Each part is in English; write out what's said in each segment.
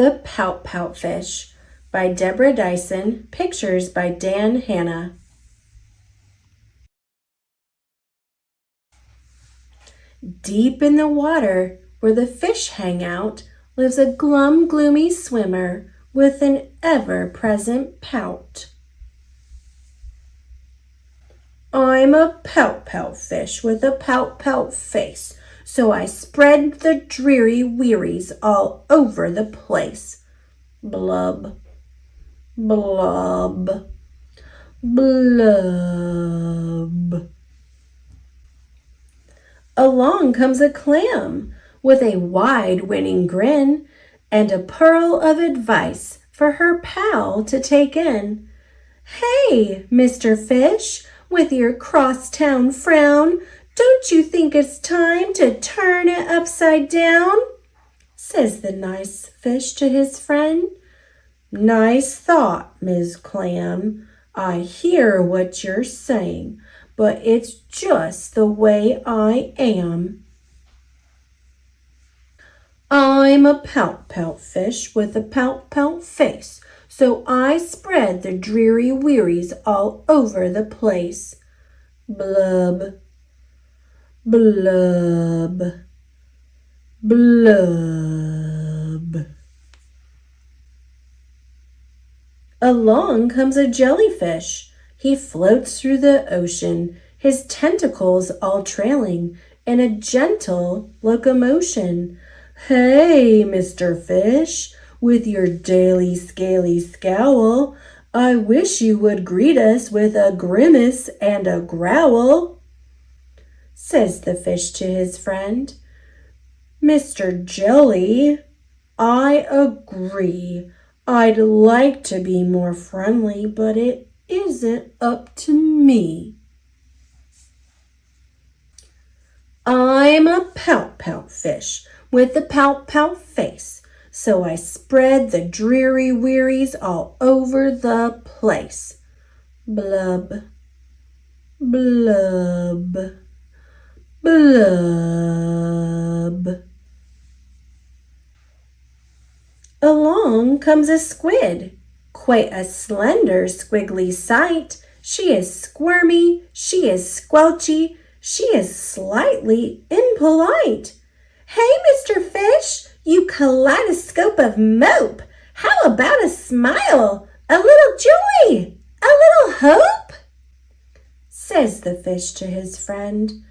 The Pout Pout Fish by Deborah Dyson, pictures by Dan Hanna. Deep in the water, where the fish hang out, lives a glum, gloomy swimmer with an ever-present pout. I'm a pout-pout fish with a pout-pout face, so I spread the dreary wearies all over the place. Blub, blub, blub. Along comes a clam with a wide winning grin and a pearl of advice for her pal to take in. Hey, Mr. Fish, with your crosstown frown, don't you think it's time to turn it upside down? Says the nice fish to his friend. Nice thought, Ms. Clam. I hear what you're saying, but it's just the way I am. I'm a pout-pout fish with a pout-pout face, so I spread the dreary wearies all over the place. Blub, blub, blub. Along comes a jellyfish. He floats through the ocean, his tentacles all trailing in a gentle locomotion. Hey, Mr. Fish, with your daily scaly scowl, I wish you would greet us with a grimace and a growl. Says the fish to his friend. Mr. Jelly, I agree. I'd like to be more friendly, but it isn't up to me. I'm a pout-pout fish with a pout-pout face, so I spread the dreary wearies all over the place. Blub, blub, blub. Along comes a squid, quite a slender, squiggly sight. She is squirmy, she is squelchy, she is slightly impolite. Hey, Mr. Fish, you kaleidoscope of mope, how about a smile, a little joy, a little hope? Says the fish to his friend.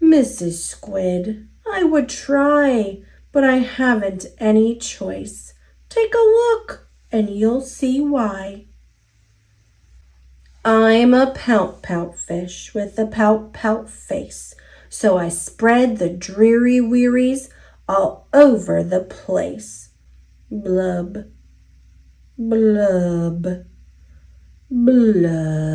Mrs. Squid, I would try, but I haven't any choice. Take a look and you'll see why. I'm a pout-pout fish with a pout-pout face, so I spread the dreary wearies all over the place. Blub, blub, blub.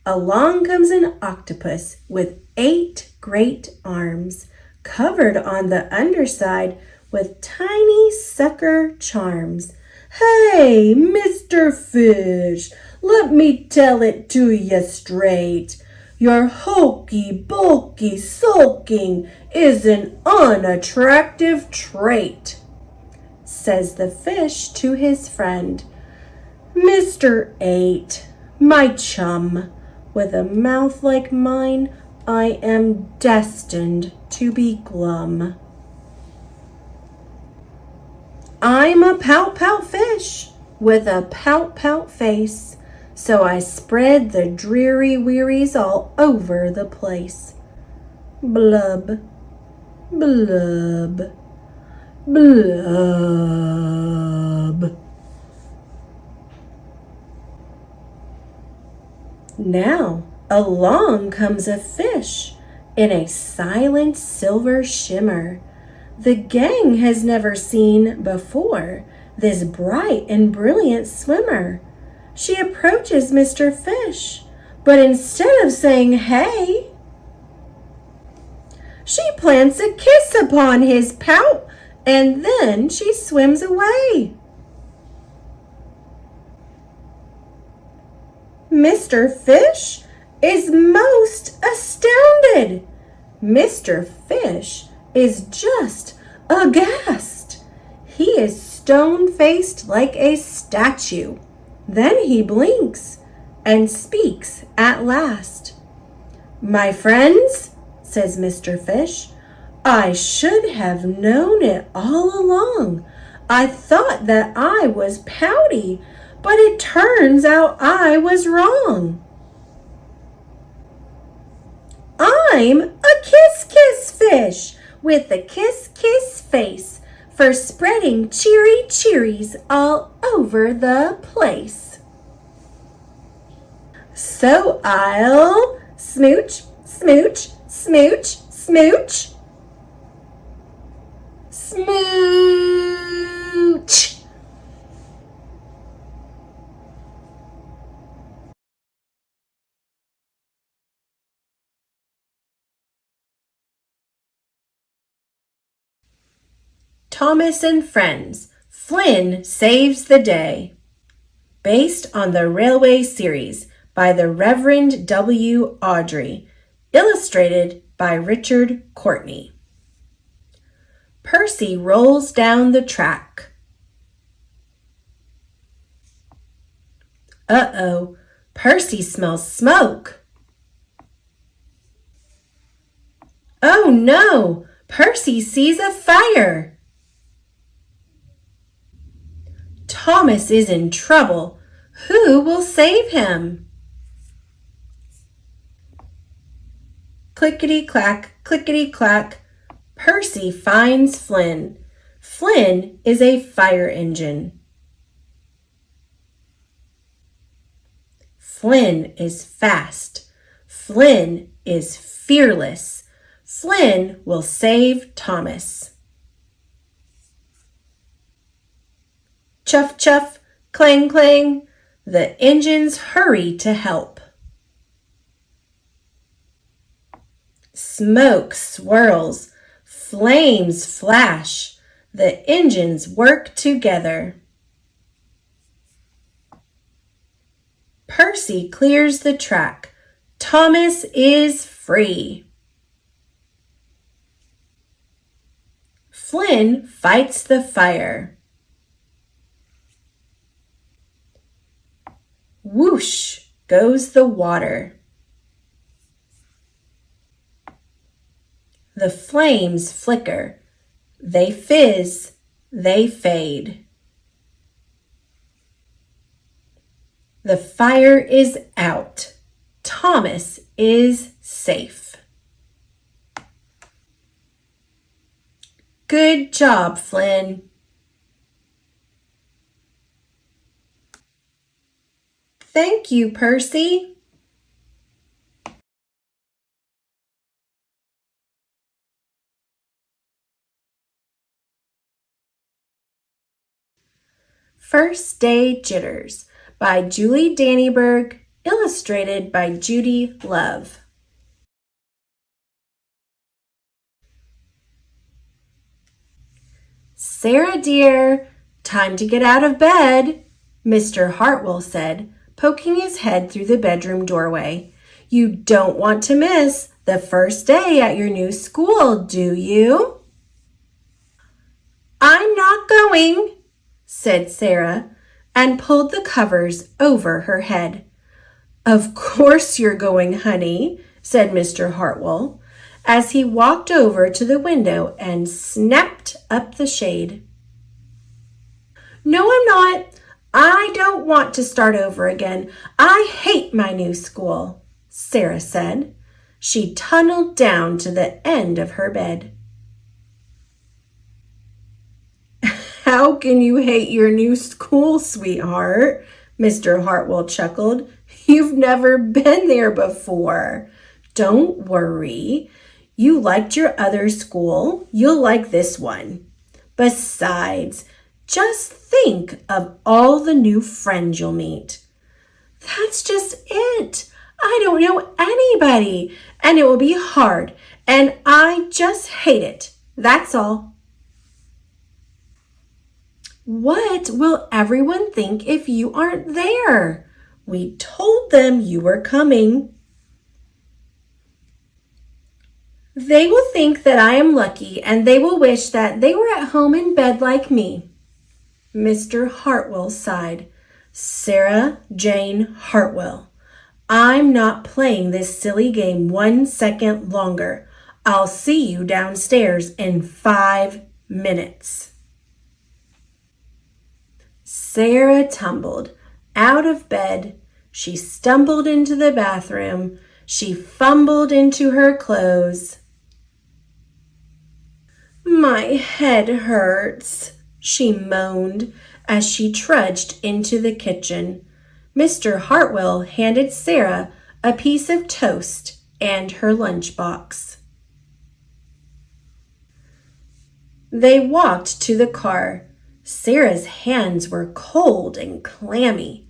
Along comes an octopus with 8 great arms, covered on the underside with tiny sucker charms. Hey, Mr. Fish, let me tell it to you straight. Your hokey, bulky sulking is an unattractive trait. Says the fish to his friend. Mr. 8, my chum, with a mouth like mine, I am destined to be glum. I'm a pout-pout fish with a pout-pout face, so I spread the dreary wearies all over the place. Blub, blub, blub. Now, along comes a fish in a silent silver shimmer. The gang has never seen before this bright and brilliant swimmer. She approaches Mr. Fish, but instead of saying hey, she plants a kiss upon his pout, and then she swims away. Mr. Fish is most astounded. Mr. Fish is just aghast. He is stone-faced like a statue. Then he blinks and speaks at last. "My friends," says Mr. Fish, "I should have known it all along. I thought that I was pouty, but it turns out I was wrong. I'm a kiss-kiss fish with a kiss-kiss face for spreading cheery cheeries all over the place. So I'll smooch, smooch, smooch, smooch, smooch." Thomas and Friends, Flynn Saves the Day. Based on the Railway series by the Reverend W. Awdry. Illustrated by Richard Courtney. Percy rolls down the track. Uh-oh, Percy smells smoke. Oh no, Percy sees a fire. Thomas is in trouble. Who will save him? Clickety-clack, clickety-clack. Percy finds Flynn. Flynn is a fire engine. Flynn is fast. Flynn is fearless. Flynn will save Thomas. Chuff, chuff, clang, clang. The engines hurry to help. Smoke swirls. Flames flash. The engines work together. Percy clears the track. Thomas is free. Flynn fights the fire. Whoosh goes the water. The flames flicker. They fizz. They fade. The fire is out. Thomas is safe. Good job, Flynn. Thank you, Percy. First Day Jitters by Julie Dannyberg, illustrated by Judy Love. "Sarah, dear, time to get out of bed," Mr. Hartwell said, poking his head through the bedroom doorway. "You don't want to miss the first day at your new school, do you?" "I'm not going," said Sarah, and pulled the covers over her head. "Of course you're going, honey," said Mr. Hartwell, as he walked over to the window and snapped up the shade. "No, I'm not. I don't want to start over again. I hate my new school," Sarah said. She tunneled down to the end of her bed. "How can you hate your new school, sweetheart?" Mr. Hartwell chuckled. "You've never been there before. Don't worry. You liked your other school. You'll like this one. Besides, just think of all the new friends you'll meet." "That's just it. I don't know anybody, and it will be hard, and I just hate it. That's all." "What will everyone think if you aren't there? We told them you were coming." They will think that I am lucky, and they will wish that they were at home in bed like me." Mr. Hartwell sighed. "Sarah Jane Hartwell, I'm not playing this silly game 1 second longer. I'll see you downstairs in 5 minutes." Sarah tumbled out of bed. She stumbled into the bathroom. She fumbled into her clothes. "My head hurts," she moaned as she trudged into the kitchen. Mr. Hartwell handed Sarah a piece of toast and her lunchbox. They walked to the car. Sarah's hands were cold and clammy.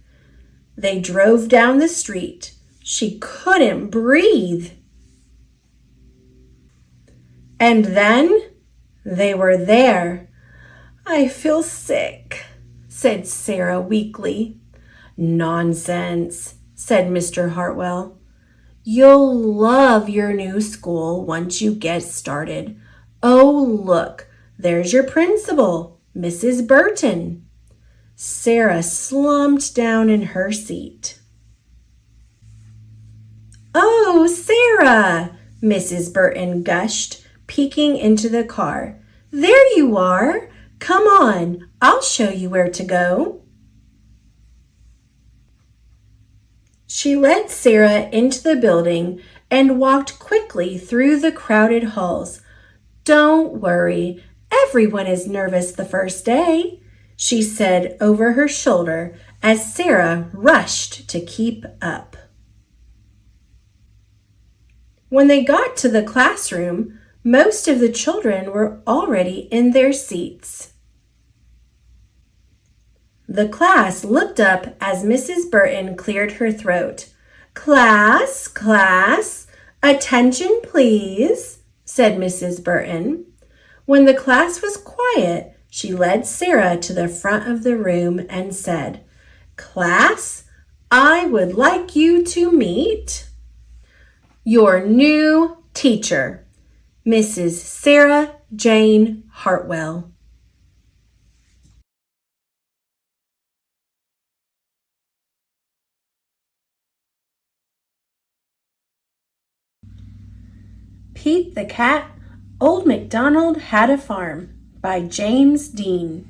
They drove down the street. She couldn't breathe. And then they were there. "I feel sick," said Sarah weakly. "Nonsense," said Mr. Hartwell. "You'll love your new school once you get started. Oh, look, there's your principal, Mrs. Burton." Sarah slumped down in her seat. "Oh, Sarah," Mrs. Burton gushed, peeking into the car. "There you are. Come on, I'll show you where to go." She led Sarah into the building and walked quickly through the crowded halls. "Don't worry, everyone is nervous the first day," she said over her shoulder as Sarah rushed to keep up. When they got to the classroom, most of the children were already in their seats. The class looked up as Mrs. Burton cleared her throat. "Class, class, attention please," said Mrs. Burton. When the class was quiet, she led Sarah to the front of the room and said, "Class, I would like you to meet your new teacher, Mrs. Sarah Jane Hartwell." Pete the Cat, Old MacDonald Had a Farm by James Dean.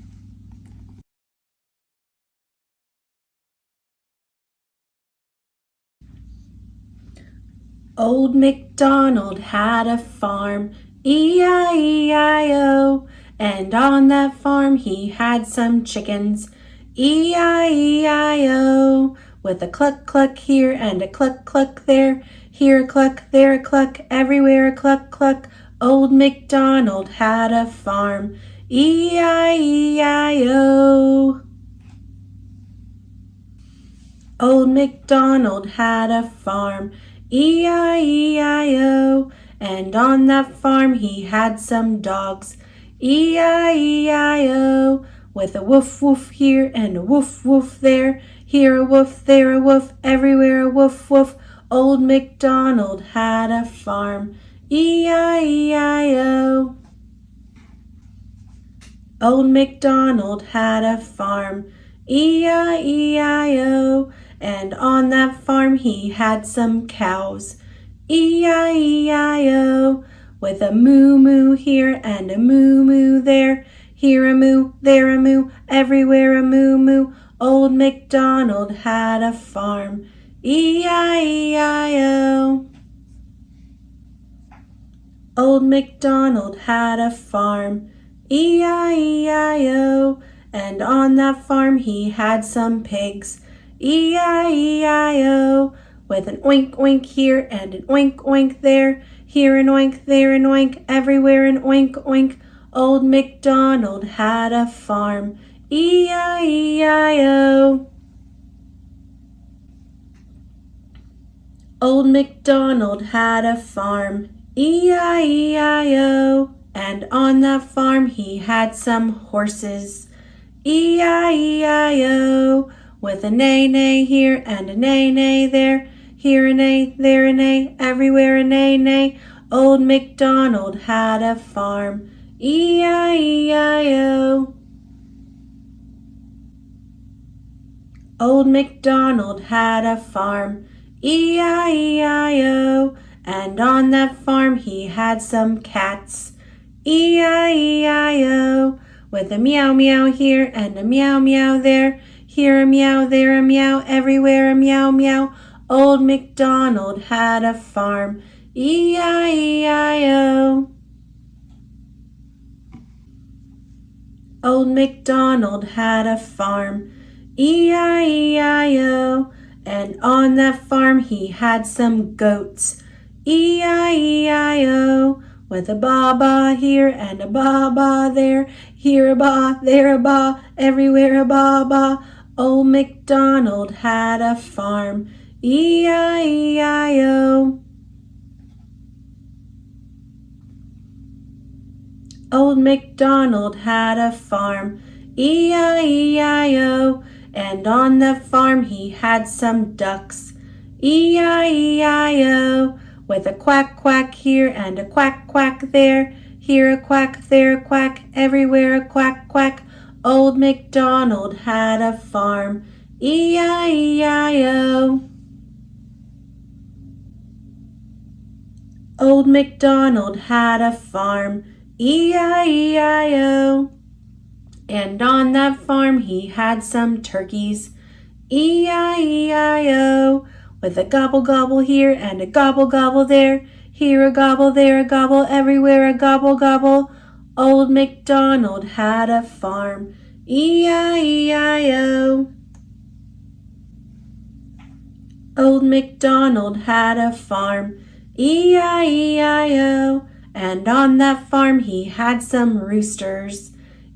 Old MacDonald had a farm, E-I-E-I-O, and on that farm he had some chickens, E-I-E-I-O, with a cluck cluck here and a cluck cluck there, here a cluck, there a cluck, everywhere a cluck cluck. Old MacDonald had a farm, E-I-E-I-O. Old MacDonald had a farm, E-I-E-I-O, and on that farm he had some dogs, E-I-E-I-O, with a woof woof here and a woof woof there, here a woof, there a woof, everywhere a woof woof. Old MacDonald had a farm, E-I-E-I-O. Old MacDonald had a farm, E-I-E-I-O, and on that farm he had some cows, E-I-E-I-O, with a moo-moo here and a moo-moo there, here a moo, there a moo, everywhere a moo-moo. Old MacDonald had a farm, E-I-E-I-O. Old MacDonald had a farm, E-I-E-I-O, and on that farm he had some pigs, E-I-E-I-O, with an oink oink here and an oink oink there, here an oink, there an oink, everywhere an oink oink. Old MacDonald had a farm, E-I-E-I-O. Old MacDonald had a farm, E-I-E-I-O, and on that farm he had some horses, E-I-E-I-O, with a neigh-neigh here and a neigh-neigh there, here a neigh, there a neigh, everywhere a neigh-neigh. Old MacDonald had a farm, E-I-E-I-O. Old MacDonald had a farm, E-I-E-I-O, and on that farm he had some cats, E-I-E-I-O, with a meow meow here and a meow meow there, here a meow, there a meow, everywhere a meow meow. Old MacDonald had a farm, E-I-E-I-O. Old MacDonald had a farm, E-I-E-I-O, and on that farm he had some goats, E-I-E-I-O, with a ba-ba here and a ba-ba there, here a ba, there a ba, everywhere a ba-ba. Old MacDonald had a farm, E-I-E-I-O. Old MacDonald had a farm, E-I-E-I-O, and on that farm he had some ducks, E-I-E-I-O, with a quack quack here and a quack quack there, here a quack, there a quack, everywhere a quack quack. Old MacDonald had a farm, E-I-E-I-O. Old MacDonald had a farm, E-I-E-I-O, and on that farm he had some turkeys, E-I-E-I-O, with a gobble gobble here and a gobble gobble there, here a gobble, there a gobble, everywhere a gobble gobble. Old MacDonald had a farm, E-I-E-I-O. Old MacDonald had a farm, E-I-E-I-O, and on that farm he had some roosters,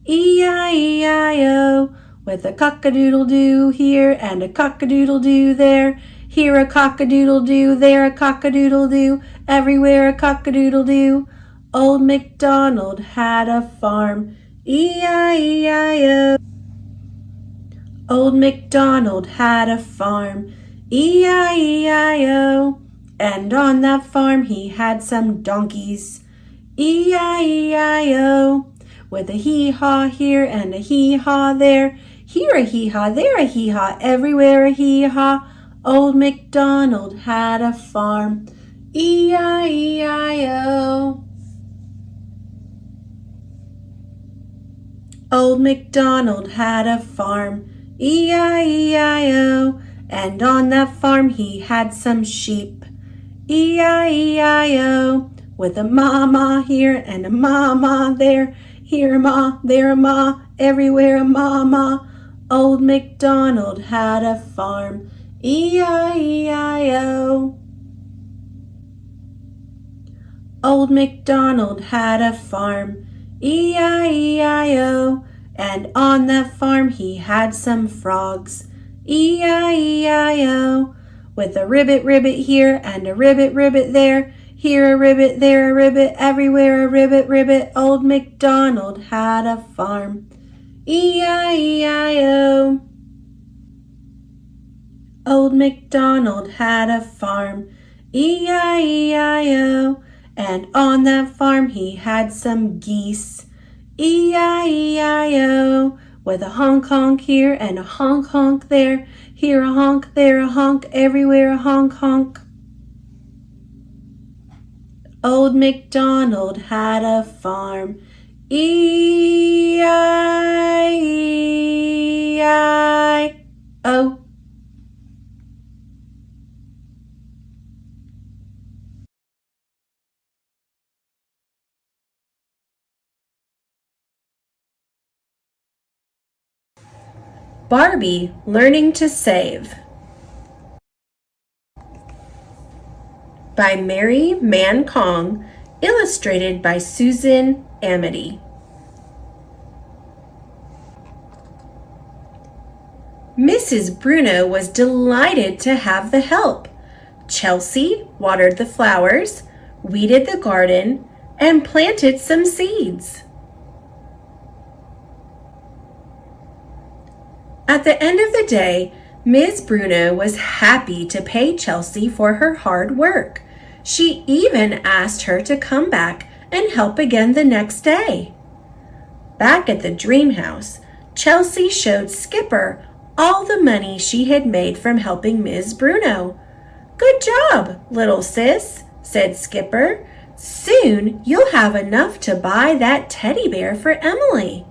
E-I-E-I-O, with a cock-a-doodle-doo here and a cock-a-doodle-doo there, here a cock-a-doodle-doo, there a cock-a-doodle-doo, everywhere a cock-a-doodle-doo. Old MacDonald had a farm, E-I-E-I-O. Old MacDonald had a farm, E-I-E-I-O, and on that farm he had some donkeys, E-I-E-I-O, with a hee-haw here and a hee-haw there, here a hee-haw, there a hee-haw, everywhere a hee-haw. Old MacDonald had a farm, E-I-E-I-O. Old MacDonald had a farm, E-I-E-I-O, and on that farm he had some sheep, E-I-E-I-O, with a ma-ma here and a ma-ma there, here a ma, there a ma, everywhere a ma-ma. Old MacDonald had a farm, E-I-E-I-O. Old MacDonald had a farm, E-I-E-I-O, and on that farm he had some frogs, E-I-E-I-O, with a ribbit ribbit here and a ribbit ribbit there, here a ribbit, there a ribbit, everywhere a ribbit ribbit. Old MacDonald had a farm, E-I-E-I-O. Old MacDonald had a farm, E-I-E-I-O, and on that farm he had some geese, E-I-E-I-O, with a honk honk here and a honk honk there, here a honk, there a honk, everywhere a honk honk. Old MacDonald had a farm, E-I-E-I-O. Barbie Learning to Save by Mary Man Kong, illustrated by Susan Amity. Mrs. Bruno was delighted to have the help. Chelsea watered the flowers, weeded the garden, and planted some seeds. At the end of the day, Ms. Bruno was happy to pay Chelsea for her hard work. She even asked her to come back and help again the next day. Back at the dream house, Chelsea showed Skipper all the money she had made from helping Ms. Bruno. "Good job, little sis," said Skipper. "Soon you'll have enough to buy that teddy bear for Emily."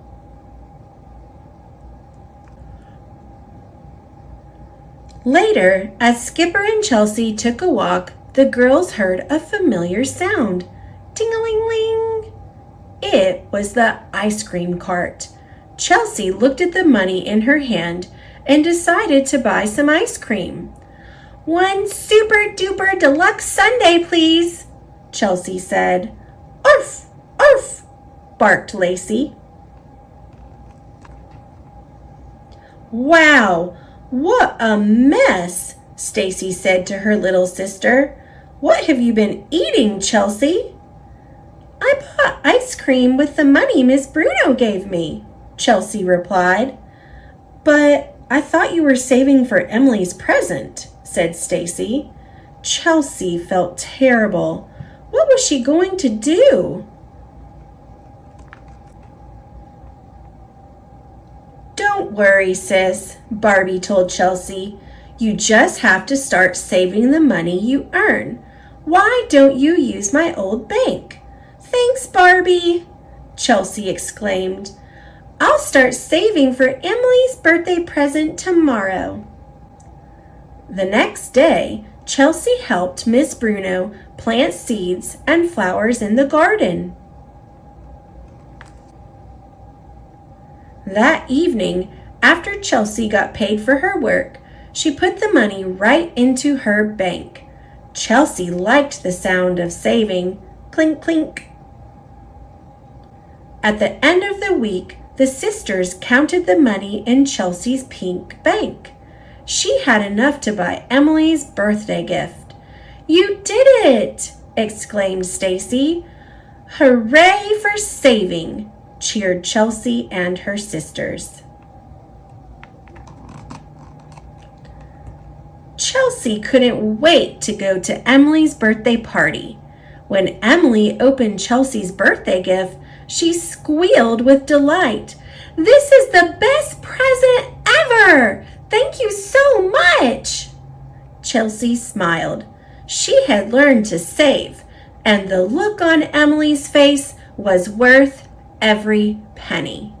Later, as Skipper and Chelsea took a walk, the girls heard a familiar sound. Ting-a-ling-ling! It was the ice cream cart. Chelsea looked at the money in her hand and decided to buy some ice cream. "One super duper deluxe sundae, please," Chelsea said. "Arf! Arf!" barked Lacey. "Wow! What a mess!" Stacy said to her little sister. "What have you been eating, Chelsea?" "I bought ice cream with the money Miss Bruno gave me," Chelsea replied. "But I thought you were saving for Emily's present," said Stacy. Chelsea felt terrible. What was she going to do? "Don't worry, sis," Barbie told Chelsea. "You just have to start saving the money you earn. Why don't you use my old bank?" "Thanks, Barbie," Chelsea exclaimed. "I'll start saving for Emily's birthday present tomorrow." The next day, Chelsea helped Miss Bruno plant seeds and flowers in the garden. That evening, after Chelsea got paid for her work, she put the money right into her bank. Chelsea liked the sound of saving. Clink, clink. At the end of the week, the sisters counted the money in Chelsea's pink bank. She had enough to buy Emily's birthday gift. "You did it!" exclaimed Stacy. "Hooray for saving!" cheered Chelsea and her sisters. Chelsea couldn't wait to go to Emily's birthday party. When Emily opened Chelsea's birthday gift, she squealed with delight. "This is the best present ever! Thank you so much!" Chelsea smiled. She had learned to save, and the look on Emily's face was worth every penny.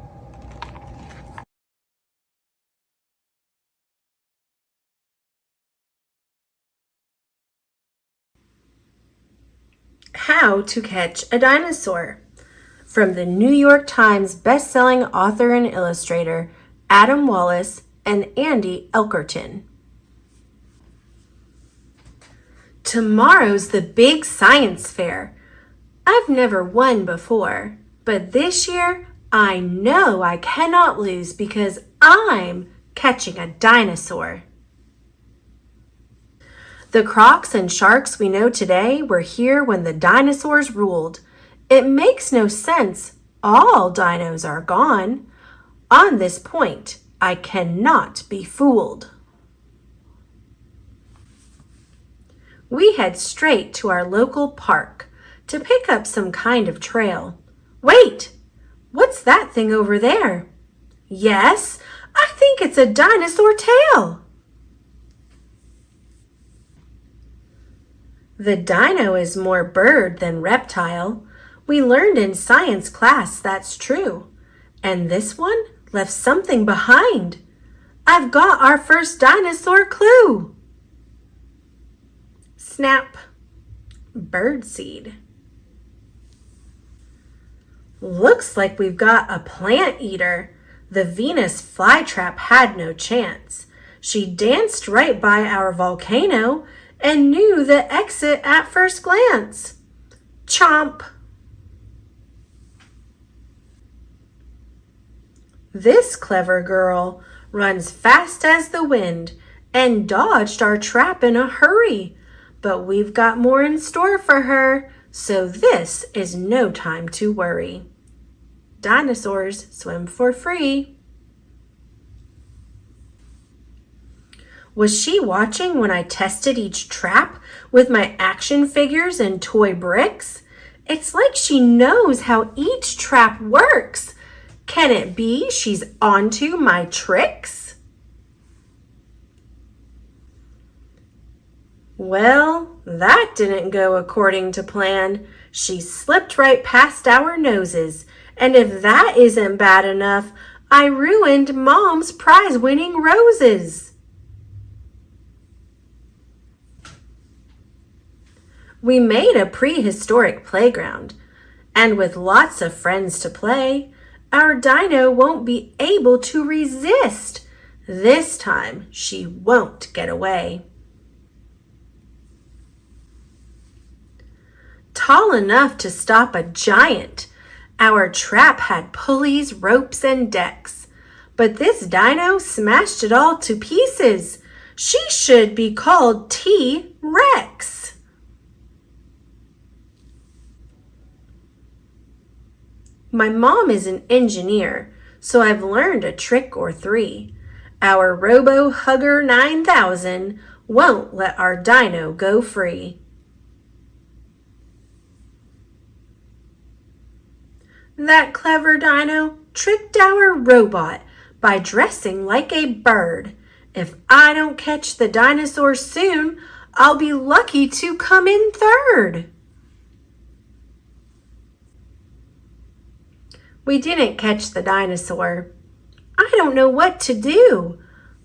How to Catch a Dinosaur, from the New York Times best-selling author and illustrator Adam Wallace and Andy Elkerton. Tomorrow's the big science fair. I've never won before, but this year I know I cannot lose because I'm catching a dinosaur. The crocs and sharks we know today were here when the dinosaurs ruled. It makes no sense. All dinos are gone. On this point, I cannot be fooled. We head straight to our local park to pick up some kind of trail. Wait! What's that thing over there? Yes, I think it's a dinosaur tail. The dino is more bird than reptile. We learned in science class that's true. And this one left something behind. I've got our first dinosaur clue. Snap. Birdseed. Looks like we've got a plant eater. The Venus flytrap had no chance. She danced right by our volcano and knew the exit at first glance. Chomp! This clever girl runs fast as the wind and dodged our trap in a hurry. But we've got more in store for her, so this is no time to worry. Dinosaurs swim for free. Was she watching when I tested each trap with my action figures and toy bricks? It's like she knows how each trap works. Can it be she's onto my tricks? Well, that didn't go according to plan. She slipped right past our noses, and if that isn't bad enough, I ruined Mom's prize-winning roses. We made a prehistoric playground, and with lots of friends to play, our dino won't be able to resist. This time, she won't get away. Tall enough to stop a giant, our trap had pulleys, ropes, and decks. But this dino smashed it all to pieces. She should be called T-Rex. My mom is an engineer, so I've learned a trick or three. Our Robo-Hugger 9000 won't let our dino go free. That clever dino tricked our robot by dressing like a bird. If I don't catch the dinosaur soon, I'll be lucky to come in third. We didn't catch the dinosaur. I don't know what to do,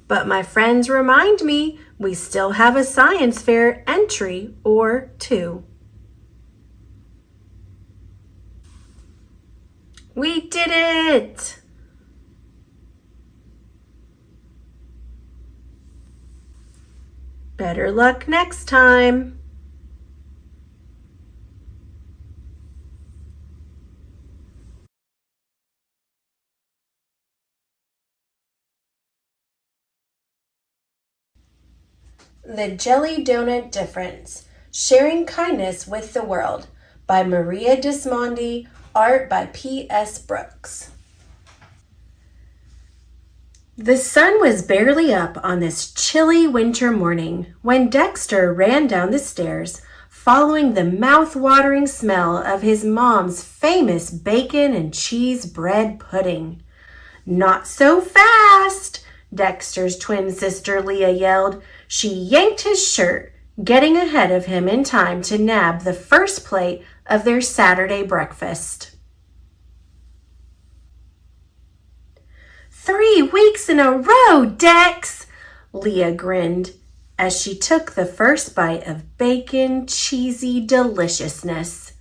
but my friends remind me we still have a science fair entry or two. We did it! Better luck next time. The Jelly Donut Difference, Sharing Kindness with the World by Maria Dismondi, art by P.S. Brooks. The sun was barely up on this chilly winter morning when Dexter ran down the stairs, following the mouth-watering smell of his mom's famous bacon and cheese bread pudding. "Not so fast!" Dexter's twin sister Leah yelled. She yanked his shirt, getting ahead of him in time to nab the first plate of their Saturday breakfast. 3 weeks in a row, Dex! Leah grinned as she took the first bite of bacon, cheesy deliciousness.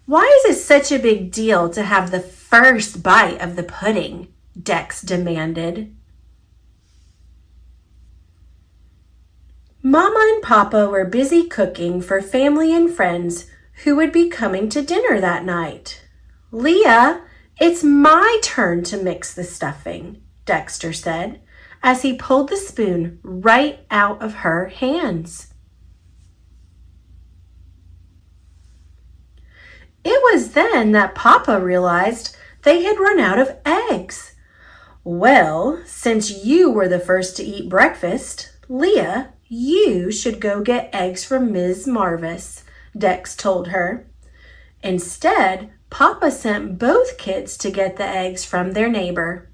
"Why is it such a big deal to have the first bite of the pudding?" Dex demanded. Mama and Papa were busy cooking for family and friends who would be coming to dinner that night. "Leah, it's my turn to mix the stuffing," Dexter said, as he pulled the spoon right out of her hands. It was then that Papa realized they had run out of eggs. "Well, since you were the first to eat breakfast, Leah, you should go get eggs from Ms. Marvis," Dex told her. Instead, Papa sent both kids to get the eggs from their neighbor.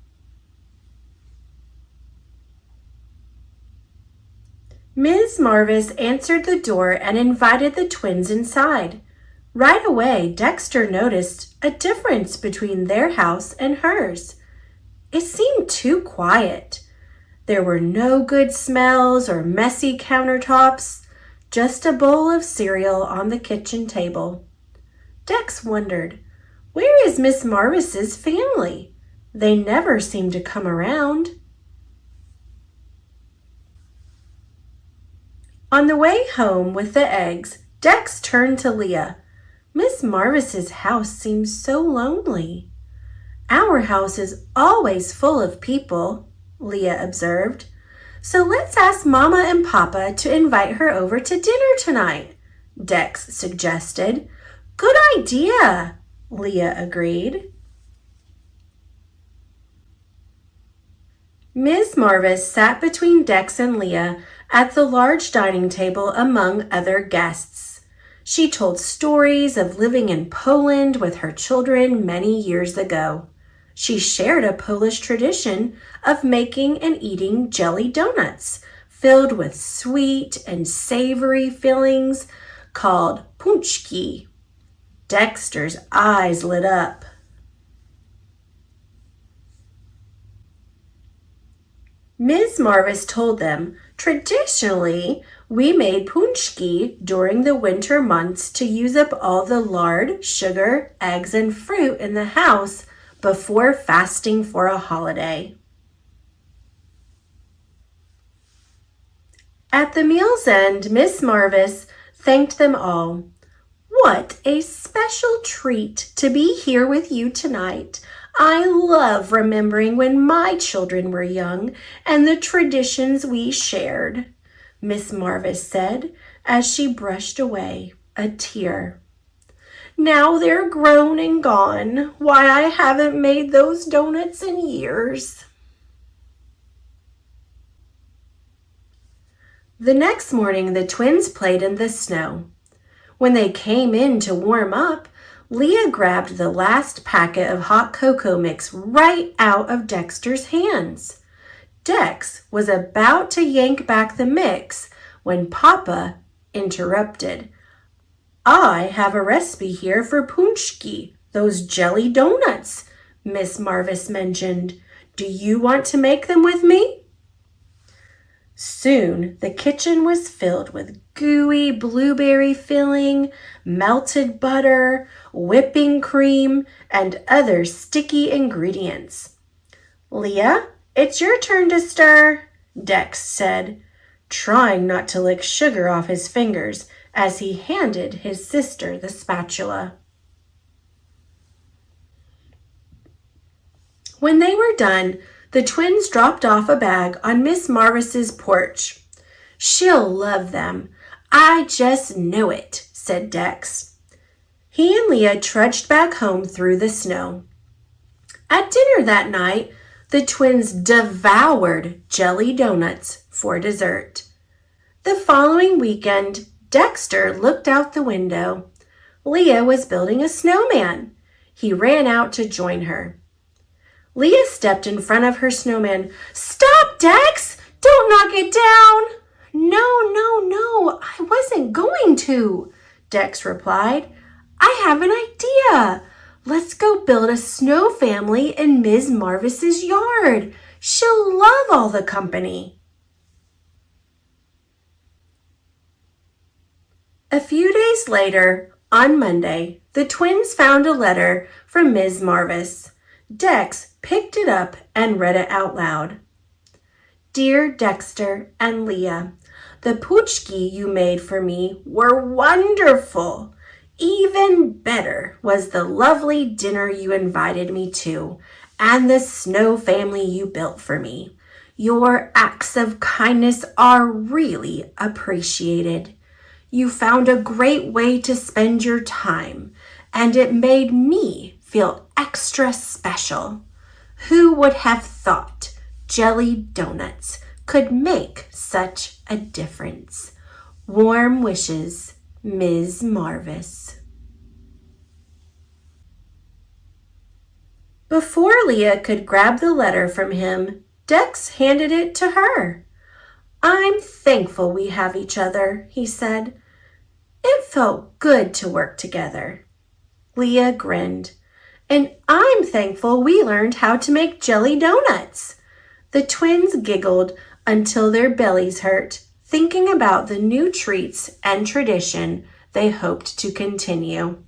Ms. Marvis answered the door and invited the twins inside. Right away, Dexter noticed a difference between their house and hers. It seemed too quiet. There were no good smells or messy countertops, just a bowl of cereal on the kitchen table. Dex wondered, where is Miss Marvis's family? They never seem to come around. On the way home with the eggs, Dex turned to Leah. Miss Marvis's house seems so lonely. Our house is always full of people, Leah observed. So let's ask Mama and Papa to invite her over to dinner tonight, Dex suggested. Good idea, Leah agreed. Miss Marvis sat between Dex and Leah at the large dining table among other guests. She told stories of living in Poland with her children many years ago. She shared a Polish tradition of making and eating jelly donuts filled with sweet and savory fillings called pączki. Dexter's eyes lit up. Ms. Marvis told them, traditionally, we made pączki during the winter months to use up all the lard, sugar, eggs, and fruit in the house before fasting for a holiday. At the meal's end, Miss Marvis thanked them all. What a special treat to be here with you tonight. I love remembering when my children were young and the traditions we shared, Miss Marvis said as she brushed away a tear. Now they're grown and gone. Why, I haven't made those donuts in years. The next morning, the twins played in the snow. When they came in to warm up, Leah grabbed the last packet of hot cocoa mix right out of Dexter's hands. Dex was about to yank back the mix when Papa interrupted. I have a recipe here for pączki, those jelly donuts, Miss Marvis mentioned. Do you want to make them with me? Soon the kitchen was filled with gooey blueberry filling, melted butter, whipping cream, and other sticky ingredients. Leah, it's your turn to stir, Dex said, trying not to lick sugar off his fingers as he handed his sister the spatula. When they were done, the twins dropped off a bag on Miss Marvis's porch. She'll love them. I just know it, said Dex. He and Leah trudged back home through the snow. At dinner that night, the twins devoured jelly donuts for dessert. The following weekend, Dexter looked out the window. Leah was building a snowman. He ran out to join her. Leah stepped in front of her snowman. Stop, Dex! Don't knock it down! No, I wasn't going to, Dex replied. I have an idea. Let's go build a snow family in Ms. Marvis's yard. She'll love all the company. A few days later, on Monday, the twins found a letter from Ms. Marvis. Dex picked it up and read it out loud. Dear Dexter and Leah, the pączki you made for me were wonderful. Even better was the lovely dinner you invited me to and the snow family you built for me. Your acts of kindness are really appreciated. You found a great way to spend your time, and it made me feel extra special. Who would have thought jelly donuts could make such a difference? Warm wishes, Ms. Marvis. Before Leah could grab the letter from him, Dex handed it to her. I'm thankful we have each other, he said. It felt good to work together. Leah grinned. And I'm thankful we learned how to make jelly donuts. The twins giggled until their bellies hurt, thinking about the new treats and tradition they hoped to continue.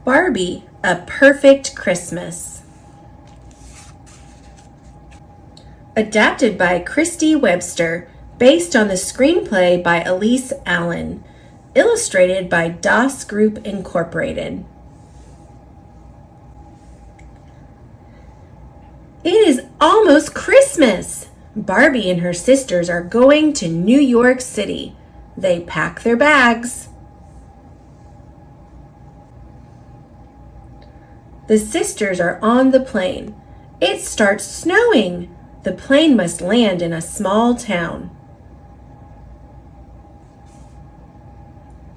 Barbie, A Perfect Christmas. Adapted by Christy Webster, based on the screenplay by Elise Allen, illustrated by Das Group Incorporated. It is almost Christmas! Barbie and her sisters are going to New York City. They pack their bags. The sisters are on the plane. It starts snowing. The plane must land in a small town.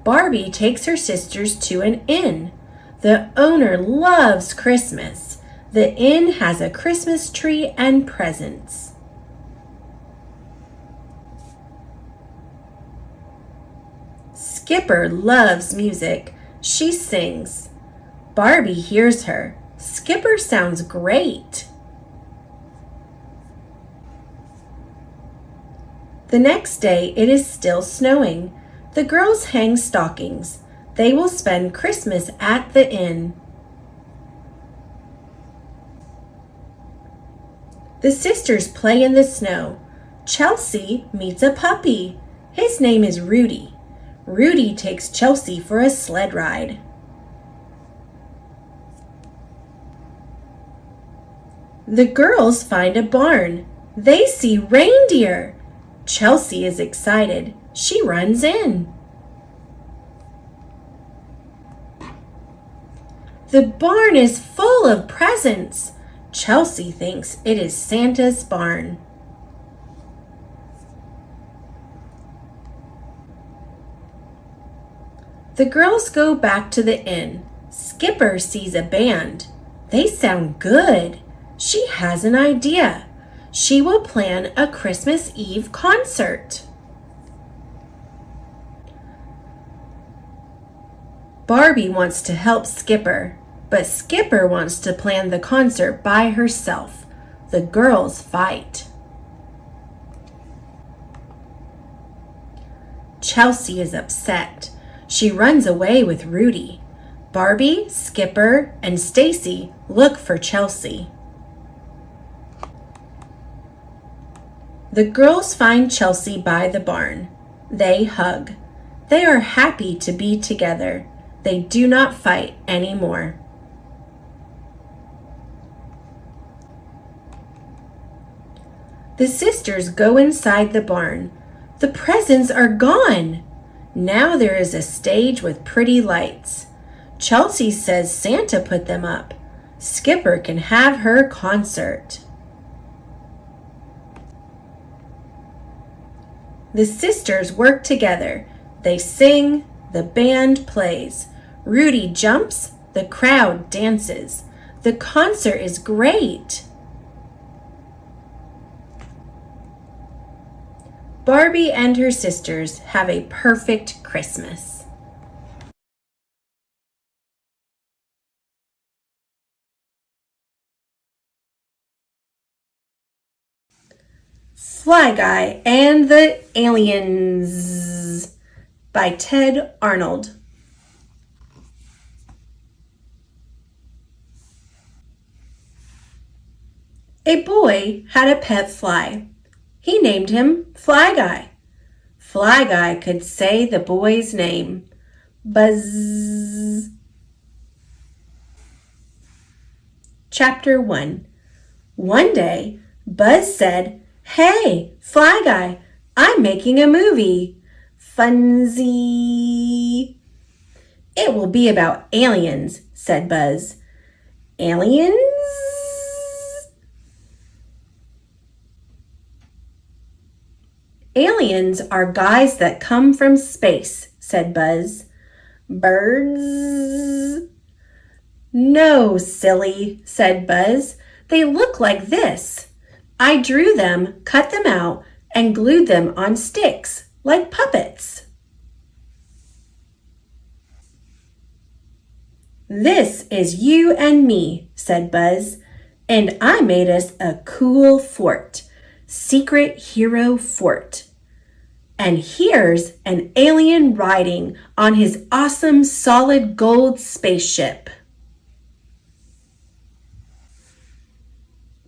Barbie takes her sisters to an inn. The owner loves Christmas. The inn has a Christmas tree and presents. Skipper loves music. She sings. Barbie hears her. Skipper sounds great. The next day it is still snowing. The girls hang stockings. They will spend Christmas at the inn. The sisters play in the snow. Chelsea meets a puppy. His name is Rudy. Rudy takes Chelsea for a sled ride. The girls find a barn. They see reindeer. Chelsea is excited. She runs in. The barn is full of presents. Chelsea thinks it is Santa's barn. The girls go back to the inn. Skipper sees a band. They sound good. She has an idea. She will plan a Christmas Eve concert. Barbie wants to help Skipper, but Skipper wants to plan the concert by herself. The girls fight. Chelsea is upset. She runs away with Rudy. Barbie, Skipper, and Stacy look for Chelsea. The girls find Chelsea by the barn. They hug. They are happy to be together. They do not fight anymore. The sisters go inside the barn. The presents are gone. Now there is a stage with pretty lights. Chelsea says Santa put them up. Skipper can have her concert. The sisters work together. They sing, the band plays. Rudy jumps, the crowd dances. The concert is great. Barbie and her sisters have a perfect Christmas. Fly Guy and the Aliens by Ted Arnold. A boy had a pet fly. He named him Fly Guy. Fly Guy could say the boy's name. Buzz. Chapter 1. One day, Buzz said, "Hey, Fly Guy, I'm making a movie. Funzy." "It will be about aliens," said Buzz. "Aliens?" "Aliens are guys that come from space," said Buzz. "Birds?" "No, silly," said Buzz. "They look like this. I drew them, cut them out, and glued them on sticks, like puppets." "This is you and me," said Buzz, "and I made us a cool fort. Secret Hero Fort. And here's an alien riding on his awesome solid gold spaceship."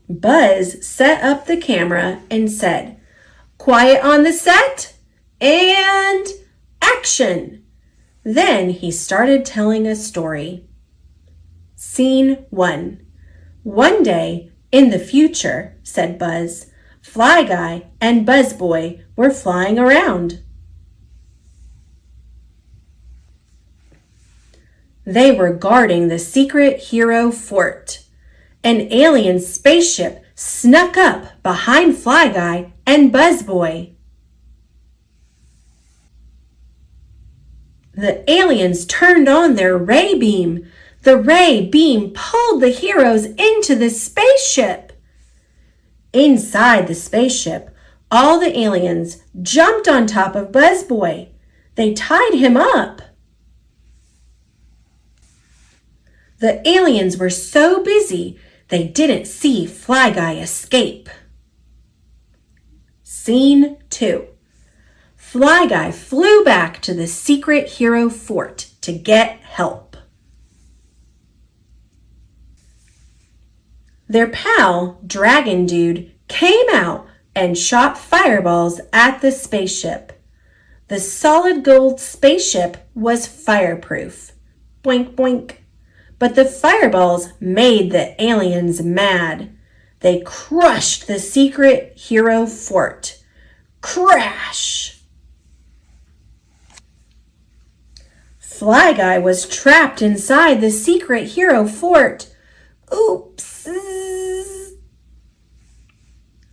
Buzz set up the camera and said, "Quiet on the set, and action!" Then he started telling a story. Scene 1. "One day, in the future," said Buzz, "Fly Guy and Buzz Boy were flying around." They were guarding the secret hero fort. An alien spaceship snuck up behind Fly Guy and Buzz Boy. The aliens turned on their ray beam. The ray beam pulled the heroes into the spaceship. Inside the spaceship, all the aliens jumped on top of Buzz Boy. They tied him up. The aliens were so busy, they didn't see Fly Guy escape. Scene 2. Fly Guy flew back to the secret hero fort to get help. Their pal, Dragon Dude, came out and shot fireballs at the spaceship. The solid gold spaceship was fireproof. Boink, boink. But the fireballs made the aliens mad. They crushed the secret hero fort. Crash! Fly Guy was trapped inside the secret hero fort. Oops!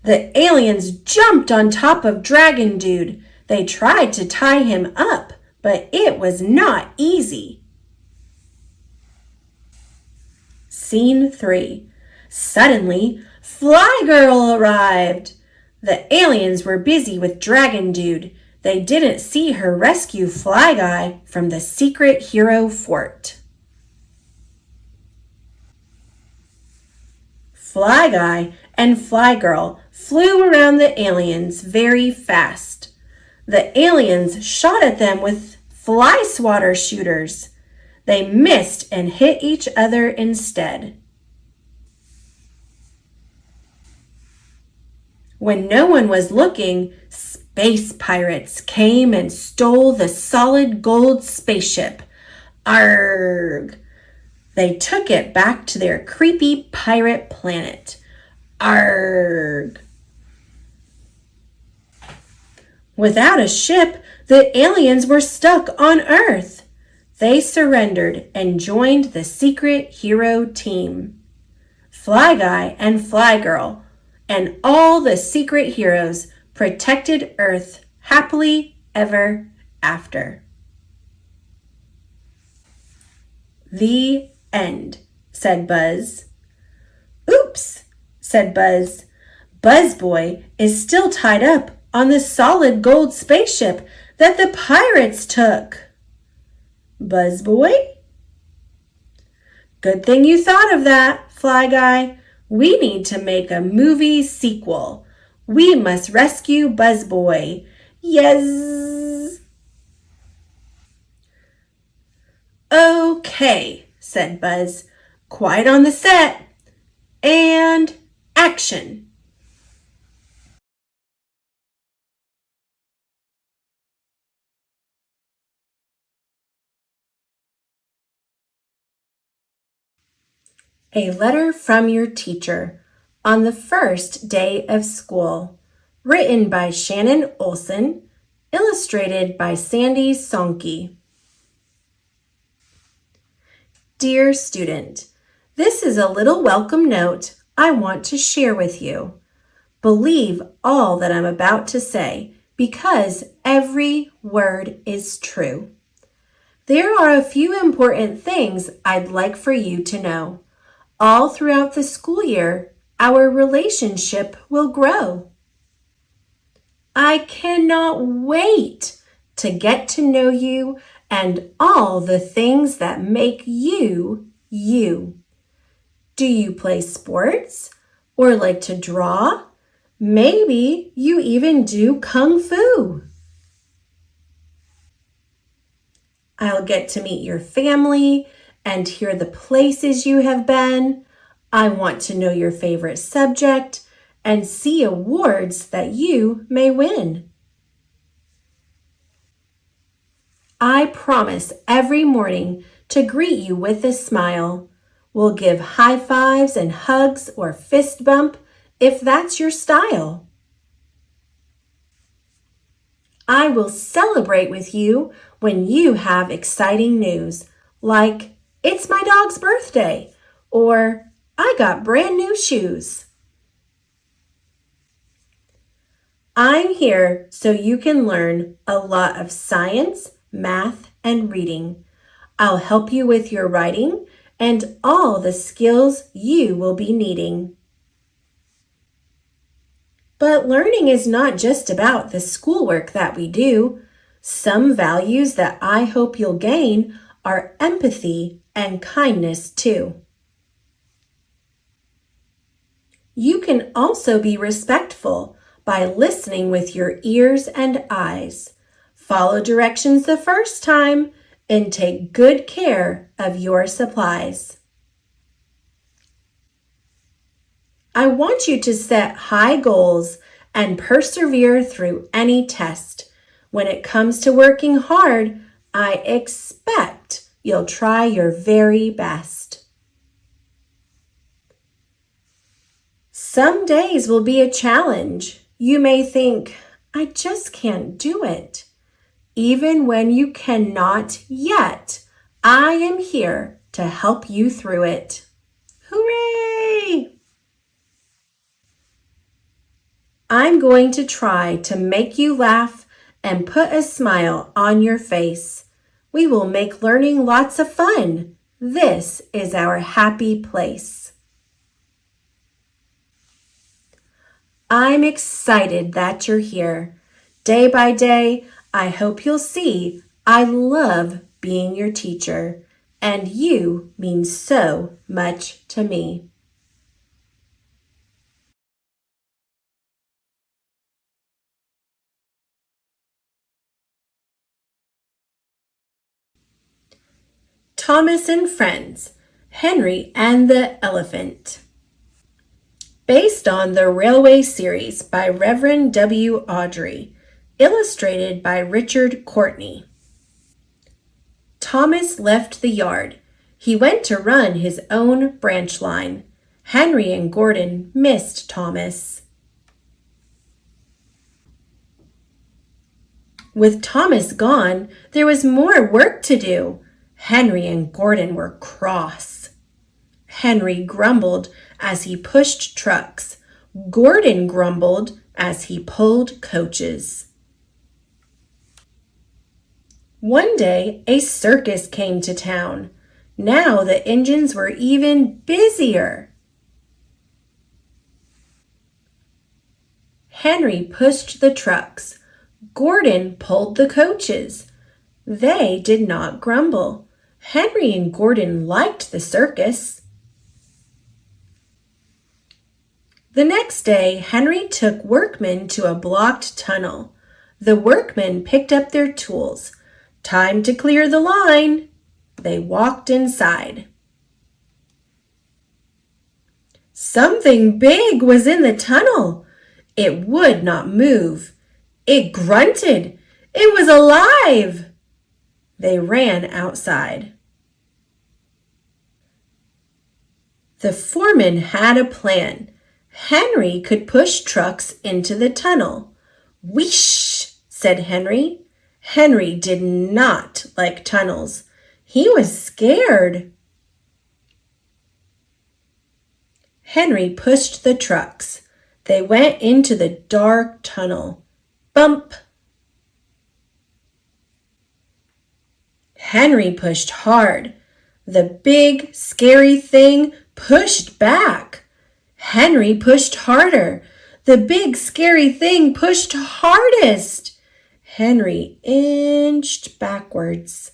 The aliens jumped on top of Dragon Dude. They tried to tie him up, but it was not easy. Scene 3. Suddenly, Fly Girl arrived. The aliens were busy with Dragon Dude. They didn't see her rescue Fly Guy from the secret hero fort. Fly Guy and Fly Girl flew around the aliens very fast. The aliens shot at them with fly swatter shooters. They missed and hit each other instead. When no one was looking, space pirates came and stole the solid gold spaceship. Arrgh! They took it back to their creepy pirate planet. Arrgh! Without a ship, the aliens were stuck on Earth. They surrendered and joined the secret hero team. Fly Guy and Fly Girl and all the secret heroes protected Earth happily ever after. The end, said Buzz. Oops, said Buzz. Buzz Boy is still tied up on the solid gold spaceship that the pirates took. Buzz Boy? Good thing you thought of that, Fly Guy. We need to make a movie sequel. We must rescue Buzz Boy. Yes. Okay, said Buzz. Quiet on the set. And action. A letter from your teacher on the first day of school. Written by Shannon Olson. Illustrated by Sandy Sonke. Dear student, this is a little welcome note I want to share with you. Believe all that I'm about to say because every word is true. There are a few important things I'd like for you to know. All throughout the school year, our relationship will grow. I cannot wait to get to know you and all the things that make you, you. Do you play sports or like to draw? Maybe you even do kung fu. I'll get to meet your family and hear the places you have been. I want to know your favorite subject and see awards that you may win. I promise every morning to greet you with a smile. We'll give high fives and hugs or fist bump if that's your style. I will celebrate with you when you have exciting news, like It's my dog's birthday, or I got brand new shoes. I'm here so you can learn a lot of science, math, and reading. I'll help you with your writing and all the skills you will be needing. But learning is not just about the schoolwork that we do. Some values that I hope you'll gain are empathy and kindness too. You can also be respectful by listening with your ears and eyes. Follow directions the first time and take good care of your supplies. I want you to set high goals and persevere through any test. When it comes to working hard, I expect you'll try your very best. Some days will be a challenge. You may think, I just can't do it. Even when you cannot yet, I am here to help you through it. Hooray! I'm going to try to make you laugh and put a smile on your face. We will make learning lots of fun. This is our happy place. I'm excited that you're here. Day by day, I hope you'll see I love being your teacher, and you mean so much to me. Thomas and Friends, Henry and the Elephant. Based on the Railway series by Reverend W. Awdry, illustrated by Richard Courtney. Thomas left the yard. He went to run his own branch line. Henry and Gordon missed Thomas. With Thomas gone, there was more work to do. Henry and Gordon were cross. Henry grumbled as he pushed trucks. Gordon grumbled as he pulled coaches. One day, a circus came to town. Now the engines were even busier. Henry pushed the trucks. Gordon pulled the coaches. They did not grumble. Henry and Gordon liked the circus. The next day, Henry took workmen to a blocked tunnel. The workmen picked up their tools. Time to clear the line. They walked inside. Something big was in the tunnel. It would not move. It grunted. It was alive. They ran outside. The foreman had a plan. Henry could push trucks into the tunnel. Whoosh, said Henry. Henry did not like tunnels. He was scared. Henry pushed the trucks. They went into the dark tunnel. Bump! Henry pushed hard. The big, scary thing pushed back. Henry pushed harder. The big, scary thing pushed hardest. Henry inched backwards.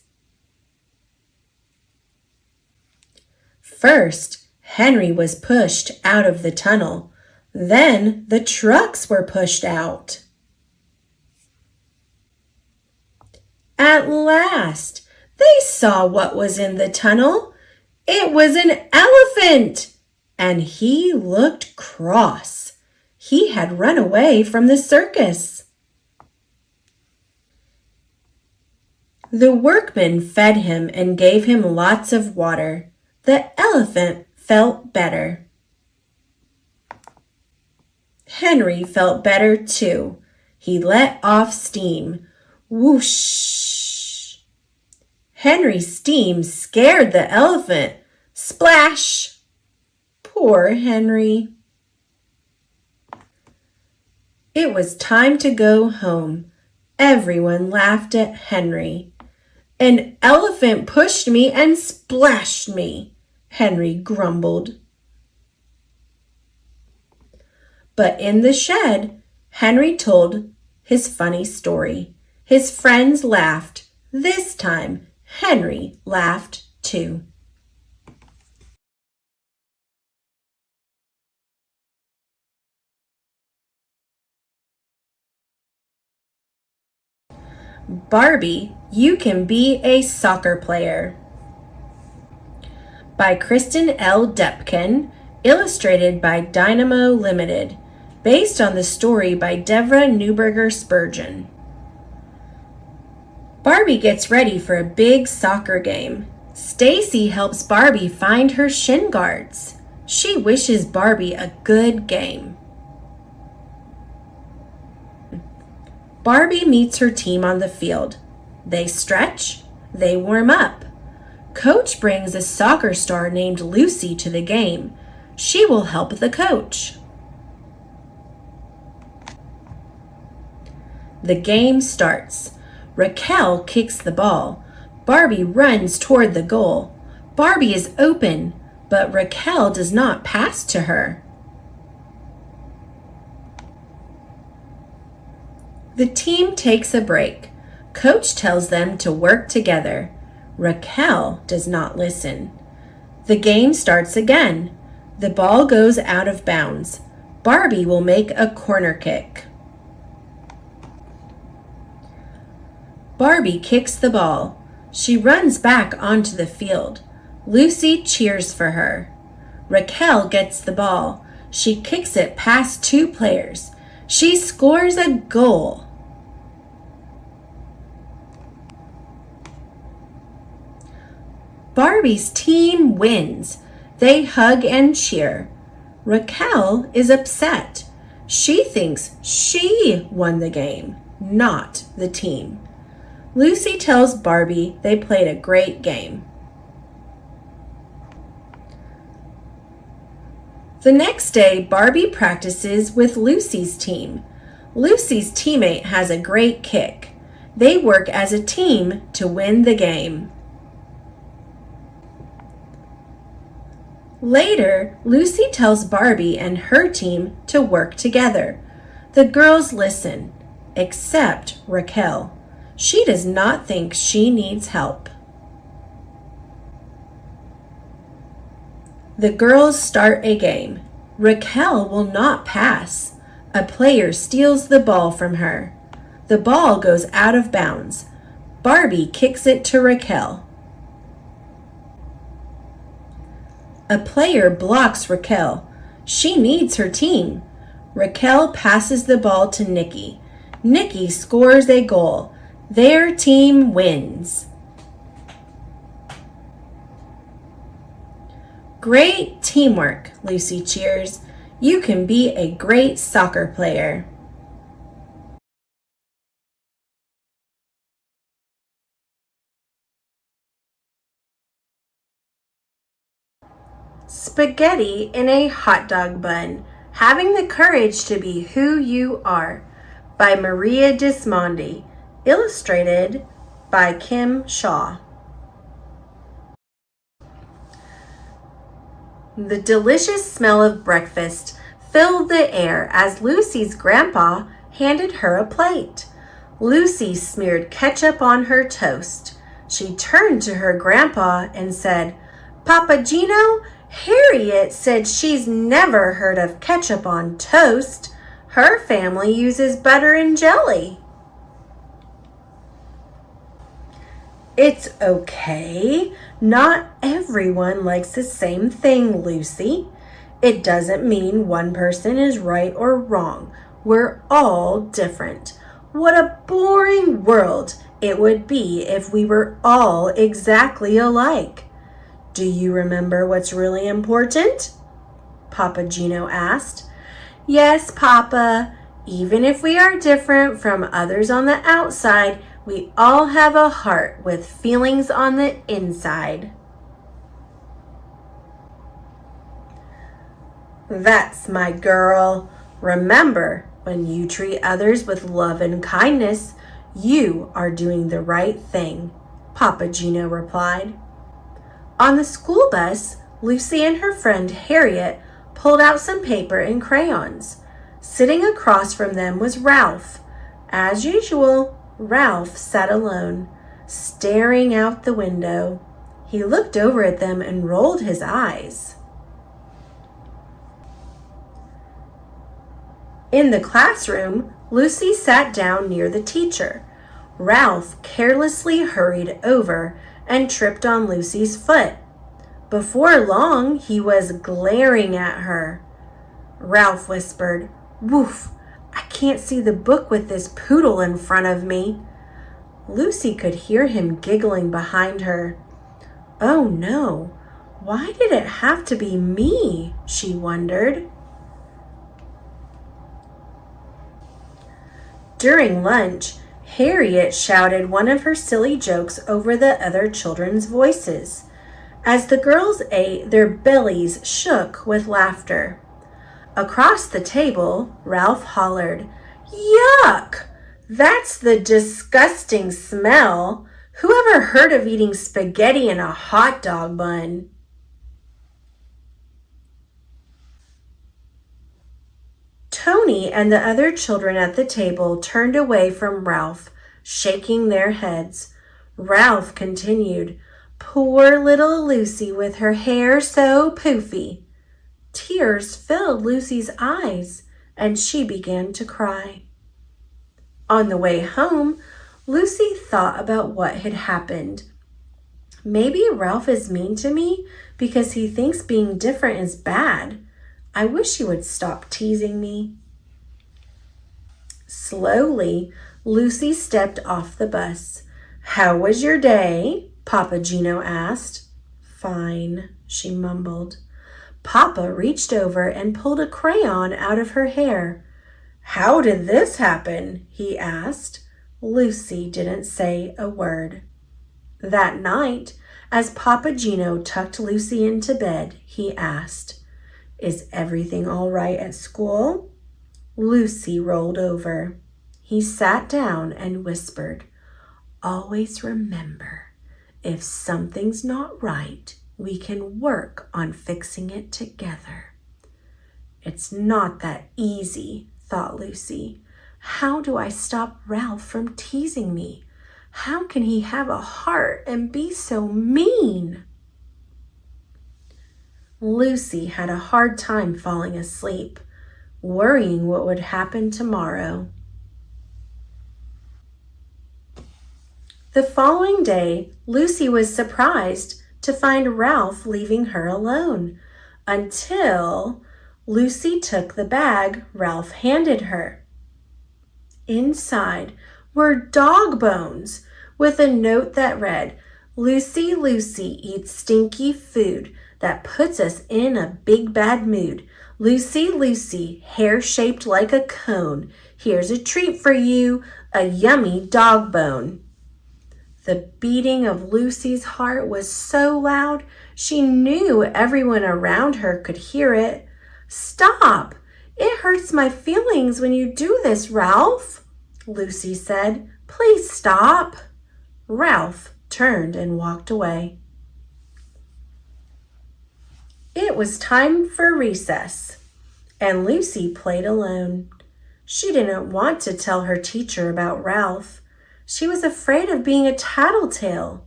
First, Henry was pushed out of the tunnel. Then the trucks were pushed out. At last, they saw what was in the tunnel. It was an elephant, and he looked cross. He had run away from the circus. The workmen fed him and gave him lots of water. The elephant felt better. Henry felt better too. He let off steam. Whoosh! Henry's steam scared the elephant. Splash! Poor Henry. It was time to go home. Everyone laughed at Henry. An elephant pushed me and splashed me, Henry grumbled. But in the shed, Henry told his funny story. His friends laughed. This time, Henry laughed too. Barbie, You Can Be a Soccer Player by Kristen L. Depkin, illustrated by Dynamo Limited, based on the story by Devra Newberger Spurgeon. Barbie gets ready for a big soccer game. Stacy helps Barbie find her shin guards. She wishes Barbie a good game. Barbie meets her team on the field. They stretch, they warm up. Coach brings a soccer star named Lucy to the game. She will help the coach. The game starts. Raquel kicks the ball. Barbie runs toward the goal. Barbie is open, but Raquel does not pass to her. The team takes a break. Coach tells them to work together. Raquel does not listen. The game starts again. The ball goes out of bounds. Barbie will make a corner kick. Barbie kicks the ball. She runs back onto the field. Lucy cheers for her. Raquel gets the ball. She kicks it past two players. She scores a goal. Barbie's team wins. They hug and cheer. Raquel is upset. She thinks she won the game, not the team. Lucy tells Barbie they played a great game. The next day, Barbie practices with Lucy's team. Lucy's teammate has a great kick. They work as a team to win the game. Later, Lucy tells Barbie and her team to work together. The girls listen, except Raquel. She does not think she needs help. The girls start a game. Raquel will not pass. A player steals the ball from her. The ball goes out of bounds. Barbie kicks it to Raquel. A player blocks Raquel. She needs her team. Raquel passes the ball to Nikki. Nikki scores a goal. Their team wins. Great teamwork, Lucy cheers. You can be a great soccer player. Spaghetti in a hot dog bun. Having the courage to be who you are, by Maria Dismondi, illustrated by Kim Shaw. The delicious smell of breakfast filled the air as Lucy's grandpa handed her a plate. Lucy smeared ketchup on her toast. She turned to her grandpa and said, "Papa Gino, Harriet said she's never heard of ketchup on toast. Her family uses butter and jelly." It's okay. Not everyone likes the same thing, Lucy. It doesn't mean one person is right or wrong. We're all different. What a boring world it would be if we were all exactly alike. Do you remember what's really important? Papa Gino asked. Yes, Papa. Even if we are different from others on the outside, We all have a heart with feelings on the inside. That's my girl. Remember, when you treat others with love and kindness, you are doing the right thing, Papa Gino replied. On the school bus, Lucy and her friend Harriet pulled out some paper and crayons. Sitting across from them was Ralph. As usual, Ralph sat alone, staring out the window. He looked over at them and rolled his eyes. In the classroom, Lucy sat down near the teacher. Ralph carelessly hurried over and tripped on Lucy's foot. Before long, he was glaring at her. Ralph whispered, "Woof, I can't see the book with this poodle in front of me." Lucy could hear him giggling behind her. Oh no, why did it have to be me? She wondered. During lunch, Harriet shouted one of her silly jokes over the other children's voices. As the girls ate, their bellies shook with laughter. Across the table, Ralph hollered, "Yuck! That's the disgusting smell. Whoever heard of eating spaghetti in a hot dog bun?" Tony and the other children at the table turned away from Ralph, shaking their heads. Ralph continued, "Poor little Lucy with her hair so poofy." Tears filled Lucy's eyes, and she began to cry. On the way home, Lucy thought about what had happened. Maybe Ralph is mean to me because he thinks being different is bad. I wish he would stop teasing me. Slowly, Lucy stepped off the bus. "How was your day?" Papa Gino asked. "Fine," she mumbled. Papa reached over and pulled a crayon out of her hair. "How did this happen?" he asked. Lucy didn't say a word. That night, as Papa Gino tucked Lucy into bed, he asked, "Is everything all right at school?" Lucy rolled over. He sat down and whispered, "Always remember, if something's not right, we can work on fixing it together." It's not that easy, thought Lucy. How do I stop Ralph from teasing me? How can he have a heart and be so mean? Lucy had a hard time falling asleep, worrying what would happen tomorrow. The following day, Lucy was surprised to find Ralph leaving her alone, until Lucy took the bag Ralph handed her. Inside were dog bones with a note that read, "Lucy, Lucy eats stinky food that puts us in a big bad mood. Lucy, Lucy, hair shaped like a cone. Here's a treat for you, a yummy dog bone." The beating of Lucy's heart was so loud, she knew everyone around her could hear it. "Stop! It hurts my feelings when you do this, Ralph," Lucy said. "Please stop." Ralph turned and walked away. It was time for recess, and Lucy played alone. She didn't want to tell her teacher about Ralph. She was afraid of being a tattletale.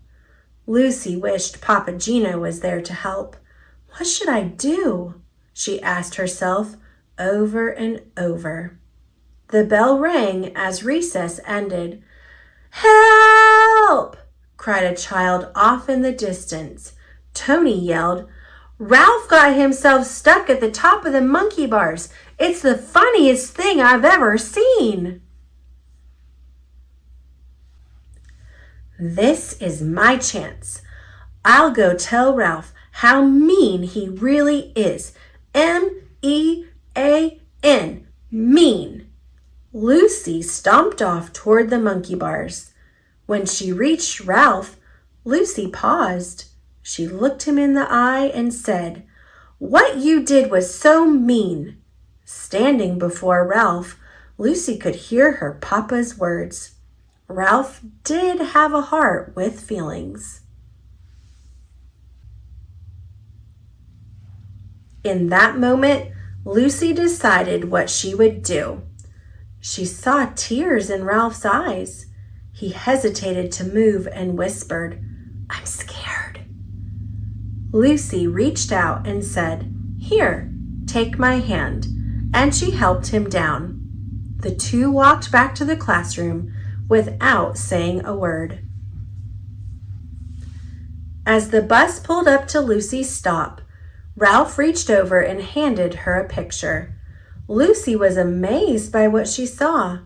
Lucy wished Papa Gino was there to help. What should I do? She asked herself over and over. The bell rang as recess ended. "Help!" cried a child off in the distance. Tony yelled, "Ralph got himself stuck at the top of the monkey bars. It's the funniest thing I've ever seen." "This is my chance. I'll go tell Ralph how mean he really is. M-E-A-N, mean." Lucy stomped off toward the monkey bars. When she reached Ralph, Lucy paused. She looked him in the eye and said, "What you did was so mean." Standing before Ralph, Lucy could hear her papa's words. Ralph did have a heart with feelings. In that moment, Lucy decided what she would do. She saw tears in Ralph's eyes. He hesitated to move and whispered, "I'm scared." Lucy reached out and said, "Here, take my hand," and she helped him down. The two walked back to the classroom without saying a word. As the bus pulled up to Lucy's stop, Ralph reached over and handed her a picture. Lucy was amazed by what she saw.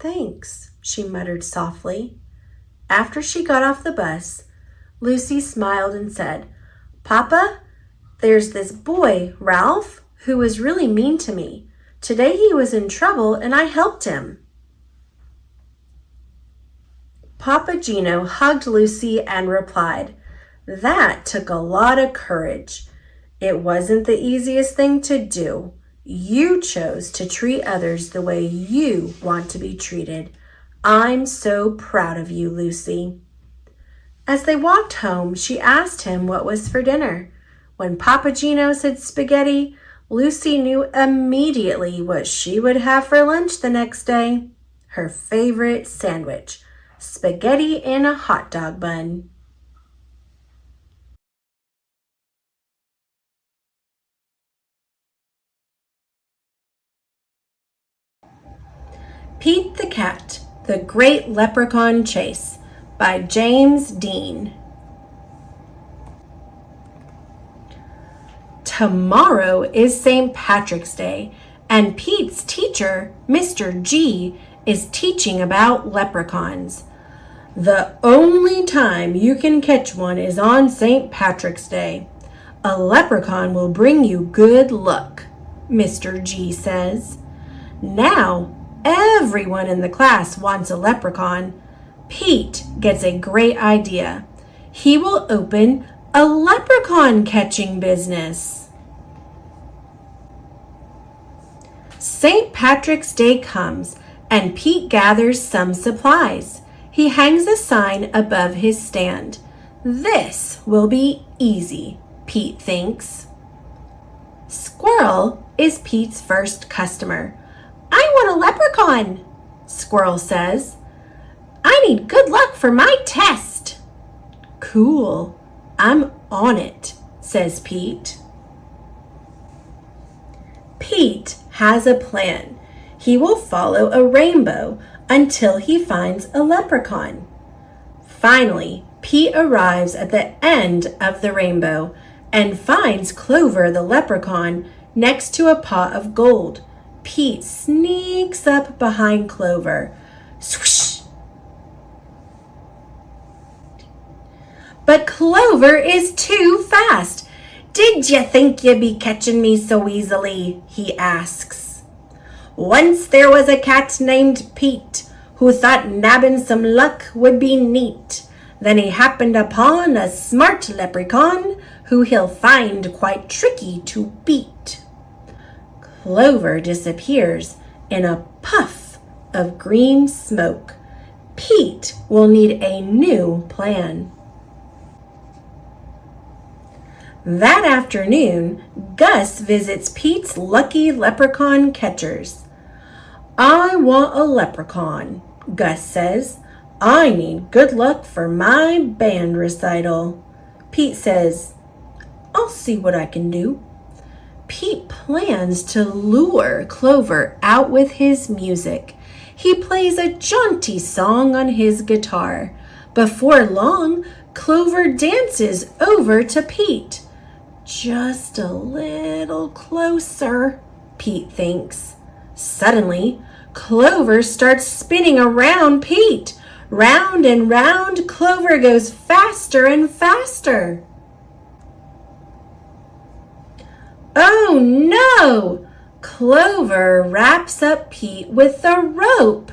"Thanks," she muttered softly. After she got off the bus, Lucy smiled and said, "Papa, there's this boy, Ralph, who was really mean to me. Today he was in trouble and I helped him." Papa Gino hugged Lucy and replied, "That took a lot of courage. It wasn't the easiest thing to do. You chose to treat others the way you want to be treated. I'm so proud of you, Lucy." As they walked home, she asked him what was for dinner. When Papa Gino said spaghetti, Lucy knew immediately what she would have for lunch the next day. Her favorite sandwich, spaghetti in a hot dog bun. Pete the Cat, The Great Leprechaun Chase by James Dean. Tomorrow is St. Patrick's Day, and Pete's teacher, Mr. G, is teaching about leprechauns. "The only time you can catch one is on St. Patrick's Day. A leprechaun will bring you good luck," Mr. G says. Now, everyone in the class wants a leprechaun. Pete gets a great idea. He will open a leprechaun catching business. St. Patrick's Day comes, and Pete gathers some supplies. He hangs a sign above his stand. This will be easy, Pete thinks. Squirrel is Pete's first customer. "I want a leprechaun," Squirrel says. "I need good luck for my test." "Cool, I'm on it," says Pete. Pete has a plan. He will follow a rainbow until he finds a leprechaun. Finally, Pete arrives at the end of the rainbow and finds Clover the leprechaun next to a pot of gold. Pete sneaks up behind Clover. Swoosh! But Clover is too fast. "Did you think you'd be catching me so easily?" he asks. "Once there was a cat named Pete who thought nabbing some luck would be neat. Then he happened upon a smart leprechaun who he'll find quite tricky to beat." Clover disappears in a puff of green smoke. Pete will need a new plan. That afternoon, Gus visits Pete's lucky leprechaun catchers. "I want a leprechaun," Gus says. "I need good luck for my band recital." Pete says, "I'll see what I can do." Pete plans to lure Clover out with his music. He plays a jaunty song on his guitar. Before long, Clover dances over to Pete. Just a little closer, Pete thinks. Suddenly, Clover starts spinning around Pete. Round and round, Clover goes faster and faster. Oh no! Clover wraps up Pete with the rope.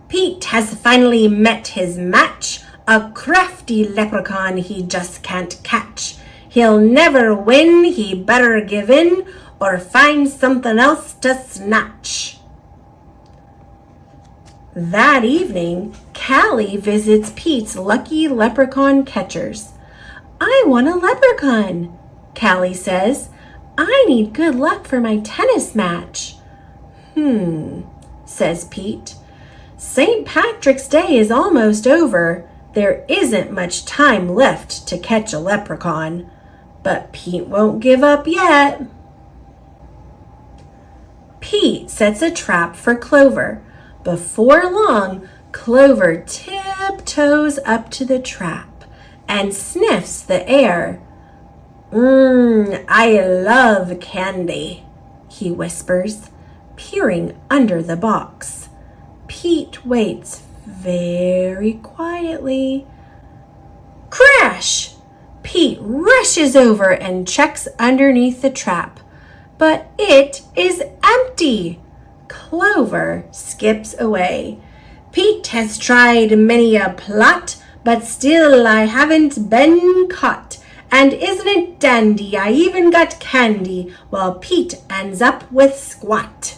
Pete has finally met his match, a crafty leprechaun he just can't catch. He'll never win, he better give in, or find something else to snatch. That evening, Callie visits Pete's lucky leprechaun catchers. I want a leprechaun, Callie says. I need good luck for my tennis match. Says Pete. St. Patrick's Day is almost over. There isn't much time left to catch a leprechaun. But Pete won't give up yet. Pete sets a trap for Clover. Before long, Clover tiptoes up to the trap and sniffs the air. I love candy, he whispers, peering under the box. Pete waits very quietly. Crash! Pete rushes over and checks underneath the trap, but it is empty. Clover skips away. Pete has tried many a plot, but still I haven't been caught. And isn't it dandy, I even got candy, while Pete ends up with squat.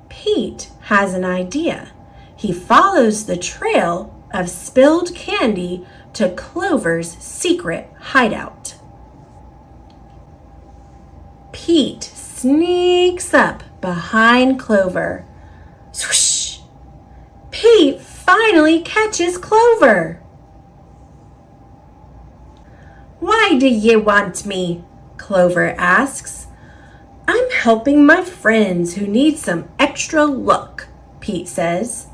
Pete has an idea. He follows the trail of spilled candy to Clover's secret hideout. Pete sneaks up behind Clover. Swoosh! Pete finally catches Clover. Why do you want me? Clover asks. I'm helping my friends who need some extra luck, Pete says.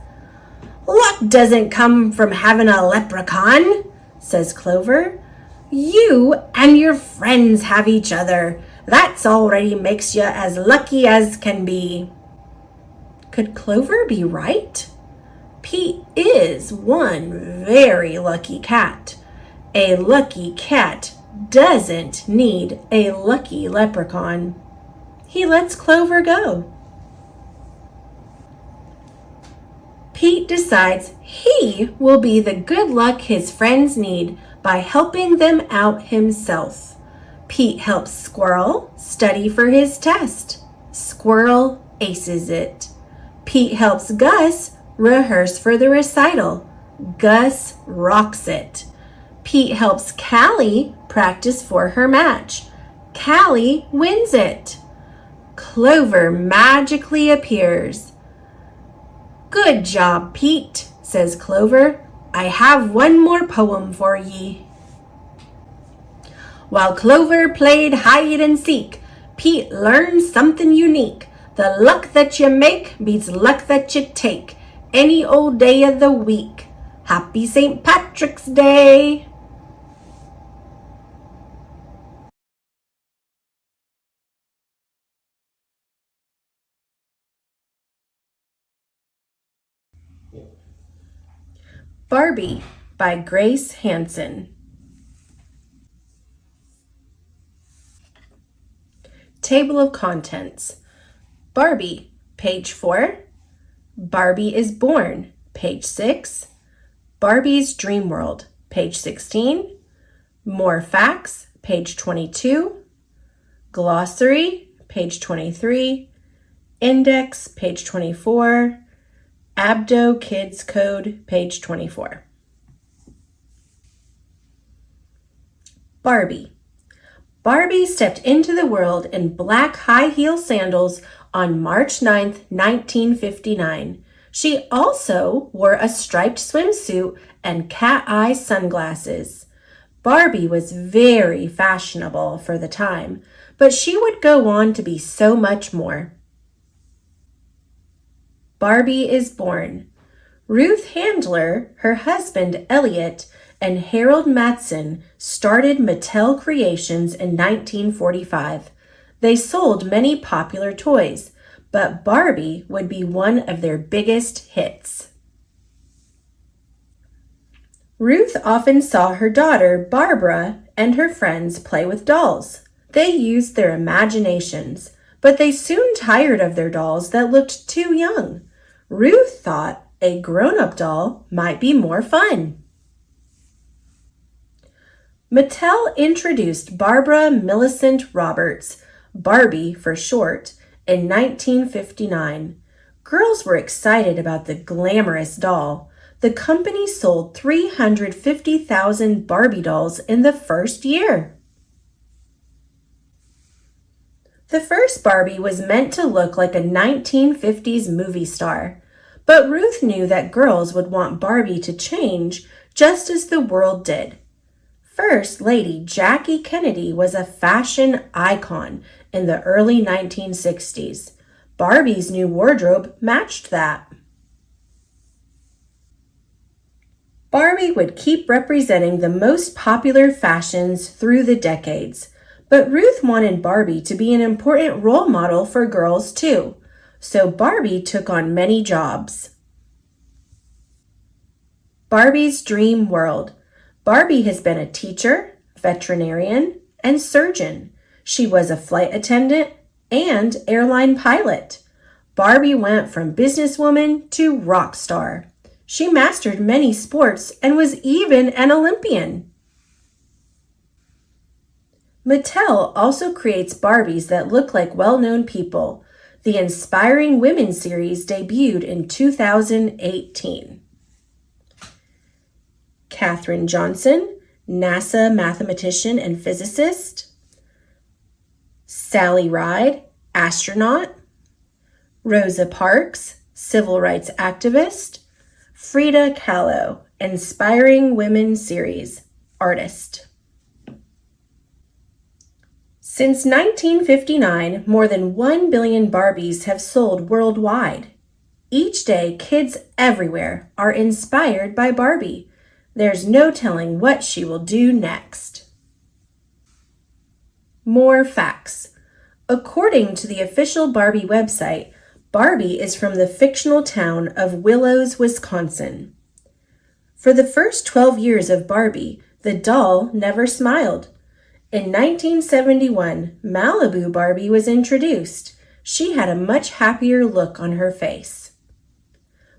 Luck doesn't come from having a leprechaun, says Clover. You and your friends have each other. That's already makes you as lucky as can be. Could Clover be right? Pete is one very lucky cat. A lucky cat doesn't need a lucky leprechaun. He lets Clover go. Pete decides he will be the good luck his friends need by helping them out himself. Pete helps Squirrel study for his test. Squirrel aces it. Pete helps Gus rehearse for the recital. Gus rocks it. Pete helps Callie practice for her match. Callie wins it. Clover magically appears. Good job, Pete, says Clover. I have one more poem for ye. While Clover played hide and seek, Pete learned something unique. The luck that you make beats luck that you take any old day of the week. Happy St. Patrick's Day! Barbie by Grace Hanson. Table of Contents. Barbie, page 4. Barbie is Born, page 6. Barbie's Dream World, page 16. More Facts, page 22. Glossary, page 23. Index, page 24. Abdo Kids Code, page 24. Barbie. Barbie stepped into the world in black high-heel sandals on March 9th, 1959. She also wore a striped swimsuit and cat-eye sunglasses. Barbie was very fashionable for the time, but she would go on to be so much more. Barbie is Born. Ruth Handler, her husband Elliot, and Harold Matson started Mattel Creations in 1945. They sold many popular toys, but Barbie would be one of their biggest hits. Ruth often saw her daughter Barbara and her friends play with dolls. They used their imaginations, but they soon tired of their dolls that looked too young. Ruth thought a grown-up doll might be more fun. Mattel introduced Barbara Millicent Roberts, Barbie for short, in 1959. Girls were excited about the glamorous doll. The company sold 350,000 Barbie dolls in the first year. The first Barbie was meant to look like a 1950s movie star, but Ruth knew that girls would want Barbie to change just as the world did. First Lady Jackie Kennedy was a fashion icon in the early 1960s. Barbie's new wardrobe matched that. Barbie would keep representing the most popular fashions through the decades, but Ruth wanted Barbie to be an important role model for girls too, so Barbie took on many jobs. Barbie's dream world. Barbie has been a teacher, veterinarian, and surgeon. She was a flight attendant and airline pilot. Barbie went from businesswoman to rock star. She mastered many sports and was even an Olympian. Mattel also creates Barbies that look like well-known people. The Inspiring Women series debuted in 2018. Katherine Johnson, NASA mathematician and physicist. Sally Ride, astronaut. Rosa Parks, civil rights activist. Frida Kahlo, Inspiring Women series, artist. Since 1959, more than 1 billion Barbies have sold worldwide. Each day, kids everywhere are inspired by Barbie. There's no telling what she will do next. More facts. According to the official Barbie website, Barbie is from the fictional town of Willows, Wisconsin. For the first 12 years of Barbie, the doll never smiled. In 1971, Malibu Barbie was introduced. She had a much happier look on her face.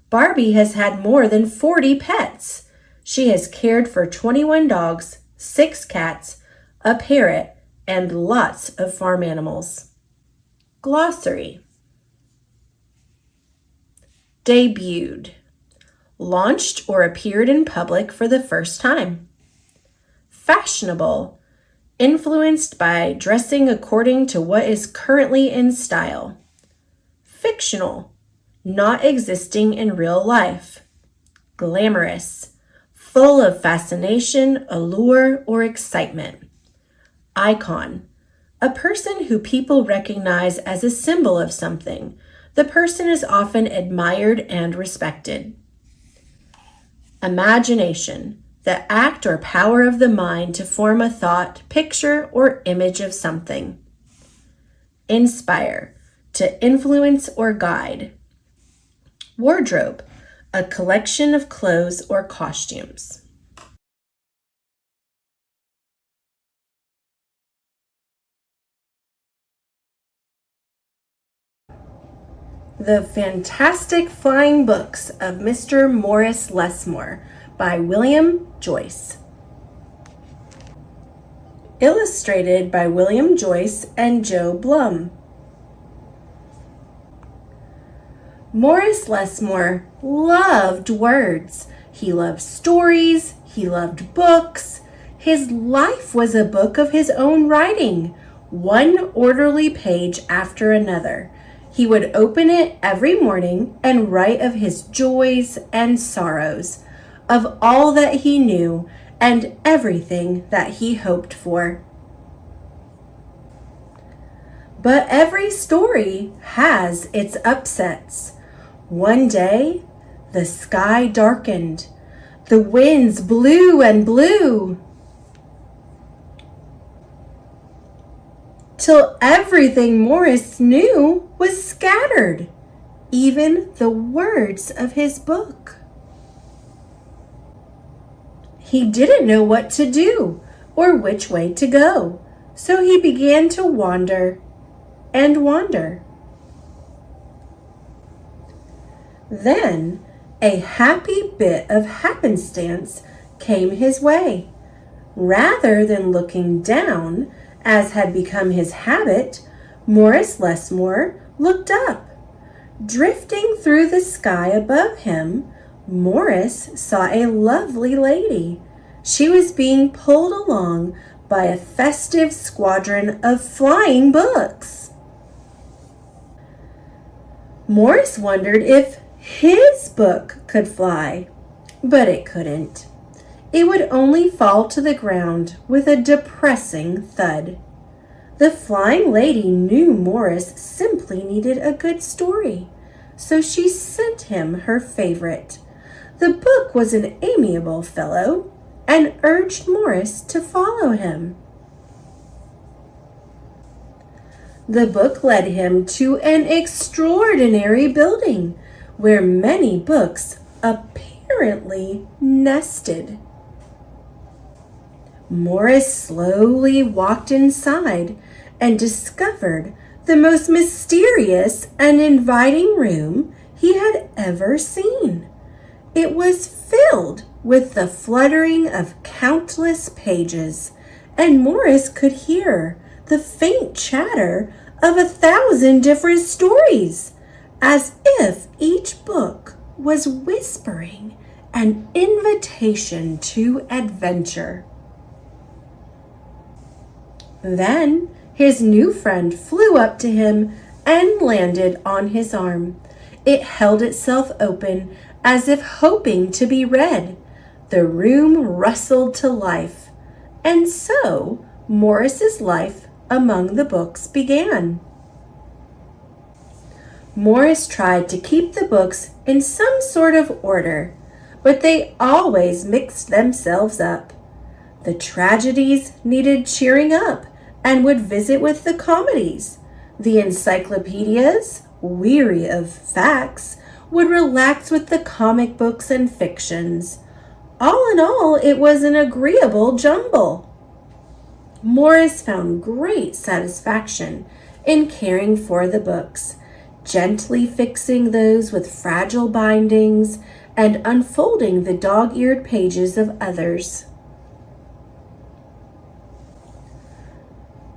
Barbie has had more than 40 pets. She has cared for 21 dogs, 6 cats, a parrot, and lots of farm animals. Glossary. Debuted. Launched or appeared in public for the first time. Fashionable. Influenced by dressing according to what is currently in style. Fictional. Not existing in real life. Glamorous. Full of fascination, allure, or excitement. Icon. A person who people recognize as a symbol of something. The person is often admired and respected. Imagination. The act or power of the mind to form a thought, picture, or image of something. Inspire. To influence or guide. Wardrobe. A collection of clothes or costumes. The Fantastic Flying Books of Mr. Morris Lesmore by William Joyce. Illustrated by William Joyce and Joe Blum. Morris Lesmore loved words. He loved stories. He loved books. His life was a book of his own writing, one orderly page after another. He would open it every morning and write of his joys and sorrows, of all that he knew and everything that he hoped for. But every story has its upsets. One day, the sky darkened. The winds blew and blew, till everything Morris knew was scattered, even the words of his book. He didn't know what to do or which way to go, so he began to wander and wander. Then a happy bit of happenstance came his way. Rather than looking down, as had become his habit, Morris Lesmore looked up. Drifting through the sky above him, Morris saw a lovely lady. She was being pulled along by a festive squadron of flying books. Morris wondered if his book could fly, but it couldn't. It would only fall to the ground with a depressing thud. The flying lady knew Morris simply needed a good story, so she sent him her favorite. The book was an amiable fellow and urged Morris to follow him. The book led him to an extraordinary building where many books apparently nested. Morris slowly walked inside and discovered the most mysterious and inviting room he had ever seen. It was filled with the fluttering of countless pages, and Morris could hear the faint chatter of 1,000 different stories, as if each book was whispering an invitation to adventure. Then his new friend flew up to him and landed on his arm. It held itself open as if hoping to be read. The room rustled to life, and so Morris's life among the books began. Morris tried to keep the books in some sort of order, but they always mixed themselves up. The tragedies needed cheering up and would visit with the comedies. The encyclopedias, weary of facts, would relax with the comic books and fictions. All in all, it was an agreeable jumble. Morris found great satisfaction in caring for the books, gently fixing those with fragile bindings and unfolding the dog-eared pages of others.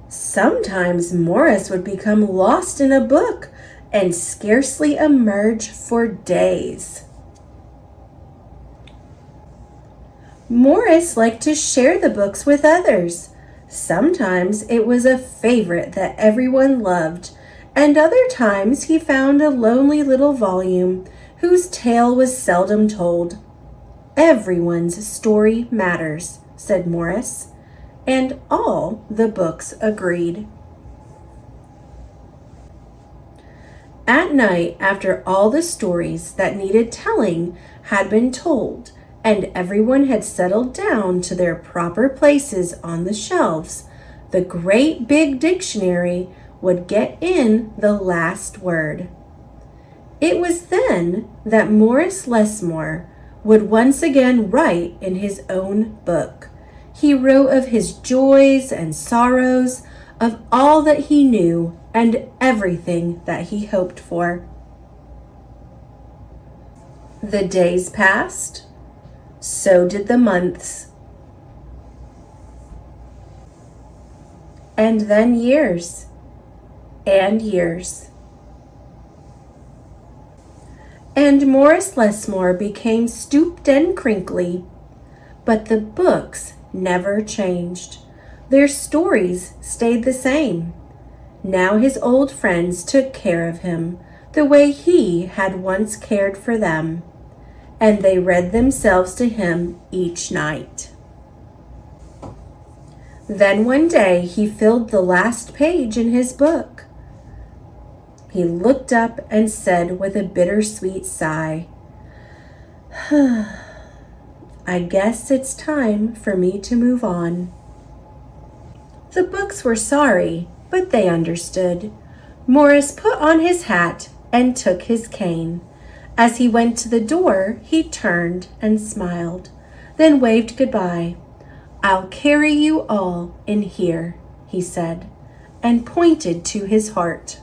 Sometimes Morris would become lost in a book and scarcely emerge for days. Morris liked to share the books with others. Sometimes it was a favorite that everyone loved, and other times he found a lonely little volume whose tale was seldom told. Everyone's story matters, said Morris, and all the books agreed. At night, after all the stories that needed telling had been told, and everyone had settled down to their proper places on the shelves, the great big dictionary would get in the last word. It was then that Morris Lesmore would once again write in his own book. He wrote of his joys and sorrows, of all that he knew and everything that he hoped for. The days passed. So did the months. And then years and years. And Morris Lesmore became stooped and crinkly, but the books never changed. Their stories stayed the same. Now his old friends took care of him the way he had once cared for them, and they read themselves to him each night. Then one day he filled the last page in his book. He looked up and said with a bittersweet sigh, I guess it's time for me to move on. The books were sorry, but they understood. Morris put on his hat and took his cane. As he went to the door, he turned and smiled, then waved goodbye. I'll carry you all in here, he said, and pointed to his heart.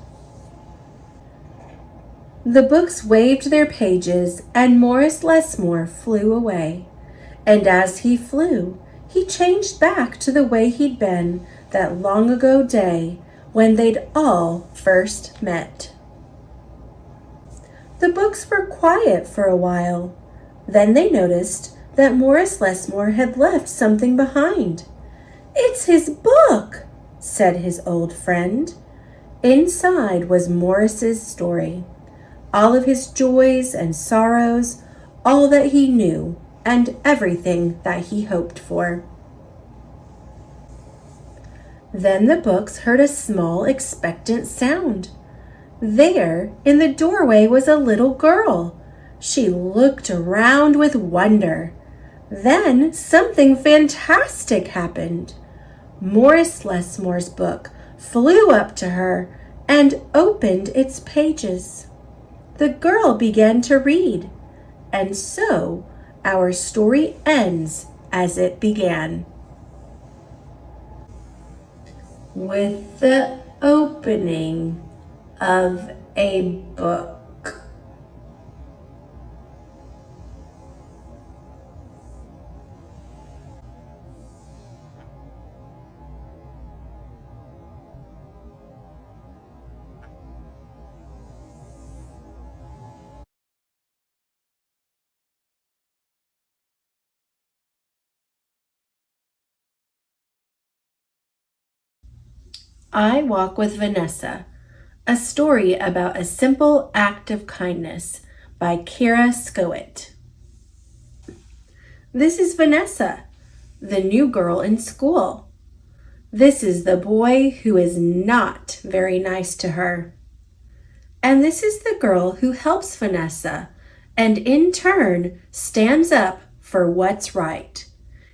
The books waved their pages, and Morris Lesmore flew away. And as he flew, he changed back to the way he'd been that long ago day when they'd all first met. The books were quiet for a while. Then they noticed that Morris Lesmore had left something behind. "It's his book," said his old friend. Inside was Morris's story, all of his joys and sorrows, all that he knew, and everything that he hoped for. Then the books heard a small, expectant sound. There, in the doorway, was a little girl. She looked around with wonder. Then something fantastic happened. Morris Lesmore's book flew up to her and opened its pages. The girl began to read, and so our story ends as it began. With the opening of a book. I Walk with Vanessa, a story about a simple act of kindness by Kira Scoett. This is Vanessa, the new girl in school. This is the boy who is not very nice to her. And this is the girl who helps Vanessa and in turn stands up for what's right.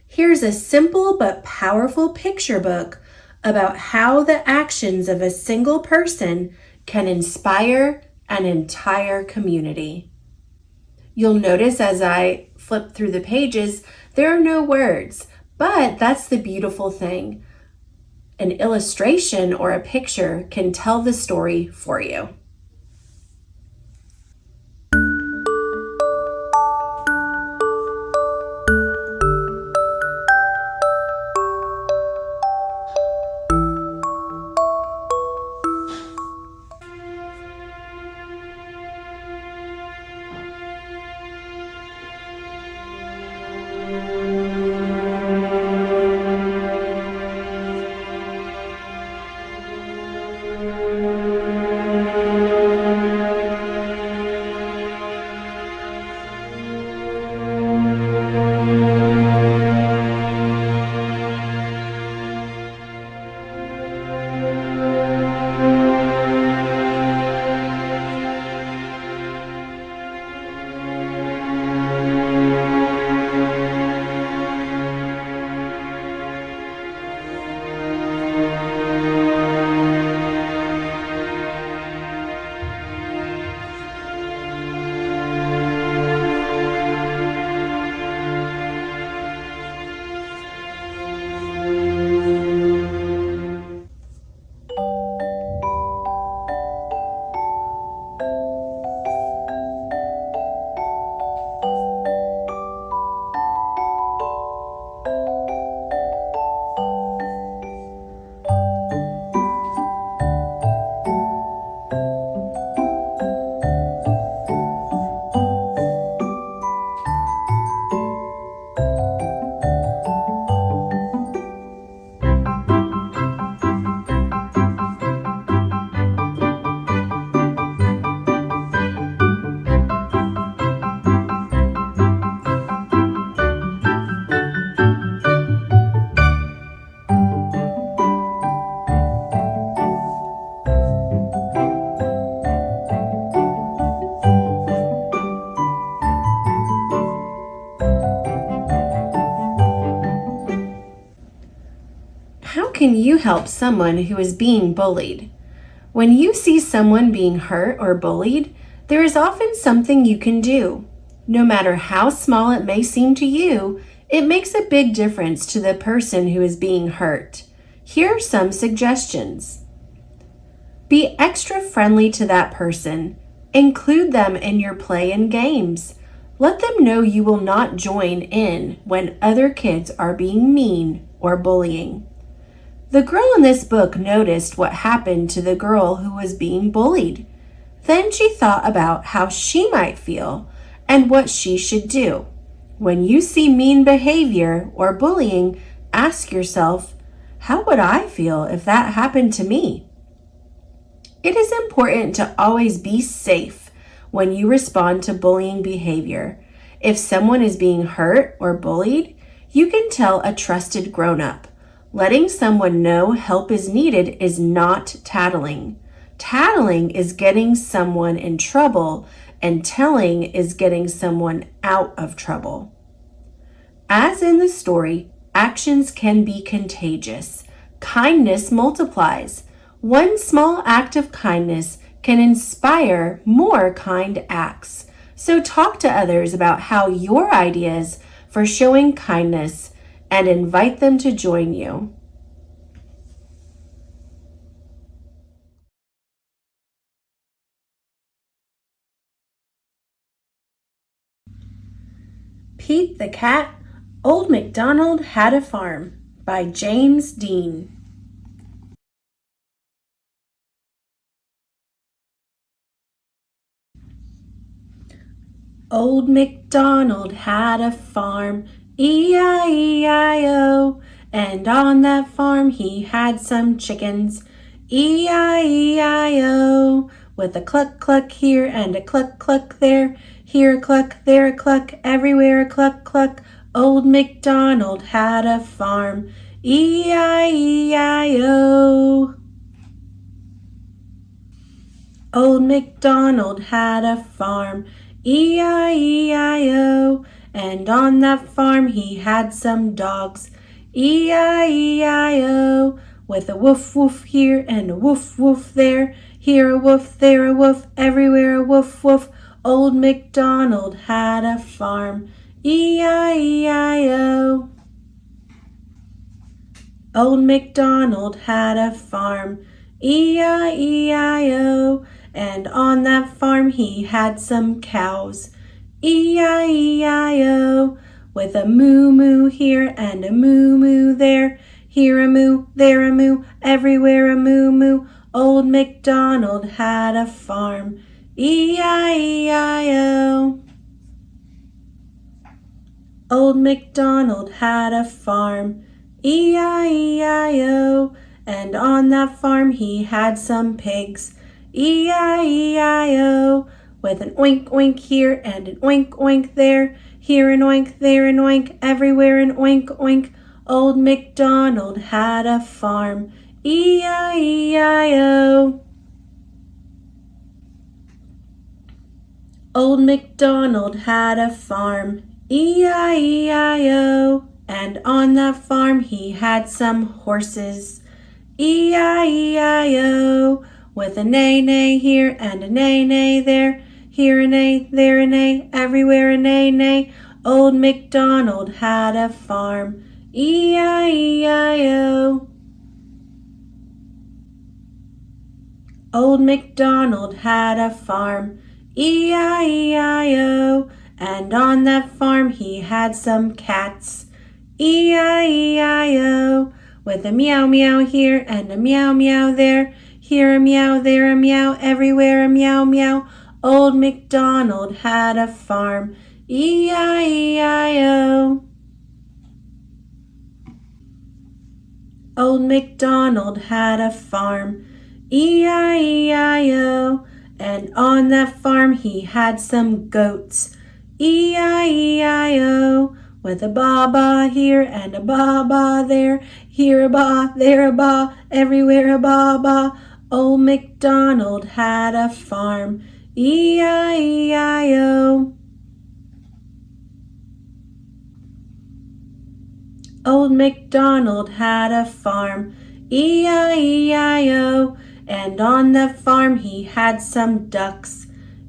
Here's a simple but powerful picture book about how the actions of a single person can inspire an entire community. You'll notice as I flip through the pages, there are no words, but that's the beautiful thing. An illustration or a picture can tell the story for you. How can you help someone who is being bullied? When you see someone being hurt or bullied, there is often something you can do. No matter how small it may seem to you, it makes a big difference to the person who is being hurt. Here are some suggestions. Be extra friendly to that person. Include them in your play and games. Let them know you will not join in when other kids are being mean or bullying. The girl in this book noticed what happened to the girl who was being bullied. Then she thought about how she might feel and what she should do. When you see mean behavior or bullying, ask yourself, how would I feel if that happened to me? It is important to always be safe when you respond to bullying behavior. If someone is being hurt or bullied, you can tell a trusted grown-up. Letting someone know help is needed is not tattling. Tattling is getting someone in trouble, and telling is getting someone out of trouble. As in the story, actions can be contagious. Kindness multiplies. One small act of kindness can inspire more kind acts. So talk to others about how your ideas for showing kindness and invite them to join you. Pete the Cat, Old MacDonald Had a Farm by James Dean. Old MacDonald had a farm, E-I-E-I-O, and on that farm he had some chickens, E-I-E-I-O, with a cluck-cluck here and a cluck-cluck there, here a cluck, there a cluck, everywhere a cluck-cluck. Old MacDonald had a farm, E-I-E-I-O. Old MacDonald had a farm, E-I-E-I-O, and on that farm he had some dogs, E-I-E-I-O, with a woof woof here and a woof woof there, here a woof, there a woof, everywhere a woof woof. Old MacDonald had a farm, E-I-E-I-O. Old MacDonald had a farm, E-I-E-I-O, and on that farm he had some cows, E-I-E-I-O, with a moo-moo here and a moo-moo there, here a moo, there a moo, everywhere a moo-moo. Old MacDonald had a farm, E-I-E-I-O. Old MacDonald had a farm, E-I-E-I-O, and on that farm he had some pigs, E-I-E-I-O, with an oink oink here and an oink oink there, here an oink, there an oink, everywhere an oink oink. Old MacDonald had a farm, E-I-E-I-O. Old MacDonald had a farm, E-I-E-I-O, and on that farm he had some horses, E-I-E-I-O, with a neigh-neigh here and a neigh-neigh there, here a neigh, there a neigh, everywhere a neigh-neigh. Old MacDonald had a farm, E-I-E-I-O. Old MacDonald had a farm, E-I-E-I-O, and on that farm he had some cats, E-I-E-I-O, with a meow meow here and a meow meow there, here a meow, there a meow, everywhere a meow meow. Old MacDonald had a farm, E-I-E-I-O. Old MacDonald had a farm, E-I-E-I-O, and on that farm he had some goats, E-I-E-I-O, with a ba-ba here and a ba-ba there, here a ba, there a ba, everywhere a ba-ba. Old MacDonald had a farm, E-I-E-I-O. Old MacDonald had a farm, E-I-E-I-O, and on that farm he had some ducks,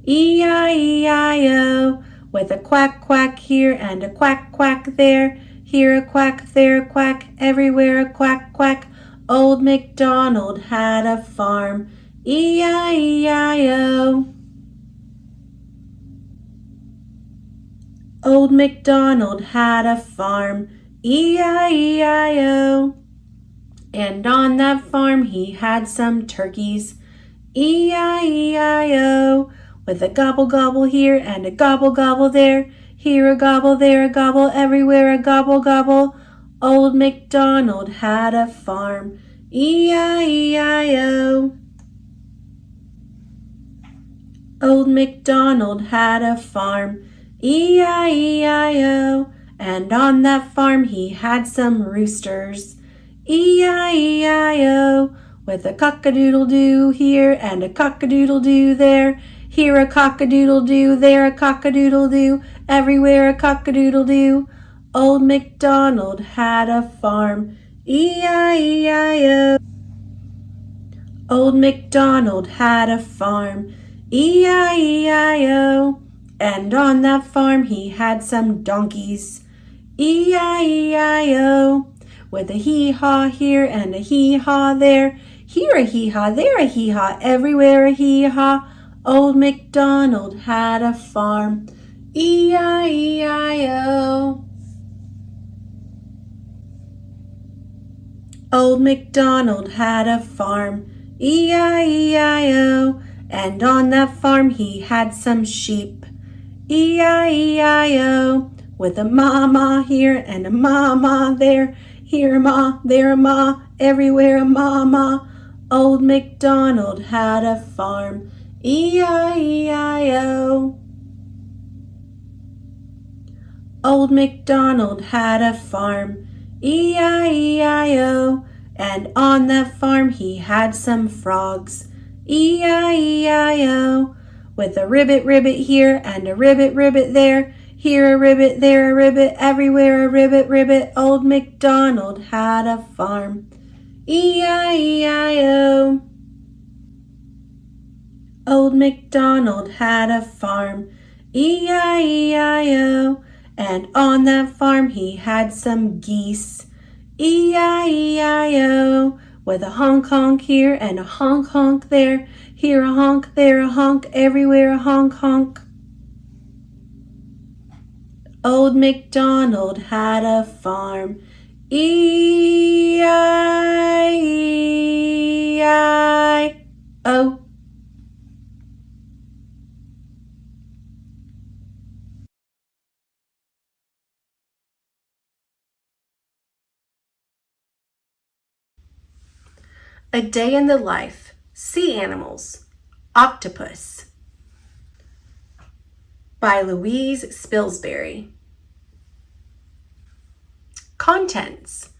E-I-E-I-O, with a quack quack here and a quack quack there, here a quack, there a quack, everywhere a quack quack. Old MacDonald had a farm, E-I-E-I-O. Old MacDonald had a farm, E-I-E-I-O. And on that farm he had some turkeys, E-I-E-I-O. With a gobble gobble here and a gobble gobble there, here a gobble, there a gobble, everywhere a gobble gobble. Old MacDonald had a farm, E-I-E-I-O. Old MacDonald had a farm, E-I-E-I-O. And on that farm he had some roosters, E-I-E-I-O. With a cock-a-doodle-doo here and a cock-a-doodle-doo there, here a cock-a-doodle-doo, there a cock-a-doodle-doo, everywhere a cock-a-doodle-doo. Old MacDonald had a farm, E-I-E-I-O. Old MacDonald had a farm, E-I-E-I-O. And on that farm he had some donkeys, E-I-E-I-O. With a hee-haw here and a hee-haw there, here a hee-haw, there a hee-haw, everywhere a hee-haw. Old MacDonald had a farm, E-I-E-I-O. Old MacDonald had a farm, E-I-E-I-O. And on that farm he had some sheep, E-I-E-I-O. With a ma-ma here and a ma-ma there, here a ma, there a ma, everywhere a ma-ma. Old MacDonald had a farm, E-I-E-I-O. Old MacDonald had a farm, E-I-E-I-O. And on that farm he had some frogs, E-I-E-I-O. With a ribbit ribbit here and a ribbit ribbit there, here a ribbit, there a ribbit, everywhere a ribbit ribbit. Old MacDonald had a farm, E-I-E-I-O. Old MacDonald had a farm, E-I-E-I-O. And on that farm he had some geese, E-I-E-I-O. With a honk honk here and a honk honk there, here a honk, there a honk, everywhere a honk honk. Old MacDonald had a farm, E-I-E-I-O. A Day in the Life, Sea Animals, Octopus, by Louise Spilsbury. Contents.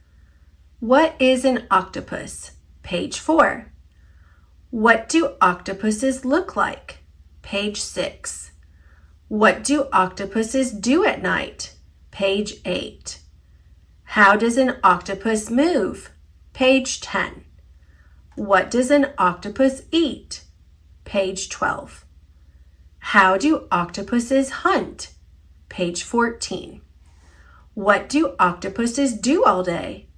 What is an octopus? Page 4. What do octopuses look like? Page 6. What do octopuses do at night? Page 8. How does an octopus move? Page 10. What does an octopus eat? Page 12. How do octopuses hunt? Page 14. What do octopuses do all day?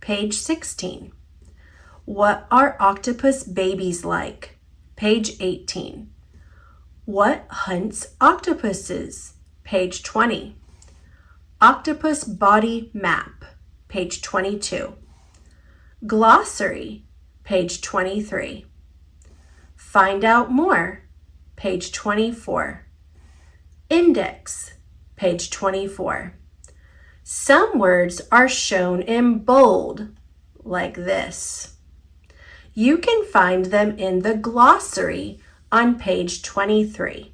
Page 16. What are octopus babies like? Page 18. What hunts octopuses? Page 20. Octopus body map. Page 22. Glossary. Page 23. Find out more. Page 24. Index. Page 24. Some words are shown in bold, like this. You can find them in the glossary on page 23.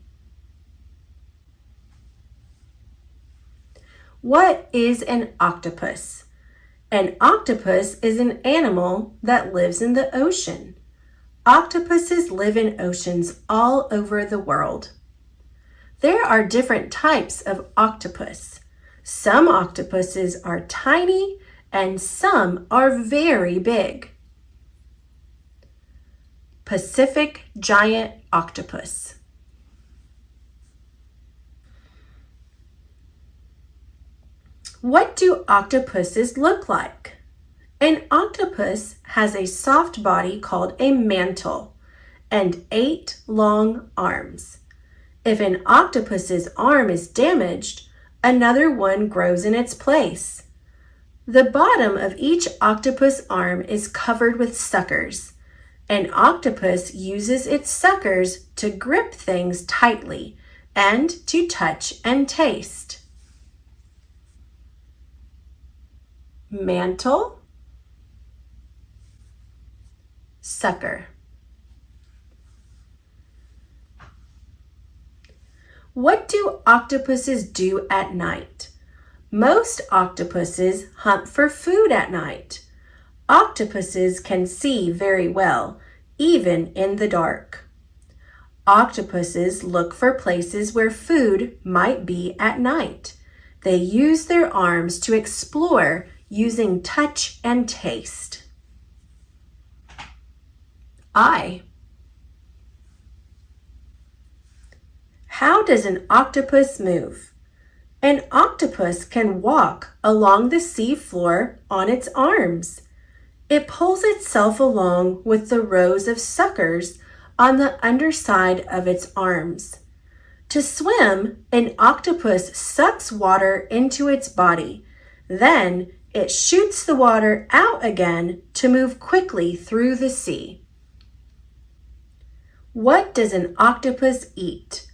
What is an octopus? An octopus is an animal that lives in the ocean. Octopuses live in oceans all over the world. There are different types of octopus. Some octopuses are tiny and some are very big. Pacific giant octopus. What do octopuses look like? An octopus has a soft body called a mantle and 8 long arms. If an octopus's arm is damaged, another one grows in its place. The bottom of each octopus arm is covered with suckers. An octopus uses its suckers to grip things tightly and to touch and taste. Mantle, sucker. What do octopuses do at night? Most octopuses hunt for food at night. Octopuses can see very well, even in the dark. Octopuses look for places where food might be at night. They use their arms to explore using touch and taste. Eye. How does an octopus move? An octopus can walk along the sea floor on its arms. It pulls itself along with the rows of suckers on the underside of its arms. To swim, an octopus sucks water into its body. Then it shoots the water out again to move quickly through the sea. What does an octopus eat?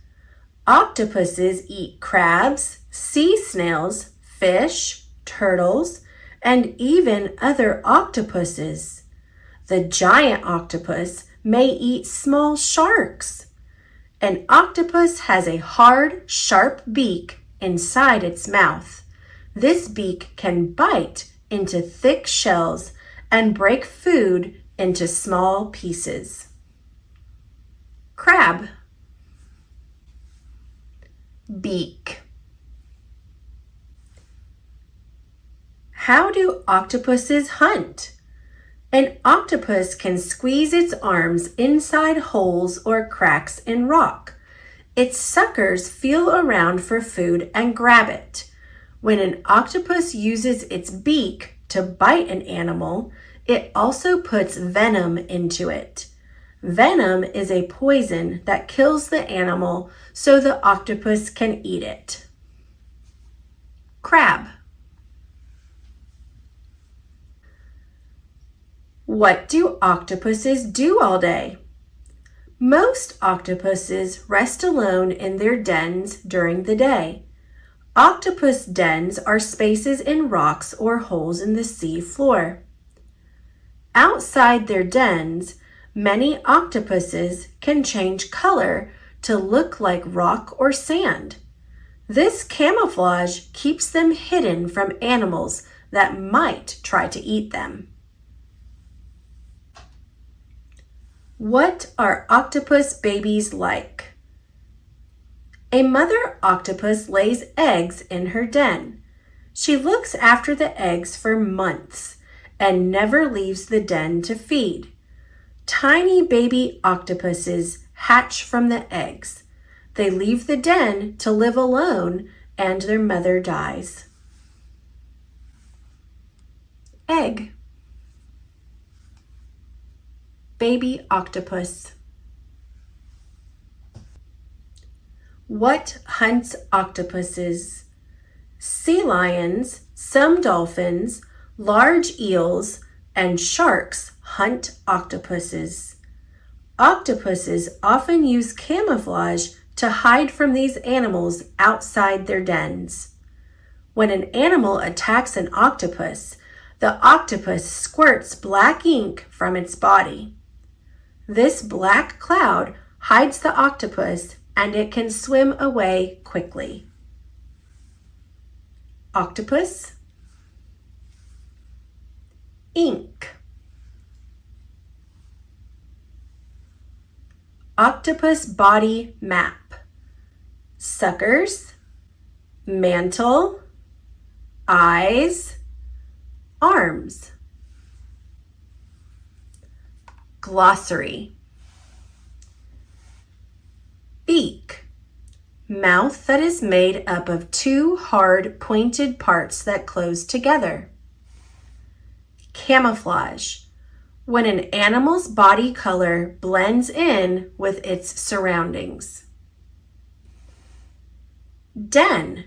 Octopuses eat crabs, sea snails, fish, turtles, and even other octopuses. The giant octopus may eat small sharks. An octopus has a hard, sharp beak inside its mouth. This beak can bite into thick shells and break food into small pieces. Crab. Beak. How do octopuses hunt? An octopus can squeeze its arms inside holes or cracks in rock. Its suckers feel around for food and grab it. When an octopus uses its beak to bite an animal, it also puts venom into it. Venom is a poison that kills the animal so the octopus can eat it. Crab. What do octopuses do all day? Most octopuses rest alone in their dens during the day. Octopus dens are spaces in rocks or holes in the sea floor. Outside their dens, many octopuses can change color to look like rock or sand. This camouflage keeps them hidden from animals that might try to eat them. What are octopus babies like? A mother octopus lays eggs in her den. She looks after the eggs for months and never leaves the den to feed. Tiny baby octopuses hatch from the eggs. They leave the den to live alone and their mother dies. Egg. Baby octopus. What hunts octopuses? Sea lions, some dolphins, large eels, and sharks hunt octopuses. Octopuses often use camouflage to hide from these animals outside their dens. When an animal attacks an octopus, the octopus squirts black ink from its body. This black cloud hides the octopus and it can swim away quickly. Octopus. Ink. Octopus body map. Suckers, mantle, eyes, arms. Glossary. Beak. Mouth that is made up of two hard pointed parts that close together. Camouflage. When an animal's body color blends in with its surroundings. Den.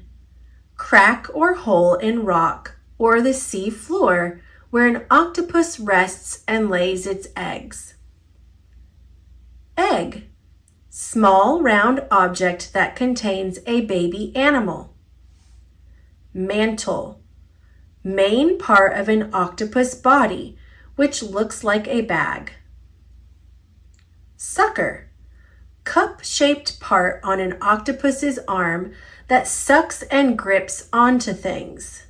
crack or hole in rock or the sea floor where an octopus rests and lays its eggs. Egg, small round object that contains a baby animal. Mantle, main part of an octopus body, which looks like a bag. Sucker, cup-shaped part on an octopus's arm that sucks and grips onto things.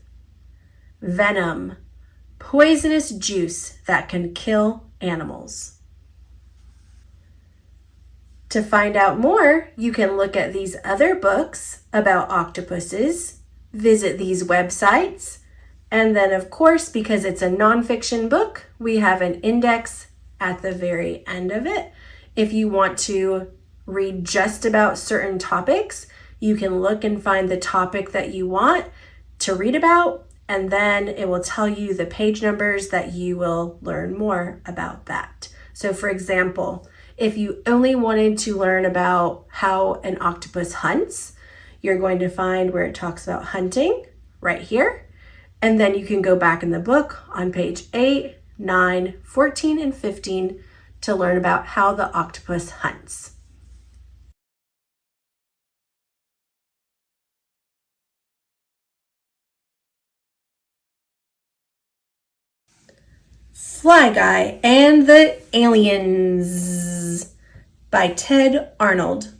Venom, poisonous juice that can kill animals. To find out more, you can look at these other books about octopuses, visit these websites, and then of course, because it's a nonfiction book, we have an index at the very end of it. If you want to read just about certain topics, you can look and find the topic that you want to read about, and then it will tell you the page numbers that you will learn more about that. So for example, if you only wanted to learn about how an octopus hunts, you're going to find where it talks about hunting right here. And then you can go back in the book on page 8, 9, 14, and 15 to learn about how the octopus hunts. Fly Guy and the Aliens by Ted Arnold.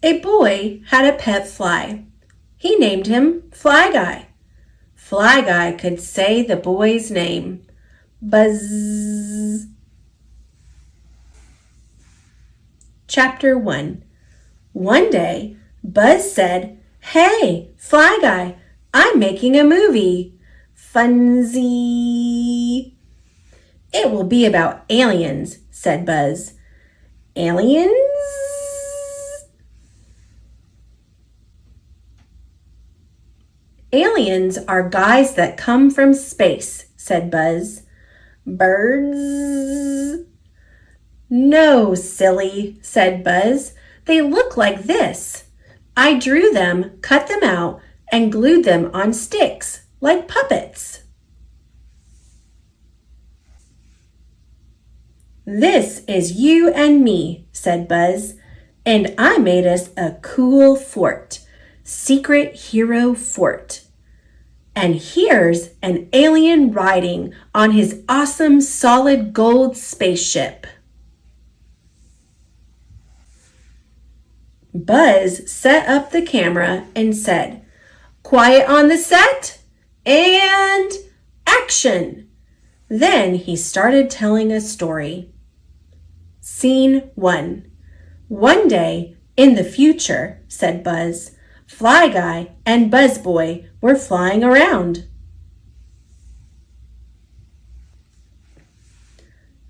A boy had a pet fly. He named him Fly Guy. Fly Guy could say the boy's name. Buzz. Chapter 1. One day, Buzz said, "Hey, Fly Guy, I'm making a movie. Funsy." "It will be about aliens," said Buzz. "Aliens?" "Aliens are guys that come from space," said Buzz. "Birds?" "No, silly," said Buzz. "They look like this. I drew them, cut them out, and glued them on sticks, like puppets." "This is you and me," said Buzz, "and I made us a cool fort. Secret Hero Fort. And here's an alien riding on his awesome solid gold spaceship." Buzz set up the camera and said, "Quiet on the set, and action!" Then he started telling a story. Scene 1. "One day in the future," said Buzz, "Fly Guy and Buzz Boy were flying around.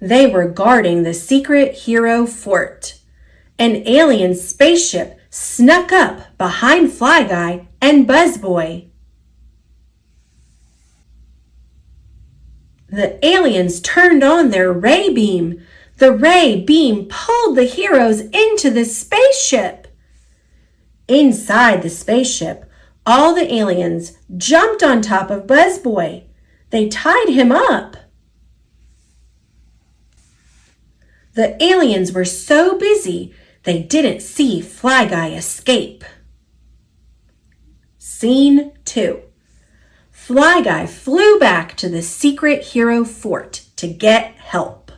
They were guarding the secret hero fort. An alien spaceship snuck up behind Fly Guy and Buzz Boy. The aliens turned on their ray beam. The ray beam pulled the heroes into the spaceship. Inside the spaceship, all the aliens jumped on top of Buzz Boy. They tied him up. The aliens were so busy, they didn't see Fly Guy escape. Scene 2. Fly Guy flew back to the secret hero fort to get help.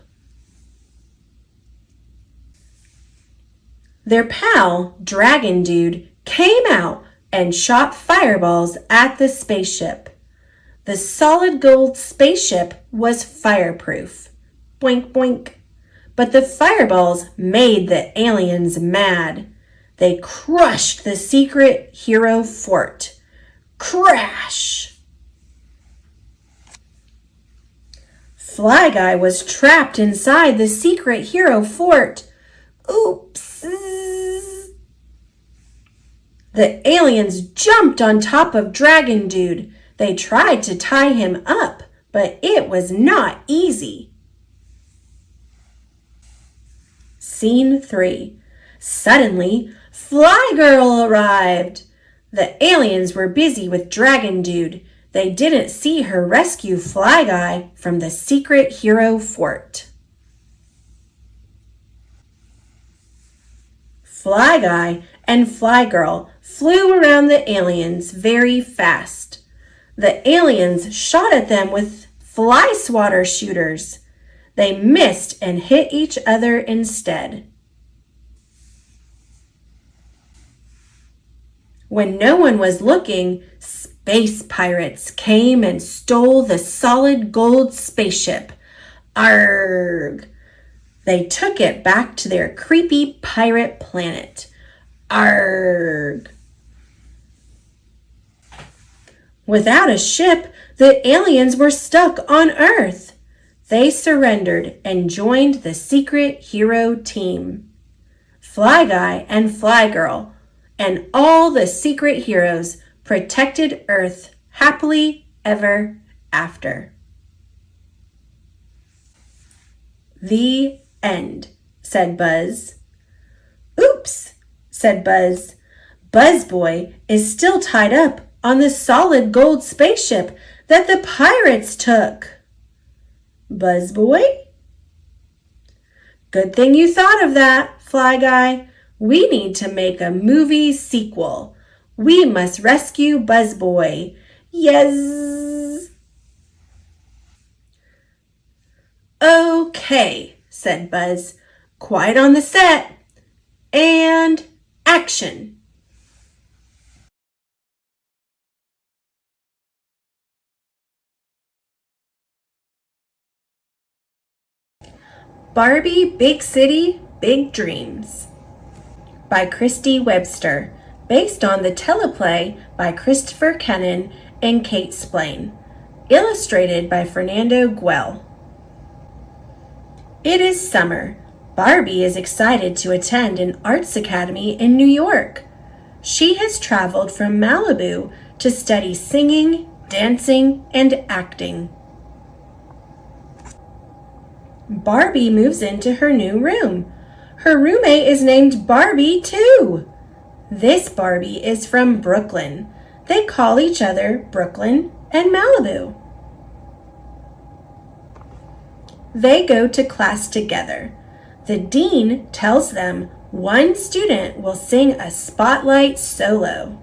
Their pal, Dragon Dude, came out and shot fireballs at the spaceship. The solid gold spaceship was fireproof. Boink, boink. But the fireballs made the aliens mad. They crushed the secret hero fort. Crash! Fly Guy was trapped inside the secret hero fort. Oops! The aliens jumped on top of Dragon Dude. They tried to tie him up, but it was not easy. Scene 3. Suddenly, Fly Girl arrived. The aliens were busy with Dragon Dude. They didn't see her rescue Fly Guy from the secret hero fort. Fly Guy and Fly Girl flew around the aliens very fast. The aliens shot at them with fly swatter shooters. They missed and hit each other instead. When no one was looking, space pirates came and stole the solid gold spaceship. Arrgh! They took it back to their creepy pirate planet. Arrgh! Without a ship, the aliens were stuck on Earth. They surrendered and joined the secret hero team. Fly Guy and Fly Girl and all the secret heroes protected Earth happily ever after. The end, said Buzz. Oops, said Buzz. Buzz Boy is still tied up on the solid gold spaceship that the pirates took. Buzz Boy? Good thing you thought of that, Fly Guy. We need to make a movie sequel. We must rescue Buzz Boy. Yes. Okay, said Buzz. Quiet on the set. And action. Barbie Big City, Big Dreams by Christy Webster, based on the teleplay by Christopher Kennan and Kate Splain, illustrated by Fernando Guel. It is summer. Barbie is excited to attend an arts academy in New York. She has traveled from Malibu to study singing, dancing, and acting. Barbie moves into her new room. Her roommate is named Barbie, too. This Barbie is from Brooklyn. They call each other Brooklyn and Malibu. They go to class together. The dean tells them one student will sing a spotlight solo.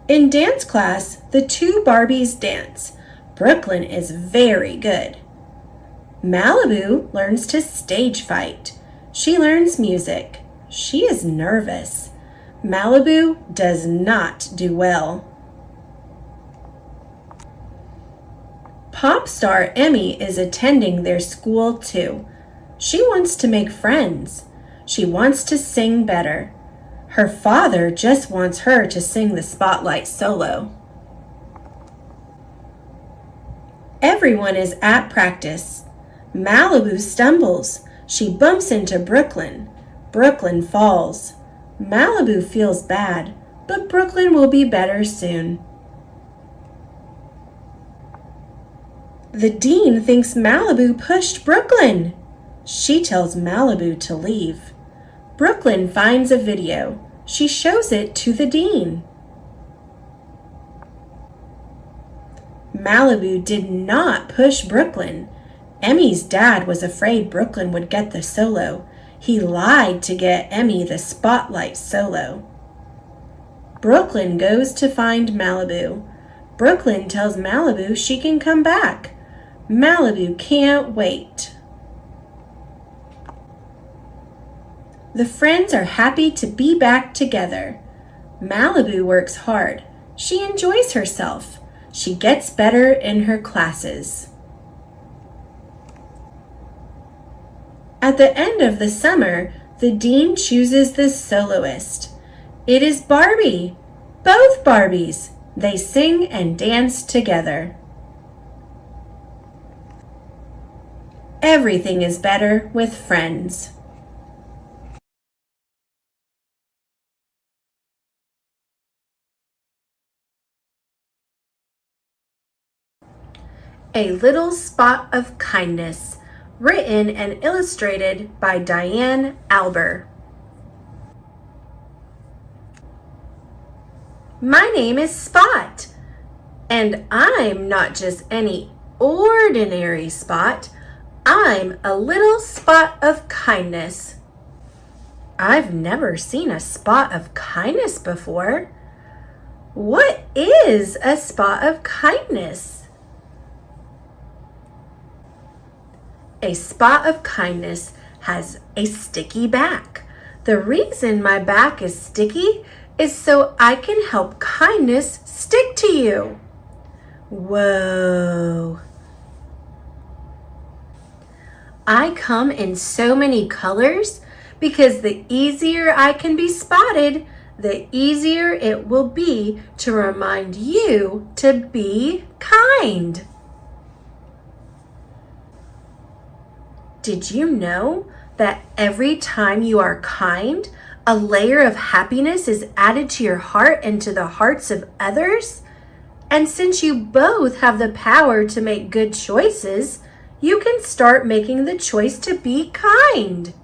In dance class, the two Barbies dance. Brooklyn is very good. Malibu learns to stage fight. She learns music. She is nervous. Malibu does not do well. Pop star Emmy is attending their school too. She wants to make friends. She wants to sing better. Her father just wants her to sing the spotlight solo. Everyone is at practice. Malibu stumbles. She bumps into Brooklyn. Brooklyn falls. Malibu feels bad, but Brooklyn will be better soon. The dean thinks Malibu pushed Brooklyn. She tells Malibu to leave. Brooklyn finds a video. She shows it to the dean. Malibu did not push Brooklyn. Emmy's dad was afraid Brooklyn would get the solo. He lied to get Emmy the spotlight solo. Brooklyn goes to find Malibu. Brooklyn tells Malibu she can come back. Malibu can't wait. The friends are happy to be back together. Malibu works hard. She enjoys herself. She gets better in her classes. At the end of the summer, the dean chooses the soloist. It is Barbie. Both Barbies. They sing and dance together. Everything is better with friends. A Little Spot of Kindness Written and illustrated by Diane Alber. My name is Spot, and I'm not just any ordinary spot. I'm a little spot of kindness. I've never seen a spot of kindness before. What is a spot of kindness? A spot of kindness has a sticky back. The reason my back is sticky is so I can help kindness stick to you. Whoa. I come in so many colors because the easier I can be spotted, the easier it will be to remind you to be kind. Did you know that every time you are kind, a layer of happiness is added to your heart and to the hearts of others? And since you both have the power to make good choices, you can start making the choice to be kind.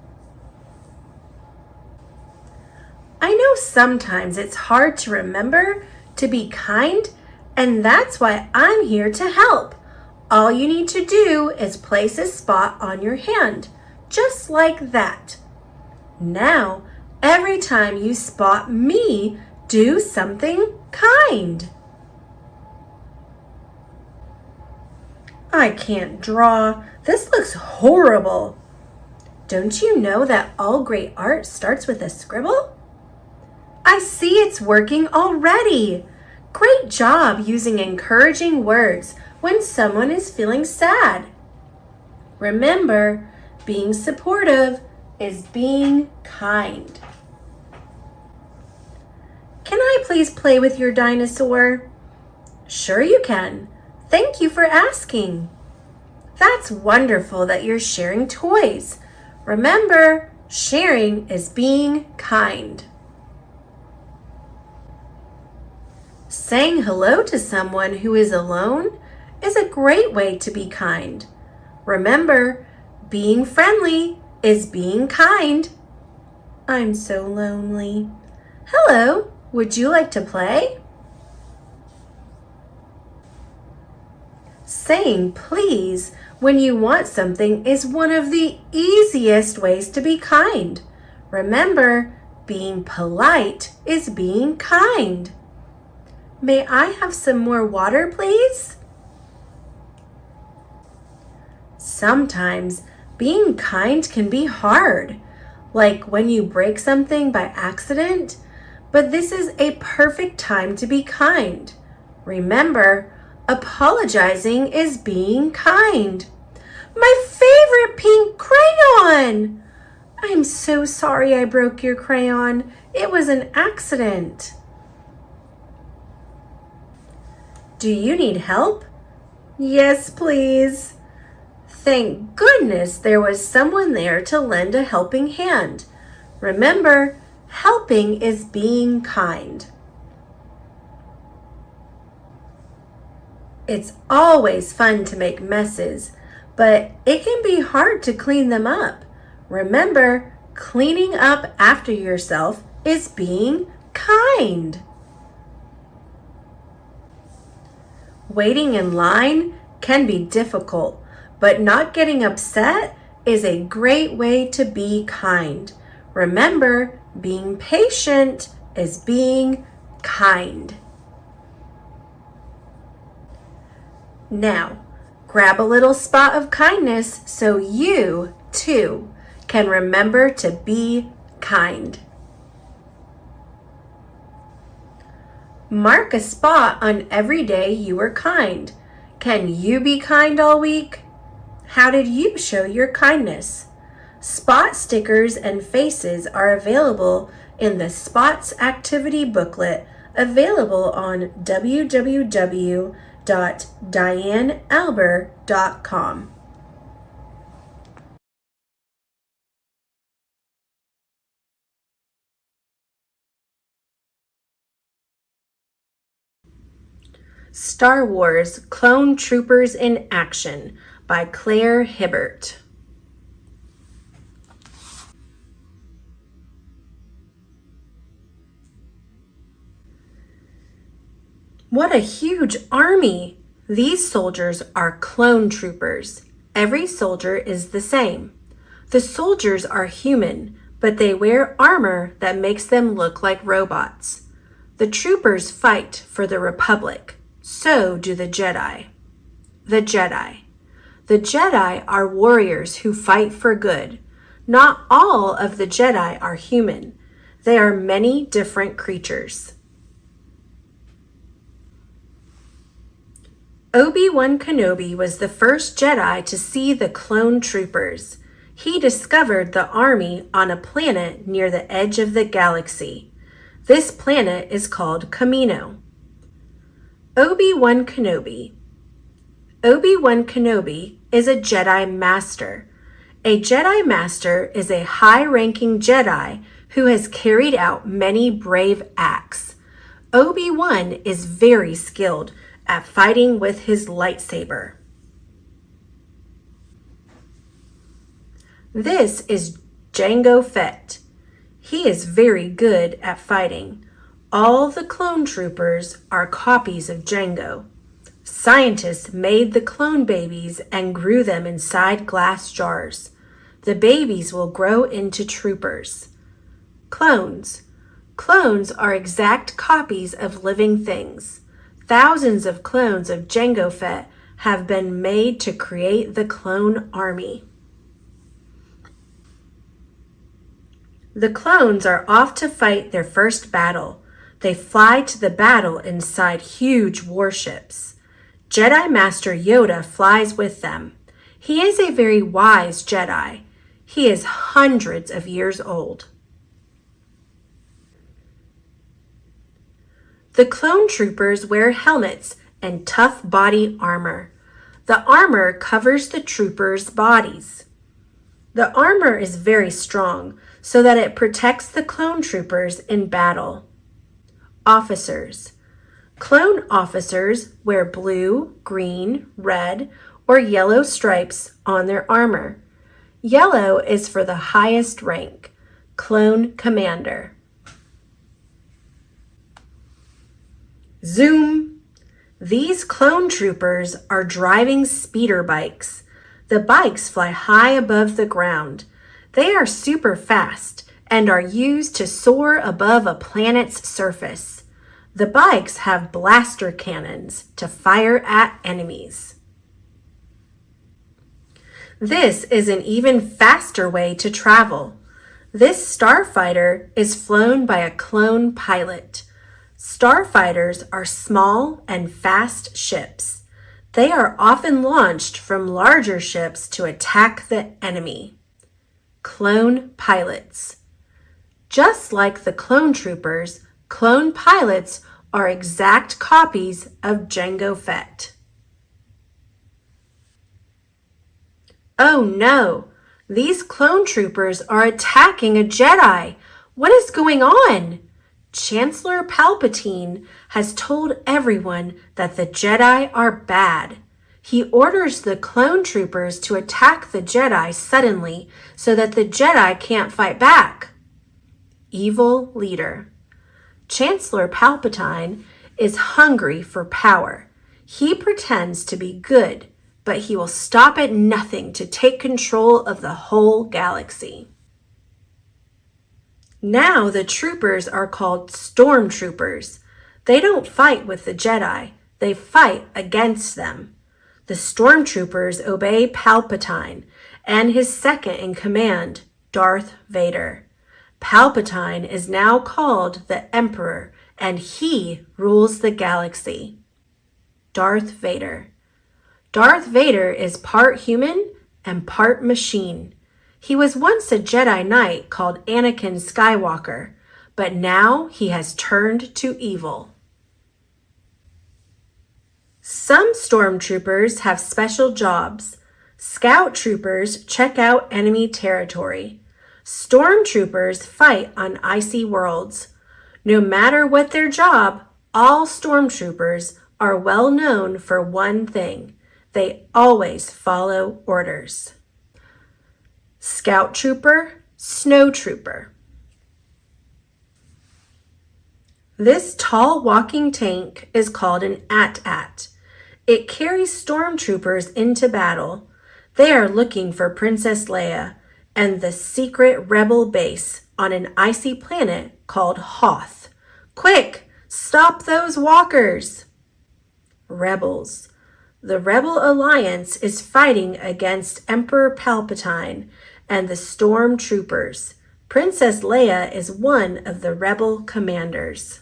I know sometimes it's hard to remember to be kind, and that's why I'm here to help. All you need to do is place a spot on your hand, just like that. Now, every time you spot me, do something kind. I can't draw. This looks horrible. Don't you know that all great art starts with a scribble? I see it's working already. Great job using encouraging words when someone is feeling sad. Remember, being supportive is being kind. Can I please play with your dinosaur? Sure you can. Thank you for asking. That's wonderful that you're sharing toys. Remember, sharing is being kind. Saying hello to someone who is alone is a great way to be kind. Remember, being friendly is being kind. I'm so lonely. Hello, would you like to play? Saying please when you want something is one of the easiest ways to be kind. Remember, being polite is being kind. May I have some more water, please? Sometimes being kind can be hard, like when you break something by accident, but this is a perfect time to be kind. Remember, apologizing is being kind. My favorite pink crayon! I'm so sorry I broke your crayon. It was an accident. Do you need help? Yes, please. Thank goodness there was someone there to lend a helping hand. Remember, helping is being kind. It's always fun to make messes, but it can be hard to clean them up. Remember, cleaning up after yourself is being kind. Waiting in line can be difficult, but not getting upset is a great way to be kind. Remember, being patient is being kind. Now, grab a little spot of kindness so you, too, can remember to be kind. Mark a spot on every day you were kind. Can you be kind all week? How did you show your kindness? Spot stickers and faces are available in the Spots Activity Booklet, available on www.dianealber.com. Star Wars Clone Troopers in Action by Claire Hibbert. What a huge army! These soldiers are clone troopers. Every soldier is the same. The soldiers are human, but they wear armor that makes them look like robots. The troopers fight for the Republic. So do the Jedi. The Jedi. The Jedi are warriors who fight for good. Not all of the Jedi are human. They are many different creatures. Obi-Wan Kenobi was the first Jedi to see the clone troopers. He discovered the army on a planet near the edge of the galaxy. This planet is called Kamino. Obi-Wan Kenobi. Obi-Wan Kenobi is a Jedi Master. A Jedi Master is a high-ranking Jedi who has carried out many brave acts. Obi-Wan is very skilled at fighting with his lightsaber. This is Jango Fett. He is very good at fighting. All the clone troopers are copies of Jango. Scientists made the clone babies and grew them inside glass jars. The babies will grow into troopers. Clones. Clones are exact copies of living things. Thousands of clones of Jango Fett have been made to create the clone army. The clones are off to fight their first battle. They fly to the battle inside huge warships. Jedi Master Yoda flies with them. He is a very wise Jedi. He is hundreds of years old. The clone troopers wear helmets and tough body armor. The armor covers the troopers' bodies. The armor is very strong so that it protects the clone troopers in battle. Officers. Clone officers wear blue, green, red, or yellow stripes on their armor. Yellow is for the highest rank, clone commander. Zoom! These clone troopers are driving speeder bikes. The bikes fly high above the ground. They are super fast and are used to soar above a planet's surface. The bikes have blaster cannons to fire at enemies. This is an even faster way to travel. This starfighter is flown by a clone pilot. Starfighters are small and fast ships. They are often launched from larger ships to attack the enemy. Clone pilots. Just like the clone troopers, clone pilots are exact copies of Jango Fett. Oh no! These clone troopers are attacking a Jedi! What is going on? Chancellor Palpatine has told everyone that the Jedi are bad. He orders the clone troopers to attack the Jedi suddenly so that the Jedi can't fight back. Evil leader. Chancellor Palpatine is hungry for power. He pretends to be good, but he will stop at nothing to take control of the whole galaxy. Now the troopers are called stormtroopers. They don't fight with the Jedi. They fight against them. The stormtroopers obey Palpatine and his second in command, Darth Vader. Palpatine is now called the Emperor, and he rules the galaxy. Darth Vader. Darth Vader is part human and part machine. He was once a Jedi Knight called Anakin Skywalker, but now he has turned to evil. Some stormtroopers have special jobs. Scout troopers check out enemy territory. Stormtroopers fight on icy worlds. No matter what their job, all stormtroopers are well known for one thing. They always follow orders. Scout trooper, snow trooper. This tall walking tank is called an AT-AT. It carries stormtroopers into battle. They are looking for Princess Leia and the secret rebel base on an icy planet called Hoth. Quick, stop those walkers! Rebels. The Rebel Alliance is fighting against Emperor Palpatine and the stormtroopers. Princess Leia is one of the rebel commanders.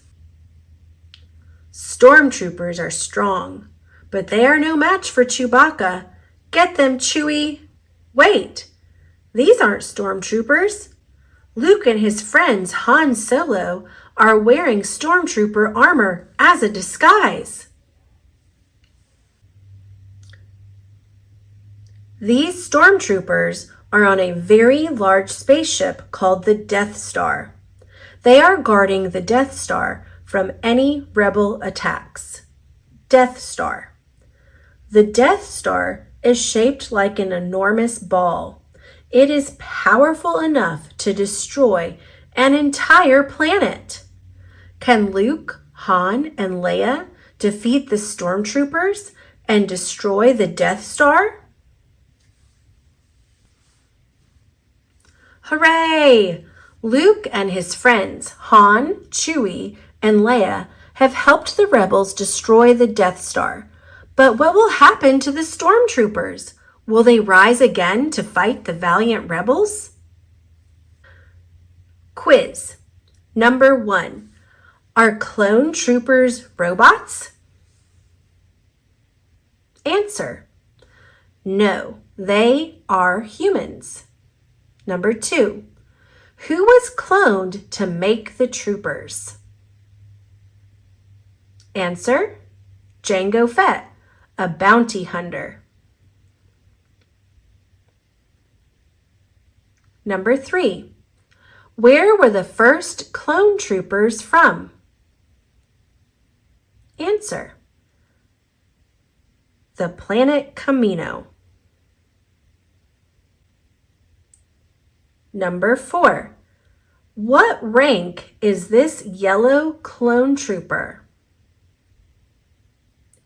Stormtroopers are strong, but they are no match for Chewbacca. Get them, Chewie! Wait, these aren't stormtroopers. Luke and his friends Han Solo are wearing stormtrooper armor as a disguise. These stormtroopers are on a very large spaceship called the Death Star. They are guarding the Death Star from any rebel attacks. Death Star. The Death Star is shaped like an enormous ball. It is powerful enough to destroy an entire planet. Can Luke, Han, and Leia defeat the stormtroopers and destroy the Death Star? Hooray! Luke and his friends, Han, Chewie, and Leia, have helped the rebels destroy the Death Star. But what will happen to the stormtroopers? Will they rise again to fight the valiant rebels? Quiz. Number 1. Are clone troopers robots? Answer. No, they are humans. Number 2. Who was cloned to make the troopers? Answer. Jango Fett, a bounty hunter. Number 3. Where were the first clone troopers from? Answer. The planet Kamino. Number 4. What rank is this yellow clone trooper?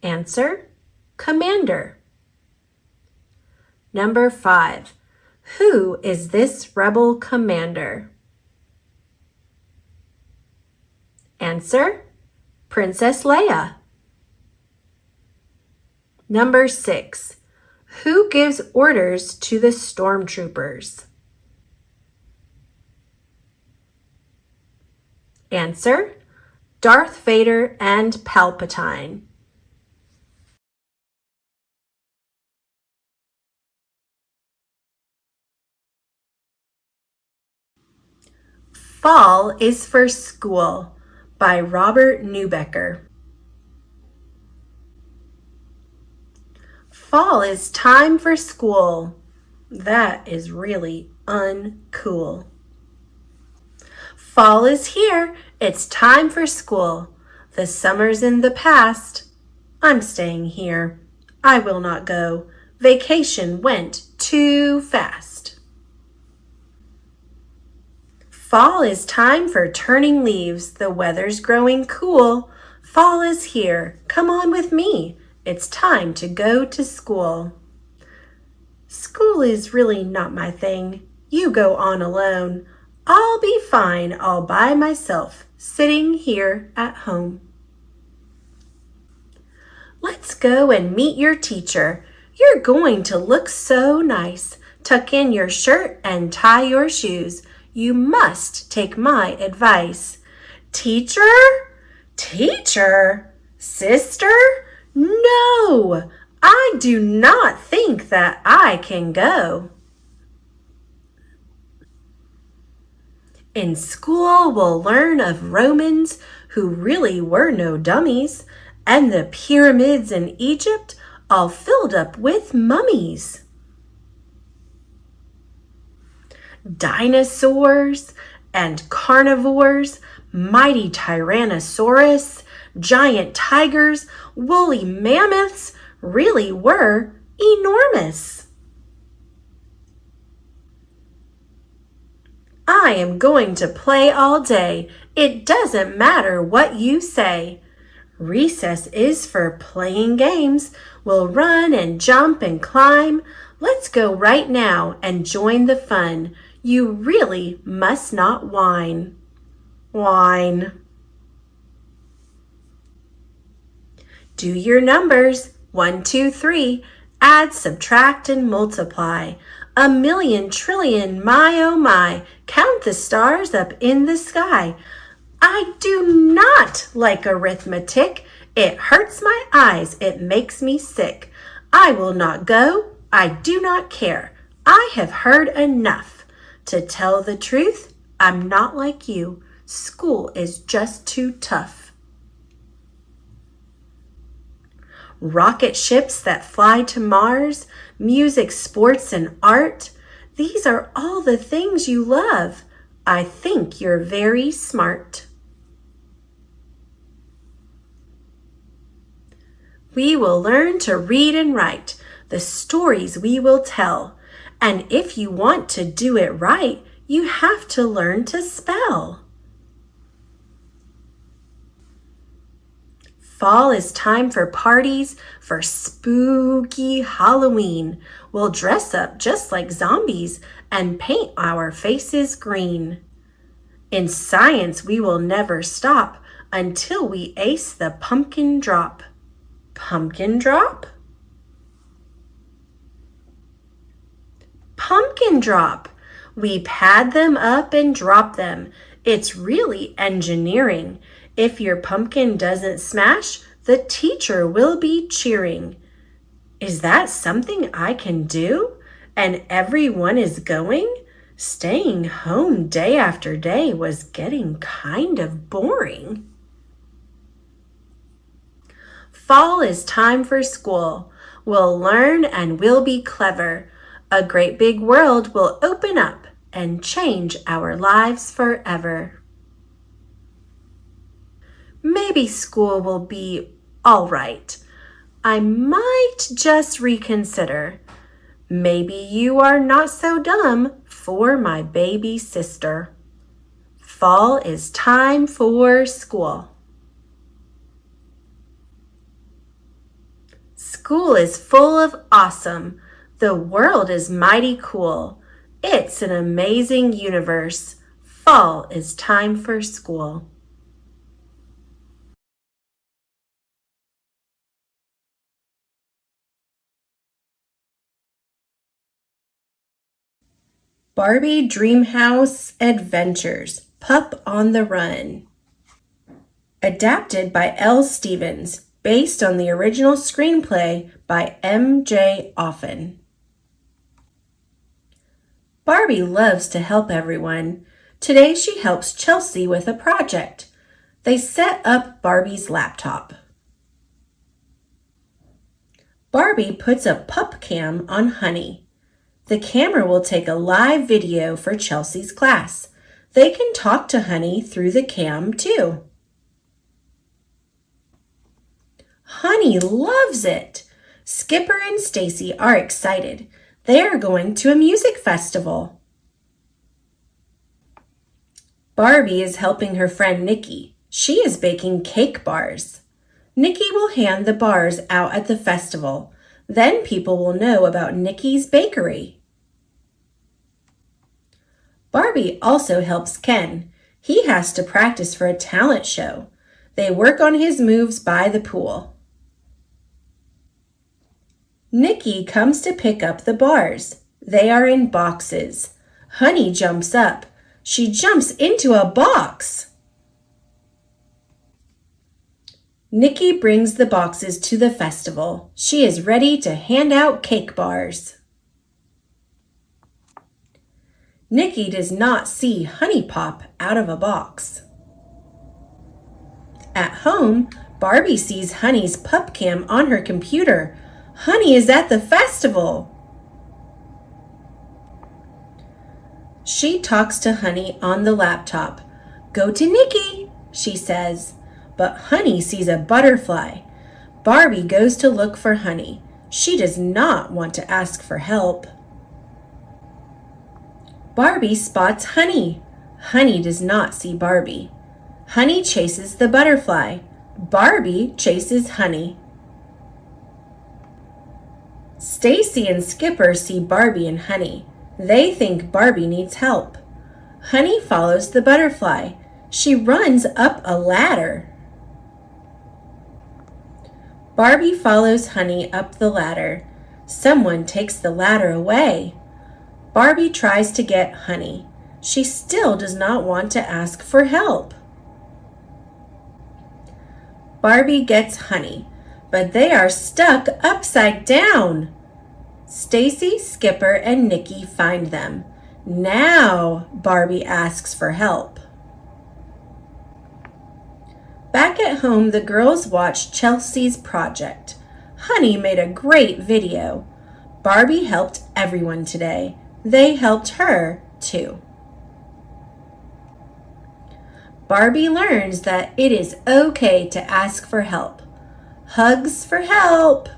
Answer. Commander. Number 5. Who is this rebel commander? Answer. Princess Leia. Number 6. Who gives orders to the stormtroopers? Answer. Darth Vader and Palpatine. Fall is for School by Robert Newbecker. Fall is time for school. That is really uncool. Fall is here. It's time for school. The summer's in the past. I'm staying here. I will not go. Vacation went too fast. Fall is time for turning leaves. The weather's growing cool. Fall is here. Come on with me. It's time to go to school. School is really not my thing. You go on alone. I'll be fine all by myself, sitting here at home. Let's go and meet your teacher. You're going to look so nice. Tuck in your shirt and tie your shoes. You must take my advice. Teacher? Teacher? Sister? No, I do not think that I can go. In school, we'll learn of Romans who really were no dummies, and the pyramids in Egypt all filled up with mummies. Dinosaurs and carnivores, mighty Tyrannosaurus, giant tigers, woolly mammoths really were enormous. I am going to play all day. It doesn't matter what you say. Recess is for playing games. We'll run and jump and climb. Let's go right now and join the fun. You really must not whine. Whine. Do your numbers. 1, 2, 3. Add, subtract, and multiply. 1,000,000 trillion, my oh my. Count the stars up in the sky. I do not like arithmetic. It hurts my eyes. It makes me sick. I will not go. I do not care. I have heard enough. To tell the truth, I'm not like you. School is just too tough. Rocket ships that fly to Mars, music, sports, and art. These are all the things you love. I think you're very smart. We will learn to read and write, the stories we will tell. And if you want to do it right, you have to learn to spell. Fall is time for parties, for spooky Halloween. We'll dress up just like zombies and paint our faces green. In science, we will never stop until we ace the pumpkin drop. Pumpkin drop? Pumpkin drop. We pad them up and drop them. It's really engineering. If your pumpkin doesn't smash, the teacher will be cheering. Is that something I can do? And everyone is going? Staying home day after day was getting kind of boring. Fall is time for school. We'll learn and we'll be clever. A great big world will open up and change our lives forever. Maybe school will be all right. I might just reconsider. Maybe you are not so dumb for my baby sister. Fall is time for school. School is full of awesome. The world is mighty cool. It's an amazing universe. Fall is time for school. Barbie Dreamhouse Adventures, Pup on the Run. Adapted by L. Stevens, based on the original screenplay by M.J. Offen. Barbie loves to help everyone. Today she helps Chelsea with a project. They set up Barbie's laptop. Barbie puts a pup cam on Honey. The camera will take a live video for Chelsea's class. They can talk to Honey through the cam too. Honey loves it. Skipper and Stacy are excited. They are going to a music festival. Barbie is helping her friend Nikki. She is baking cake bars. Nikki will hand the bars out at the festival. Then people will know about Nikki's bakery. Barbie also helps Ken. He has to practice for a talent show. They work on his moves by the pool. Nikki comes to pick up the bars. They are in boxes. Honey jumps up. She jumps into a box. Nikki brings the boxes to the festival. She is ready to hand out cake bars. Nikki does not see Honey pop out of a box. At home, Barbie sees Honey's pup cam on her computer. Honey is at the festival. She talks to Honey on the laptop. Go to Nikki, she says. But Honey sees a butterfly. Barbie goes to look for Honey. She does not want to ask for help. Barbie spots Honey. Honey does not see Barbie. Honey chases the butterfly. Barbie chases Honey. Stacy and Skipper see Barbie and Honey. They think Barbie needs help. Honey follows the butterfly. She runs up a ladder. Barbie follows Honey up the ladder. Someone takes the ladder away. Barbie tries to get Honey. She still does not want to ask for help. Barbie gets Honey, but they are stuck upside down. Stacy, Skipper, and Nikki find them. Now Barbie asks for help. Back at home, the girls watched Chelsea's project. Honey made a great video. Barbie helped everyone today. They helped her, too. Barbie learns that it is okay to ask for help. Hugs for help!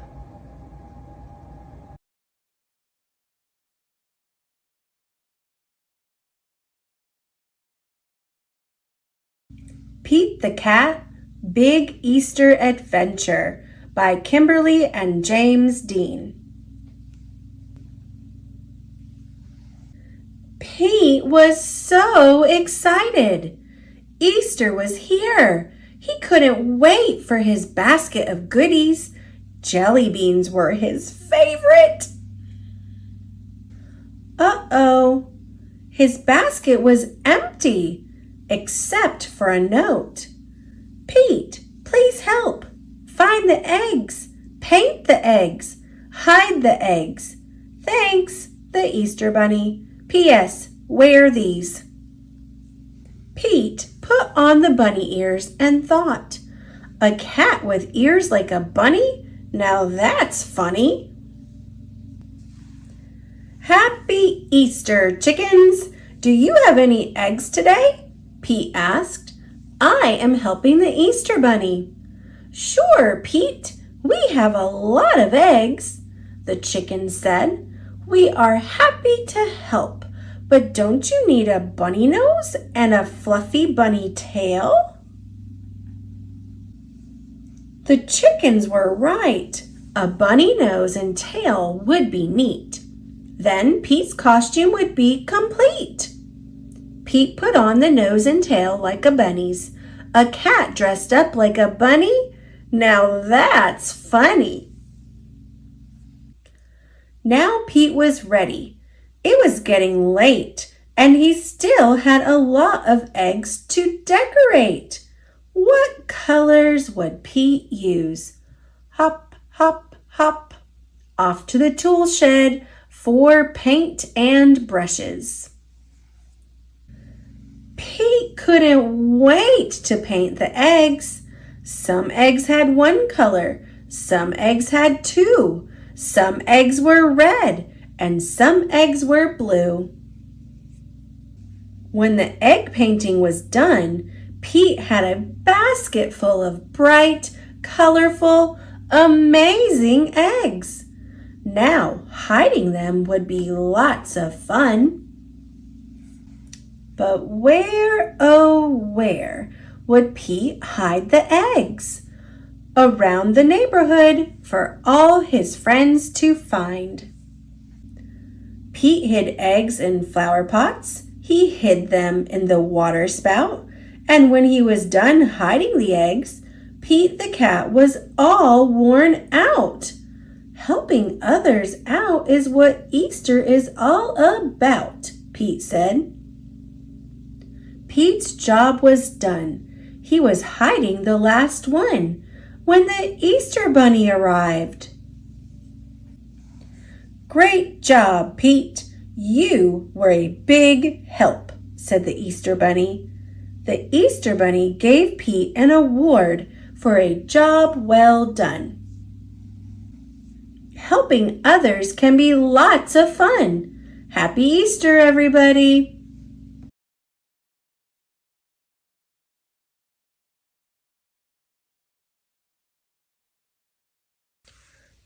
Pete the Cat, Big Easter Adventure by Kimberly and James Dean. Pete was so excited. Easter was here. He couldn't wait for his basket of goodies. Jelly beans were his favorite. Uh-oh. His basket was empty, except for a note. Pete, please help. Find the eggs. Paint the eggs. Hide the eggs. Thanks, the Easter Bunny. P.S. Wear these. Pete put on the bunny ears and thought, a cat with ears like a bunny? Now that's funny. Happy Easter, chickens! Do you have any eggs today? Pete asked. I am helping the Easter Bunny. Sure, Pete, we have a lot of eggs, the chickens said. We are happy to help, but don't you need a bunny nose and a fluffy bunny tail? The chickens were right. A bunny nose and tail would be neat. Then Pete's costume would be complete. Pete put on the nose and tail like a bunny's. A cat dressed up like a bunny? Now that's funny. Now Pete was ready. It was getting late, and he still had a lot of eggs to decorate. What colors would Pete use? Hop, hop, hop. Off to the tool shed for paint and brushes. Pete couldn't wait to paint the eggs. Some eggs had one color, some eggs had two, some eggs were red, and some eggs were blue. When the egg painting was done, Pete had a basket full of bright, colorful, amazing eggs. Now, hiding them would be lots of fun. But where, oh where, would Pete hide the eggs? Around the neighborhood for all his friends to find. Pete hid eggs in flower pots. He hid them in the water spout. And when he was done hiding the eggs, Pete the cat was all worn out. Helping others out is what Easter is all about, Pete said. Pete's job was done. He was hiding the last one when the Easter Bunny arrived. Great job, Pete. You were a big help, said the Easter Bunny. The Easter Bunny gave Pete an award for a job well done. Helping others can be lots of fun. Happy Easter, everybody!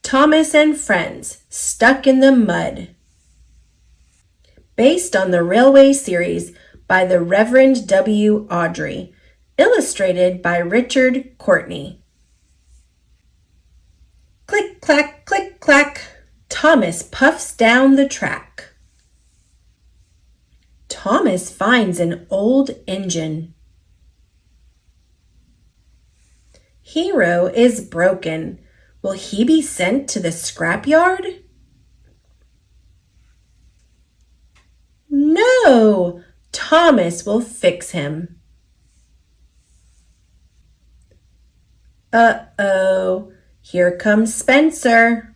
Thomas and Friends, Stuck in the Mud. Based on the Railway series by the Reverend W. Audrey. Illustrated by Richard Courtney. Click, clack, click, clack. Thomas puffs down the track. Thomas finds an old engine. Hero is broken. Will he be sent to the scrapyard? No, Thomas will fix him. Uh-oh, here comes Spencer.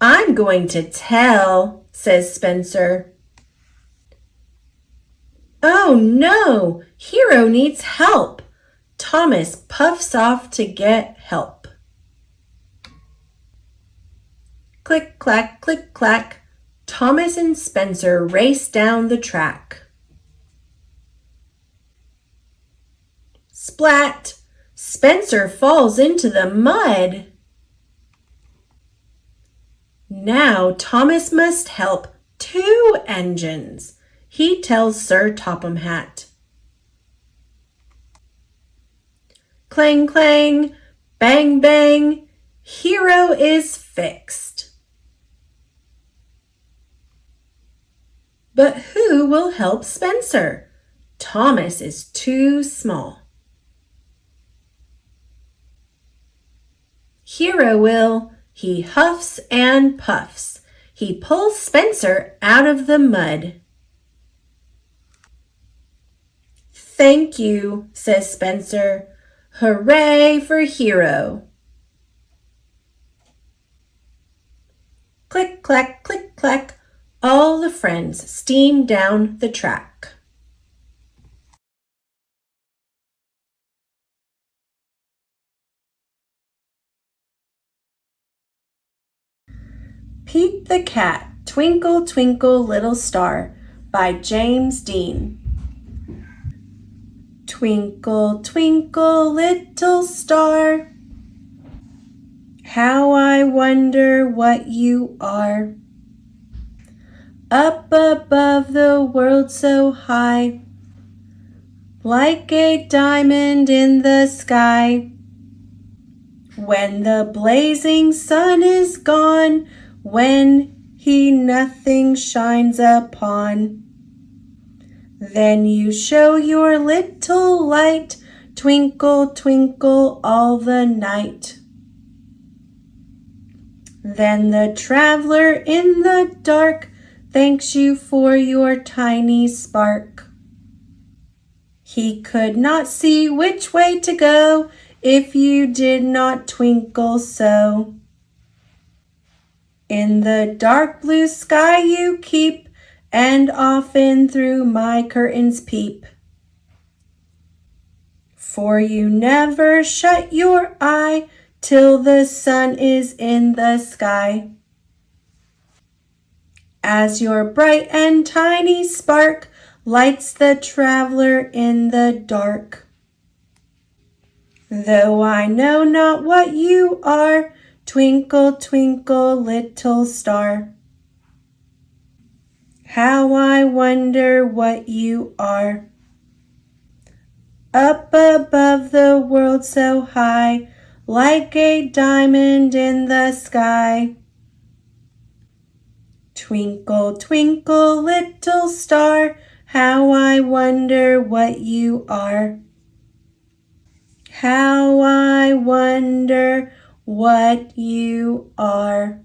I'm going to tell, says Spencer. Oh no, Hero needs help. Thomas puffs off to get help. Click, clack, click, clack. Thomas and Spencer race down the track. Splat! Spencer falls into the mud. Now Thomas must help 2 engines, he tells Sir Topham Hatt. Clang, clang, bang, bang, Hero is fixed. But who will help Spencer? Thomas is too small. Hero will. He huffs and puffs. He pulls Spencer out of the mud. Thank you, says Spencer. Hooray for Hero. Click, clack, click, clack. All the friends steam down the track. Pete the Cat, Twinkle, Twinkle, Little Star by James Dean. Twinkle, twinkle, little star, how I wonder what you are. Up above the world so high, like a diamond in the sky. When the blazing sun is gone, when he nothing shines upon, then you show your little light, twinkle, twinkle all the night. Then the traveler in the dark thanks you for your tiny spark. He could not see which way to go if you did not twinkle so. In the dark blue sky you keep, and often through my curtains peep. For you never shut your eye till the sun is in the sky. As your bright and tiny spark lights the traveler in the dark. Though I know not what you are, twinkle, twinkle, little star, how I wonder what you are. Up above the world so high, like a diamond in the sky. Twinkle, twinkle, little star, how I wonder what you are. How I wonder what you are.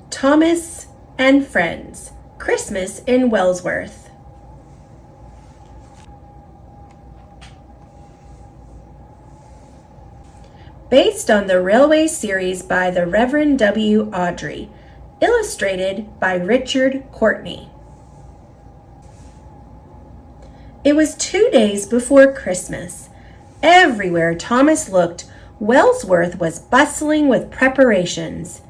Thomas and Friends, Christmas in Wellsworth. Based on the Railway series by the Reverend W. Audrey, illustrated by Richard Courtney. It was 2 days before Christmas. Everywhere Thomas looked, Wellsworth was bustling with preparations.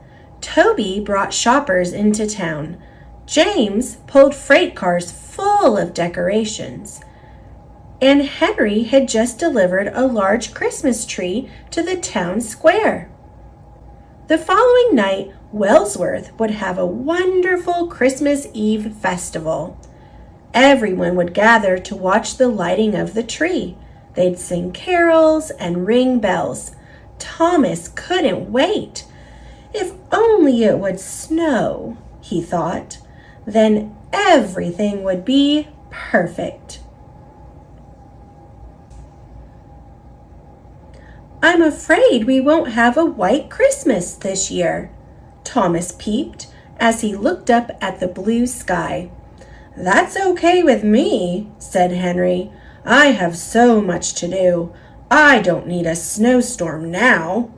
Toby brought shoppers into town. James pulled freight cars full of decorations. and Henry had just delivered a large Christmas tree to the town square. The following night, Wellsworth would have a wonderful Christmas Eve festival. Everyone would gather to watch the lighting of the tree. They'd sing carols and ring bells. Thomas couldn't wait. If only it would snow, he thought. Then everything would be perfect. "I'm afraid we won't have a white Christmas this year," Thomas peeped as he looked up at the blue sky. "That's okay with me," said Henry. "I have so much to do. I don't need a snowstorm now."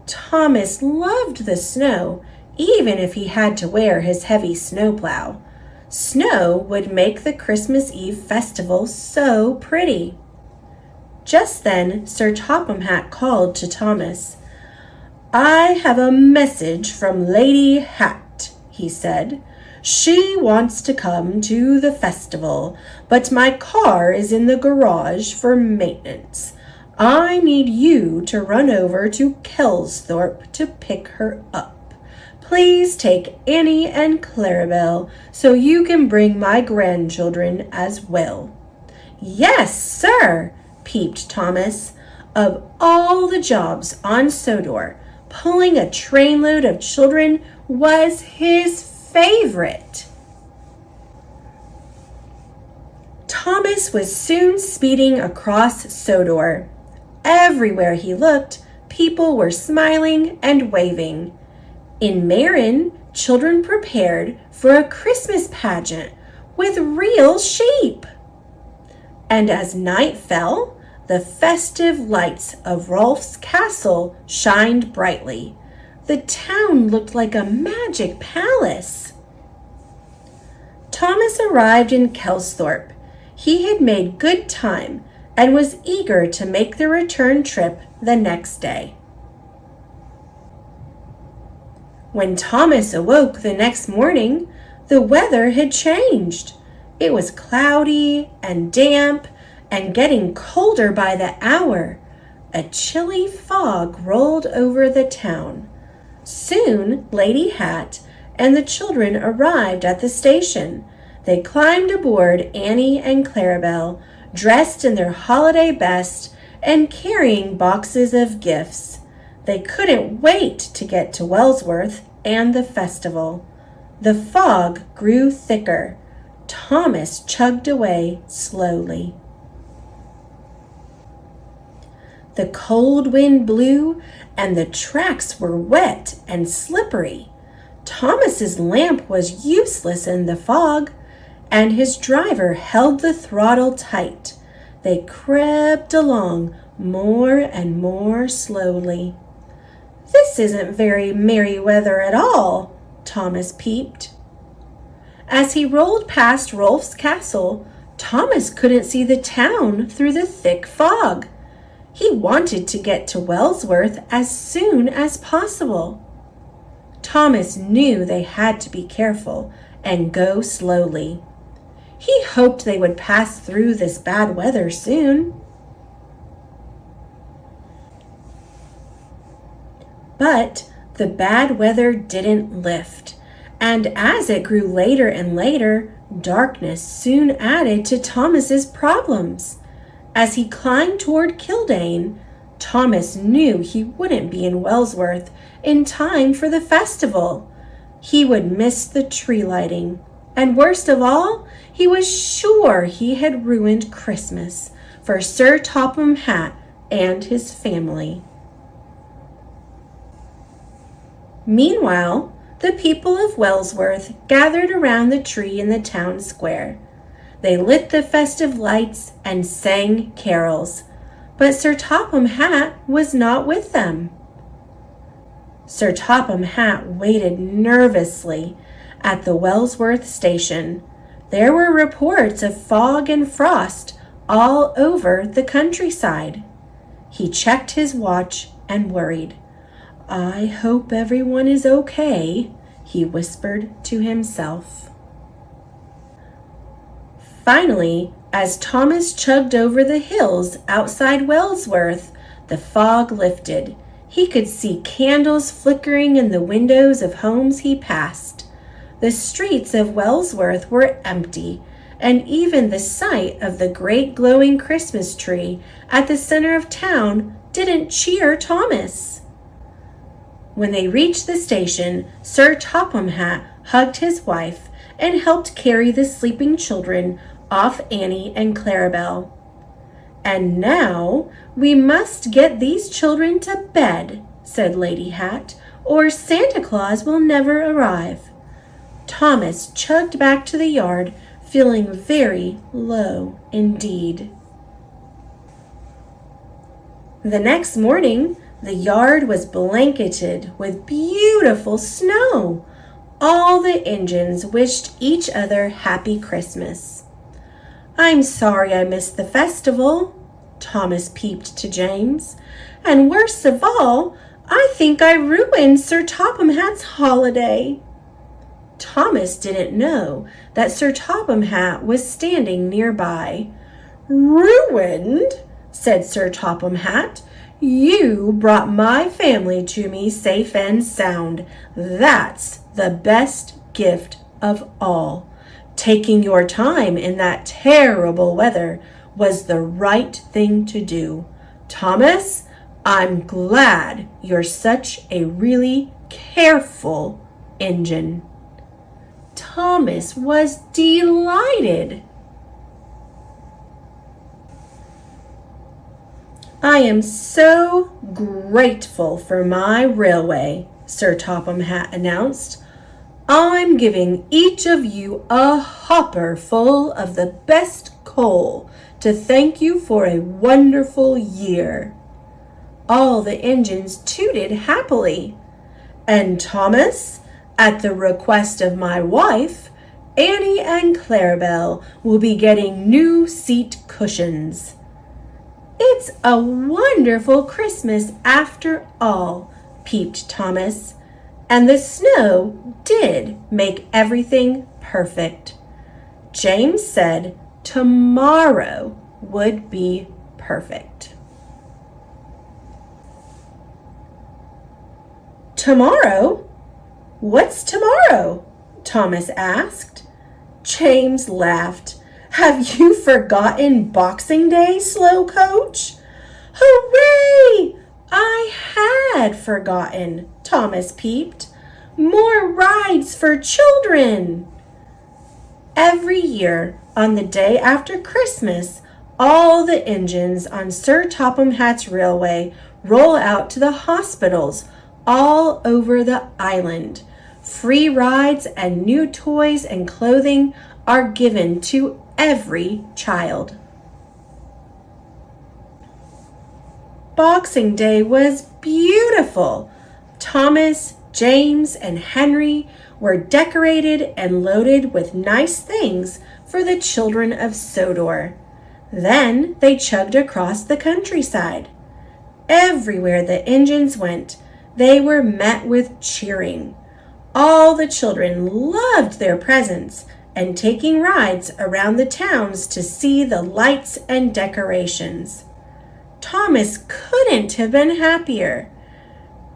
Thomas loved the snow, even if he had to wear his heavy snowplow. Snow would make the Christmas Eve festival so pretty. Just then, Sir Topham Hatt called to Thomas. "I have a message from Lady Hatt," he said. "She wants to come to the festival, but my car is in the garage for maintenance. I need you to run over to Kelsthorpe to pick her up. Please take Annie and Clarabelle so you can bring my grandchildren as well." "Yes, sir," peeped Thomas. Of all the jobs on Sodor, pulling a trainload of children was his favorite. Thomas was soon speeding across Sodor. Everywhere he looked, people were smiling and waving. In Marin, children prepared for a Christmas pageant with real sheep. And as night fell, the festive lights of Rolf's castle shined brightly. The town looked like a magic palace. Thomas arrived in Kelsthorpe. He had made good time and was eager to make the return trip the next day. When Thomas awoke the next morning, the weather had changed. It was cloudy and damp and getting colder by the hour. A chilly fog rolled over the town. Soon Lady Hatt and the children arrived at the station. They climbed aboard Annie and Clarabelle, dressed in their holiday best and carrying boxes of gifts. They couldn't wait to get to Wellsworth and the festival. The fog grew thicker. Thomas chugged away slowly. The cold wind blew, and the tracks were wet and slippery. Thomas's lamp was useless in the fog, and his driver held the throttle tight. They crept along more and more slowly. "This isn't very merry weather at all," Thomas peeped. As he rolled past Rolf's castle, Thomas couldn't see the town through the thick fog. He wanted to get to Wellsworth as soon as possible. Thomas knew they had to be careful and go slowly. He hoped they would pass through this bad weather soon. But the bad weather didn't lift, and as it grew later and later, darkness soon added to Thomas's problems. As he climbed toward Kildane, Thomas knew he wouldn't be in Wellsworth in time for the festival. He would miss the tree lighting, and worst of all, he was sure he had ruined Christmas for Sir Topham Hatt and his family. Meanwhile, the people of Wellsworth gathered around the tree in the town square. They lit the festive lights and sang carols, but Sir Topham Hatt was not with them. Sir Topham Hatt waited nervously at the Wellsworth station. There were reports of fog and frost all over the countryside. He checked his watch and worried. "I hope everyone is okay," he whispered to himself. Finally, as Thomas chugged over the hills outside Wellsworth, the fog lifted. He could see candles flickering in the windows of homes he passed. The streets of Wellsworth were empty, and even the sight of the great glowing Christmas tree at the center of town didn't cheer Thomas. When they reached the station, Sir Topham Hatt hugged his wife and helped carry the sleeping children off Annie and Clarabelle. "And now we must get these children to bed," said Lady Hatt, "or Santa Claus will never arrive." Thomas chugged back to the yard, feeling very low indeed. The next morning, the yard was blanketed with beautiful snow. All the engines wished each other happy Christmas. "I'm sorry I missed the festival," Thomas peeped to James. "And worst of all, I think I ruined Sir Topham Hatt's holiday." Thomas didn't know that Sir Topham Hatt was standing nearby. "Ruined?" said Sir Topham Hatt. "You brought my family to me safe and sound. That's the best gift of all. Taking your time in that terrible weather was the right thing to do. Thomas, I'm glad you're such a really careful engine." Thomas was delighted. "I am so grateful for my railway," Sir Topham Hatt announced. "I'm giving each of you a hopper full of the best coal to thank you for a wonderful year." All the engines tooted happily. "And Thomas, at the request of my wife, Annie and Clarabelle will be getting new seat cushions." "It's a wonderful Christmas after all," peeped Thomas. And the snow did make everything perfect. James said tomorrow would be perfect. "Tomorrow? What's tomorrow?" Thomas asked. James laughed. "Have you forgotten Boxing Day, slow coach?" "Hooray! I had forgotten," Thomas peeped. "More rides for children." Every year, on the day after Christmas, all the engines on Sir Topham Hatt's railway roll out to the hospitals all over the island. Free rides and new toys and clothing are given to every child. Boxing Day was beautiful. Thomas, James, and Henry were decorated and loaded with nice things for the children of Sodor. Then they chugged across the countryside. Everywhere the engines went, they were met with cheering. All the children loved their presents and taking rides around the towns to see the lights and decorations. Thomas couldn't have been happier.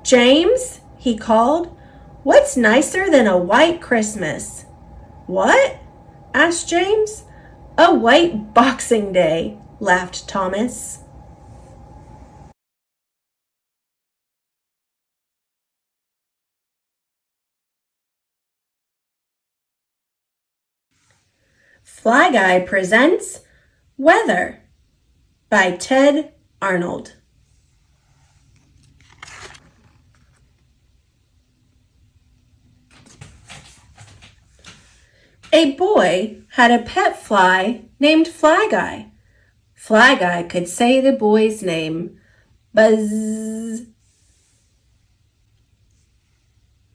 "James," he called, "what's nicer than a white Christmas?" "What?" asked James. "A white Boxing Day," laughed Thomas. Fly Guy presents Weather by Ted Arnold. A boy had a pet fly named Fly Guy. Fly Guy could say the boy's name. Buzz.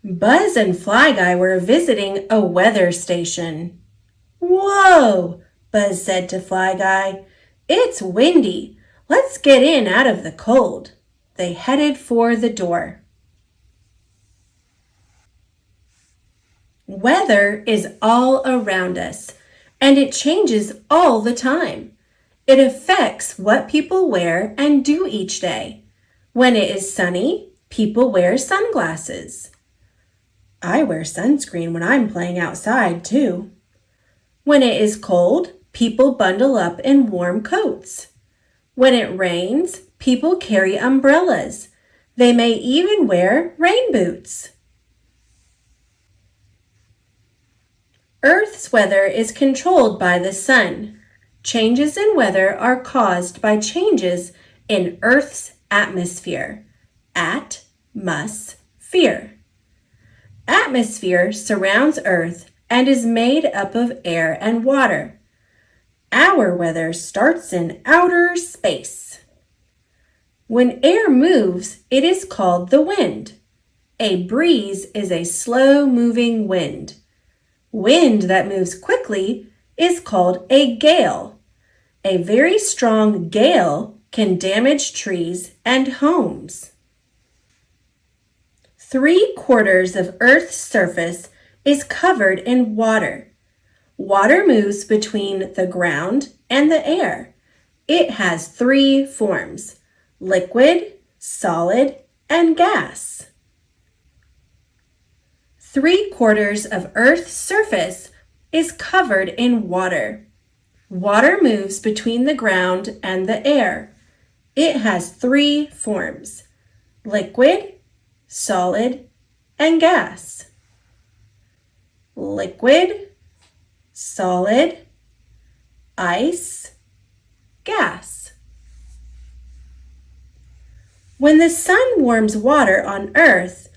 Buzz and Fly Guy were visiting a weather station. "Whoa," Buzz said to Fly Guy. "It's windy. Let's get in out of the cold." They headed for the door. Weather is all around us, and it changes all the time. It affects what people wear and do each day. When it is sunny, people wear sunglasses. I wear sunscreen when I'm playing outside too. When it is cold, people bundle up in warm coats. When it rains, people carry umbrellas. They may even wear rain boots. Earth's weather is controlled by the sun. Changes in weather are caused by changes in Earth's atmosphere. Atmosphere. Atmosphere surrounds Earth and is made up of air and water. Our weather starts in outer space. When air moves, it is called the wind. A breeze is a slow-moving wind. Wind that moves quickly is called a gale. A very strong gale can damage trees and homes. 3/4 of Earth's surface is covered in water. Water moves between the ground and the air. It has 3 forms: liquid, solid, and gas. 3/4 of Earth's surface is covered in water. Water moves between the ground and the air. It has 3 forms: liquid, solid, and gas. Liquid, solid, ice, gas. When the sun warms water on Earth,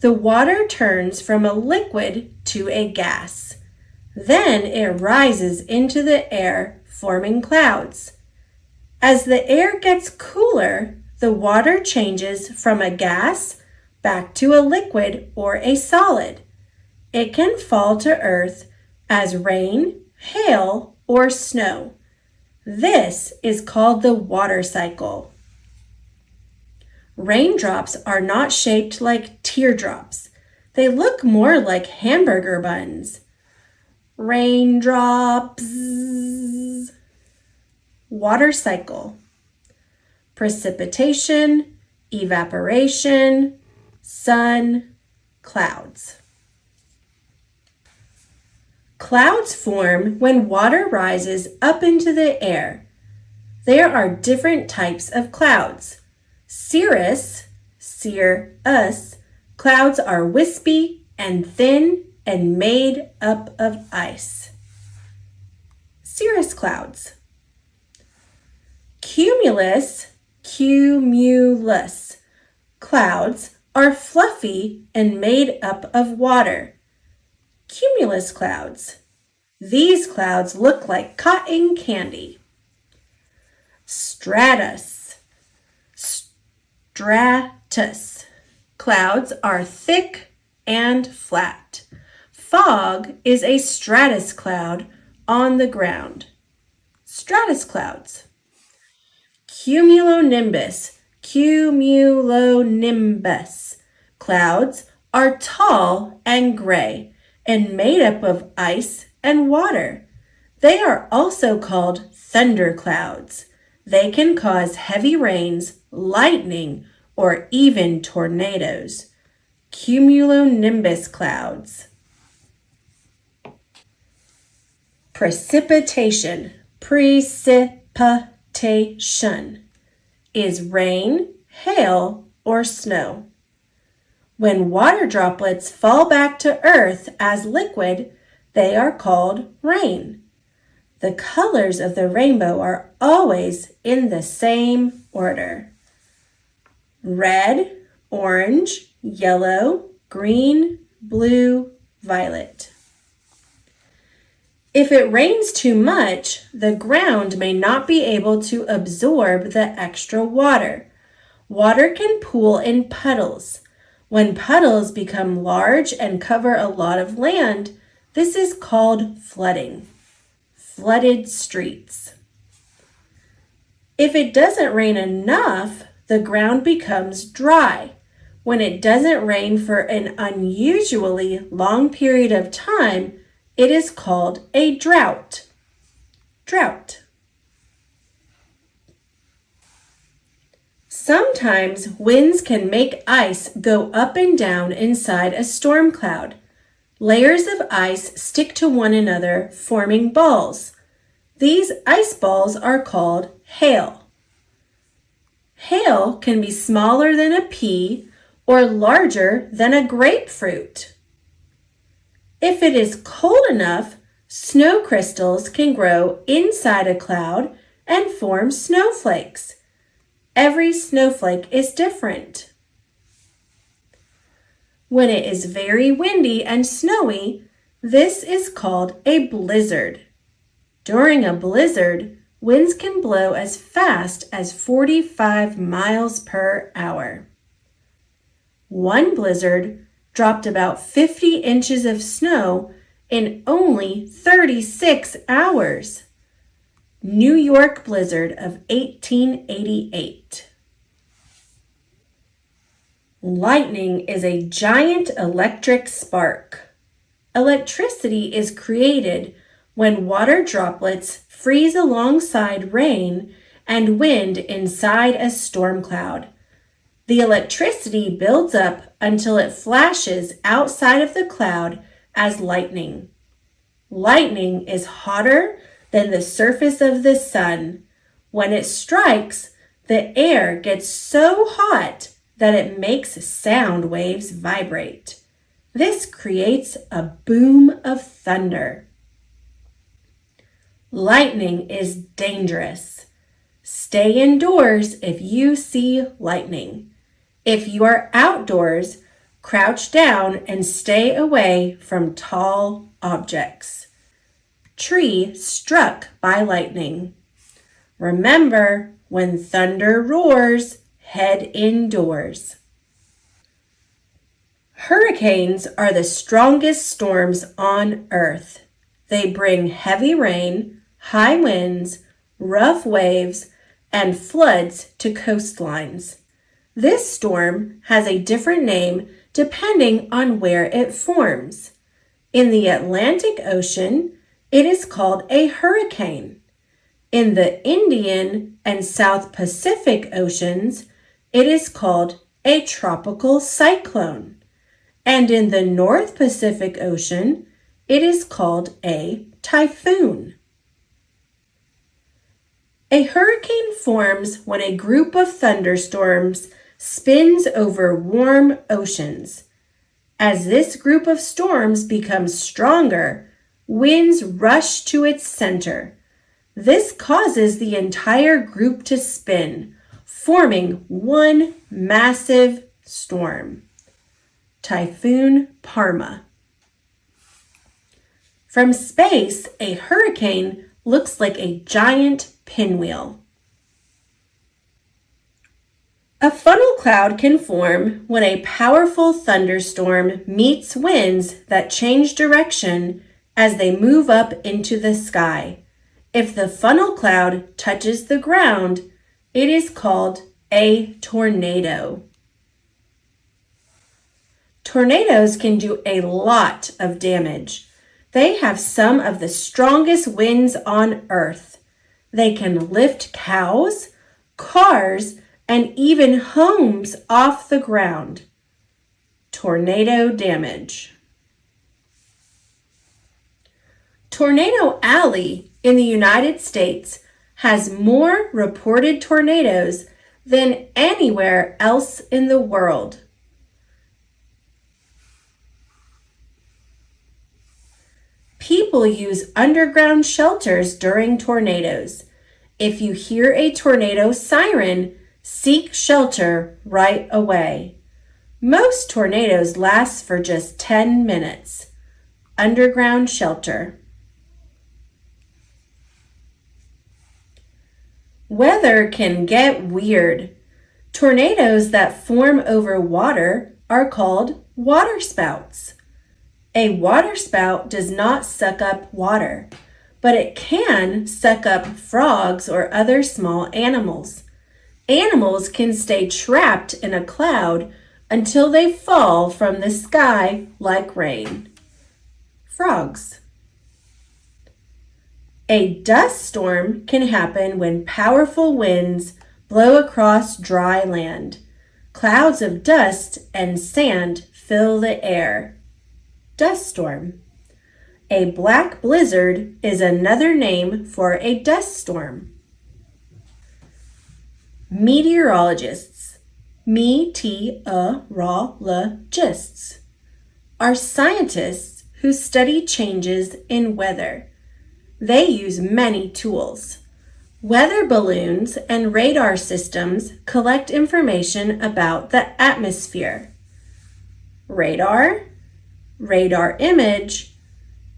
the water turns from a liquid to a gas. Then it rises into the air, forming clouds. As the air gets cooler, the water changes from a gas back to a liquid or a solid. It can fall to Earth as rain, hail, or snow. This is called the water cycle. Raindrops are not shaped like teardrops. They look more like hamburger buns. Raindrops. Water cycle. Precipitation, evaporation, sun, clouds. Clouds form when water rises up into the air. There are different types of clouds. Cirrus clouds are wispy and thin and made up of ice. Cirrus clouds. Cumulus clouds are fluffy and made up of water. Cumulus clouds. These clouds look like cotton candy. Stratus clouds are thick and flat. Fog is a stratus cloud on the ground. Stratus clouds. Cumulonimbus clouds are tall and gray and made up of ice and water. They are also called thunderclouds. They can cause heavy rains, lightning, or even tornadoes. Cumulonimbus clouds. Precipitation is rain, hail, or snow. When water droplets fall back to Earth as liquid, they are called rain. The colors of the rainbow are always in the same order: red, orange, yellow, green, blue, violet. If it rains too much, the ground may not be able to absorb the extra water. Water can pool in puddles. When puddles become large and cover a lot of land, this is called flooding. Flooded streets. If it doesn't rain enough, the ground becomes dry. When it doesn't rain for an unusually long period of time, it is called a drought. drought. Sometimes winds can make ice go up and down inside a storm cloud. Layers of ice stick to one another, forming balls. These ice balls are called hail. Hail can be smaller than a pea or larger than a grapefruit. If it is cold enough, snow crystals can grow inside a cloud and form snowflakes. Every snowflake is different. When it is very windy and snowy, this is called a blizzard. During a blizzard, winds can blow as fast as 45 miles per hour. One blizzard dropped about 50 inches of snow in only 36 hours. New York blizzard of 1888. Lightning is a giant electric spark. Electricity is created when water droplets freeze alongside rain and wind inside a storm cloud. The electricity builds up until it flashes outside of the cloud as lightning. Lightning is hotter than the surface of the sun. When it strikes, the air gets so hot that it makes sound waves vibrate. This creates a boom of thunder. Lightning is dangerous. Stay indoors if you see lightning. If you are outdoors, crouch down and stay away from tall objects. Tree struck by lightning. Remember, when thunder roars, head indoors. Hurricanes are the strongest storms on Earth. They bring heavy rain, high winds, rough waves, and floods to coastlines. This storm has a different name depending on where it forms. In the Atlantic Ocean, it is called a hurricane. In the Indian and South Pacific Oceans, it is called a tropical cyclone. And in the North Pacific Ocean, it is called a typhoon. A hurricane forms when a group of thunderstorms spins over warm oceans. As this group of storms becomes stronger, winds rush to its center. This causes the entire group to spin, forming one massive storm. Typhoon Parma. From space, a hurricane looks like a giant pinwheel. A funnel cloud can form when a powerful thunderstorm meets winds that change direction as they move up into the sky. If the funnel cloud touches the ground, it is called a tornado. Tornadoes can do a lot of damage. They have some of the strongest winds on Earth. They can lift cows, cars, and even homes off the ground. Tornado damage. Tornado Alley in the United States has more reported tornadoes than anywhere else in the world. People use underground shelters during tornadoes. If you hear a tornado siren, seek shelter right away. Most tornadoes last for just 10 minutes. Underground shelter. Weather can get weird. Tornadoes that form over water are called waterspouts. A waterspout does not suck up water, but it can suck up frogs or other small animals. Animals can stay trapped in a cloud until they fall from the sky like rain. Frogs. A dust storm can happen when powerful winds blow across dry land. Clouds of dust and sand fill the air. Dust storm. A black blizzard is another name for a dust storm. Meteorologists, meteorologists, are scientists who study changes in weather. They use many tools. Weather balloons and radar systems collect information about the atmosphere. Radar, radar image,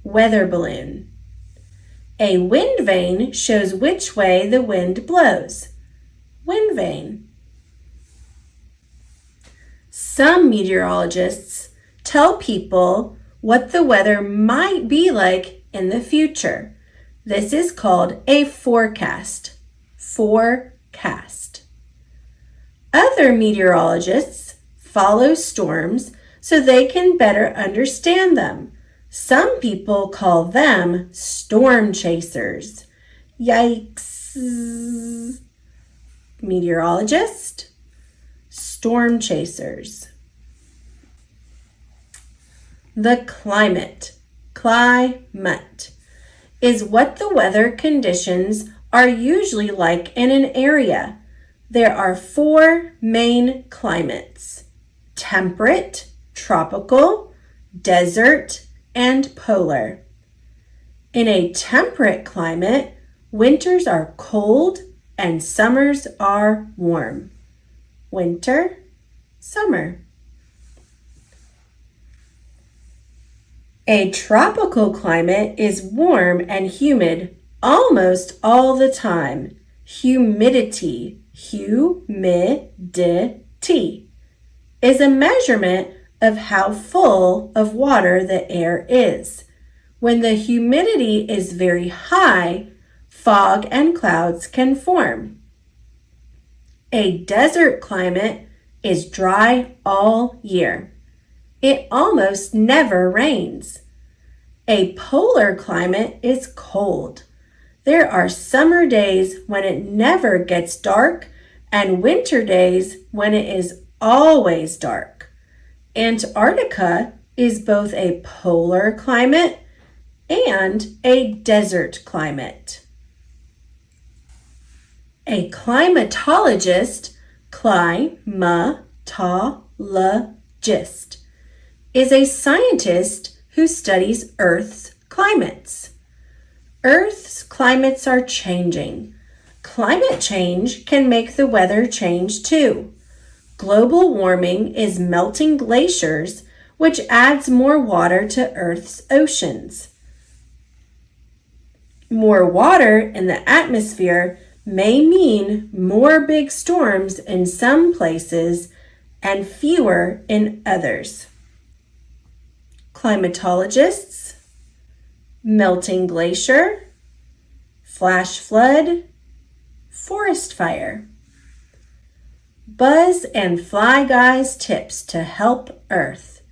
weather balloon. A wind vane shows which way the wind blows. Wind vane. Some meteorologists tell people what the weather might be like in the future. This is called a forecast. Forecast. Other meteorologists follow storms so they can better understand them. Some people call them storm chasers. Yikes. Meteorologist, storm chasers. The climate, is what the weather conditions are usually like in an area. There are 4 main climates: temperate, tropical, desert, and polar. In a temperate climate, winters are cold and summers are warm. Winter, summer. A tropical climate is warm and humid almost all the time. Humidity, is a measurement of how full of water the air is. When the humidity is very high, fog and clouds can form. A desert climate is dry all year. It almost never rains. A polar climate is cold. There are summer days when it never gets dark and winter days when it is always dark. Antarctica is both a polar climate and a desert climate. A climatologist, is a scientist who studies Earth's climates. Earth's climates are changing. Climate change can make the weather change too. Global warming is melting glaciers, which adds more water to Earth's oceans. More water in the atmosphere may mean more big storms in some places and fewer in others. Climatologists, melting glacier, flash flood, forest fire. Buzz and Fly Guy's tips to help Earth.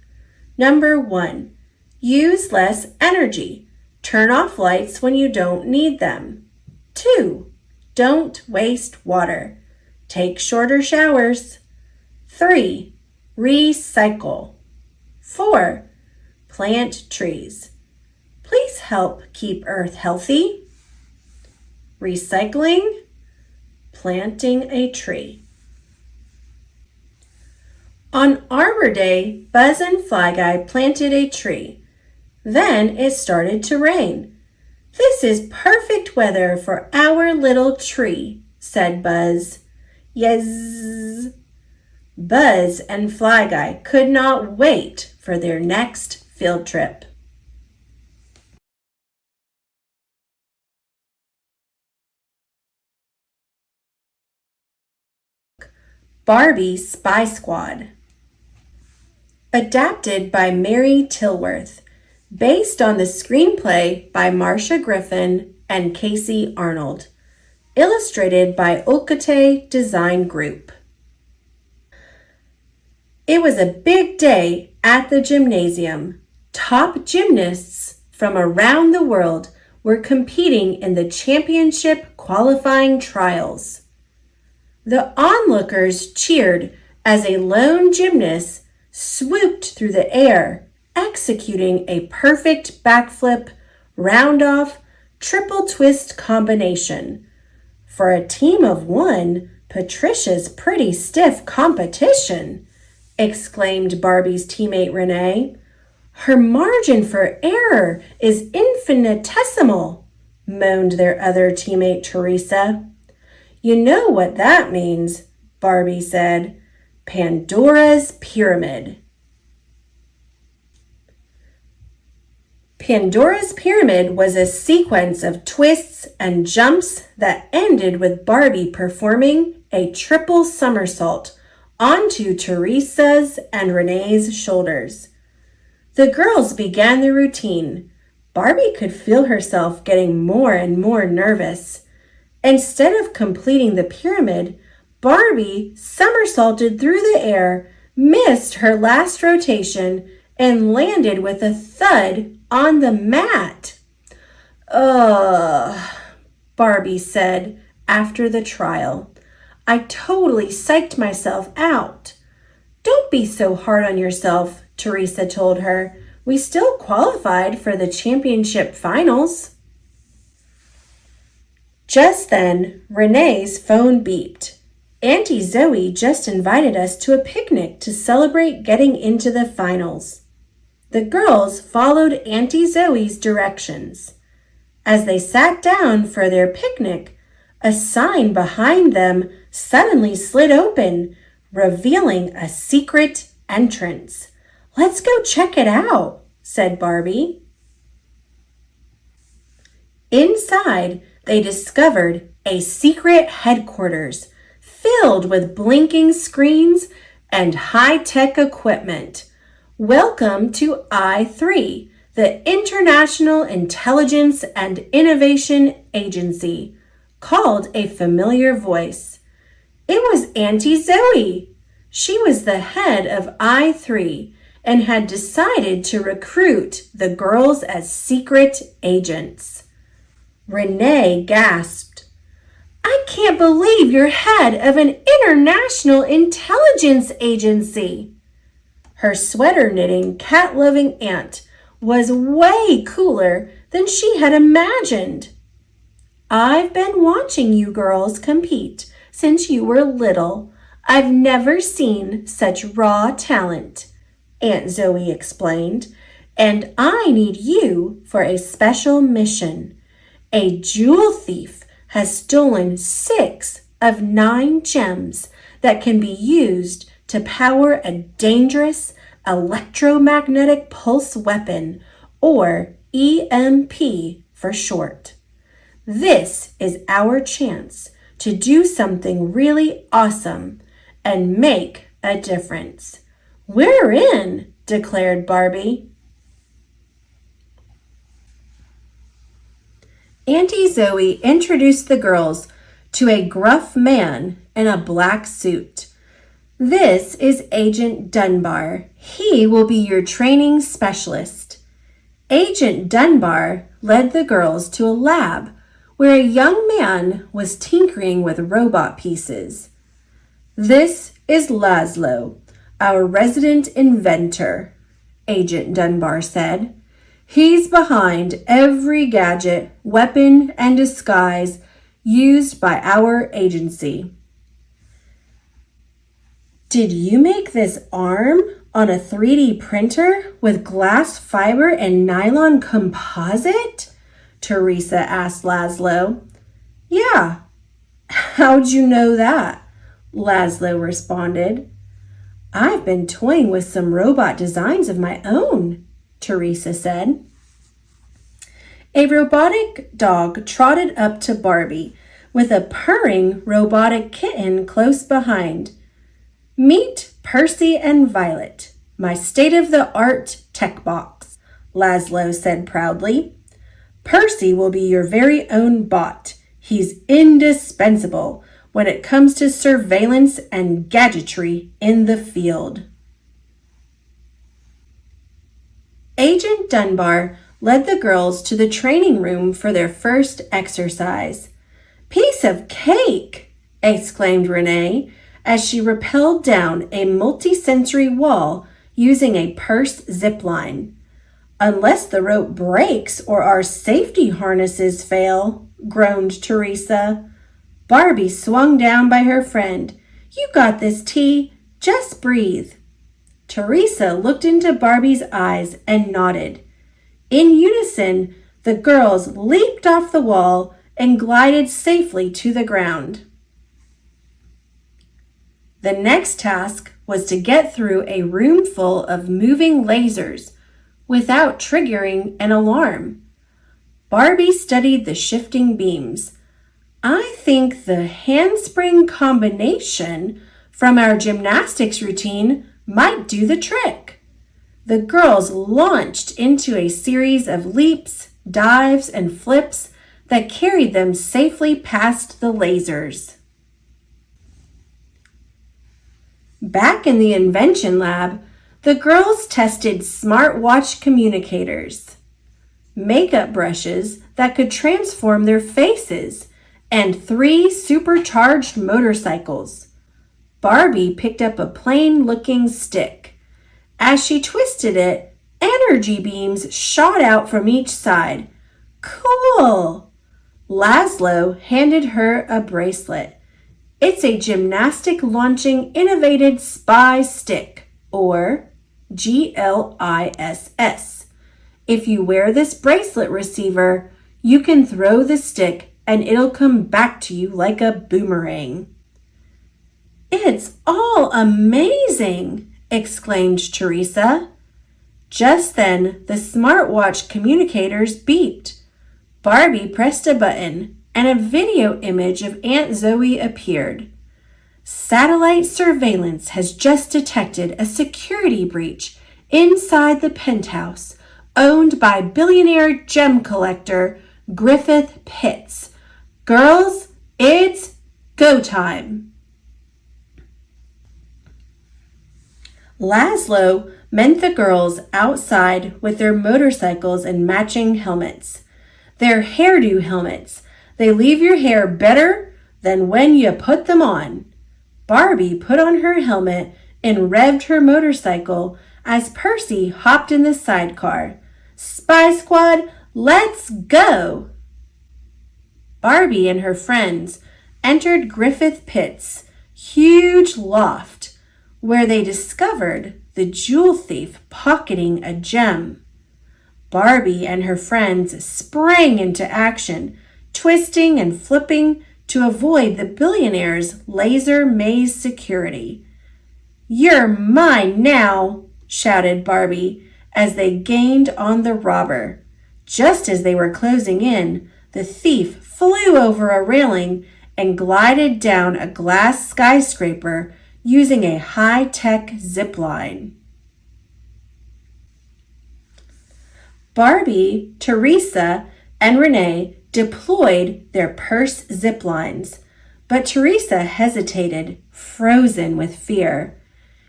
Number 1, use less energy. Turn off lights when you don't need them. 2, don't waste water. Take shorter showers. 3, recycle. 4, plant trees. Please help keep Earth healthy. Recycling, planting a tree. On Arbor Day, Buzz and Fly Guy planted a tree. Then it started to rain. "This is perfect weather for our little tree," said Buzz. "Yes." Buzz and Fly Guy could not wait for their next field trip. Barbie Spy Squad. Adapted by Mary Tilworth, based on the screenplay by Marcia Griffin and Casey Arnold, illustrated by Okate Design Group. It was a big day at the gymnasium. Top gymnasts from around the world were competing in the championship qualifying trials. The onlookers cheered as a lone gymnast swooped through the air, executing a perfect backflip, round-off, triple twist combination. For a team of one, Patricia's pretty stiff competition, exclaimed Barbie's teammate Renee. Her margin for error is infinitesimal, moaned their other teammate Teresa. You know what that means, Barbie said. Pandora's Pyramid. Pandora's Pyramid was a sequence of twists and jumps that ended with Barbie performing a triple somersault onto Teresa's and Renee's shoulders. The girls began the routine. Barbie could feel herself getting more and more nervous. Instead of completing the pyramid, Barbie somersaulted through the air, missed her last rotation, and landed with a thud on the mat. Ugh, Barbie said after the trial. I totally psyched myself out. Don't be so hard on yourself, Teresa told her. We still qualified for the championship finals. Just then, Renee's phone beeped. Auntie Zoe just invited us to a picnic to celebrate getting into the finals. The girls followed Auntie Zoe's directions. As they sat down for their picnic, a sign behind them suddenly slid open, revealing a secret entrance. Let's go check it out, said Barbie. Inside, they discovered a secret headquarters filled with blinking screens and high-tech equipment. Welcome to I3, the International Intelligence and Innovation Agency, called a familiar voice. It was Auntie Zoe. She was the head of I3 and had decided to recruit the girls as secret agents. Renee gasped. I can't believe you're head of an international intelligence agency. Her sweater-knitting, cat-loving aunt was way cooler than she had imagined. I've been watching you girls compete since you were little. I've never seen such raw talent, Aunt Zoe explained, and I need you for a special mission. A jewel thief has stolen 6 of 9 gems that can be used to power a dangerous electromagnetic pulse weapon, or EMP for short. This is our chance to do something really awesome and make a difference. We're in, declared Barbie. Auntie Zoe introduced the girls to a gruff man in a black suit. This is Agent Dunbar. He will be your training specialist. Agent Dunbar led the girls to a lab where a young man was tinkering with robot pieces. This is Laszlo, our resident inventor, Agent Dunbar said. He's behind every gadget, weapon, and disguise used by our agency. Did you make this arm on a 3D printer with glass fiber and nylon composite? Teresa asked Laszlo. Yeah. How'd you know that? Laszlo responded. I've been toying with some robot designs of my own, Teresa said. A robotic dog trotted up to Barbie with a purring robotic kitten close behind. Meet Percy and Violet, my state-of-the-art tech box, Laszlo said proudly. Percy will be your very own bot. He's indispensable when it comes to surveillance and gadgetry in the field. Agent Dunbar led the girls to the training room for their first exercise. "Piece of cake!" exclaimed Renee as she rappelled down a multi-sensory wall using a purse zip line. "Unless the rope breaks or our safety harnesses fail," groaned Teresa. Barbie swung down by her friend. "You got this, T. Just breathe." Teresa looked into Barbie's eyes and nodded. In unison, the girls leaped off the wall and glided safely to the ground. The next task was to get through a room full of moving lasers without triggering an alarm. Barbie studied the shifting beams. "I think the handspring combination from our gymnastics routine might do the trick." The girls launched into a series of leaps, dives, and flips that carried them safely past the lasers. Back in the invention lab, the girls tested smartwatch communicators, makeup brushes that could transform their faces, and 3 supercharged motorcycles. Barbie picked up a plain-looking stick. As she twisted it, energy beams shot out from each side. "Cool!" Laszlo handed her a bracelet. "It's a gymnastic launching innovated spy stick, or GLISS. If you wear this bracelet receiver, you can throw the stick and it'll come back to you like a boomerang." "It's all amazing!" exclaimed Teresa. Just then, the smartwatch communicators beeped. Barbie pressed a button, and a video image of Aunt Zoe appeared. "Satellite surveillance has just detected a security breach inside the penthouse owned by billionaire gem collector Griffith Pitts. Girls, it's go time." Laszlo met the girls outside with their motorcycles and matching helmets. They're hairdo helmets. They leave your hair better than when you put them on. Barbie put on her helmet and revved her motorcycle as Percy hopped in the sidecar. "Spy Squad, let's go!" Barbie and her friends entered Griffith Pitts' huge loft, where they discovered the jewel thief pocketing a gem. Barbie and her friends sprang into action, twisting and flipping to avoid the billionaire's laser maze security. "You're mine now!" shouted Barbie as they gained on the robber. Just as they were closing in, the thief flew over a railing and glided down a glass skyscraper using a high-tech zip line. Barbie, Teresa, and Renee deployed their purse zip lines, but Teresa hesitated, frozen with fear.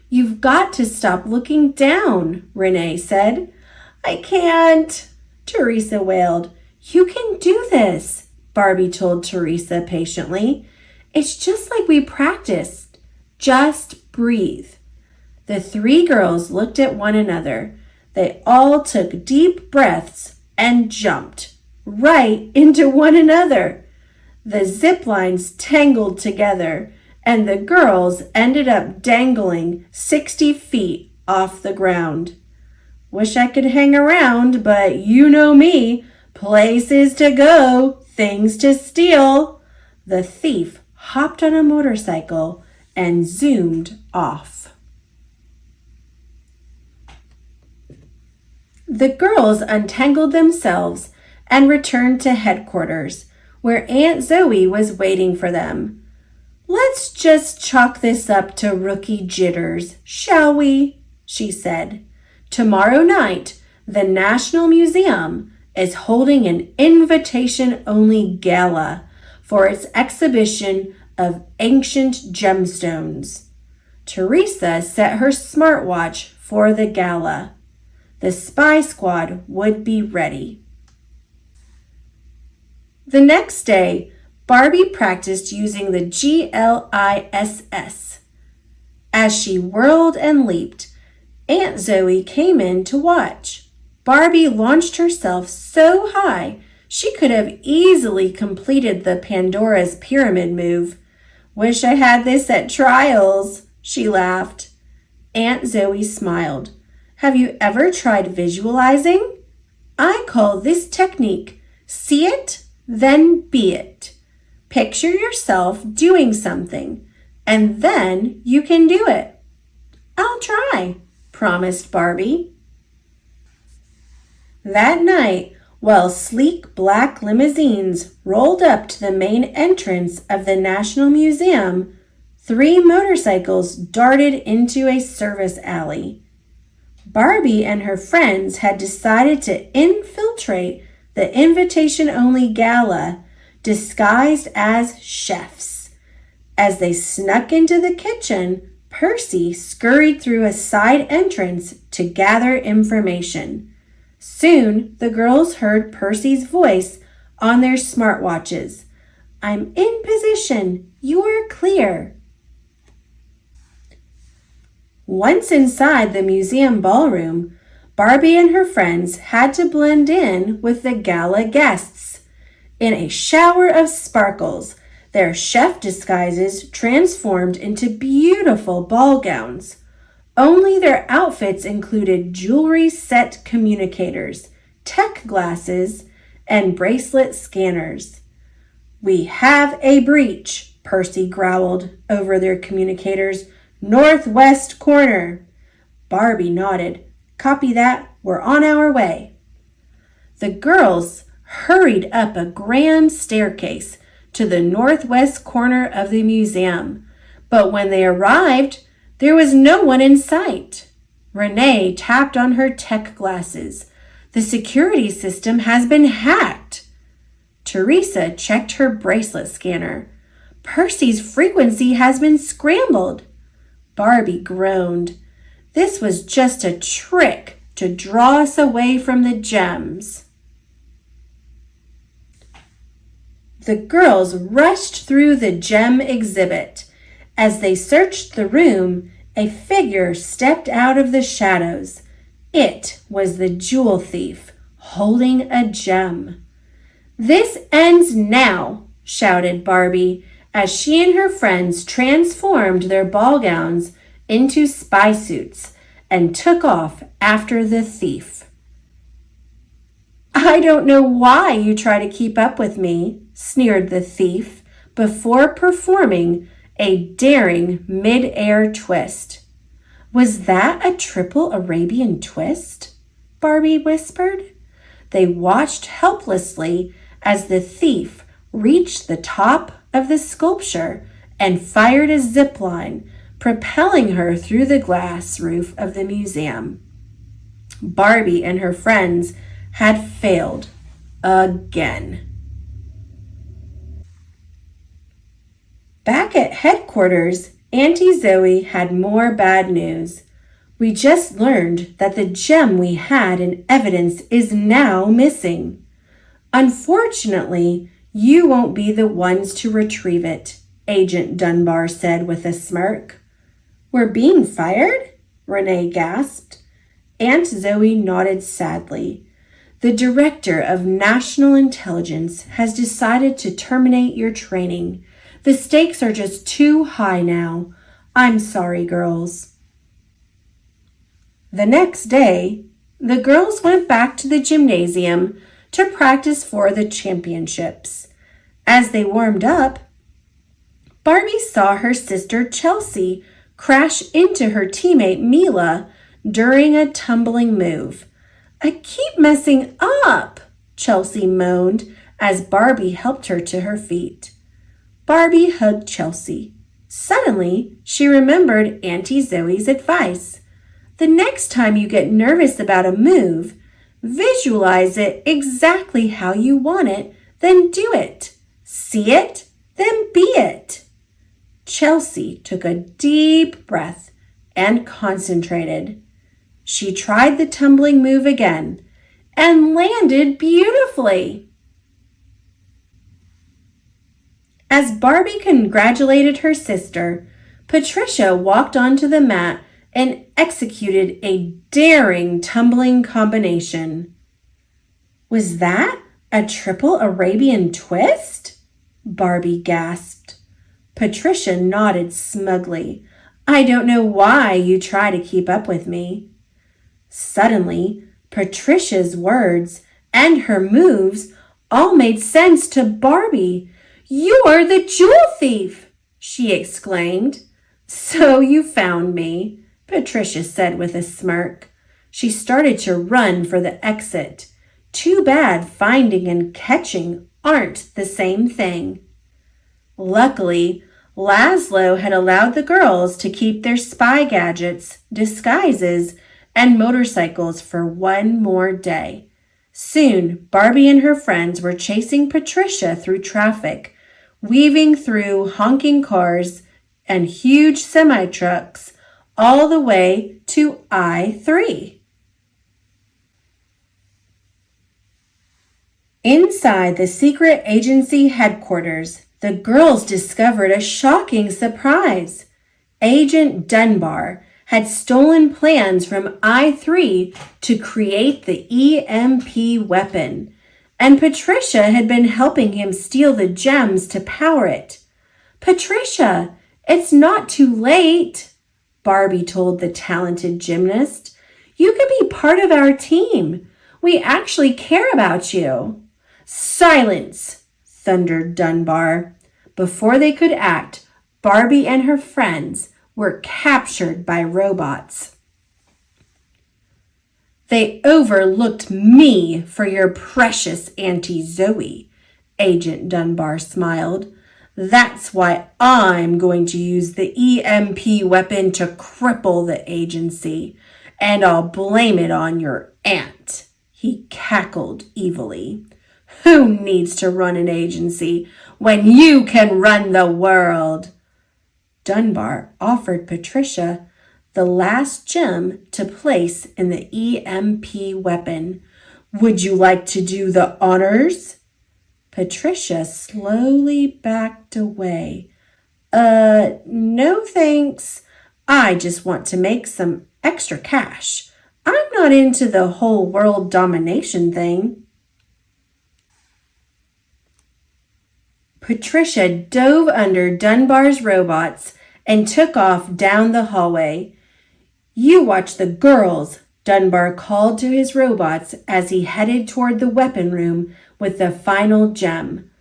"You've got to stop looking down," Renee said. "I can't," Teresa wailed. "You can do this," Barbie told Teresa patiently. "It's just like we practiced. Just breathe." The 3 girls looked at one another. They all took deep breaths and jumped right into one another. The zip lines tangled together, and the girls ended up dangling 60 feet off the ground. "Wish I could hang around, but you know me. Places to go, things to steal." The thief hopped on a motorcycle and zoomed off. The girls untangled themselves and returned to headquarters, where Aunt Zoe was waiting for them. "Let's just chalk this up to rookie jitters, shall we?" she said. "Tomorrow night, the National Museum is holding an invitation-only gala for its exhibition of ancient gemstones." Teresa set her smartwatch for the gala. The spy squad would be ready. The next day, Barbie practiced using the GLISS. As she whirled and leaped, Aunt Zoe came in to watch. Barbie launched herself so high she could have easily completed the Pandora's Pyramid move. "Wish I had this at trials," she laughed. Aunt Zoe smiled. "Have you ever tried visualizing? I call this technique see it, then be it. Picture yourself doing something, and then you can do it." "I'll try," promised Barbie. That night, while sleek black limousines rolled up to the main entrance of the National Museum, 3 motorcycles darted into a service alley. Barbie and her friends had decided to infiltrate the invitation-only gala disguised as chefs. As they snuck into the kitchen, Percy scurried through a side entrance to gather information. Soon, the girls heard Percy's voice on their smartwatches. "I'm in position. You're clear." Once inside the museum ballroom, Barbie and her friends had to blend in with the gala guests. In a shower of sparkles, their chef disguises transformed into beautiful ball gowns. Only their outfits included jewelry-set communicators, tech glasses, and bracelet scanners. "We have a breach," Percy growled over their communicators. "Northwest corner." Barbie nodded. "Copy that. We're on our way." The girls hurried up a grand staircase to the northwest corner of the museum. But when they arrived, there was no one in sight. Renee tapped on her tech glasses. "The security system has been hacked." Teresa checked her bracelet scanner. "Percy's frequency has been scrambled." Barbie groaned. This was just a trick to draw us away from the gems. The girls rushed through the gem exhibit. As they searched the room, a figure stepped out of the shadows. It was the jewel thief, holding a gem. "This ends now," shouted Barbie, as she and her friends transformed their ball gowns into spy suits and took off after the thief. "I don't know why you try to keep up with me," sneered the thief before performing a daring mid-air twist. "Was that a triple Arabian twist?" Barbie whispered. They watched helplessly as the thief reached the top of the sculpture and fired a zip line, propelling her through the glass roof of the museum. Barbie and her friends had failed again. Back at headquarters, Auntie Zoe had more bad news. "We just learned that the gem we had in evidence is now missing. Unfortunately, you won't be the ones to retrieve it," Agent Dunbar said with a smirk. "We're being fired?" Renee gasped. Aunt Zoe nodded sadly. "The Director of National Intelligence has decided to terminate your training. The stakes are just too high now. I'm sorry, girls." The next day, the girls went back to the gymnasium to practice for the championships. As they warmed up, Barbie saw her sister Chelsea crash into her teammate Mila during a tumbling move. "I keep messing up," Chelsea moaned as Barbie helped her to her feet. Barbie hugged Chelsea. Suddenly, she remembered Auntie Zoe's advice. "The next time you get nervous about a move, visualize it exactly how you want it, then do it. See it, then be it." Chelsea took a deep breath and concentrated. She tried the tumbling move again and landed beautifully. As Barbie congratulated her sister, Patricia walked onto the mat and executed a daring tumbling combination. Was that a triple Arabian twist? Barbie gasped. Patricia nodded smugly. I don't know why you try to keep up with me. Suddenly, Patricia's words and her moves all made sense to Barbie. You're the jewel thief, she exclaimed. So you found me, Patricia said with a smirk. She started to run for the exit. Too bad finding and catching aren't the same thing. Luckily, Laszlo had allowed the girls to keep their spy gadgets, disguises, and motorcycles for one more day. Soon, Barbie and her friends were chasing Patricia through traffic, weaving through honking cars and huge semi-trucks all the way to I-3. Inside the secret agency headquarters, the girls discovered a shocking surprise. Agent Dunbar had stolen plans from I-3 to create the EMP weapon, and Patricia had been helping him steal the gems to power it. Patricia, it's not too late, Barbie told the talented gymnast. You could be part of our team. We actually care about you. Silence, thundered Dunbar. Before they could act, Barbie and her friends were captured by robots. They overlooked me for your precious Auntie Zoe, Agent Dunbar smiled. That's why I'm going to use the EMP weapon to cripple the agency, and I'll blame it on your aunt, he cackled evilly. Who needs to run an agency when you can run the world? Dunbar offered Patricia the last gem to place in the EMP weapon. Would you like to do the honors? Patricia slowly backed away. No thanks. I just want to make some extra cash. I'm not into the whole world domination thing. Patricia dove under Dunbar's robots and took off down the hallway. You watch the girls, Dunbar called to his robots as he headed toward the weapon room with the final gem.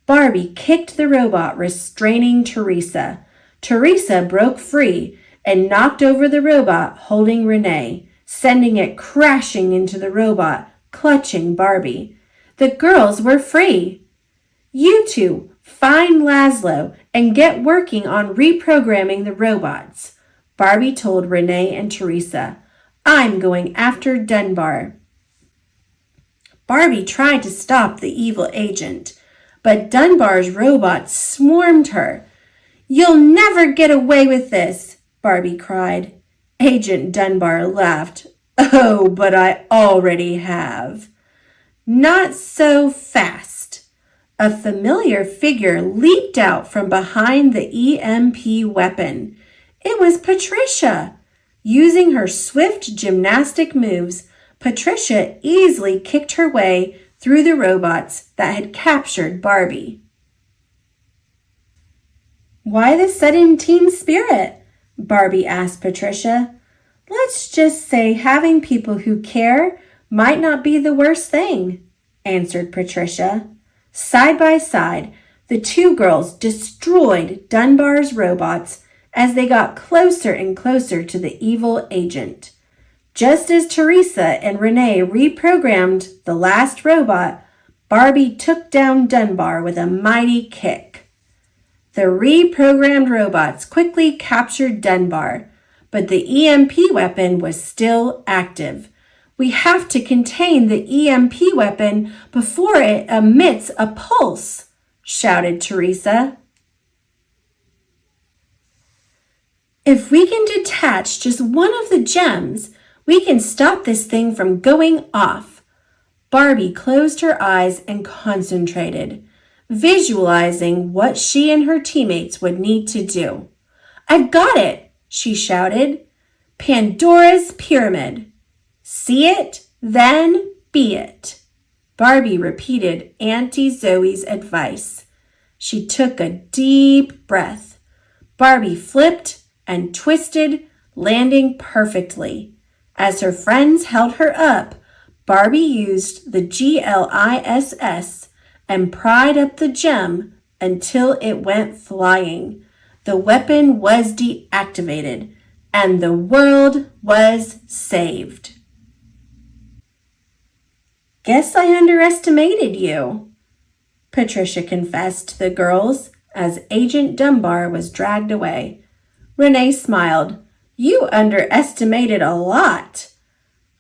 Barbie kicked the robot, restraining Teresa. Teresa broke free and knocked over the robot holding Renee, sending it crashing into the robot, clutching Barbie. The girls were free. You two, find Laszlo and get working on reprogramming the robots, Barbie told Renee and Teresa. I'm going after Dunbar. Barbie tried to stop the evil agent, but Dunbar's robots swarmed her. You'll never get away with this, Barbie cried. Agent Dunbar laughed. Oh, but I already have. Not so fast. A familiar figure leaped out from behind the EMP weapon. It was Patricia. Using her swift gymnastic moves, Patricia easily kicked her way through the robots that had captured Barbie. Why the sudden team spirit? Barbie asked Patricia. Let's just say having people who care might not be the worst thing, answered Patricia. Side by side, the two girls destroyed Dunbar's robots as they got closer and closer to the evil agent. Just as Teresa and Renee reprogrammed the last robot, Barbie took down Dunbar with a mighty kick. The reprogrammed robots quickly captured Dunbar, but the EMP weapon was still active. We have to contain the EMP weapon before it emits a pulse, shouted Teresa. If we can detach just one of the gems, We can stop this thing from going off. Barbie closed her eyes and concentrated, visualizing what she and her teammates would need to do. I've got it, she shouted. Pandora's Pyramid. See it, then be it. Barbie repeated Auntie Zoe's advice. She took a deep breath. Barbie flipped and twisted, landing perfectly. As her friends held her up, Barbie used the GLISS and pried up the gem until it went flying. The weapon was deactivated, and the world was saved. Guess I underestimated you, Patricia confessed to the girls as Agent Dunbar was dragged away. Renee smiled. You underestimated a lot.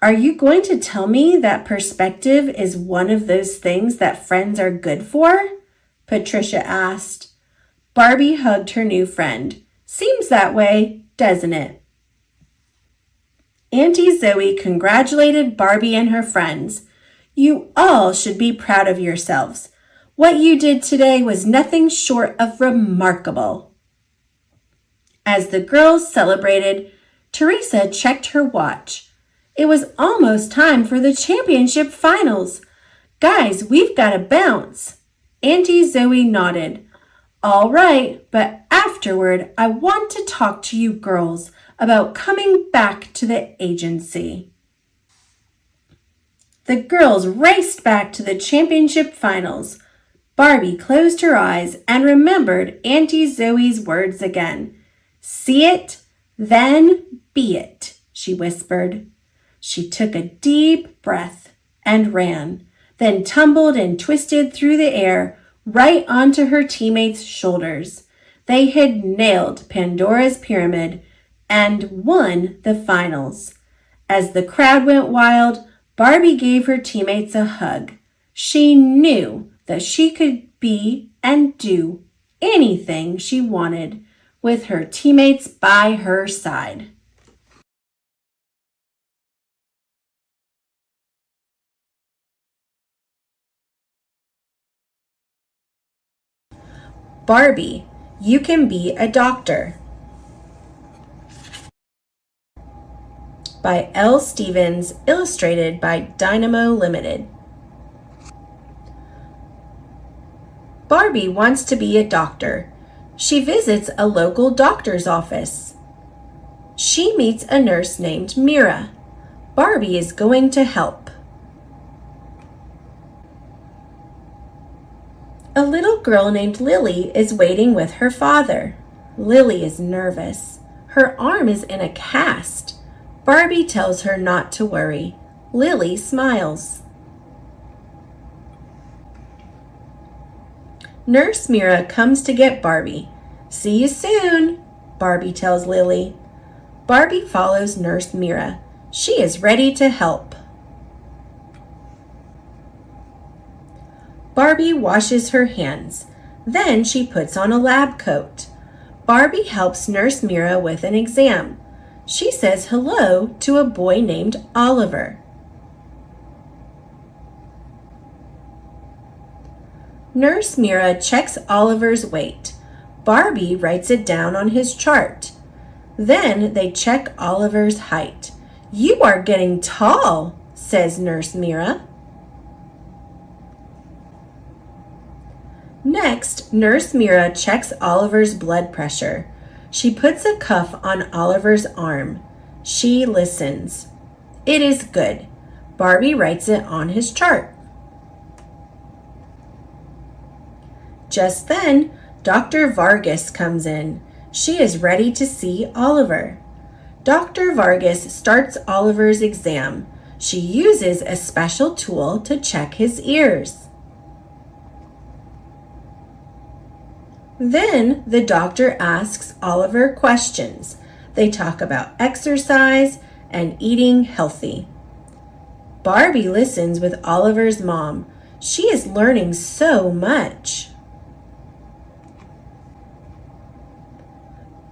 Are you going to tell me that perspective is one of those things that friends are good for? Patricia asked. Barbie hugged her new friend. Seems that way, doesn't it? Auntie Zoe congratulated Barbie and her friends. You all should be proud of yourselves. What you did today was nothing short of remarkable. As the girls celebrated, Teresa checked her watch. It was almost time for the championship finals. Guys, we've got to bounce. Auntie Zoe nodded. All right, but afterward, I want to talk to you girls about coming back to the agency. The girls raced back to the championship finals. Barbie closed her eyes and remembered Auntie Zoe's words again. See it, then be it, she whispered. She took a deep breath and ran, then tumbled and twisted through the air right onto her teammates' shoulders. They had nailed Pandora's Pyramid and won the finals. As the crowd went wild, Barbie gave her teammates a hug. She knew that she could be and do anything she wanted with her teammates by her side. Barbie, You Can Be a Doctor by L. Stevens, illustrated by Dynamo Limited. Barbie wants to be a doctor. She visits a local doctor's office. She meets a nurse named Mira. Barbie is going to help. A little girl named Lily is waiting with her father. Lily is nervous. Her arm is in a cast. Barbie tells her not to worry. Lily smiles. Nurse Mira comes to get Barbie. See you soon, Barbie tells Lily. Barbie follows Nurse Mira. She is ready to help. Barbie washes her hands. Then she puts on a lab coat. Barbie helps Nurse Mira with an exam. She says hello to a boy named Oliver. Nurse Mira checks Oliver's weight. Barbie writes it down on his chart. Then they check Oliver's height. You are getting tall, says Nurse Mira. Next, Nurse Mira checks Oliver's blood pressure. She puts a cuff on Oliver's arm. She listens. It is good. Barbie writes it on his chart. Just then, Dr. Vargas comes in. She is ready to see Oliver. Dr. Vargas starts Oliver's exam. She uses a special tool to check his ears. Then the doctor asks Oliver questions. They talk about exercise and eating healthy. Barbie listens with Oliver's mom. She is learning so much.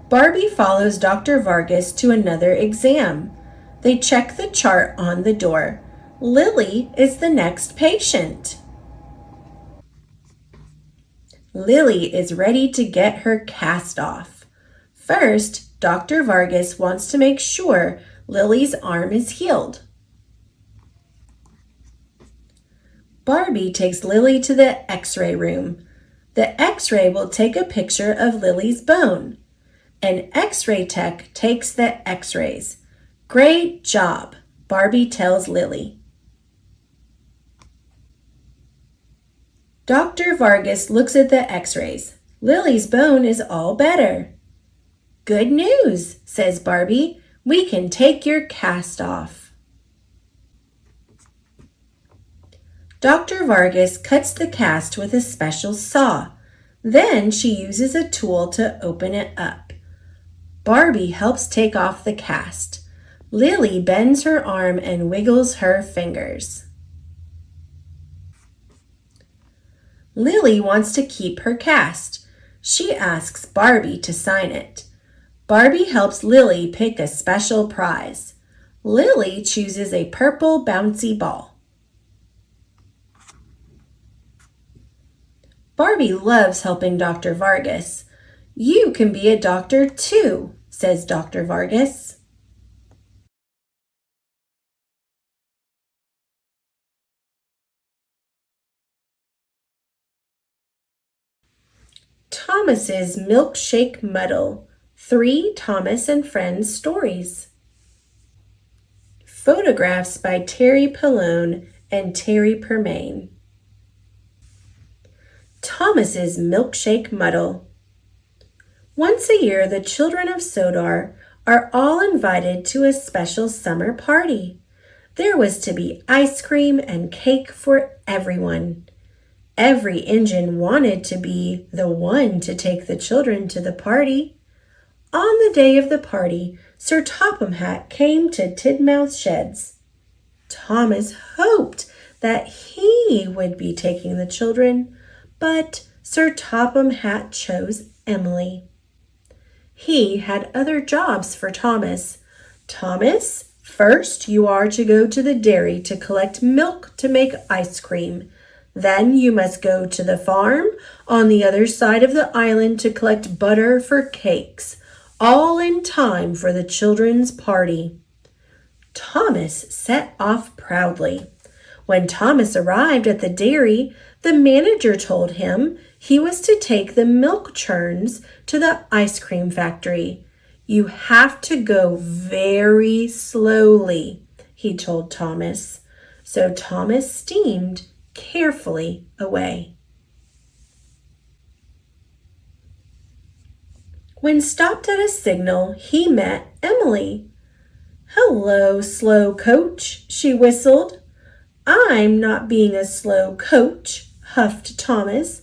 Barbie follows Dr. Vargas to another exam. They check the chart on the door. Lily is the next patient. Lily is ready to get her cast off. First, Dr. Vargas wants to make sure Lily's arm is healed. Barbie takes Lily to the X-ray room. The X-ray will take a picture of Lily's bone. An X-ray tech takes the X-rays. Great job, Barbie tells Lily. Dr. Vargas looks at the X-rays. Lily's bone is all better. Good news, says Barbie. We can take your cast off. Dr. Vargas cuts the cast with a special saw. Then she uses a tool to open it up. Barbie helps take off the cast. Lily bends her arm and wiggles her fingers. Lily wants to keep her cast. She asks Barbie to sign it. Barbie helps Lily pick a special prize. Lily chooses a purple bouncy ball. Barbie loves helping Dr. Vargas. You can be a doctor too, says Dr. Vargas. Thomas's Milkshake Muddle. 3 Thomas and Friends stories. Photographs by Terry Pallone and Terry Permain. Thomas's Milkshake Muddle. Once a year, the children of Sodar are all invited to a special summer party. There was to be ice cream and cake for everyone. Every engine wanted to be the one to take the children to the party. On the day of the party, Sir Topham Hatt came to Tidmouth Sheds. Thomas hoped that he would be taking the children, but Sir Topham Hatt chose Emily. He had other jobs for Thomas. Thomas, first you are to go to the dairy to collect milk to make ice cream. Then you must go to the farm on the other side of the island to collect butter for cakes, all in time for the children's party. Thomas set off proudly. When Thomas arrived at the dairy, the manager told him he was to take the milk churns to the ice cream factory. You have to go very slowly, he told Thomas. So Thomas steamed carefully away. When stopped at a signal, he met Emily. "Hello, slow coach," she whistled. "I'm not being a slow coach," huffed Thomas.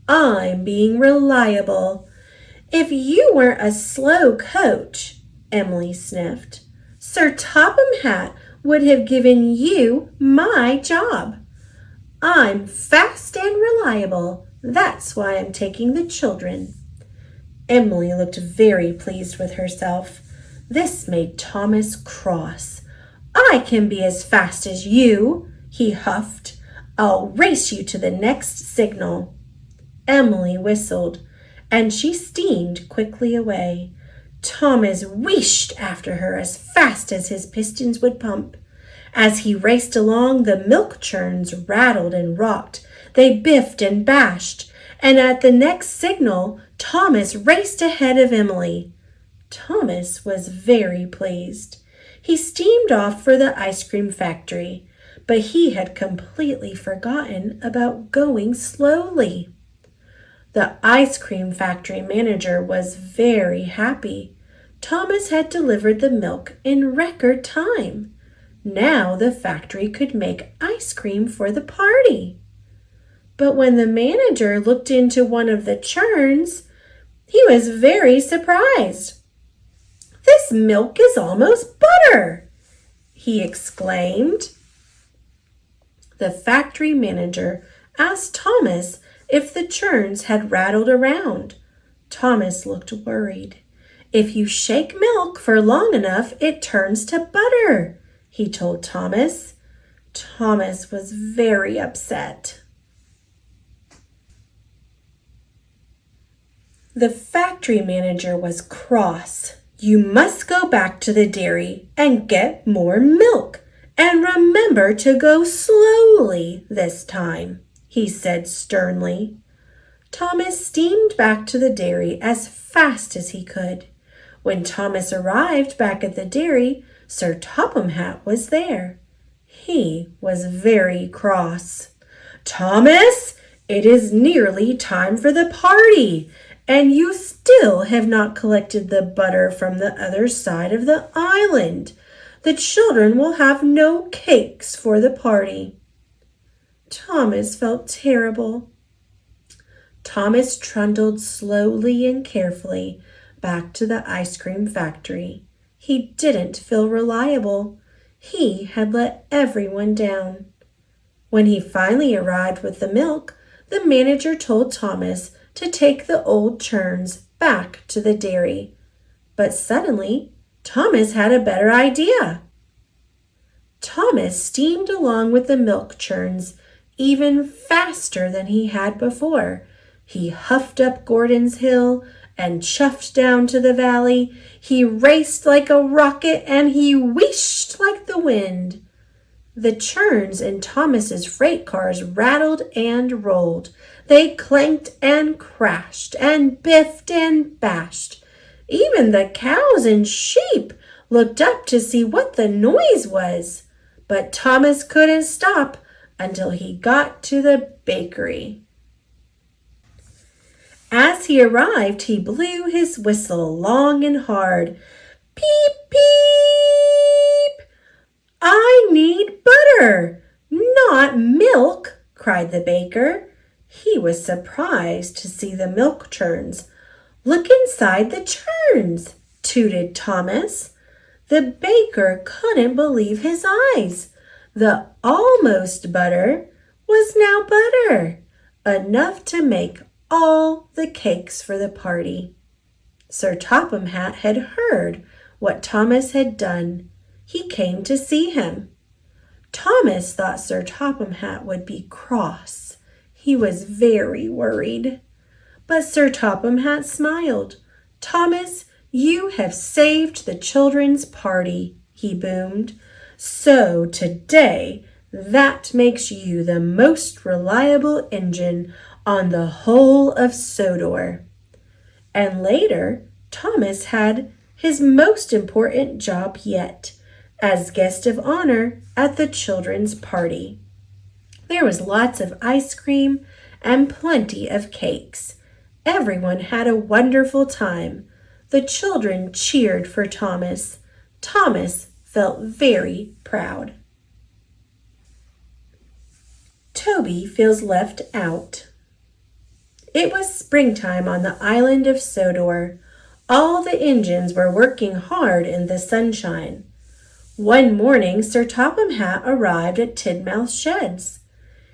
"I'm being reliable." "If you weren't a slow coach," Emily sniffed, "Sir Topham Hatt would have given you my job. I'm fast and reliable. That's why I'm taking the children." Emily looked very pleased with herself. This made Thomas cross. "I can be as fast as you," he huffed. "I'll race you to the next signal." Emily whistled, and she steamed quickly away. Thomas wheeshed after her as fast as his pistons would pump. As he raced along, the milk churns rattled and rocked. They biffed and bashed. And at the next signal, Thomas raced ahead of Emily. Thomas was very pleased. He steamed off for the ice cream factory, but he had completely forgotten about going slowly. The ice cream factory manager was very happy. Thomas had delivered the milk in record time. Now the factory could make ice cream for the party. But when the manager looked into one of the churns, he was very surprised. "This milk is almost butter," he exclaimed. The factory manager asked Thomas if the churns had rattled around. Thomas looked worried. If you shake milk for long enough, it turns to butter, he told Thomas. Thomas was very upset. The factory manager was cross. You must go back to the dairy and get more milk. And remember to go slowly this time, he said sternly. Thomas steamed back to the dairy as fast as he could. When Thomas arrived back at the dairy, Sir Topham Hatt was there. He was very cross. Thomas, it is nearly time for the party, and you still have not collected the butter from the other side of the island. The children will have no cakes for the party. Thomas felt terrible. Thomas trundled slowly and carefully back to the ice cream factory. He didn't feel reliable. He had let everyone down. When he finally arrived with the milk, the manager told Thomas to take the old churns back to the dairy. But suddenly, Thomas had a better idea. Thomas steamed along with the milk churns even faster than he had before. He huffed up Gordon's Hill and chuffed down to the valley. He raced like a rocket and he wheeshed like the wind. The churns in Thomas's freight cars rattled and rolled. They clanked and crashed and biffed and bashed. Even the cows and sheep looked up to see what the noise was. But Thomas couldn't stop until he got to the bakery. As he arrived, he blew his whistle long and hard. Peep, peep! I need butter, not milk, cried the baker. He was surprised to see the milk churns. Look inside the churns, tooted Thomas. The baker couldn't believe his eyes. The almost butter was now butter, enough to make all the cakes for the party. Sir Topham Hatt had heard what Thomas had done. He came to see him. Thomas thought Sir Topham Hatt would be cross. He was very worried. But Sir Topham Hatt smiled. Thomas, you have saved the children's party, he boomed. So today, that makes you the most reliable engine on the whole of Sodor. And later, Thomas had his most important job yet, as guest of honor at the children's party. There was lots of ice cream and plenty of cakes. Everyone had a wonderful time. The children cheered for Thomas. Thomas felt very proud. Toby feels left out. It was springtime on the island of Sodor. All the engines were working hard in the sunshine. One morning, Sir Topham Hatt arrived at Tidmouth's sheds.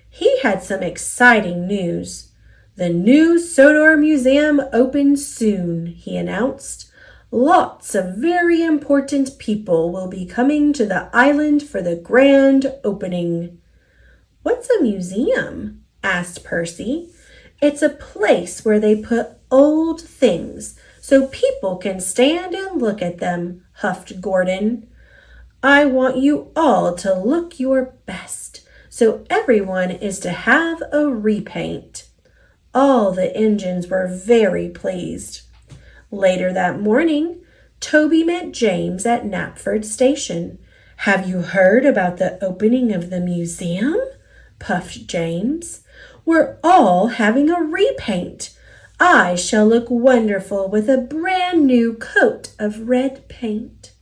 He had some exciting news. The new Sodor Museum opens soon, he announced. Lots of very important people will be coming to the island for the grand opening. What's a museum? Asked Percy. It's a place where they put old things so people can stand and look at them, huffed Gordon. I want you all to look your best, so everyone is to have a repaint. All the engines were very pleased. Later that morning, Toby met James at Knapford Station. Have you heard about the opening of the museum? Puffed James. We're all having a repaint. I shall look wonderful with a brand new coat of red paint.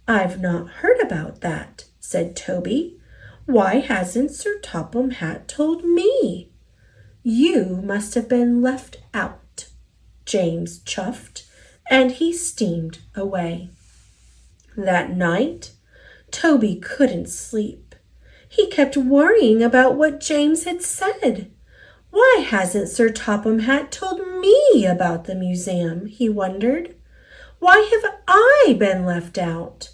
I've not heard about that, said Toby. Why hasn't Sir Topham Hatt told me? You must have been left out, James chuffed, and he steamed away. That night, Toby couldn't sleep. He kept worrying about what James had said. Why hasn't Sir Topham Hatt told me about the museum, he wondered. Why have I been left out?"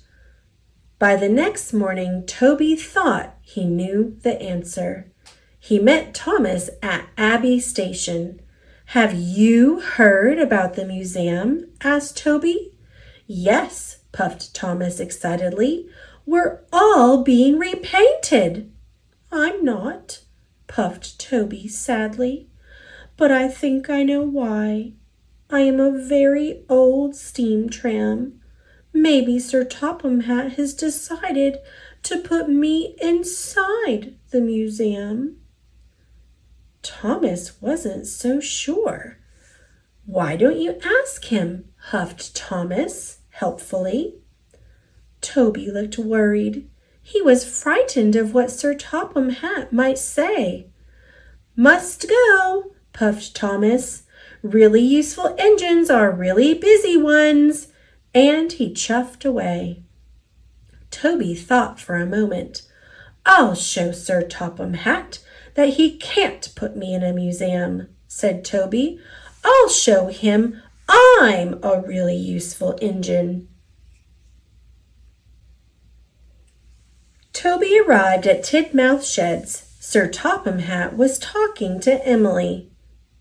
By the next morning, Toby thought he knew the answer. He met Thomas at Abbey Station. "Have you heard about the museum?" asked Toby. "Yes," puffed Thomas excitedly. "We're all being repainted." "I'm not," puffed Toby sadly. "But I think I know why. I am a very old steam tram. Maybe Sir Topham Hatt has decided to put me inside the museum." Thomas wasn't so sure. "Why don't you ask him?" huffed Thomas helpfully. Toby looked worried. He was frightened of what Sir Topham Hatt might say. "Must go," puffed Thomas. "Really useful engines are really busy ones." And he chuffed away. Toby thought for a moment. "I'll show Sir Topham Hatt that he can't put me in a museum," said Toby. "I'll show him I'm a really useful engine." Toby arrived at Tidmouth Sheds. Sir Topham Hatt was talking to Emily.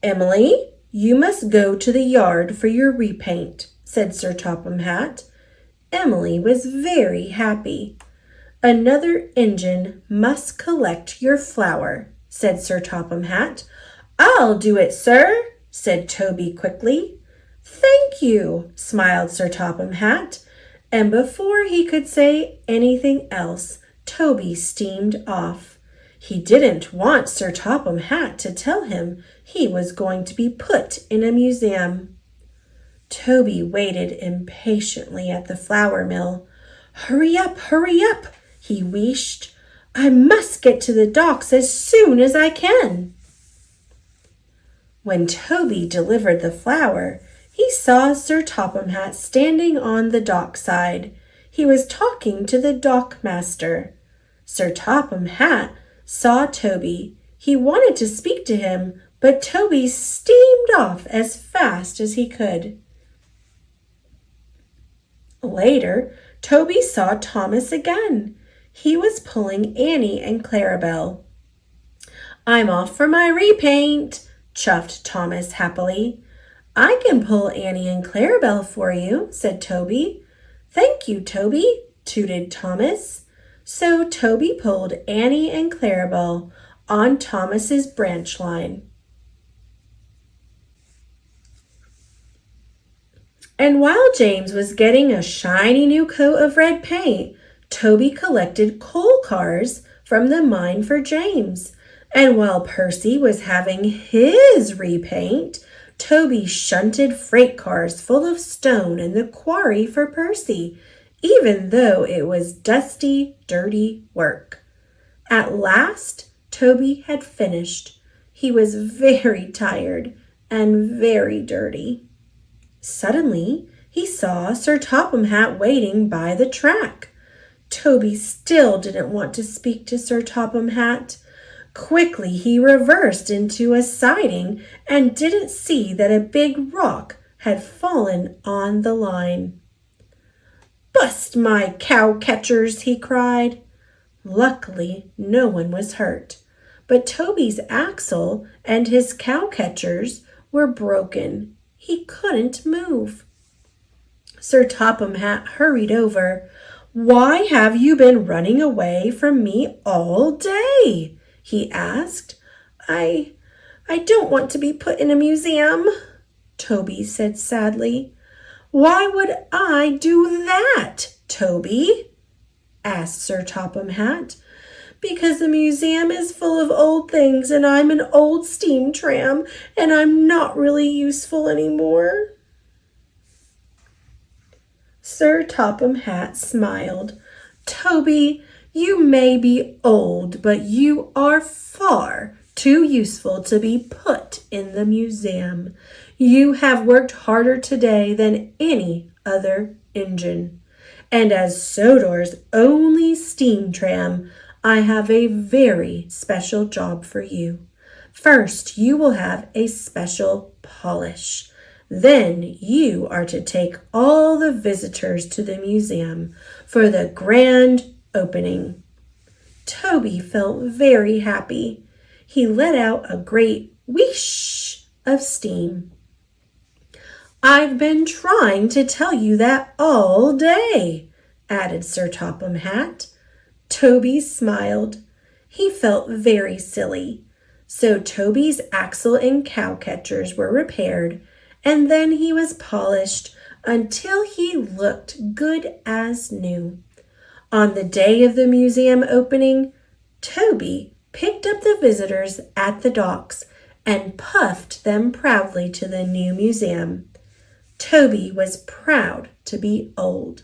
"Emily, you must go to the yard for your repaint," said Sir Topham Hatt. Emily was very happy. "Another engine must collect your flour," said Sir Topham Hatt. "I'll do it, sir," said Toby quickly. "Thank you," smiled Sir Topham Hatt. And before he could say anything else, Toby steamed off. He didn't want Sir Topham Hatt to tell him he was going to be put in a museum. Toby waited impatiently at the flour mill. Hurry up, he wheezed. "I must get to the docks as soon as I can." When Toby delivered the flour, he saw Sir Topham Hatt standing on the dockside. He was talking to the dockmaster. Sir Topham Hatt saw Toby. He wanted to speak to him, but Toby steamed off as fast as he could. Later, Toby saw Thomas again. He was pulling Annie and Clarabelle. "I'm off for my repaint," chuffed Thomas happily. "I can pull Annie and Clarabelle for you," said Toby. "Thank you, Toby," tooted Thomas. So Toby pulled Annie and Clarabelle on Thomas's branch line. And while James was getting a shiny new coat of red paint, Toby collected coal cars from the mine for James. And while Percy was having his repaint, Toby shunted freight cars full of stone in the quarry for Percy, even though it was dusty, dirty work. At last, Toby had finished. He was very tired and very dirty. Suddenly, he saw Sir Topham Hatt waiting by the track. Toby still didn't want to speak to Sir Topham Hatt. Quickly, he reversed into a siding and didn't see that a big rock had fallen on the line. "Bust my cow catchers!" he cried. Luckily, no one was hurt, but Toby's axle and his cow catchers were broken. He couldn't move. Sir Topham Hatt hurried over. "Why have you been running away from me all day?" he asked. I don't want to be put in a museum," Toby said sadly. "Why would I do that, Toby?" asked Sir Topham Hatt. "Because the museum is full of old things and I'm an old steam tram and I'm not really useful anymore." Sir Topham Hatt smiled. "Toby, you may be old, but you are far too useful to be put in the museum. You have worked harder today than any other engine. And as Sodor's only steam tram, I have a very special job for you. First, you will have a special polish. Then you are to take all the visitors to the museum for the grand opening." Toby felt very happy. He let out a great whoosh of steam. "I've been trying to tell you that all day," added Sir Topham Hatt. Toby smiled. He felt very silly. So Toby's axle and cowcatchers were repaired, and then he was polished until he looked good as new. On the day of the museum opening, Toby picked up the visitors at the docks and puffed them proudly to the new museum. Toby was proud to be old,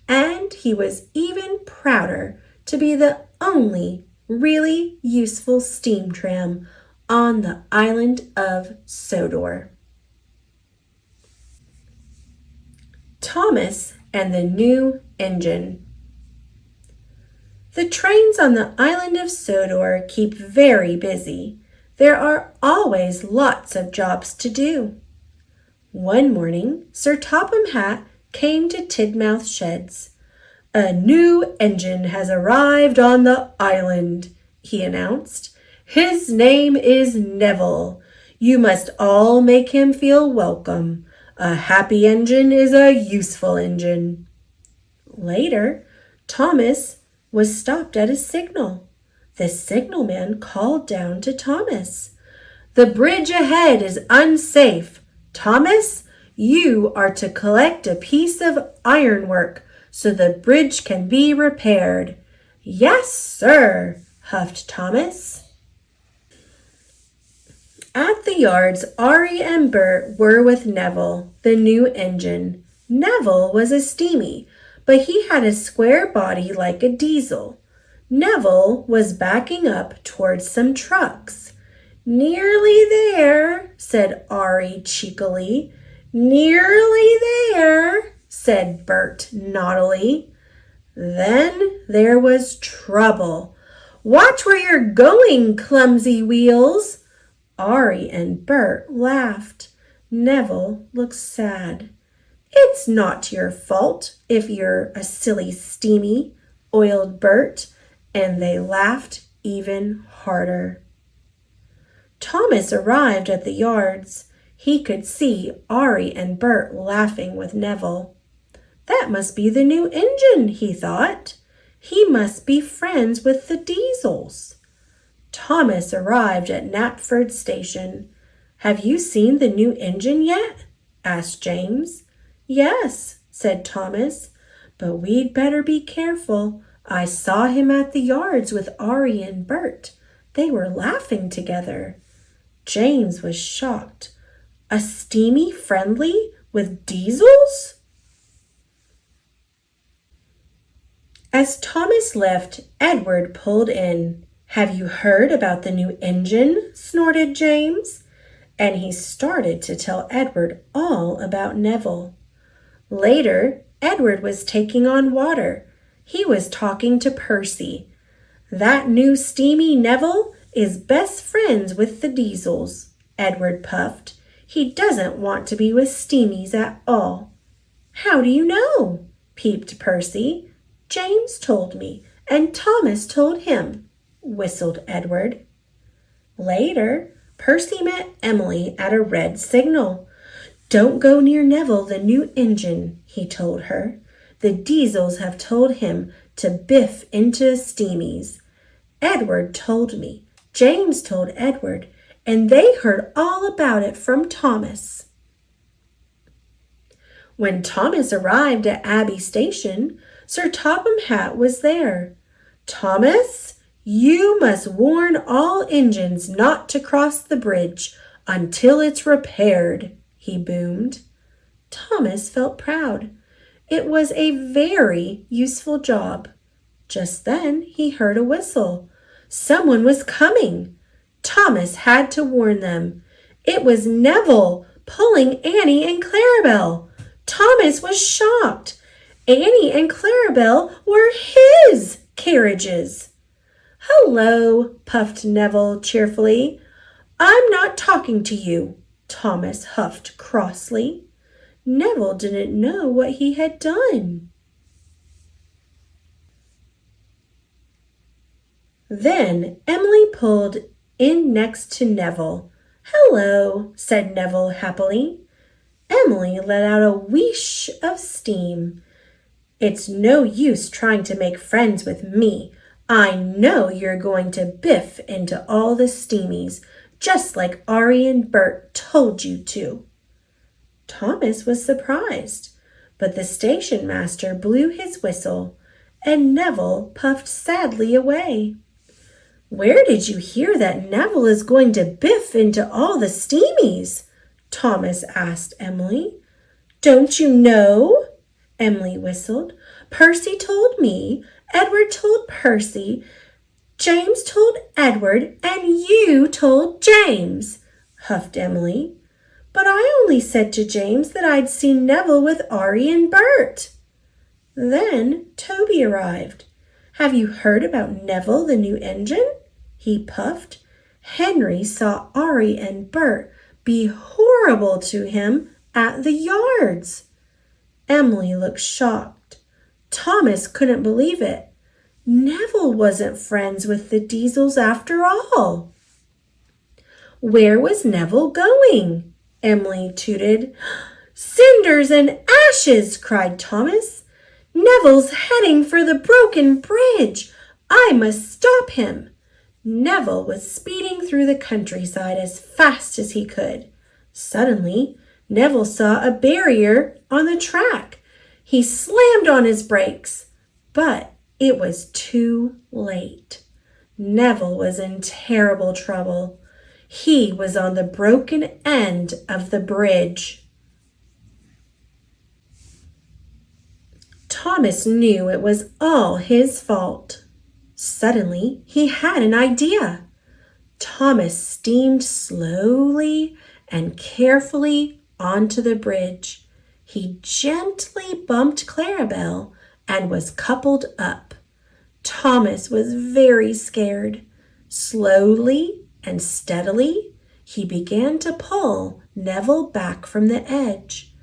and he was even prouder to be the only really useful steam tram on the island of Sodor. Thomas and the New Engine. The trains on the island of Sodor keep very busy. There are always lots of jobs to do. One morning, Sir Topham Hatt came to Tidmouth Sheds. "A new engine has arrived on the island," he announced. "His name is Neville. You must all make him feel welcome. A happy engine is a useful engine." Later, Thomas was stopped at a signal. The signalman called down to Thomas, "The bridge ahead is unsafe. Thomas, you are to collect a piece of ironwork so the bridge can be repaired." "Yes, sir," huffed Thomas. At the yards, Ari and Bert were with Neville, the new engine. Neville was a steamy, but he had a square body like a diesel. Neville was backing up towards some trucks. "Nearly there," said Ari cheekily. "Nearly there," said Bert naughtily. Then there was trouble. "Watch where you're going, clumsy wheels." Ari and Bert laughed. Neville looked sad. "It's not your fault if you're a silly steamy," oiled Bert, and they laughed even harder. Thomas arrived at the yards. He could see Ari and Bert laughing with Neville. That must be the new engine, he thought. He must be friends with the Diesels. Thomas arrived at Knapford Station. "Have you seen the new engine yet?" asked James. "Yes," said Thomas, "but we'd better be careful. I saw him at the yards with Ari and Bert. They were laughing together." James was shocked. A steamy friendly with Diesels? As Thomas left, Edward pulled in. "Have you heard about the new engine?" snorted James. And he started to tell Edward all about Neville. Later, Edward was taking on water. He was talking to Percy. "That new steamy Neville is best friends with the Diesels," Edward puffed. "He doesn't want to be with steamies at all." "How do you know?" peeped Percy. "James told me, and Thomas told him," whistled Edward. Later, Percy met Emily at a red signal. "Don't go near Neville, the new engine," he told her. "The Diesels have told him to biff into steamies. Edward told me, James told Edward, and they heard all about it from Thomas." When Thomas arrived at Abbey Station, Sir Topham Hatt was there. "Thomas, you must warn all engines not to cross the bridge until it's repaired," he boomed. Thomas felt proud. It was a very useful job. Just then he heard a whistle. Someone was coming. Thomas had to warn them. It was Neville pulling Annie and Clarabelle. Thomas was shocked. Annie and Clarabelle were his carriages. "Hello," puffed Neville cheerfully. "I'm not talking to you. Thomas huffed crossly. Neville didn't know what he had done. Then Emily pulled in next to Neville. "Hello," said Neville happily. Emily let out a wheesh of steam. "It's no use trying to make friends with me. I know you're going to biff into all the steamies, just like Ari and Bert told you to." Thomas was surprised, but the station master blew his whistle, and Neville puffed sadly away. "Where did you hear that Neville is going to biff into all the steamies?" Thomas asked Emily. "Don't you know?" Emily whistled. "Percy told me, Edward told Percy, James told Edward, and you told James," huffed Emily. "But I only said to James that I'd seen Neville with Ari and Bert." Then Toby arrived. "Have you heard about Neville, the new engine?" he puffed. "Henry saw Ari and Bert be horrible to him at the yards." Emily looked shocked. Thomas couldn't believe it. Neville wasn't friends with the Diesels after all. "Where was Neville going?" Emily tooted. "Cinders and ashes!" cried Thomas. "Neville's heading for the broken bridge. I must stop him." Neville was speeding through the countryside as fast as he could. Suddenly, Neville saw a barrier on the track. He slammed on his brakes, but it was too late. Neville was in terrible trouble. He was on the broken end of the bridge. Thomas knew it was all his fault. Suddenly, he had an idea. Thomas steamed slowly and carefully onto the bridge. He gently bumped Clarabelle and was coupled up. Thomas was very scared. Slowly and steadily, he began to pull Neville back from the edge.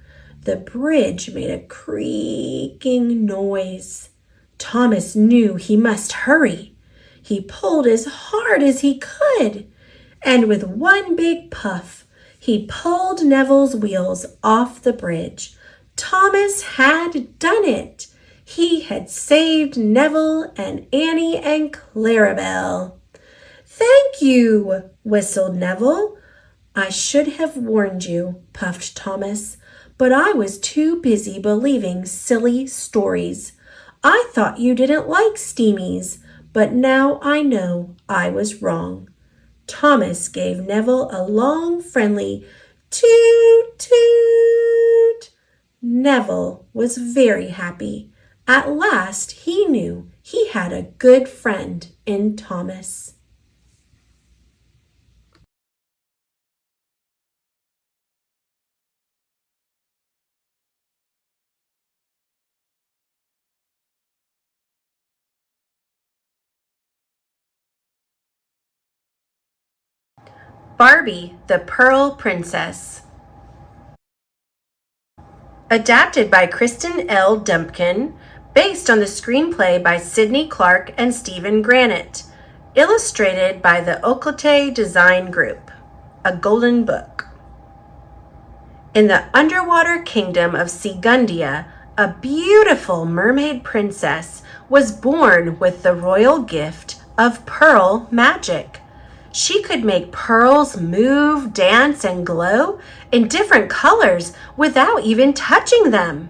The bridge made a creaking noise. Thomas knew he must hurry. He pulled as hard as he could, and with one big puff, he pulled Neville's wheels off the bridge. Thomas had done it. He had saved Neville and Annie and Clarabelle. "Thank you," whistled Neville. "I should have warned you," puffed Thomas, "but I was too busy believing silly stories. I thought you didn't like steamies, but now I know I was wrong." Thomas gave Neville a long, friendly toot toot. Neville was very happy. At last he knew he had a good friend in Thomas. Barbie, the Pearl Princess. Adapted by Kristen L. Dumpkin, based on the screenplay by Sidney Clark and Stephen Granite, illustrated by the Oclate Design Group, a golden book. In the underwater kingdom of Segundia, a beautiful mermaid princess was born with the royal gift of pearl magic. She could make pearls move, dance, and glow in different colors without even touching them.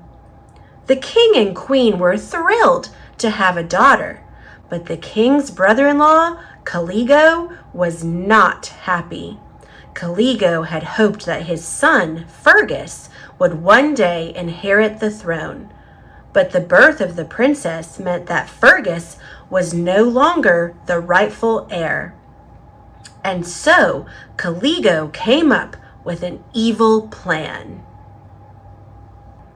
The king and queen were thrilled to have a daughter, but the king's brother-in-law, Caligo, was not happy. Caligo had hoped that his son, Fergus, would one day inherit the throne. But the birth of the princess meant that Fergus was no longer the rightful heir. And so Caligo came up with an evil plan.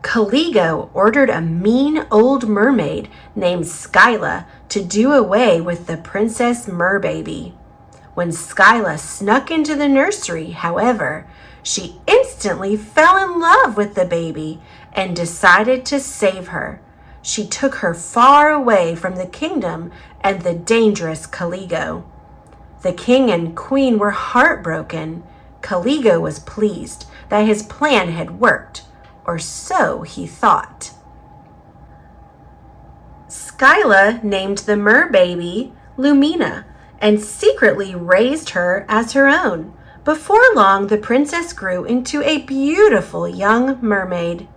Caligo ordered a mean old mermaid named Skyla to do away with the Princess Merbaby. When Skyla snuck into the nursery, however, She instantly fell in love with the baby and decided to save her. She took her far away from the kingdom and the dangerous Caligo. The king and queen were heartbroken. Caligo was pleased that his plan had worked, or so he thought. Skyla named the merbaby Lumina and secretly raised her as her own. Before long, the princess grew into a beautiful young mermaid.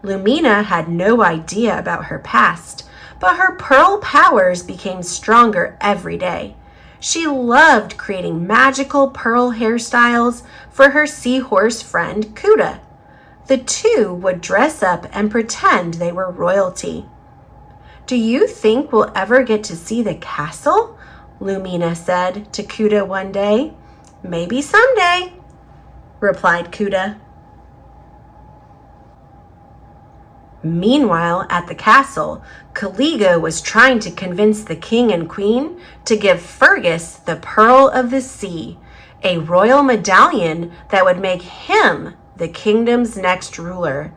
Lumina had no idea about her past, but her pearl powers became stronger every day. She loved creating magical pearl hairstyles for her seahorse friend Kuda. The two would dress up and pretend they were royalty. "Do you think we'll ever get to see the castle?" Lumina said to Kuda one day. "Maybe someday," replied Kuda. Meanwhile, at the castle, Caligo was trying to convince the king and queen to give Fergus the Pearl of the Sea, a royal medallion that would make him the kingdom's next ruler.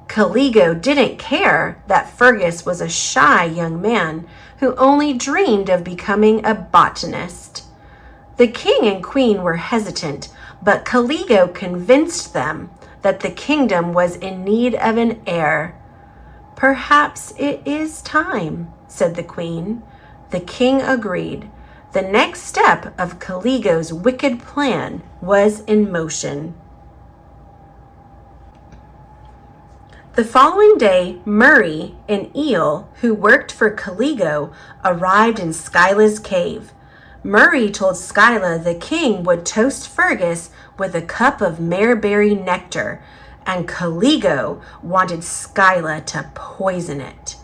Caligo didn't care that Fergus was a shy young man who only dreamed of becoming a botanist. The king and queen were hesitant, but Caligo convinced them that the kingdom was in need of an heir. "Perhaps it is time," said the queen. The king agreed. The next step of Caligo's wicked plan was in motion. The following day, Murray, an eel who worked for Caligo, arrived in Skyla's cave. Murray told Skyla the king would toast Fergus with a cup of mareberry nectar, and Caligo wanted Skyla to poison it.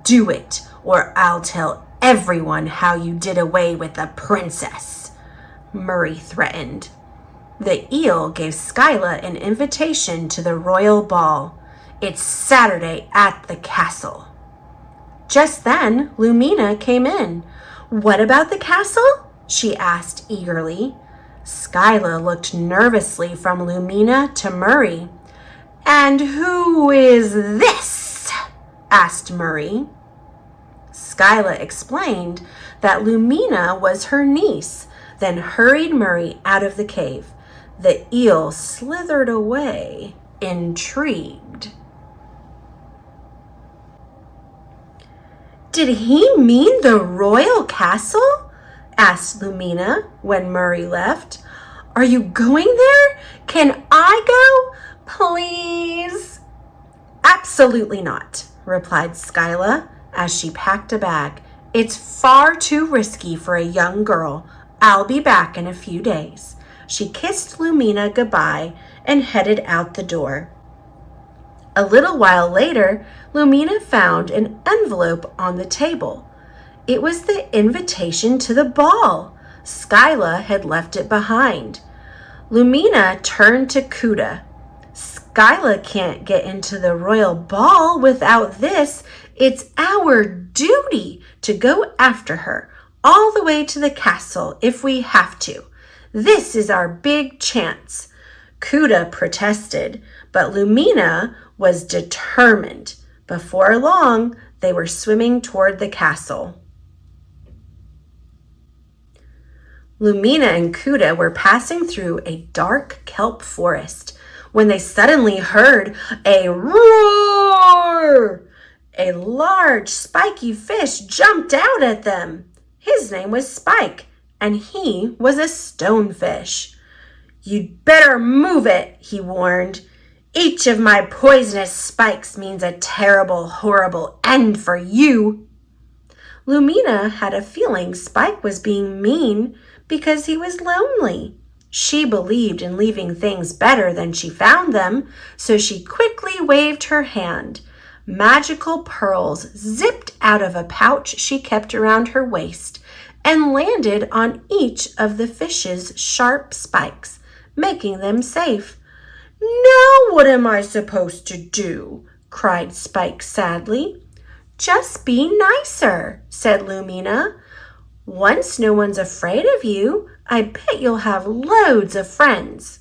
"Do it, or I'll tell everyone how you did away with the princess," Murray threatened. The eel gave Skyla an invitation to the royal ball. "It's Saturday at the castle." Just then, Lumina came in. "What about the castle?" she asked eagerly. Skyla looked nervously from Lumina to Murray. "And who is this?" asked Murray. Skyla explained that Lumina was her niece, then hurried Murray out of the cave. The eel slithered away, intrigued. "Did he mean the royal castle?" asked Lumina when Murray left. "Are you going there? Can I go? Please?" "Absolutely not," replied Skyla as she packed a bag. "It's far too risky for a young girl. I'll be back in a few days." She kissed Lumina goodbye and headed out the door. A little while later, Lumina found an envelope on the table. It was the invitation to the ball. Skyla had left it behind. Lumina turned to Kuda. "Skyla can't get into the royal ball without this. It's our duty to go after her all the way to the castle if we have to. This is our big chance." Kuda protested, but Lumina was determined. Before long, they were swimming toward the castle. Lumina and Kuda were passing through a dark kelp forest when they suddenly heard a roar. A large, spiky fish jumped out at them. His name was Spike, and he was a stonefish. "You'd better move it," he warned. "Each of my poisonous spikes means a terrible, horrible end for you." Lumina had a feeling Spike was being mean because he was lonely. She believed in leaving things better than she found them, so she quickly waved her hand. Magical pearls zipped out of a pouch she kept around her waist and landed on each of the fish's sharp spikes, making them safe. "Now what am I supposed to do?" cried Spike sadly. "Just be nicer," said Lumina. "Once no one's afraid of you, I bet you'll have loads of friends."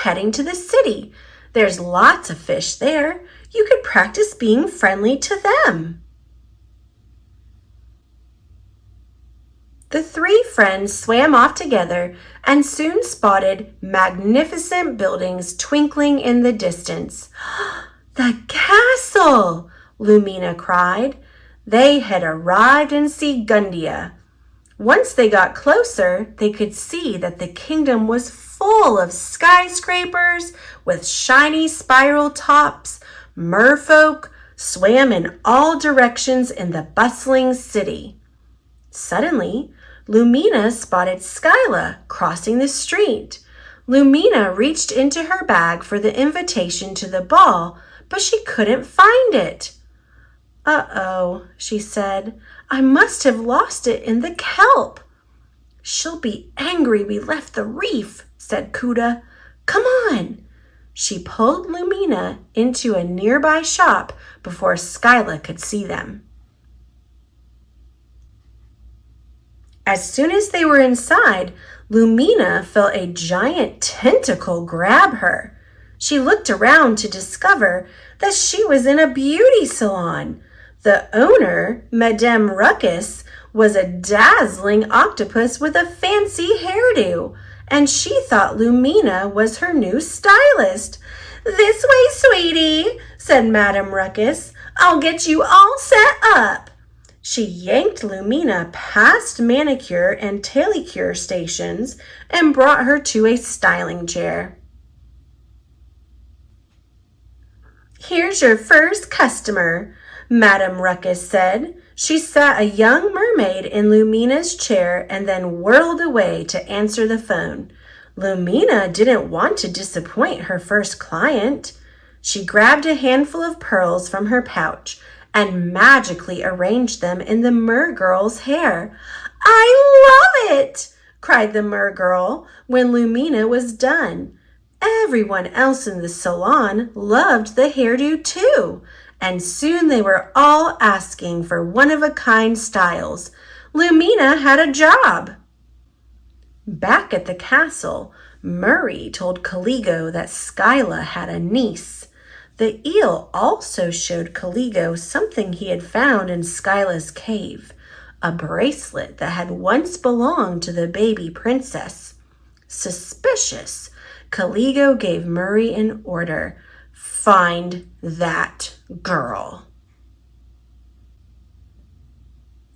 we're heading to the city. There's lots of fish there. You could practice being friendly to them." The three friends swam off together and soon spotted magnificent buildings twinkling in the distance. "The castle!" Lumina cried. They had arrived in Segundia. Once they got closer, they could see that the kingdom was full of skyscrapers with shiny spiral tops. Merfolk swam in all directions in the bustling city. Suddenly, Lumina spotted Skyla crossing the street. Lumina reached into her bag for the invitation to the ball, but she couldn't find it. "Uh-oh," she said. "I must have lost it in the kelp." "She'll be angry we left the reef," said Kuda. "Come on." She pulled Lumina into a nearby shop before Skyla could see them. As soon as they were inside, Lumina felt a giant tentacle grab her. She looked around to discover that she was in a beauty salon. The owner, Madame Ruckus, was a dazzling octopus with a fancy hairdo, and she thought Lumina was her new stylist. "This way, sweetie," said Madame Ruckus. "I'll get you all set up." She yanked Lumina past manicure and telecure stations and brought her to a styling chair. "Here's your first customer," Madame Ruckus said. She sat a young mermaid in Lumina's chair and then whirled away to answer the phone. Lumina didn't want to disappoint her first client. She grabbed a handful of pearls from her pouch and magically arranged them in the mergirl's hair. "I love it!" cried the mergirl when Lumina was done. Everyone else in the salon loved the hairdo too, and soon they were all asking for one-of-a-kind styles. Lumina had a job. Back at the castle, Murray told Caligo that Skyla had a niece. The eel also showed Caligo something he had found in Skyla's cave, a bracelet that had once belonged to the baby princess. Suspicious, Caligo gave Murray an order: "Find that girl."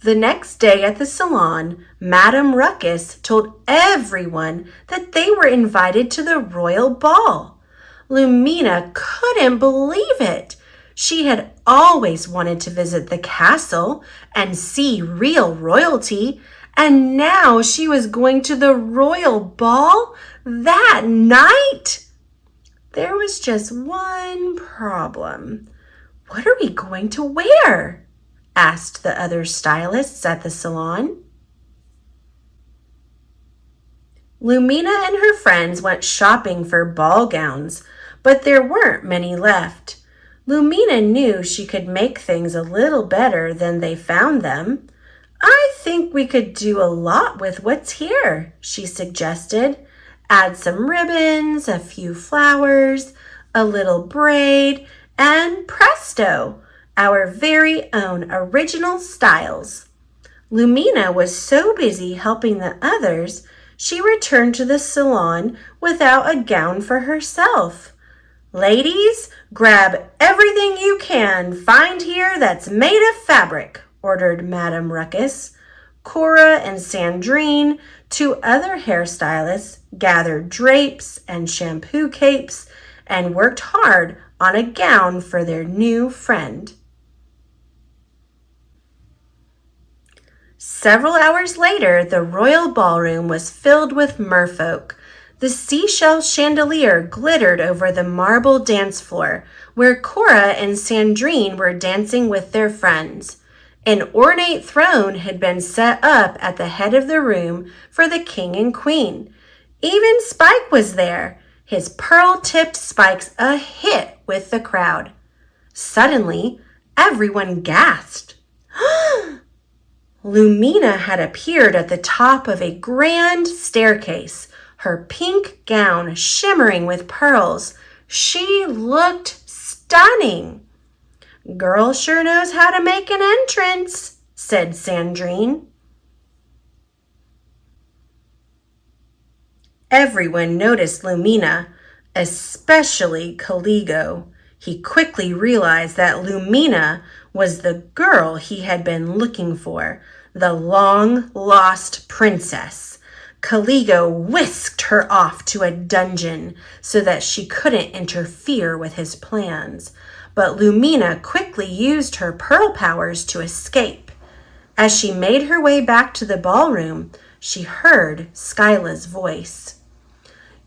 The next day at the salon, Madame Ruckus told everyone that they were invited to the royal ball. Lumina couldn't believe it. She had always wanted to visit the castle and see real royalty, and now she was going to the royal ball that night. There was just one problem. "What are we going to wear?" asked the other stylists at the salon. Lumina and her friends went shopping for ball gowns, but there weren't many left. Lumina knew she could make things a little better than they found them. "I think we could do a lot with what's here," she suggested. "Add some ribbons, a few flowers, a little braid, and presto, our very own original styles." Lumina was so busy helping the others, she returned to the salon without a gown for herself. "Ladies, grab everything you can find here that's made of fabric," ordered Madame Ruckus. Cora and Sandrine, two other hairstylists, gathered drapes and shampoo capes and worked hard on a gown for their new friend. Several hours later, the royal ballroom was filled with merfolk. The seashell chandelier glittered over the marble dance floor, where Cora and Sandrine were dancing with their friends. An ornate throne had been set up at the head of the room for the king and queen. Even Spike was there, his pearl-tipped spikes a hit with the crowd. Suddenly, everyone gasped. Lumina had appeared at the top of a grand staircase. her pink gown shimmering with pearls. She looked stunning. "Girl sure knows how to make an entrance," said Sandrine. Everyone noticed Lumina, especially Caligo. He quickly realized that Lumina was the girl he had been looking for, the long-lost princess. Caligo whisked her off to a dungeon so that she couldn't interfere with his plans. But Lumina quickly used her pearl powers to escape. As she made her way back to the ballroom, she heard Skyla's voice.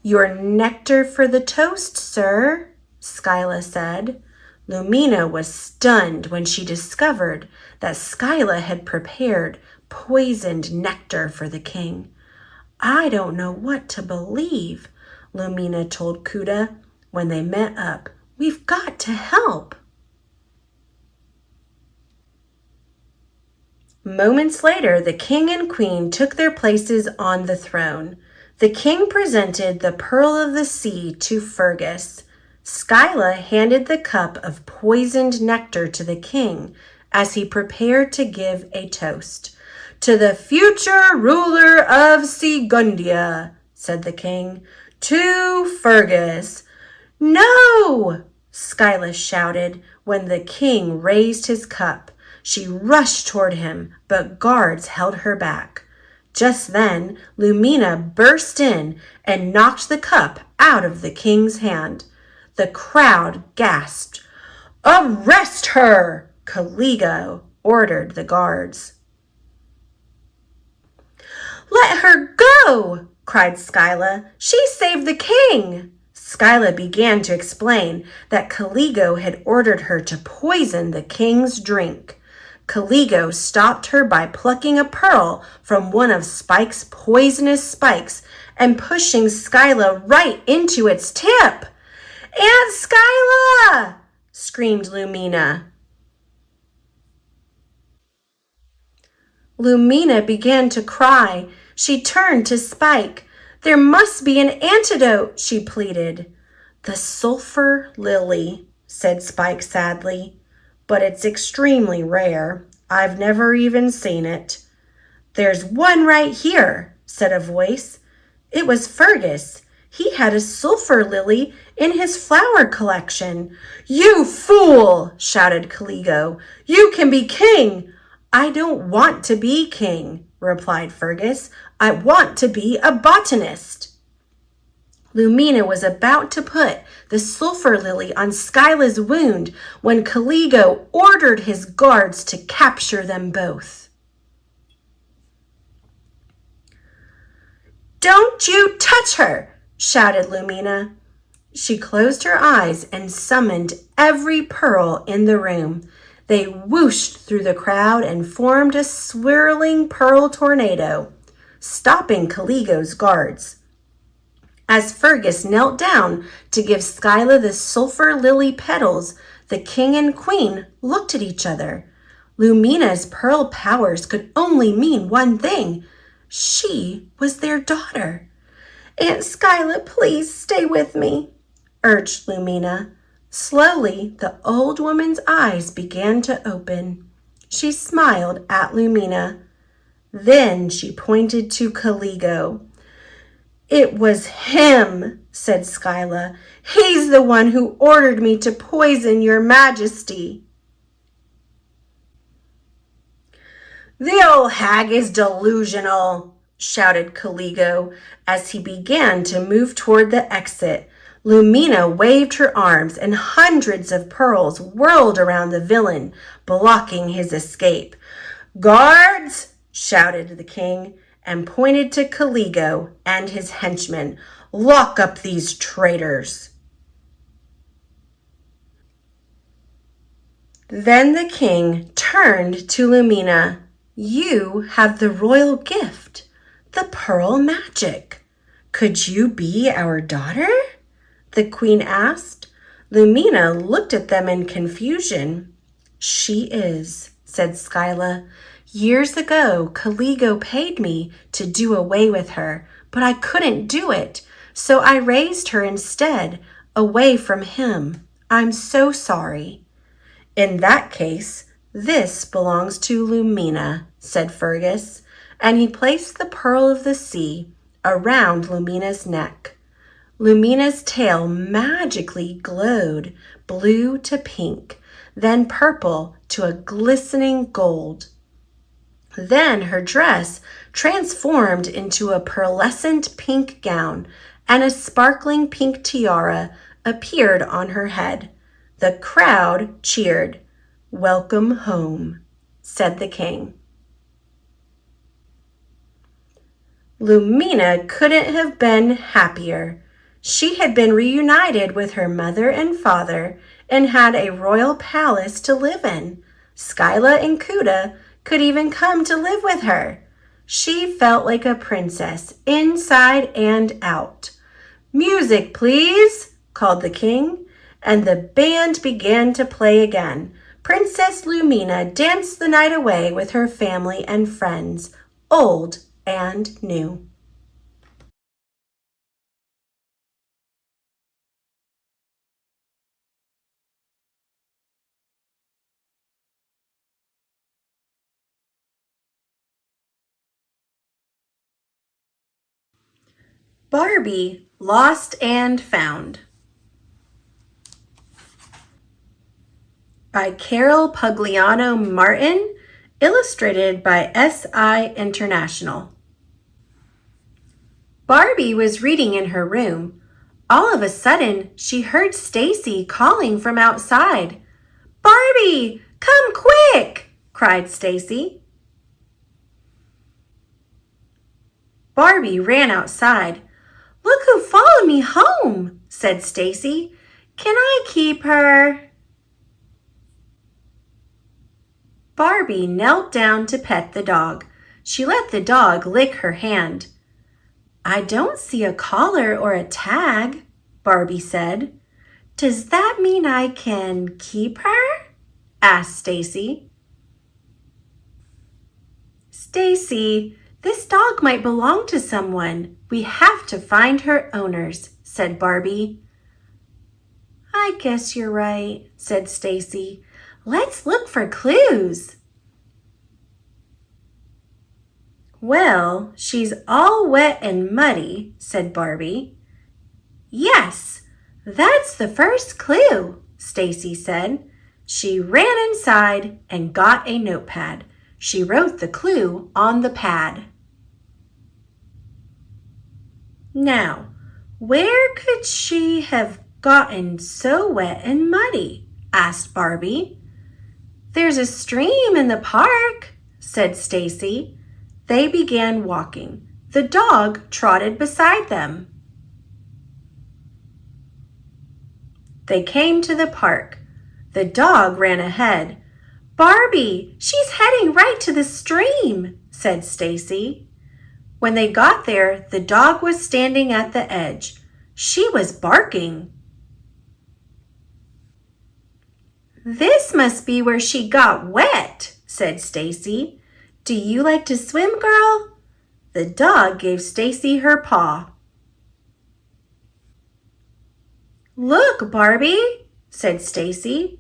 "Your nectar for the toast, sir," Skyla said. Lumina was stunned when she discovered that Skyla had prepared poisoned nectar for the king. "I don't know what to believe," Lumina told Kuda when they met up. "We've got to help." Moments later, the king and queen took their places on the throne. The king presented the Pearl of the Sea to Fergus. Skyla handed the cup of poisoned nectar to the king as he prepared to give a toast. "To the future ruler of Segundia," said the king. "To Fergus." "No!" Skyla shouted when the king raised his cup. She rushed toward him, but guards held her back. Just then, Lumina burst in and knocked the cup out of the king's hand. The crowd gasped. "Arrest her!" Caligo ordered the guards. "Let her go!" cried Skyla. "She saved the king!" Skyla began to explain that Caligo had ordered her to poison the king's drink. Caligo stopped her by plucking a pearl from one of Spike's poisonous spikes and pushing Skyla right into its tip. "Aunt Skyla!" screamed Lumina. Lumina began to cry. She turned to Spike. "There must be an antidote," she pleaded. "The sulfur lily," said Spike sadly. "But it's extremely rare. I've never even seen it." "There's one right here," said a voice. It was Fergus. He had a sulfur lily in his flower collection. "You fool!" shouted Caligo. "You can be king." "I don't want to be king," replied Fergus. "I want to be a botanist." Lumina was about to put the sulfur lily on Skyla's wound when Caligo ordered his guards to capture them both. "Don't you touch her!" shouted Lumina. She closed her eyes and summoned every pearl in the room. They whooshed through the crowd and formed a swirling pearl tornado, stopping Caligo's guards. As Fergus knelt down to give Skyla the sulfur lily petals, the king and queen looked at each other. Lumina's pearl powers could only mean one thing. She was their daughter. "Aunt Skyla, please stay with me," urged Lumina. Slowly, the old woman's eyes began to open. She smiled at Lumina. Then she pointed to Caligo. "It was him," said Skyla. "He's the one who ordered me to poison your majesty." "The old hag is delusional," shouted Caligo as he began to move toward the exit. Lumina waved her arms and hundreds of pearls whirled around the villain, blocking his escape. "Guards!" shouted the king and pointed to Caligo and his henchmen. "Lock up these traitors." Then the king turned to Lumina. "You have the royal gift, the pearl magic. Could you be our daughter?" the queen asked. Lumina looked at them in confusion. "She is," said Skyla. "Years ago, Caligo paid me to do away with her, but I couldn't do it, so I raised her instead, away from him. I'm so sorry." "In that case, this belongs to Lumina," said Fergus, and he placed the pearl of the sea around Lumina's neck. Lumina's tail magically glowed blue to pink, then purple to a glistening gold. Then her dress transformed into a pearlescent pink gown, and a sparkling pink tiara appeared on her head. The crowd cheered. "Welcome home," said the king. Lumina couldn't have been happier. She had been reunited with her mother and father and had a royal palace to live in. Skyla and Kuda could even come to live with her. She felt like a princess inside and out. "Music, please," called the king, and the band began to play again. Princess Lumina danced the night away with her family and friends, old and new. Barbie, Lost and Found, by Carol Pugliano Martin, illustrated by SI International. Barbie was reading in her room. All of a sudden, she heard Stacy calling from outside. "Barbie, come quick!" cried Stacy. Barbie ran outside. "Look who followed me home," said Stacy. "Can I keep her?" Barbie knelt down to pet the dog. She let the dog lick her hand. "I don't see a collar or a tag," Barbie said. "Does that mean I can keep her?" asked Stacy. "Stacy, this dog might belong to someone. We have to find her owners," said Barbie. "I guess you're right," said Stacy. "Let's look for clues." "Well, she's all wet and muddy," said Barbie. "Yes, that's the first clue," Stacy said. She ran inside and got a notepad. She wrote the clue on the pad. "Now, where could she have gotten so wet and muddy?" asked Barbie. "There's a stream in the park," said Stacy. They began walking. The dog trotted beside them. They came to the park. The dog ran ahead. "Barbie, she's heading right to the stream," said Stacy. When they got there, the dog was standing at the edge. She was barking. "This must be where she got wet," said Stacy. "Do you like to swim, girl?" The dog gave Stacy her paw. "Look, Barbie," said Stacy.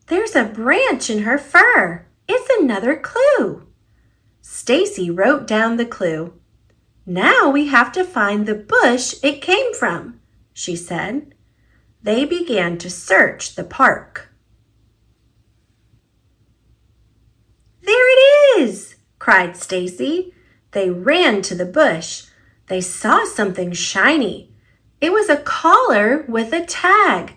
"There's a branch in her fur. It's another clue." Stacy wrote down the clue. "Now we have to find the bush it came from," she said. They began to search the park. "There it is!" cried Stacy. They ran to the bush. They saw something shiny. It was a collar with a tag.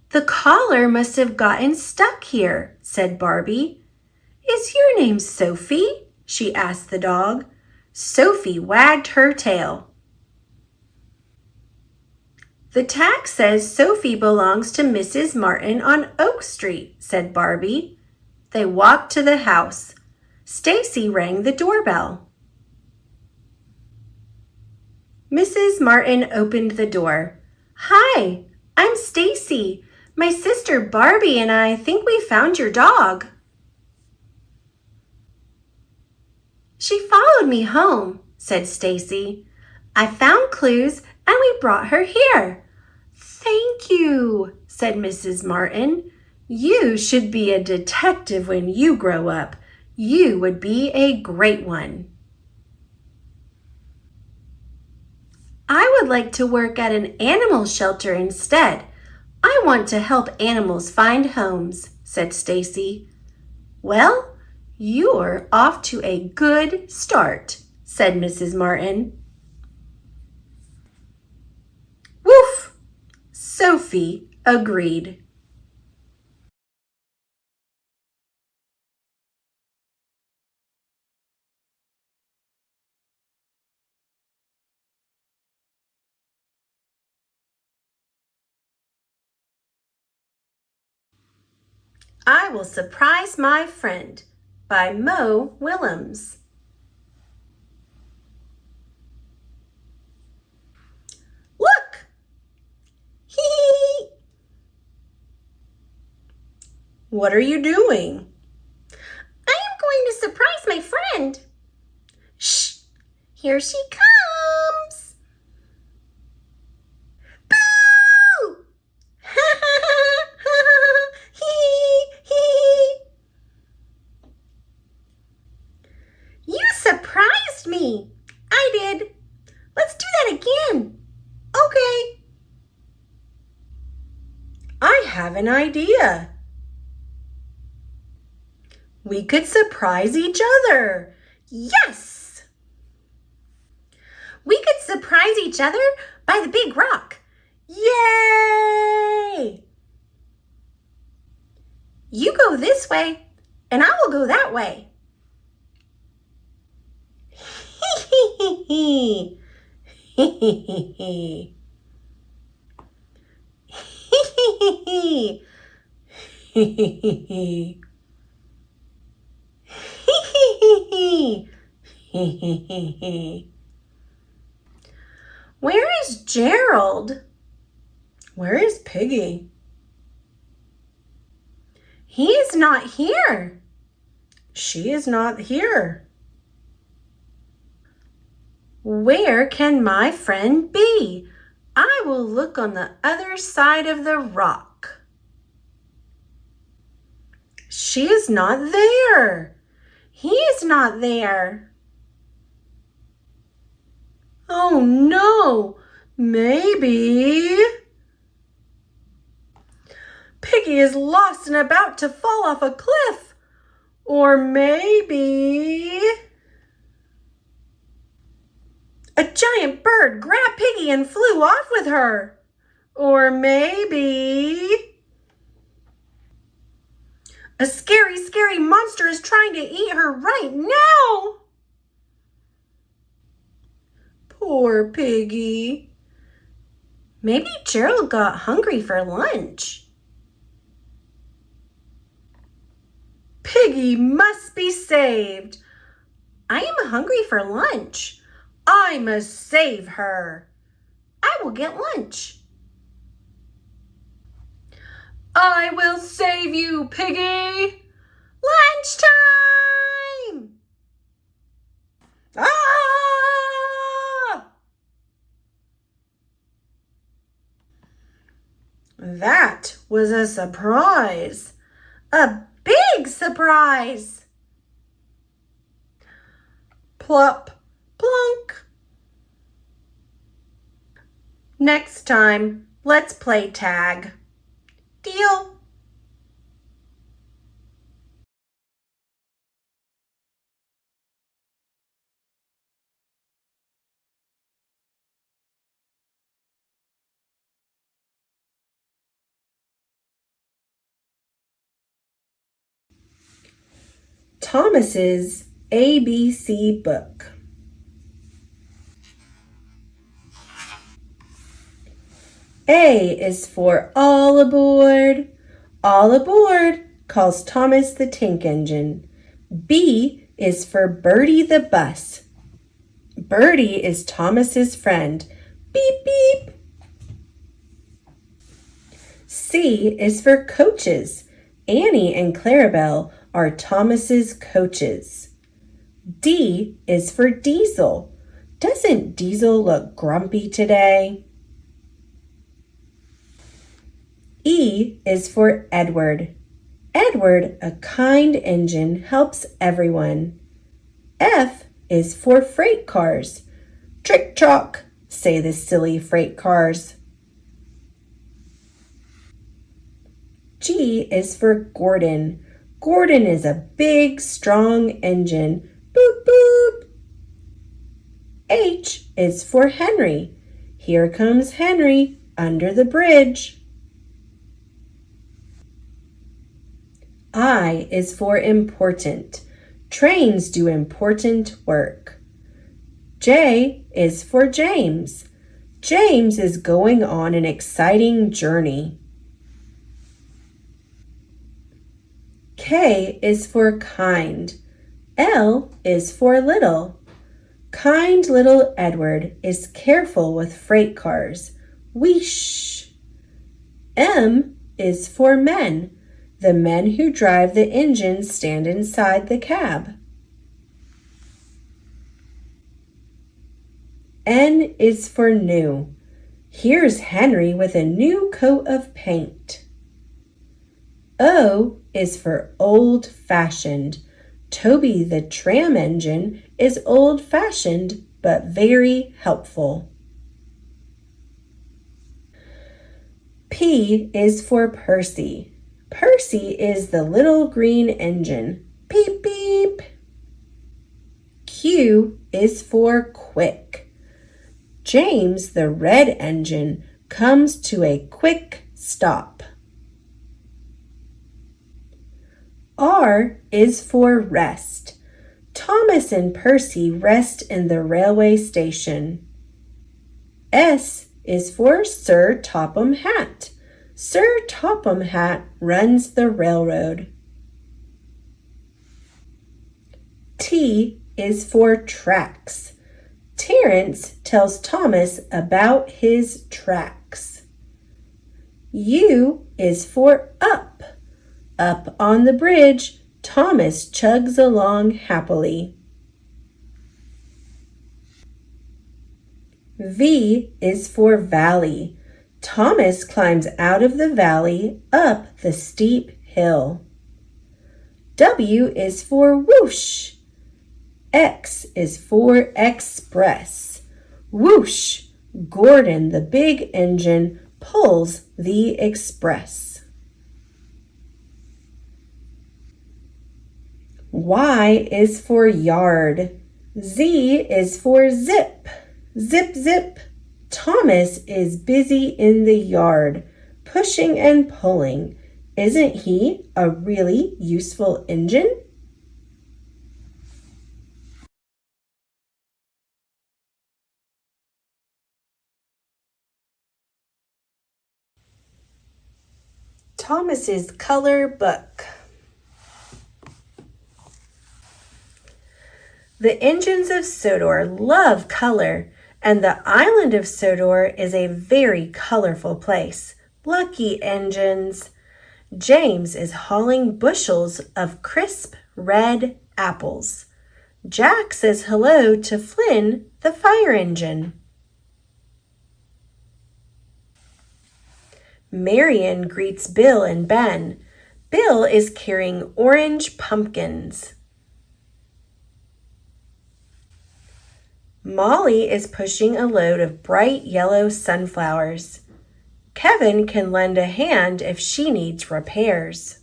"The collar must have gotten stuck here," said Barbie. "Is your name Sophie?" she asked the dog. Sophie wagged her tail. "The tag says Sophie belongs to Mrs. Martin on Oak Street," said Barbie. They walked to the house. Stacy rang the doorbell. Mrs. Martin opened the door. "Hi, I'm Stacy. My sister Barbie and I think we found your dog." "She followed me home," said Stacy. I found clues and we brought her here. Thank you, said Mrs. Martin. You should be a detective when you grow up. You would be a great one. I would like to work at an animal shelter instead. I want to help animals find homes, said Stacy. Well, you're off to a good start, said Mrs. Martin. Woof! Sophie agreed. I Will Surprise My Friend by Mo Willems. Look! Hee! What are you doing? I am going to surprise my friend. Shh! Here she comes! Boo! Hee hee! You surprised me! I did. Let's do that again. Okay. I have an idea. We could surprise each other. Yes! We could surprise each other by the big rock. Yay! You go this way, and I will go that way. Hee hee hee. Hee hee hee. Where is Gerald? Where is Piggy? He is not here. She is not here. Where can my friend be? I will look on the other side of the rock. She is not there. He is not there. Oh no, maybe Piggy is lost and about to fall off a cliff. Or maybe a giant bird grabbed Piggy and flew off with her. Or maybe a scary, scary monster is trying to eat her right now. Poor Piggy. Maybe Gerald got hungry for lunch. Piggy must be saved. I am hungry for lunch. I must save her. I will get lunch. I will save you, Piggy. Lunchtime! Ah! That was a surprise. A big surprise. Plop, plunk. Next time, let's play tag. Deal. Thomas's ABC book. A is for all aboard. All aboard, calls Thomas the tank engine. B is for Bertie the bus. Bertie is Thomas's friend. Beep, beep. C is for coaches. Annie and Clarabelle are Thomas's coaches. D is for Diesel. Doesn't Diesel look grumpy today? E is for Edward. Edward, a kind engine, helps everyone. F is for freight cars. Trick-trock, say the silly freight cars. G is for Gordon. Gordon is a big, strong engine. Boop, boop. H is for Henry. Here comes Henry under the bridge. I is for important. Trains do important work. J is for James. James is going on an exciting journey. K is for kind. L is for little. Kind little Edward is careful with freight cars. Whoosh! M is for men. The men who drive the engine stand inside the cab. N is for new. Here's Henry with a new coat of paint. O is for old-fashioned. Toby the tram engine is old-fashioned but very helpful. P is for Percy. Percy is the little green engine. Beep, beep. Q is for quick. James, the red engine, comes to a quick stop. R is for rest. Thomas and Percy rest in the railway station. S is for Sir Topham Hatt. Sir Topham Hatt runs the railroad. T is for tracks. Terence tells Thomas about his tracks. U is for up. Up on the bridge, Thomas chugs along happily. V is for valley. Thomas climbs out of the valley up the steep hill. W is for whoosh. X is for express. Whoosh! Gordon, the big engine, pulls the express. Y is for yard. Z is for zip. Zip, zip. Thomas is busy in the yard, pushing and pulling. Isn't he a really useful engine? Thomas's color book. The engines of Sodor love color, and the island of Sodor is a very colorful place. Lucky engines. James is hauling bushels of crisp red apples. Jack says hello to Flynn, the fire engine. Marion greets Bill and Ben. Bill is carrying orange pumpkins. Molly is pushing a load of bright yellow sunflowers. Kevin can lend a hand if she needs repairs.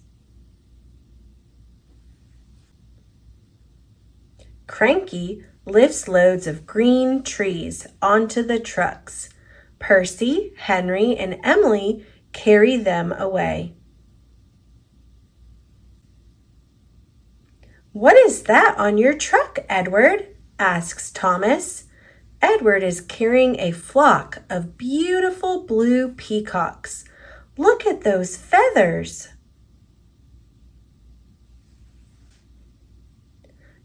Cranky lifts loads of green trees onto the trucks. Percy, Henry, and Emily carry them away. "What is that on your truck, Edward?" asks Thomas. Edward is carrying a flock of beautiful blue peacocks. Look at those feathers.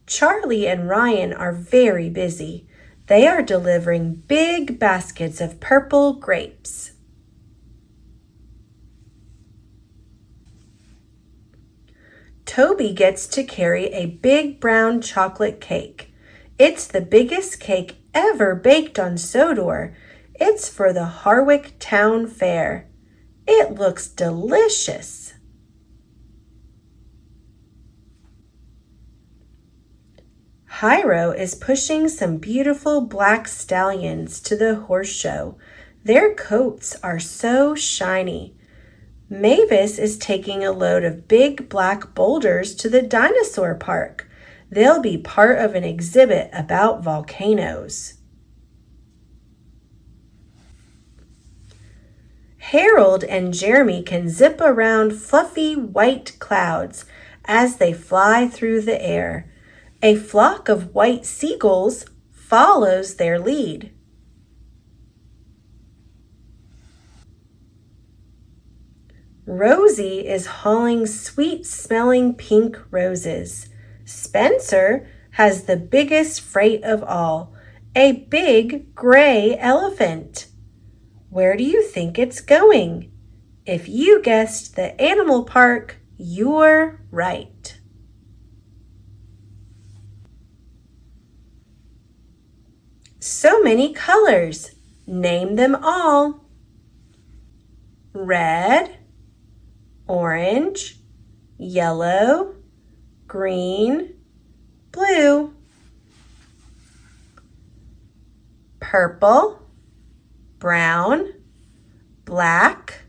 Charlie and Ryan are very busy. They are delivering big baskets of purple grapes. Toby gets to carry a big brown chocolate cake. It's the biggest cake ever baked on Sodor. It's for the Harwick Town Fair. It looks delicious. Hiro is pushing some beautiful black stallions to the horse show. Their coats are so shiny. Mavis is taking a load of big black boulders to the dinosaur park. They'll be part of an exhibit about volcanoes. Harold and Jeremy can zip around fluffy white clouds as they fly through the air. A flock of white seagulls follows their lead. Rosie is hauling sweet-smelling pink roses. Spencer has the biggest freight of all, a big gray elephant. Where do you think it's going? If you guessed the animal park, you're right. So many colors. Name them all. Red, orange, yellow, green, blue, purple, brown, black,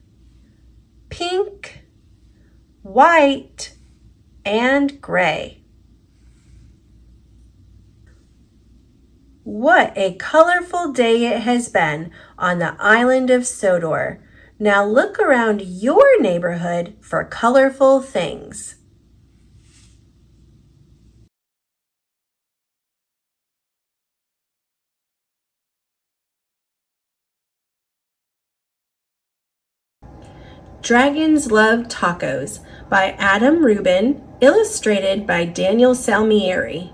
pink, white, and gray. What a colorful day it has been on the island of Sodor. Now look around your neighborhood for colorful things. Dragons Love Tacos by Adam Rubin, illustrated by Daniel Salmieri.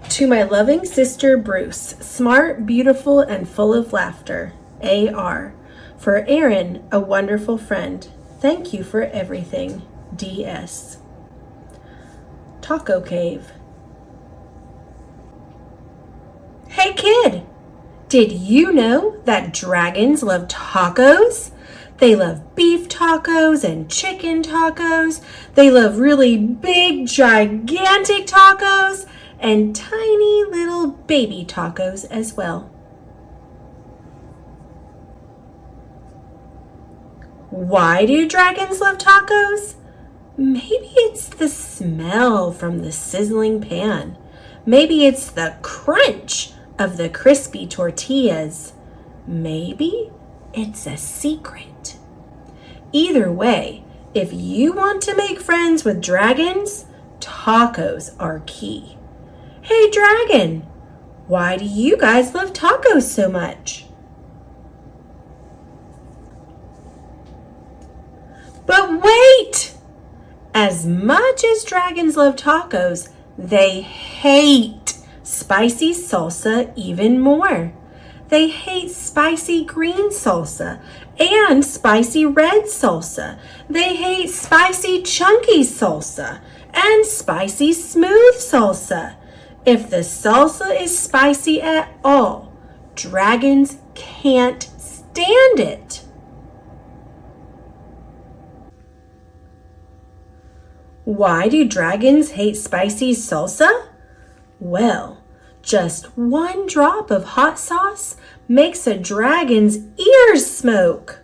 To my loving sister Bruce, smart, beautiful, and full of laughter, A.R. For Aaron, a wonderful friend, thank you for everything, D.S. Taco Cave. Hey kid, did you know that dragons love tacos? They love beef tacos and chicken tacos. They love really big, gigantic tacos and tiny little baby tacos as well. Why do dragons love tacos? Maybe it's the smell from the sizzling pan. Maybe it's the crunch of the crispy tortillas. Maybe it's a secret. Either way, if you want to make friends with dragons, tacos are key. Hey dragon, why do you guys love tacos so much? But wait! As much as dragons love tacos, they hate spicy salsa even more. They hate spicy green salsa and spicy red salsa. They hate spicy chunky salsa and spicy smooth salsa. If the salsa is spicy at all, dragons can't stand it. Why do dragons hate spicy salsa? Well, just one drop of hot sauce makes a dragon's ears smoke.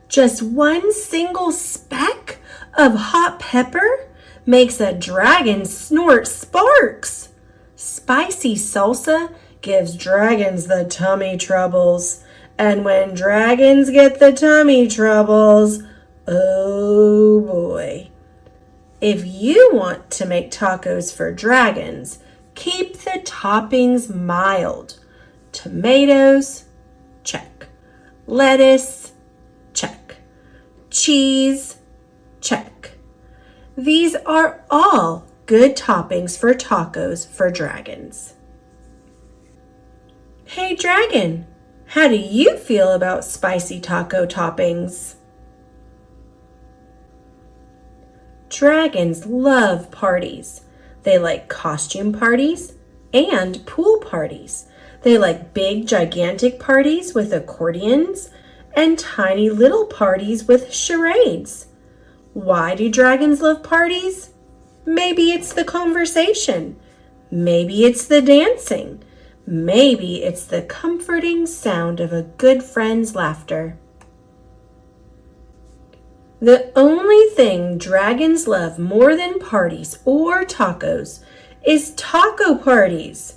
Just one single speck of hot pepper makes a dragon snort sparks. Spicy salsa gives dragons the tummy troubles. And when dragons get the tummy troubles, oh boy. If you want to make tacos for dragons, keep the toppings mild. Tomatoes, check. Lettuce, check. Cheese, check. These are all good toppings for tacos for dragons. Hey dragon, how do you feel about spicy taco toppings? Dragons love parties. They like costume parties and pool parties. They like big, gigantic parties with accordions and tiny little parties with charades. Why do dragons love parties? Maybe it's the conversation. Maybe it's the dancing. Maybe it's the comforting sound of a good friend's laughter. The only thing dragons love more than parties or tacos is taco parties.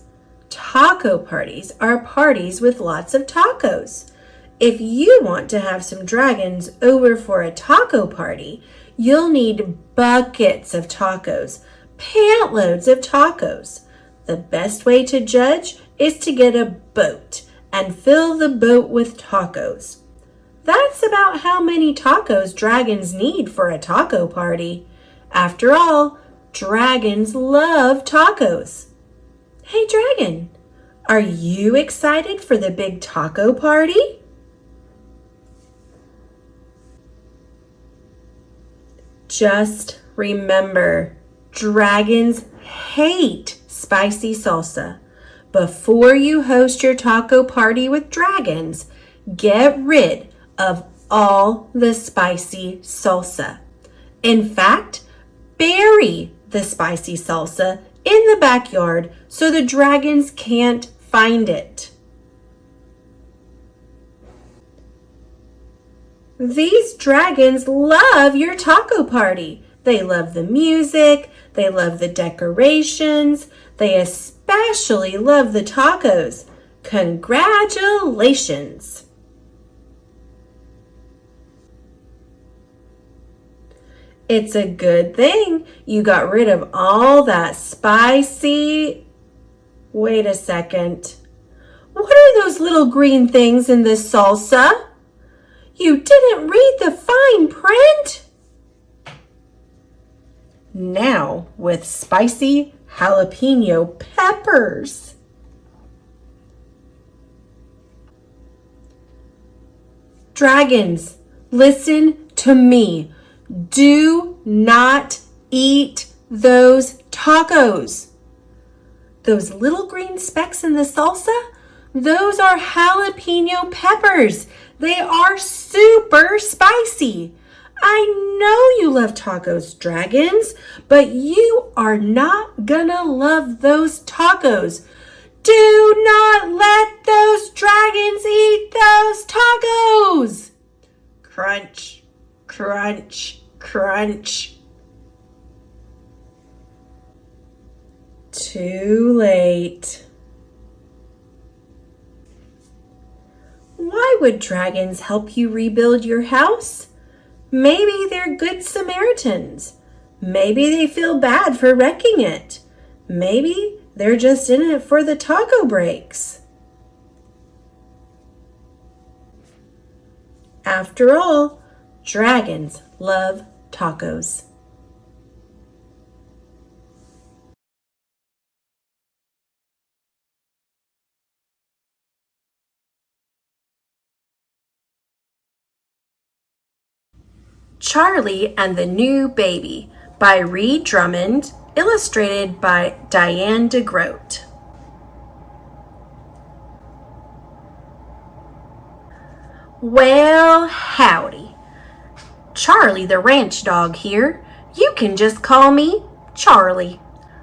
Taco parties are parties with lots of tacos. If you want to have some dragons over for a taco party, you'll need buckets of tacos, pant loads of tacos. The best way to judge is to get a boat and fill the boat with tacos. That's about how many tacos dragons need for a taco party. After all, dragons love tacos. Hey, dragon, are you excited for the big taco party? Just remember, dragons hate spicy salsa. Before you host your taco party with dragons, get rid of all the spicy salsa. In fact, bury the spicy salsa in the backyard so the dragons can't find it. These dragons love your taco party. They love the music, they love the decorations, they especially love the tacos. Congratulations! It's a good thing you got rid of all that spicy... Wait a second. What are those little green things in this salsa? You didn't read the fine print? Now with spicy jalapeno peppers. Dragons, listen to me. Do not eat those tacos. Those little green specks in the salsa, those are jalapeno peppers. They are super spicy. I know you love tacos, dragons, but you are not gonna love those tacos. Do not let those dragons eat those tacos. Crunch, crunch, crunch. Too late. Why would dragons help you rebuild your house? Maybe they're good Samaritans. Maybe they feel bad for wrecking it. Maybe they're just in it for the taco breaks. After all, dragons love tacos. Charlie and the New Baby by Reed Drummond, illustrated by Diane DeGroat. Well, howdy. Charlie the ranch dog here. You can just call me Charlie.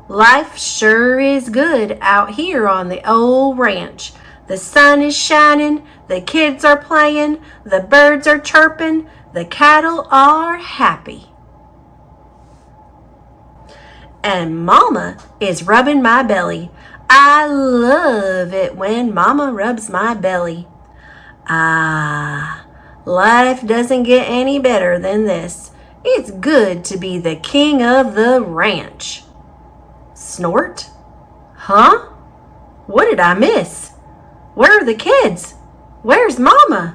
Life sure is good out here on the old ranch. The sun is shining, the kids are playing, the birds are chirping, the cattle are happy. And Mama is rubbing my belly. I love it when Mama rubs my belly. Ah, life doesn't get any better than this. It's good to be the king of the ranch. Snort? Huh? What did I miss? Where are the kids? Where's Mama?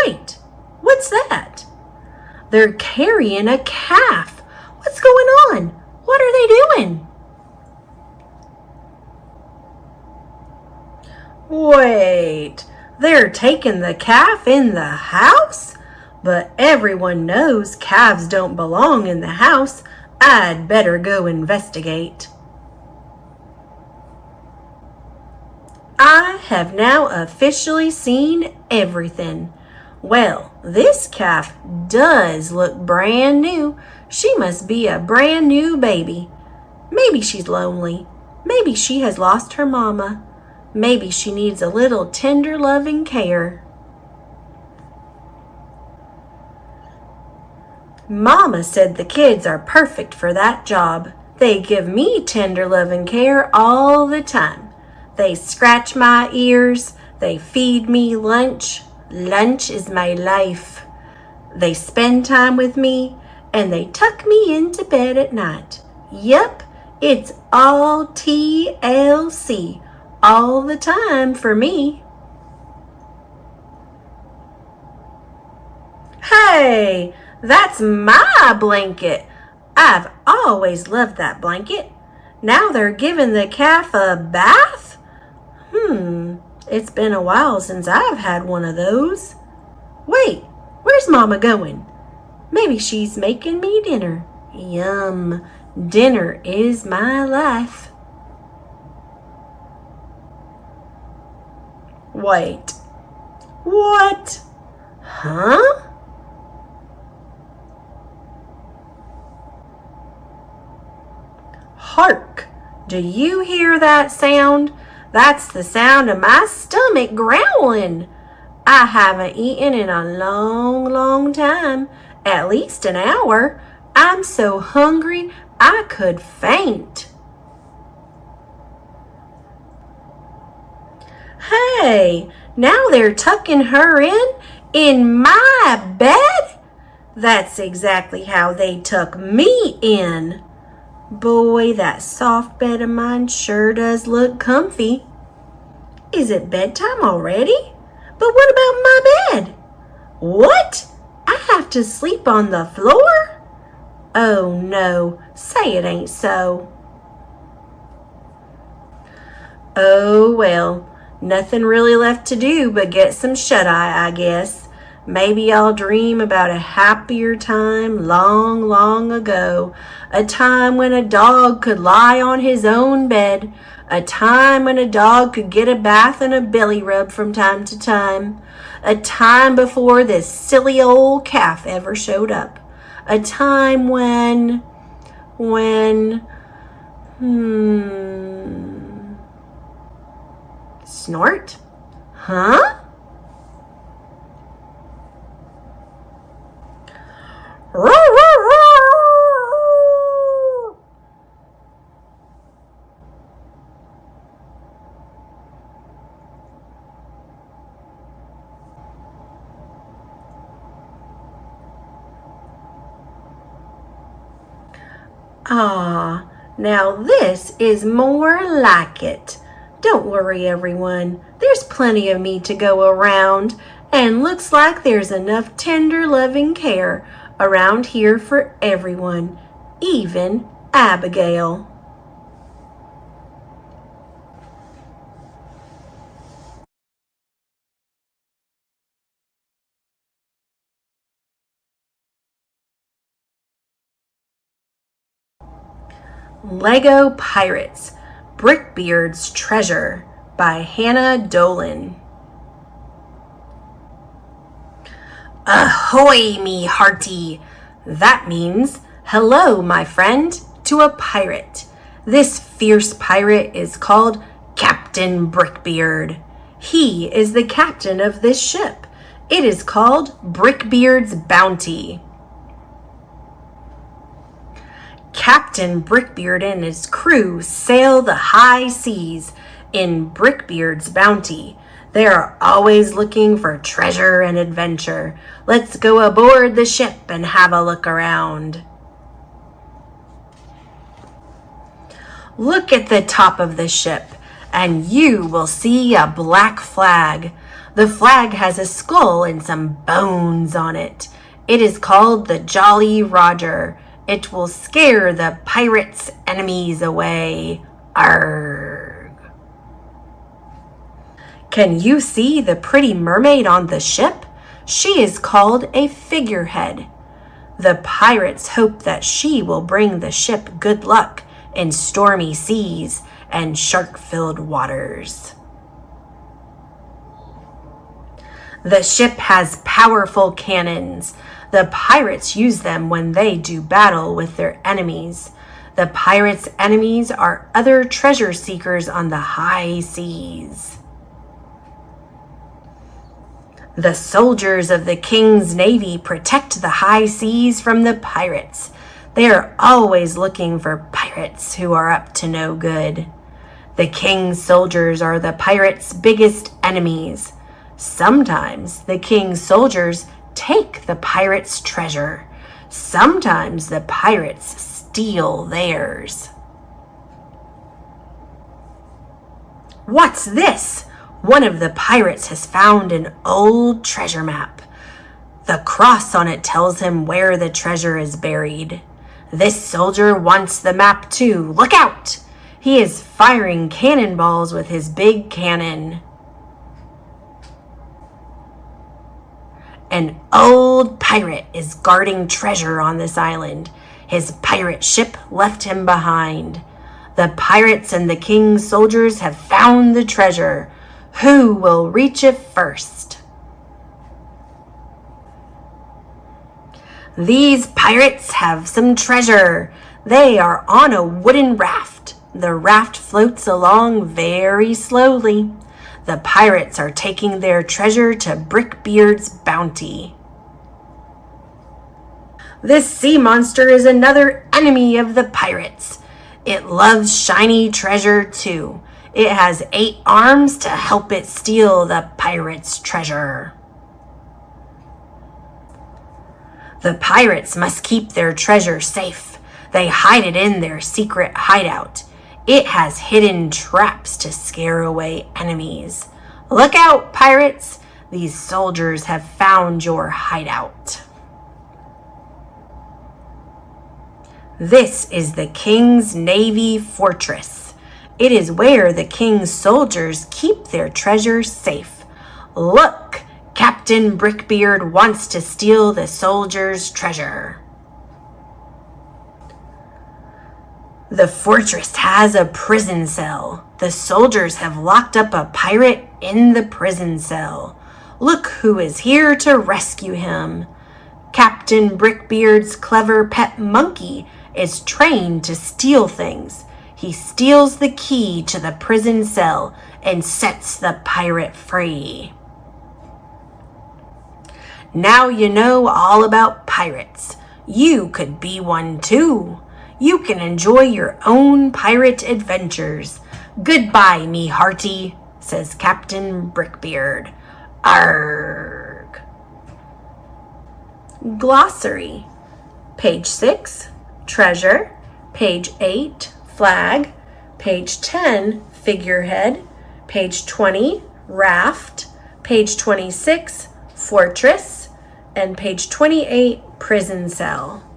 Wait, what's that? They're carrying a calf. What's going on? What are they doing? Wait, they're taking the calf in the house? But everyone knows calves don't belong in the house. I'd better go investigate. I have now officially seen everything. Well, this calf does look brand new. She must be a brand new baby. Maybe she's lonely. Maybe she has lost her mama. Maybe she needs a little tender loving care. Mama said the kids are perfect for that job. They give me tender loving care all the time. They scratch my ears. They feed me lunch. Lunch is my life. They spend time with me, and they tuck me into bed at night. Yep, it's all TLC, all the time for me. Hey, that's my blanket. I've always loved that blanket. Now they're giving the calf a bath? It's been a while since I've had one of those. Wait, where's Mama going? Maybe she's making me dinner. Yum, dinner is my life. Wait, what? Huh? Hark! Do you hear that sound? That's the sound of my stomach growling. I haven't eaten in a long, long time, at least an hour. I'm so hungry I could faint. Hey, now they're tucking her in my bed? That's exactly how they tuck me in. Boy, that soft bed of mine sure does look comfy. Is it bedtime already? But what about my bed? What? I have to sleep on the floor? Oh no, say it ain't so. Oh well, nothing really left to do but get some shut-eye, I guess. Maybe I'll dream about a happier time long, long ago. A time when a dog could lie on his own bed. A time when a dog could get a bath and a belly rub from time to time. A time before this silly old calf ever showed up. A time when... Snort? Huh? Ah, now this is more like it. Don't worry, everyone. There's plenty of me to go around, and looks like there's enough tender, loving care around here for everyone, even Abigail. Lego Pirates, Brickbeard's Treasure by Hannah Dolan. Ahoy, me hearty! That means, hello, my friend, to a pirate. This fierce pirate is called Captain Brickbeard. He is the captain of this ship. It is called Brickbeard's Bounty. Captain Brickbeard and his crew sail the high seas in Brickbeard's Bounty. They are always looking for treasure and adventure. Let's go aboard the ship and have a look around. Look at the top of the ship, and you will see a black flag. The flag has a skull and some bones on it. It is called the Jolly Roger. It will scare the pirates' enemies away. Arrgh. Can you see the pretty mermaid on the ship? She is called a figurehead. The pirates hope that she will bring the ship good luck in stormy seas and shark-filled waters. The ship has powerful cannons. The pirates use them when they do battle with their enemies. The pirates' enemies are other treasure seekers on the high seas. The soldiers of the king's navy protect the high seas from the pirates. They are always looking for pirates who are up to no good. The king's soldiers are the pirates' biggest enemies. Sometimes the king's soldiers take the pirates' treasure. Sometimes the pirates steal theirs. What's this? One of the pirates has found an old treasure map. The cross on it tells him where the treasure is buried. This soldier wants the map too. Look out! He is firing cannonballs with his big cannon. An old pirate is guarding treasure on this island. His pirate ship left him behind. The pirates and the king's soldiers have found the treasure. Who will reach it first? These pirates have some treasure. They are on a wooden raft. The raft floats along very slowly. The pirates are taking their treasure to Brickbeard's bounty. This sea monster is another enemy of the pirates. It loves shiny treasure too. It has 8 arms to help it steal the pirates' treasure. The pirates must keep their treasure safe. They hide it in their secret hideout. It has hidden traps to scare away enemies. Look out, pirates! These soldiers have found your hideout. This is the King's Navy Fortress. It is where the King's soldiers keep their treasure safe. Look, Captain Brickbeard wants to steal the soldiers' treasure. The fortress has a prison cell. The soldiers have locked up a pirate in the prison cell. Look who is here to rescue him. Captain Brickbeard's clever pet monkey is trained to steal things. He steals the key to the prison cell and sets the pirate free. Now you know all about pirates. You could be one too. You can enjoy your own pirate adventures. Goodbye, me hearty, says Captain Brickbeard. Arrgh. Glossary. Page 6, treasure. Page 8, flag. Page 10, figurehead. Page 20, raft. Page 26, fortress. And page 28, prison cell.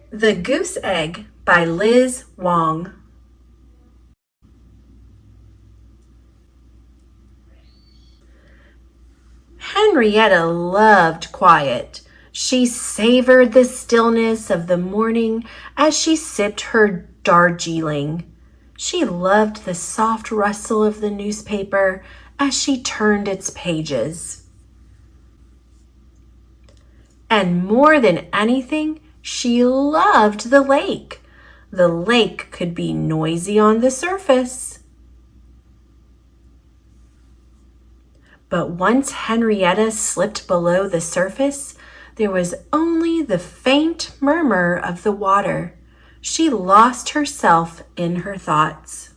The Goose Egg by Liz Wong. Henrietta loved quiet. She savored the stillness of the morning as she sipped her Darjeeling. She loved the soft rustle of the newspaper as she turned its pages. And more than anything, she loved the lake. The lake could be noisy on the surface. But once Henrietta slipped below the surface, there was only the faint murmur of the water. She lost herself in her thoughts.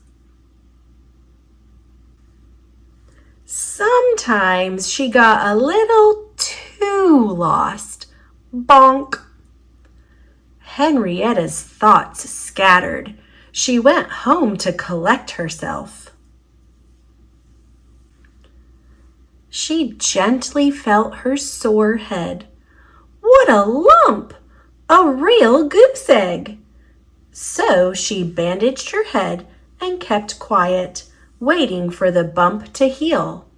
Sometimes she got a little too lost. Bonk. Henrietta's thoughts scattered. She went home to collect herself. She gently felt her sore head. What a lump! A real goose egg! So she bandaged her head and kept quiet, waiting for the bump to heal.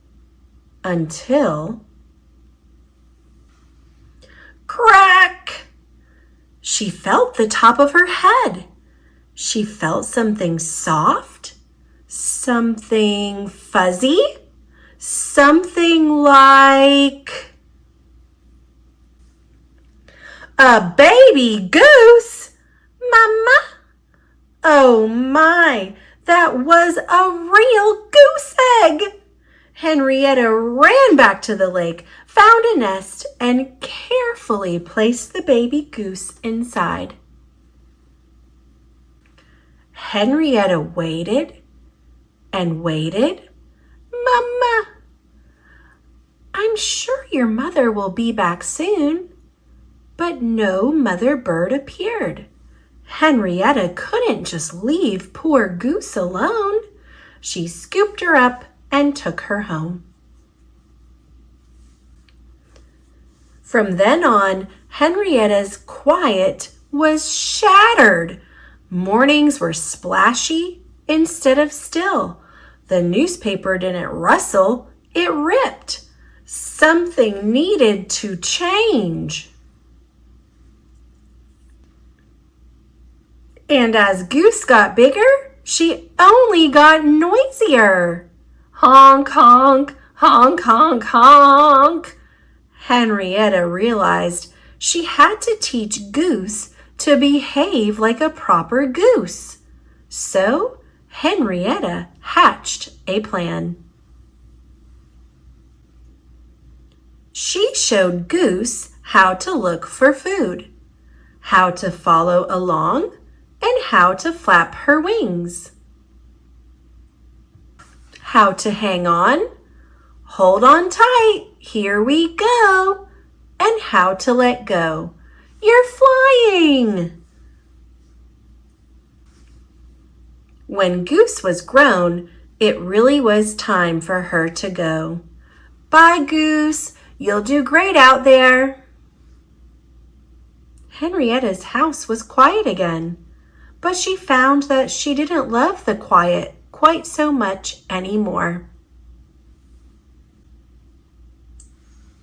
Until... crack! She felt the top of her head. She felt something soft, something fuzzy, something like a baby goose. Mama! Oh my, that was a real goose egg! Henrietta ran back to the lake, found a nest, and carefully placed the baby goose inside. Henrietta waited and waited. Mama, I'm sure your mother will be back soon. But no mother bird appeared. Henrietta couldn't just leave poor Goose alone. She scooped her up and took her home. From then on, Henrietta's quiet was shattered. Mornings were splashy instead of still. The newspaper didn't rustle, it ripped. Something needed to change. And as Goose got bigger, she only got noisier. Honk, honk, honk, honk, honk. Henrietta realized she had to teach Goose to behave like a proper goose. So Henrietta hatched a plan. She showed Goose how to look for food, how to follow along, and how to flap her wings. How to hang on, hold on tight, here we go, and how to let go. You're flying! When Goose was grown, it really was time for her to go. Bye, Goose. You'll do great out there. Henrietta's house was quiet again, but she found that she didn't love the quiet quite so much anymore.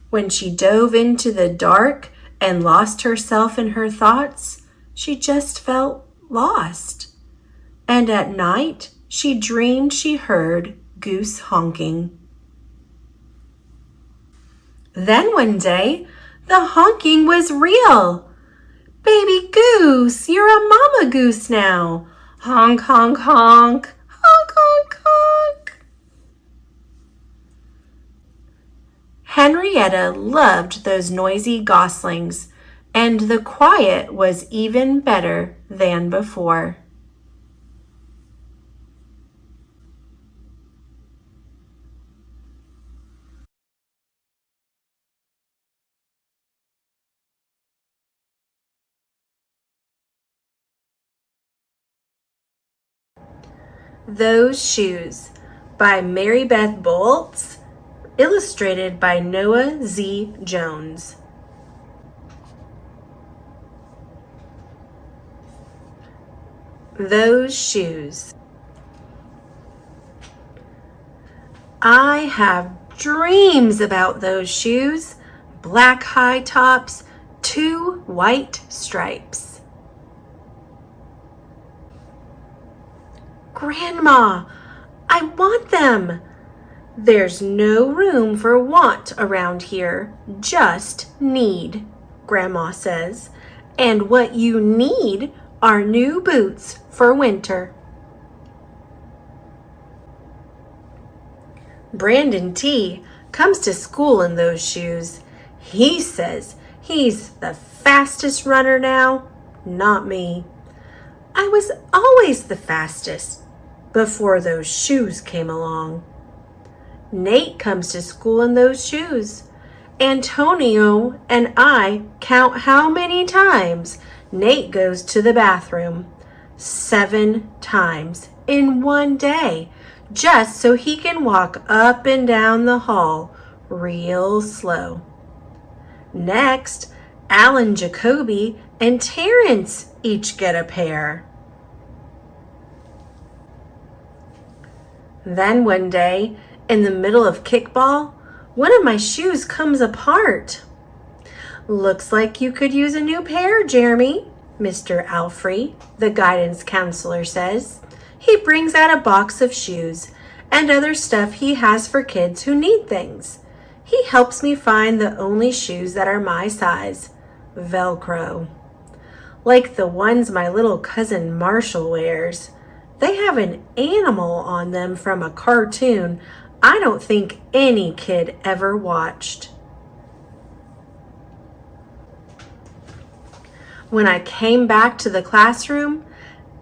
When she dove into the dark and lost herself in her thoughts, she just felt lost. And at night, she dreamed she heard Goose honking. Then one day, the honking was real. Baby Goose, you're a mama goose now. Honk, honk, honk, honk, honk, honk. Henrietta loved those noisy goslings, and the quiet was even better than before. Those Shoes by Mary Beth Boltz, illustrated by Noah Z. Jones. Those shoes. I have dreams about those shoes. Black high tops, 2 white stripes. Grandma, I want them. There's no room for want around here, just need, Grandma says. And what you need are new boots for winter. Brandon T. comes to school in those shoes. He says he's the fastest runner now, not me. I was always the fastest before those shoes came along. Nate comes to school in those shoes. Antonio and I count how many times Nate goes to the bathroom. 7 times in one day, just so he can walk up and down the hall real slow. Next, Alan Jacoby and Terrence each get a pair. Then one day, in the middle of kickball, one of my shoes comes apart. "Looks like you could use a new pair, Jeremy," Mr. Alfrey, the guidance counselor, says. He brings out a box of shoes and other stuff he has for kids who need things. He helps me find the only shoes that are my size, Velcro. Like the ones my little cousin Marshall wears. They have an animal on them from a cartoon I don't think any kid ever watched. When I came back to the classroom,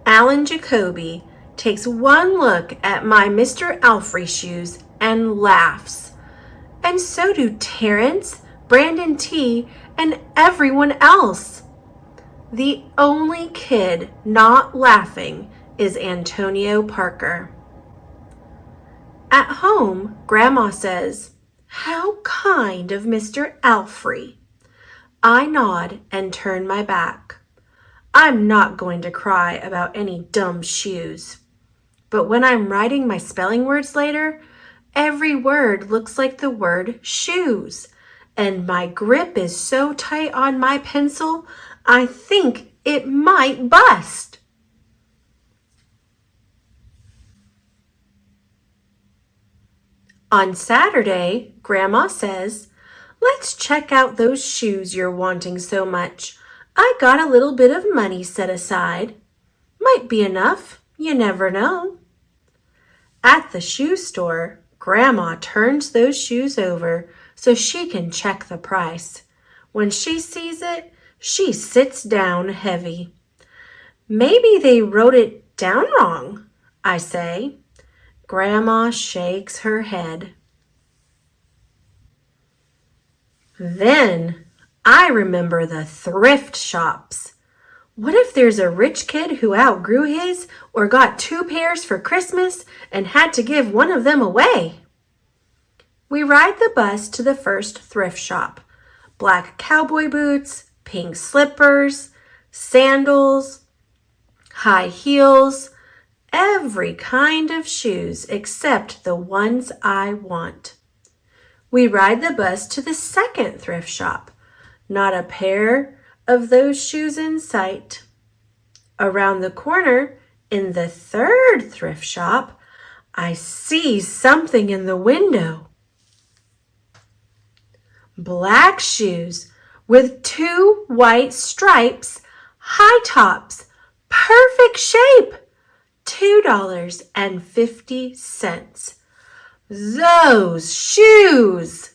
Alan Jacoby takes one look at my Mr. Alfrey shoes and laughs. And so do Terrence, Brandon T., and everyone else. The only kid not laughing is Antonio Parker. At home, Grandma says, "How kind of Mr. Alfrey." I nod and turn my back. I'm not going to cry about any dumb shoes. But when I'm writing my spelling words later, every word looks like the word shoes, and my grip is so tight on my pencil, I think it might bust. On Saturday, Grandma says, "Let's check out those shoes you're wanting so much. I got a little bit of money set aside. Might be enough, you never know." At the shoe store, Grandma turns those shoes over so she can check the price. When she sees it, she sits down heavy. "Maybe they wrote it down wrong," I say. Grandma shakes her head. Then I remember the thrift shops. What if there's a rich kid who outgrew his or got 2 pairs for Christmas and had to give one of them away? We ride the bus to the first thrift shop. Black cowboy boots, pink slippers, sandals, high heels, every kind of shoes except the ones I want. We ride the bus to the second thrift shop. Not a pair of those shoes in sight. Around the corner, in the third thrift shop, I see something in the window. Black shoes with 2 white stripes, high tops, perfect shape, $2.50. Those shoes!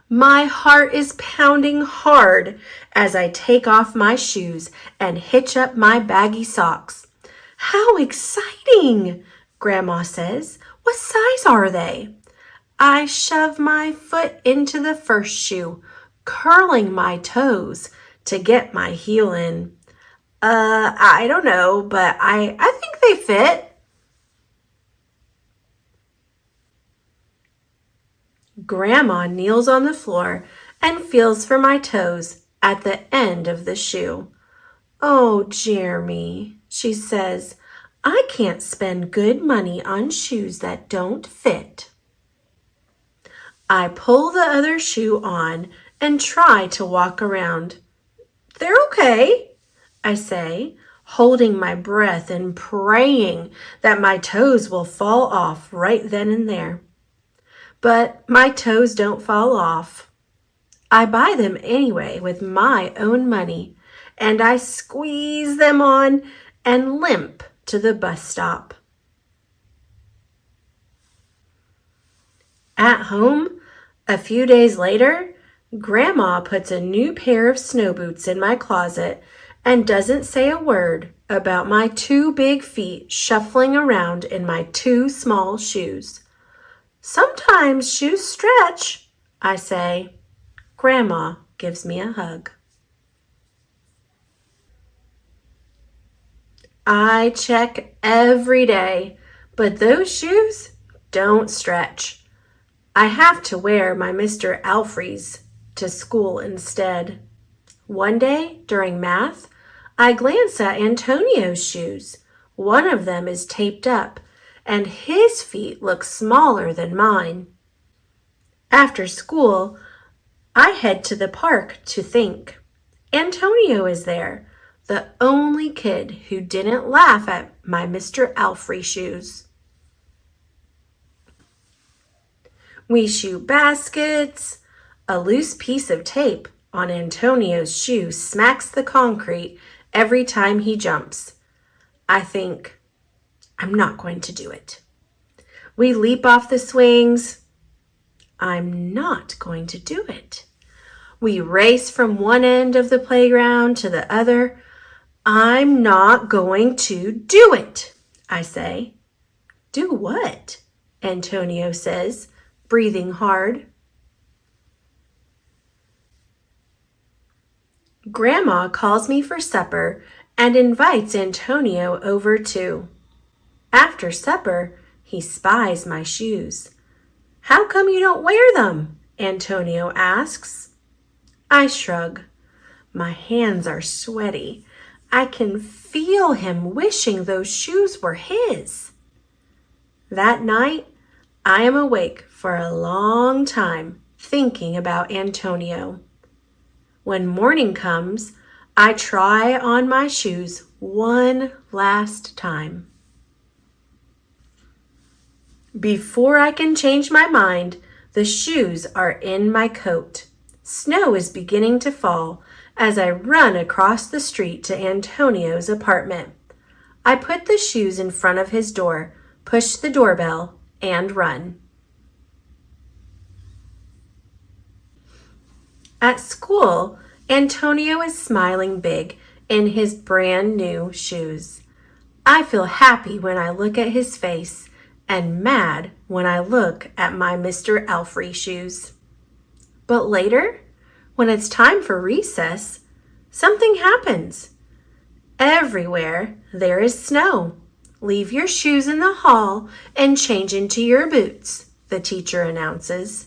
My heart is pounding hard as I take off my shoes and hitch up my baggy socks. "How exciting!" Grandma says. "What size are they?" I shove my foot into the first shoe, curling my toes to get my heel in. I don't know, but I think they fit. Grandma kneels on the floor and feels for my toes at the end of the shoe. "Oh, Jeremy," she says, "I can't spend good money on shoes that don't fit." I pull the other shoe on and try to walk around. "They're okay," I say, holding my breath and praying that my toes will fall off right then and there. But my toes don't fall off. I buy them anyway with my own money, and I squeeze them on and limp to the bus stop. At home, a few days later, Grandma puts a new pair of snow boots in my closet and doesn't say a word about my 2 big feet shuffling around in my 2 small shoes. "Sometimes shoes stretch," I say. Grandma gives me a hug. I check every day, but those shoes don't stretch. I have to wear my Mr. Alfrey's to school instead. One day during math, I glance at Antonio's shoes. One of them is taped up, and his feet look smaller than mine. After school, I head to the park to think. Antonio is there, the only kid who didn't laugh at my Mr. Alfrey shoes. We shoot baskets. A loose piece of tape on Antonio's shoe smacks the concrete every time he jumps. I think, I'm not going to do it. We leap off the swings. I'm not going to do it. We race from one end of the playground to the other. I'm not going to do it, I say. Do what? Antonio says, breathing hard. Grandma calls me for supper and invites Antonio over too. After supper, he spies my shoes. How come you don't wear them? Antonio asks. I shrug. My hands are sweaty. I can feel him wishing those shoes were his. That night, I am awake for a long time thinking about Antonio. When morning comes, I try on my shoes one last time. Before I can change my mind, the shoes are in my coat. Snow is beginning to fall as I run across the street to Antonio's apartment. I put the shoes in front of his door, push the doorbell, and run. At school, Antonio is smiling big in his brand new shoes. I feel happy when I look at his face and mad when I look at my Mr. Alfrey shoes. But later, when it's time for recess, something happens. Everywhere there is snow. Leave your shoes in the hall and change into your boots, the teacher announces.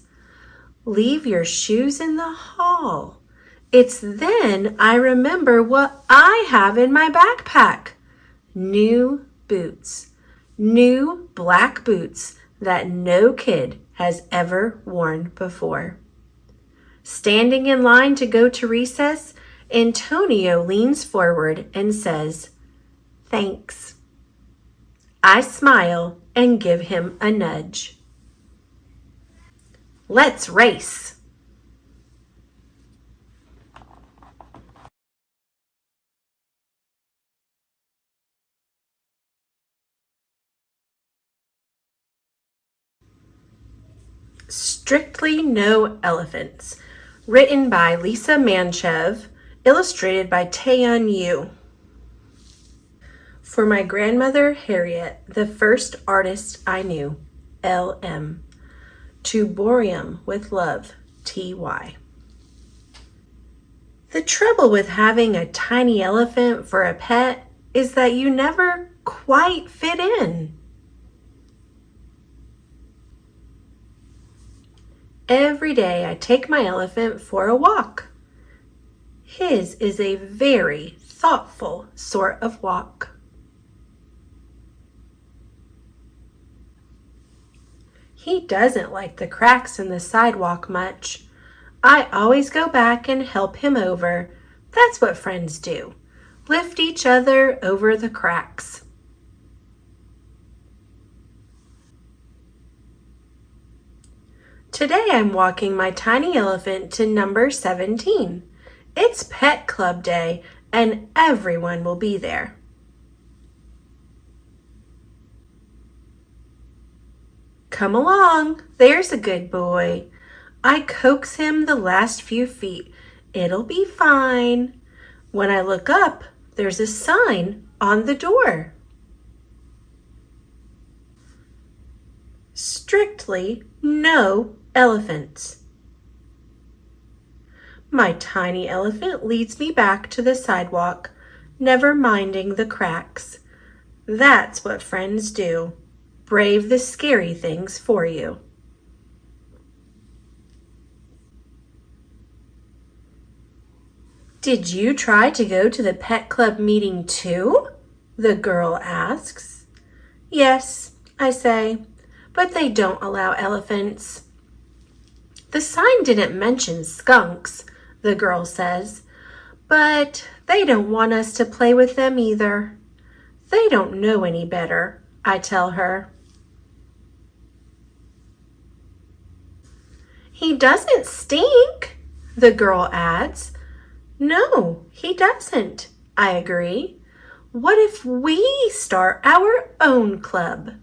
Leave your shoes in the hall. It's then I remember what I have in my backpack. New boots. New black boots that no kid has ever worn before. Standing in line to go to recess, Antonio leans forward and says, "Thanks." I smile and give him a nudge. Let's race. Strictly No Elephants, written by Lisa Manchev, illustrated by Taeyeon Yu. For my grandmother, Harriet, the first artist I knew, L.M. To Boreum with Love, T.Y. The trouble with having a tiny elephant for a pet is that you never quite fit in. Every day I take my elephant for a walk. His is a very thoughtful sort of walk. He doesn't like the cracks in the sidewalk much. I always go back and help him over. That's what friends do. Lift each other over the cracks. Today I'm walking my tiny elephant to number 17. It's Pet Club Day and everyone will be there. Come along, there's a good boy. I coax him the last few feet. It'll be fine. When I look up, there's a sign on the door. Strictly no elephants. My tiny elephant leads me back to the sidewalk, never minding the cracks. That's what friends do. Brave the scary things for you. Did you try to go to the pet club meeting too? The girl asks. Yes, I say, but they don't allow elephants. The sign didn't mention skunks, the girl says, but they don't want us to play with them either. They don't know any better, I tell her. He doesn't stink, the girl adds. No, he doesn't, I agree. What if we start our own club?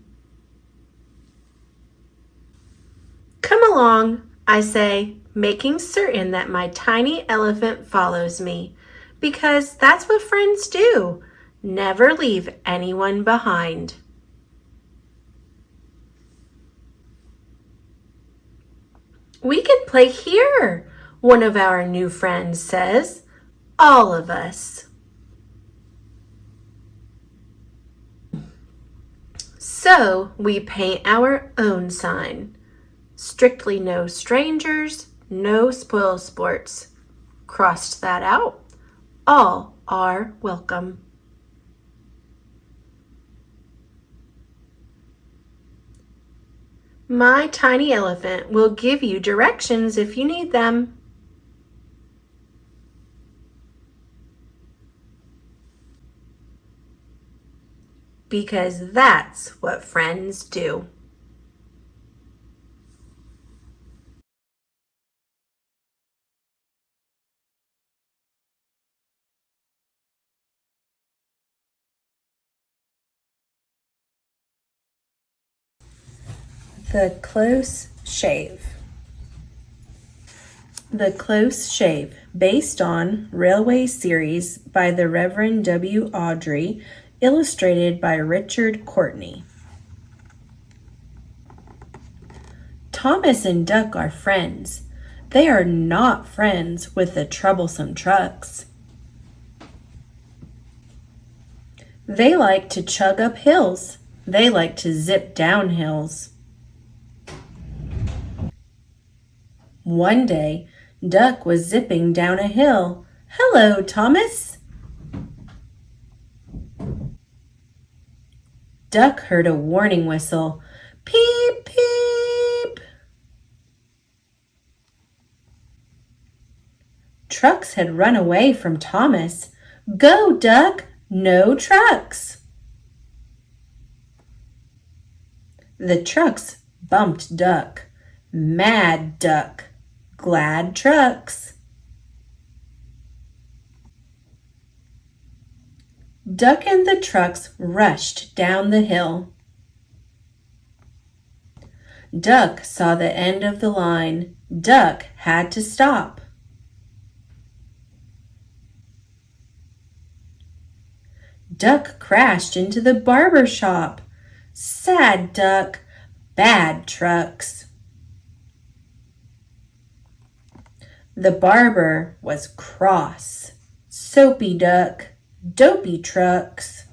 Come along, I say, making certain that my tiny elephant follows me, because that's what friends do. Never leave anyone behind. We can play here, one of our new friends says. All of us. So we paint our own sign. Strictly no strangers, no spoil sports. Crossed that out. All are welcome. My tiny elephant will give you directions if you need them. Because that's what friends do. The Close Shave. The Close Shave, based on Railway Series by the Reverend W. Audrey, illustrated by Richard Courtney. Thomas and Duck are friends. They are not friends with the troublesome trucks. They like to chug up hills. They like to zip down hills. One day, Duck was zipping down a hill. Hello, Thomas. Duck heard a warning whistle. Peep, peep. Trucks had run away from Thomas. Go, Duck, no trucks. The trucks bumped Duck. Mad Duck, glad trucks. Duck and the trucks rushed down the hill. Duck saw the end of the line. Duck had to stop. Duck crashed into the barber shop. Sad Duck, bad trucks. The barber was cross. Soapy Duck, dopey trucks.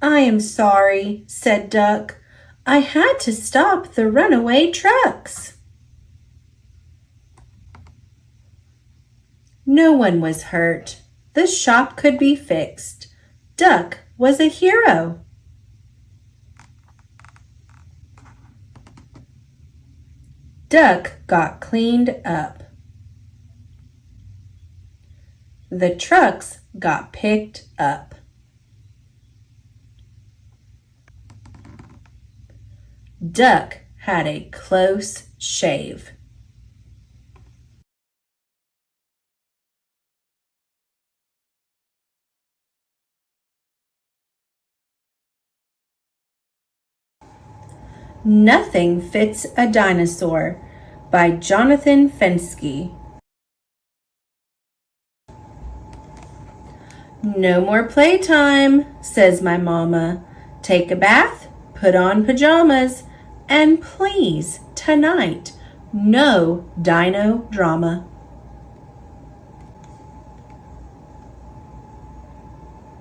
I am sorry, said Duck. I had to stop the runaway trucks. No one was hurt. The shop could be fixed. Duck was a hero. Duck got cleaned up. The trucks got picked up. Duck had a close shave. Nothing Fits a Dinosaur by Jonathan Fenske. No more playtime, says my mama. Take a bath, put on pajamas, and please, tonight, no dino drama.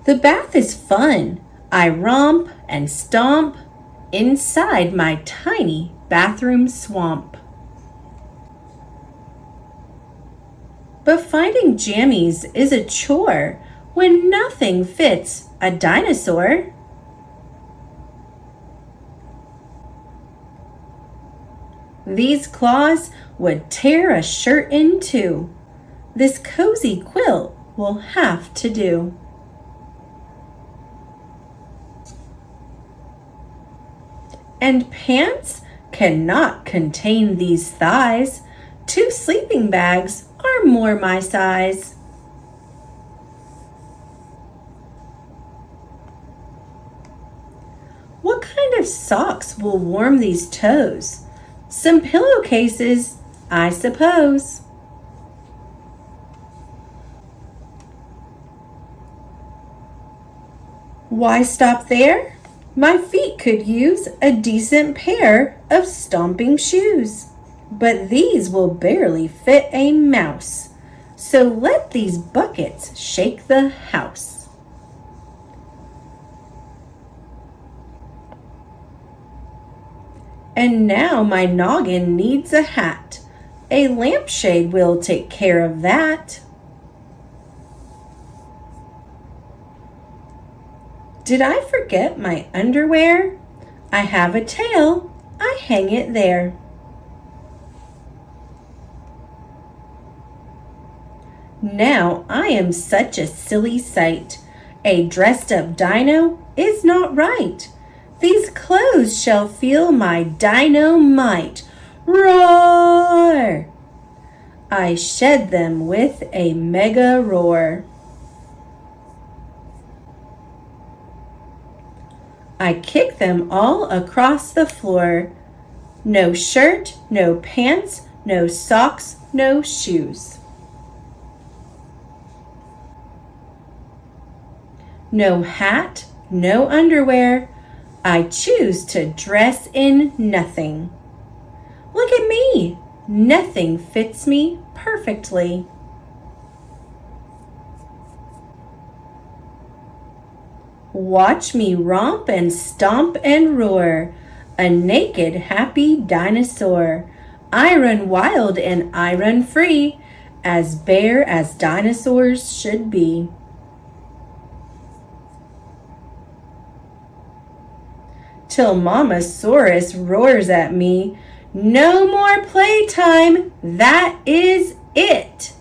The bath is fun. I romp and stomp inside my tiny bathroom swamp. But finding jammies is a chore when nothing fits a dinosaur. These claws would tear a shirt in two. This cozy quilt will have to do. And pants cannot contain these thighs. 2 sleeping bags are more my size. What kind of socks will warm these toes? Some pillowcases, I suppose. Why stop there? My feet could use a decent pair of stomping shoes. But these will barely fit a mouse. So let these buckets shake the house. And now my noggin needs a hat. A lampshade will take care of that. Did I forget my underwear? I have a tail, I hang it there. Now I am such a silly sight. A dressed up dino is not right. These clothes shall feel my dino might. Roar! I shed them with a mega roar. I kick them all across the floor. No shirt, no pants, no socks, no shoes. No hat, no underwear. I choose to dress in nothing. Look at me. Nothing fits me perfectly. Watch me romp and stomp and roar, a naked, happy dinosaur. I run wild and I run free, as bare as dinosaurs should be. Till Mamasaurus roars at me, no more playtime, that is it.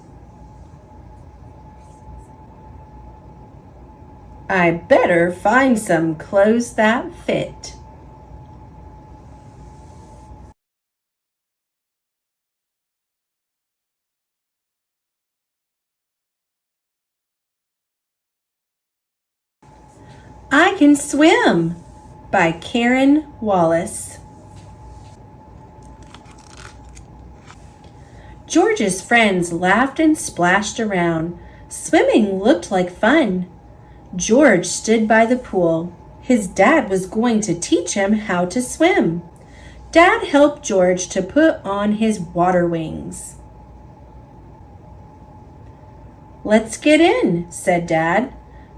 I better find some clothes that fit. I Can Swim by Karen Wallace. George's friends laughed and splashed around. Swimming looked like fun. George stood by the pool. His dad was going to teach him how to swim. Dad helped George to put on his water wings. "Let's get in," said Dad.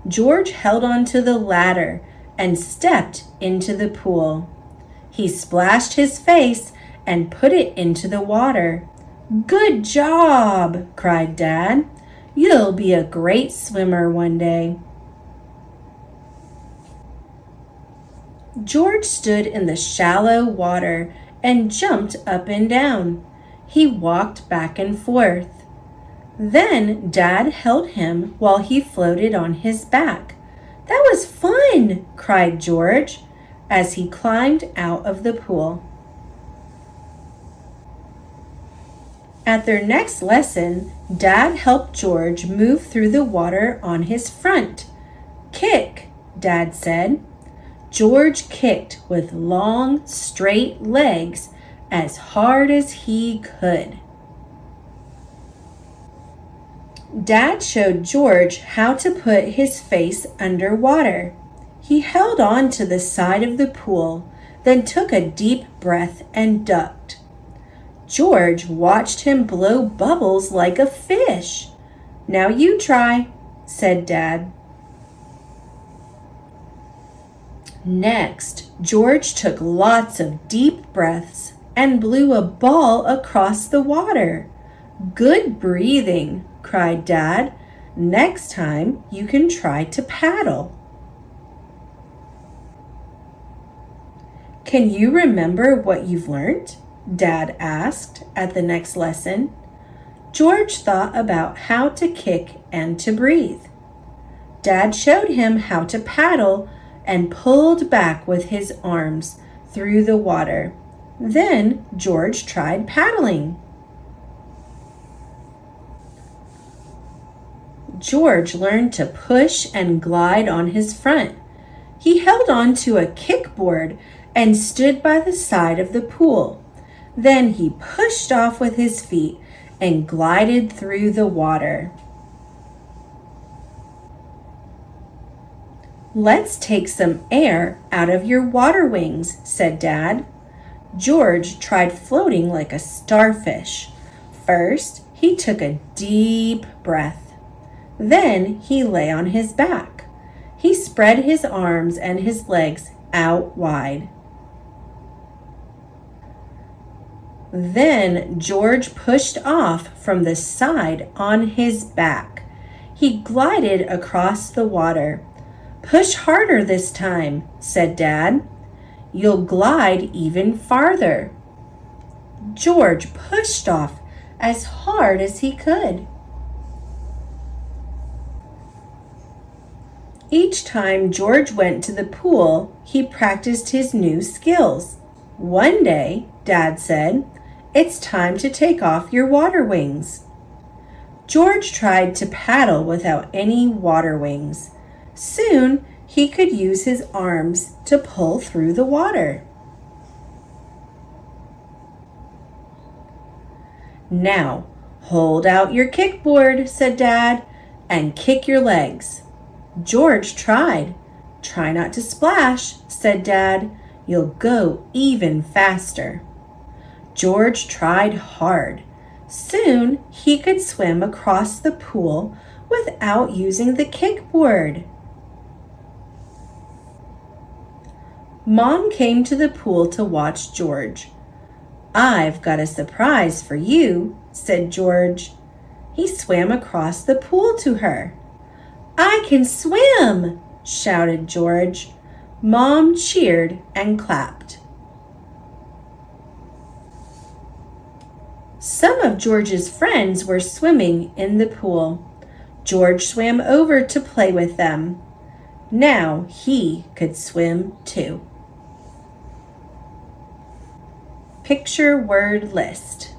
George held onto the ladder and stepped into the pool. He splashed his face and put it into the water. "Good job!" cried Dad. "You'll be a great swimmer one day." George stood in the shallow water and jumped up and down. He walked back and forth. Then Dad held him while he floated on his back. "That was fun!" cried George as he climbed out of the pool. At their next lesson, Dad helped George move through the water on his front. "Kick," Dad said. George kicked with long, straight legs as hard as he could. Dad showed George how to put his face underwater. He held on to the side of the pool, then took a deep breath and ducked. George watched him blow bubbles like a fish. "Now you try," said Dad. Next, George took lots of deep breaths and blew a ball across the water. "Good breathing," cried Dad. "Next time you can try to paddle." Can you remember what you've learned? Dad asked at the next lesson. George thought about how to kick and to breathe. Dad showed him how to paddle and pulled back with his arms through the water. Then George tried paddling. George learned to push and glide on his front. He held on to a kickboard and stood by the side of the pool. Then he pushed off with his feet and glided through the water. Let's take some air out of your water wings, said Dad. George tried floating like a starfish. First, he took a deep breath. Then he lay on his back. He spread his arms and his legs out wide. Then George pushed off from the side on his back. He glided across the water. Push harder this time, said Dad. You'll glide even farther. George pushed off as hard as he could. Each time George went to the pool, he practiced his new skills. One day, Dad said, "It's time to take off your water wings." George tried to paddle without any water wings. Soon, he could use his arms to pull through the water. Now, hold out your kickboard, said Dad, and kick your legs. George tried. Try not to splash, said Dad. You'll go even faster. George tried hard. Soon he could swim across the pool without using the kickboard. Mom came to the pool to watch George. "I've got a surprise for you," said George. He swam across the pool to her. "I can swim!" shouted George. Mom cheered and clapped. Some of George's friends were swimming in the pool. George swam over to play with them. Now he could swim too. Picture word list: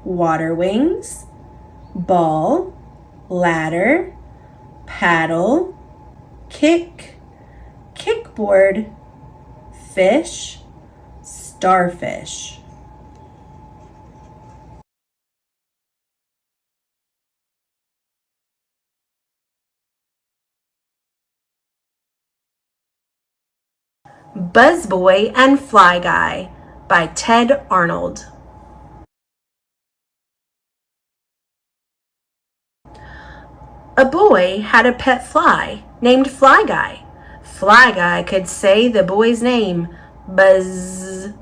water wings, ball, ladder, paddle, kick, kickboard, fish, starfish. Buzzboy and Fly Guy by Ted Arnold. A boy had a pet fly named Fly Guy. Fly Guy could say the boy's name, Buzz.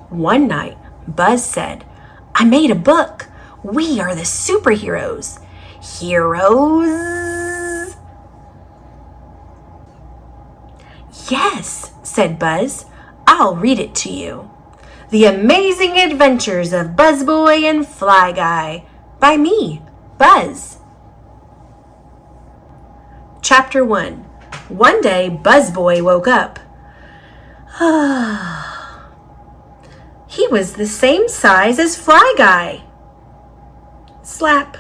One night, Buzz said, "I made a book. We are the superheroes." Heroes? "Yes," said Buzz. "I'll read it to you. The Amazing Adventures of Buzzboy and Fly Guy by me, Buzz." Chapter 1. One day, Buzzboy woke up. He was the same size as Fly Guy. Slap.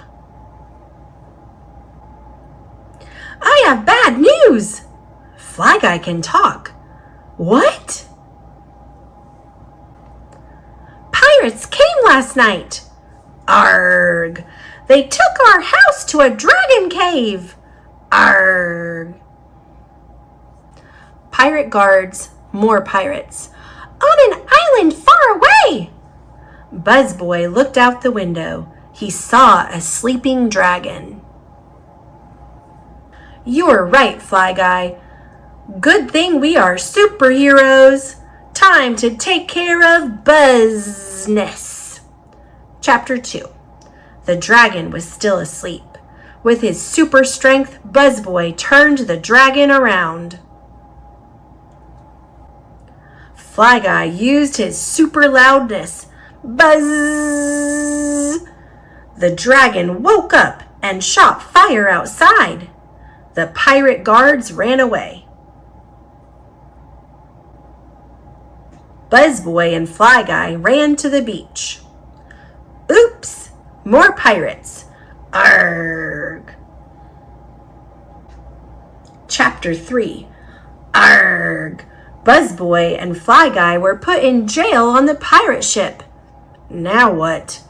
"I have bad news." Fly Guy can talk. "What?" "Pirates came last night." "Arg! They took our house to a dragon cave." "Arg!" Pirate guards, more pirates. "On an island far away." Buzzboy looked out the window. He saw a sleeping dragon. "You're right, Fly Guy. Good thing we are superheroes. Time to take care of business." Chapter 2. The dragon was still asleep. With his super strength, Buzzboy turned the dragon around. Fly Guy used his super loudness. Buzz! The dragon woke up and shot fire outside. The pirate guards ran away. Buzzboy and Fly Guy ran to the beach. Oops! More pirates. Arrgh! Chapter 3. Arrgh! Buzzboy and Fly Guy were put in jail on the pirate ship. Now what?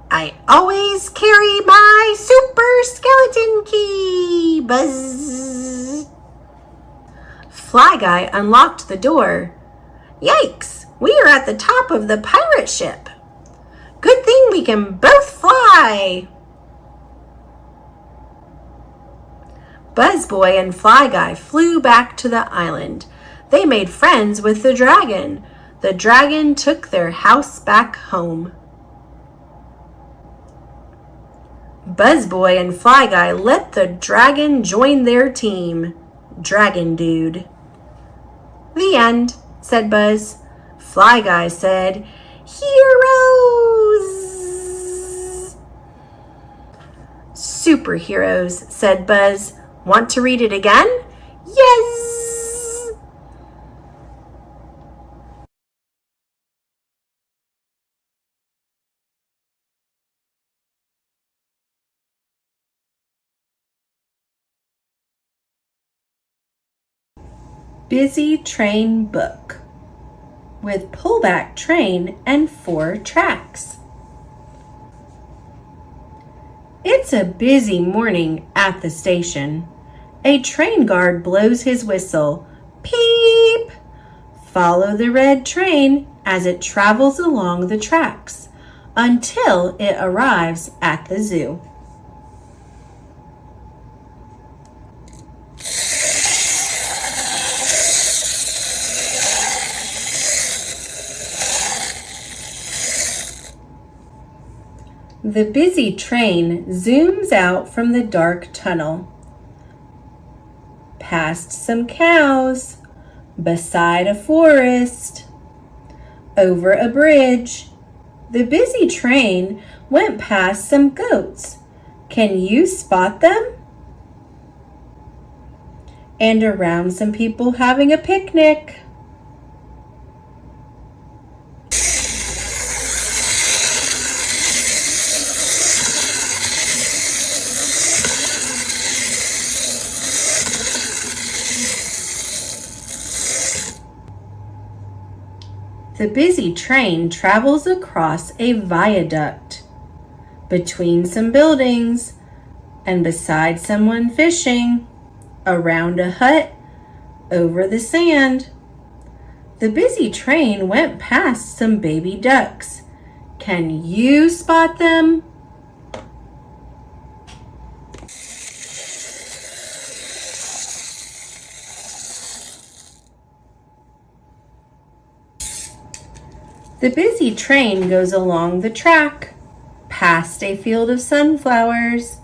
I always carry my super skeleton key. Buzz! Fly Guy unlocked the door. Yikes! We are at the top of the pirate ship. Good thing we can both fly. Buzzboy and Fly Guy flew back to the island. They made friends with the dragon. The dragon took their house back home. Buzzboy and Fly Guy let the dragon join their team. Dragon Dude. The end, said Buzz. Fly Guy said, Heroes! Superheroes, said Buzz. Want to read it again? Yes! Busy Train Book with pullback train and 4 tracks. It's a busy morning at the station. A train guard blows his whistle. Peep! Follow the red train as it travels along the tracks until it arrives at the zoo. The busy train zooms out from the dark tunnel. Past some cows, beside a forest, over a bridge. The busy train went past some goats. Can you spot them? And around some people having a picnic. The busy train travels across a viaduct, between some buildings, and beside someone fishing, around a hut, over the sand. The busy train went past some baby ducks. Can you spot them? The busy train goes along the track, past a field of sunflowers,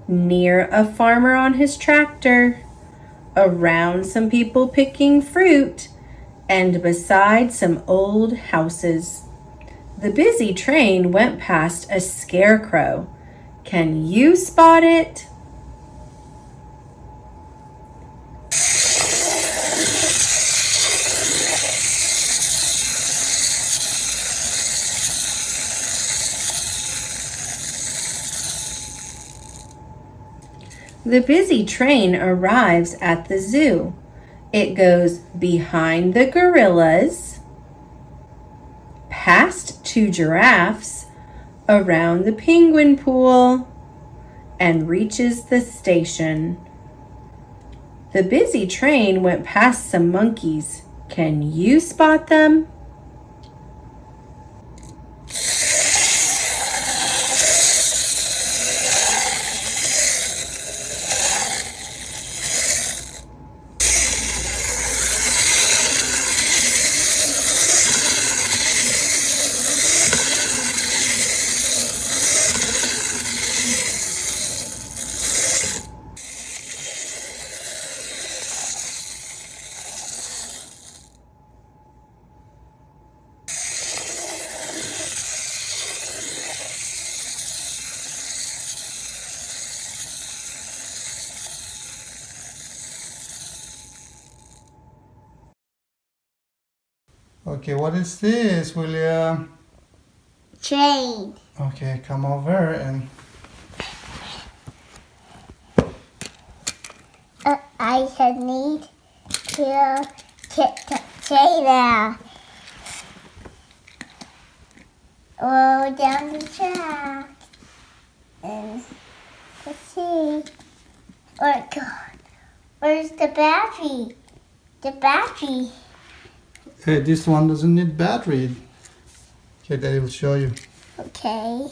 near a farmer on his tractor, around some people picking fruit, and beside some old houses. The busy train went past a scarecrow. Can you spot it? The busy train arrives at the zoo. It goes behind the gorillas, past 2 giraffes, around the penguin pool, and reaches the station. The busy train went past some monkeys. Can you spot them? Okay, what is this, William? Train. Okay, come over and... I should need to get the train now. Roll down the track. And let's see. Oh God, where's the battery? The battery. Hey, this one doesn't need battery. Okay, Daddy will show you. Okay.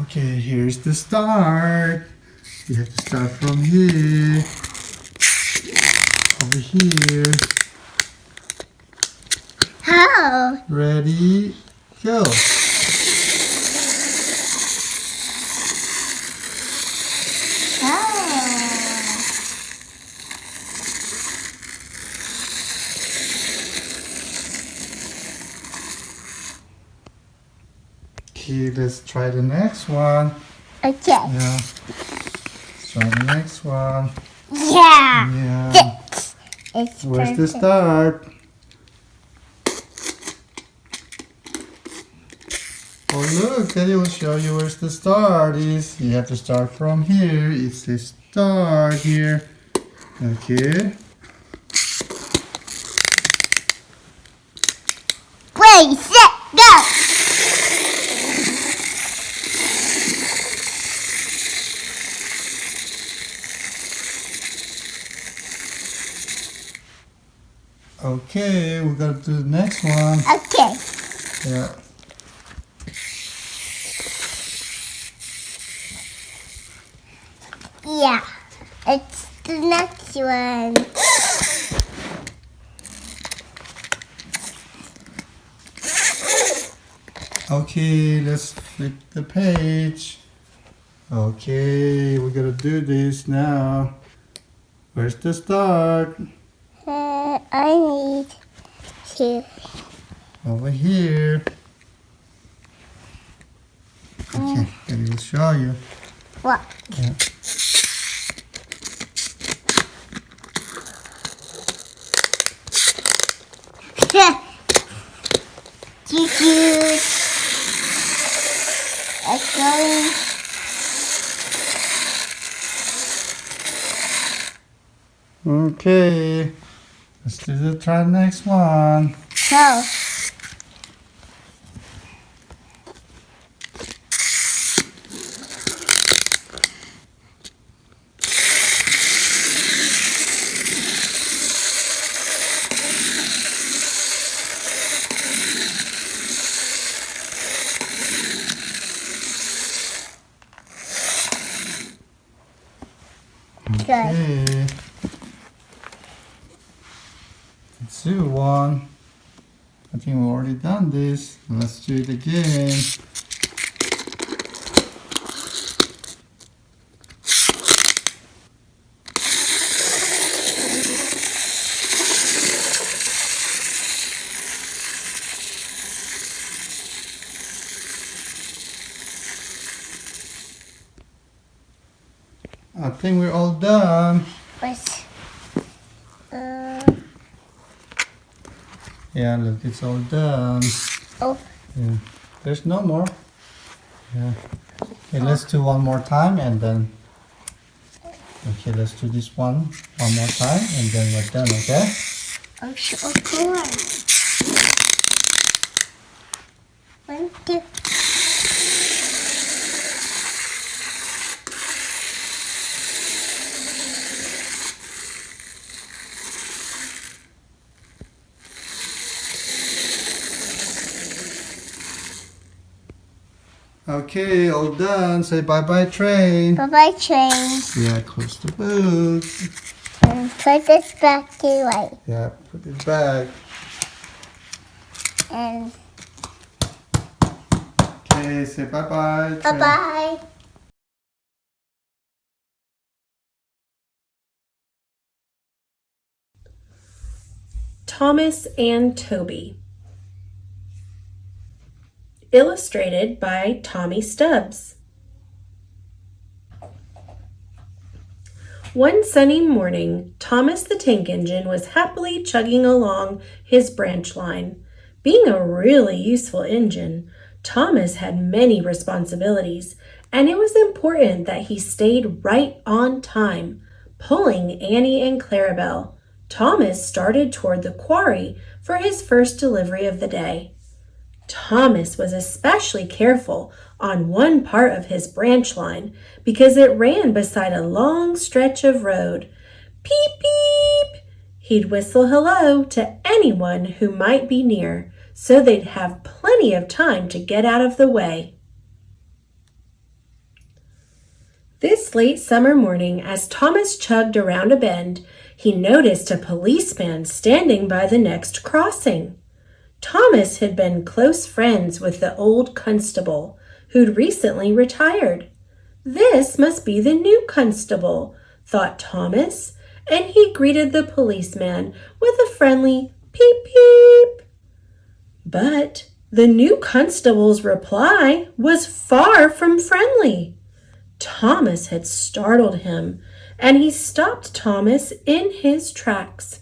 Okay, here's the start. You have to start from here. Over here. How? Ready, go. Okay, let's try the next one. Okay. Yeah. Let's try the next one. Yeah. Yeah. It's Where's the perfect. start? Oh look, Daddy will show you where's the start is. You have to start from here. It's the start here. Okay. Ready, set, go. Okay, we gotta do the next one. Okay. Yeah. Yeah. It's the next one. Okay, let's flip the page. Okay, we gotta do this now. Where's the start? I need to. Over here. Okay, Daddy will show you. What? Yeah. Choo-choo. It's going. Okay, let's try the next one. Go. Good. Okay. Let's do one. I think we've already done this. Let's do it again. I think we're all done. Where's, Yeah, look, it's all done. oh, Yeah. There's no more. Yeah. Okay, let's do one more time and then. Okay, let's do this one more time and then we're done, okay? oh, sure, of course. 1, 2. Okay, all done. Say bye-bye, train. Bye-bye, train. Yeah, close the boot. And put this back away. Yeah, put it back. And Okay, say bye-bye. train. bye-bye. Thomas and Toby. Illustrated by Tommy Stubbs. One sunny morning, Thomas the tank engine was happily chugging along his branch line. Being a really useful engine, Thomas had many responsibilities, and it was important that he stayed right on time. Pulling Annie and Clarabelle, Thomas started toward the quarry for his first delivery of the day. Thomas was especially careful on one part of his branch line because it ran beside a long stretch of road. Peep, peep! He'd whistle hello to anyone who might be near so they'd have plenty of time to get out of the way. This late summer morning, as Thomas chugged around a bend, he noticed a policeman standing by the next crossing. Thomas had been close friends with the old constable, who'd recently retired. This must be the new constable, thought Thomas, and he greeted the policeman with a friendly peep peep. But the new constable's reply was far from friendly. Thomas had startled him, and he stopped Thomas in his tracks.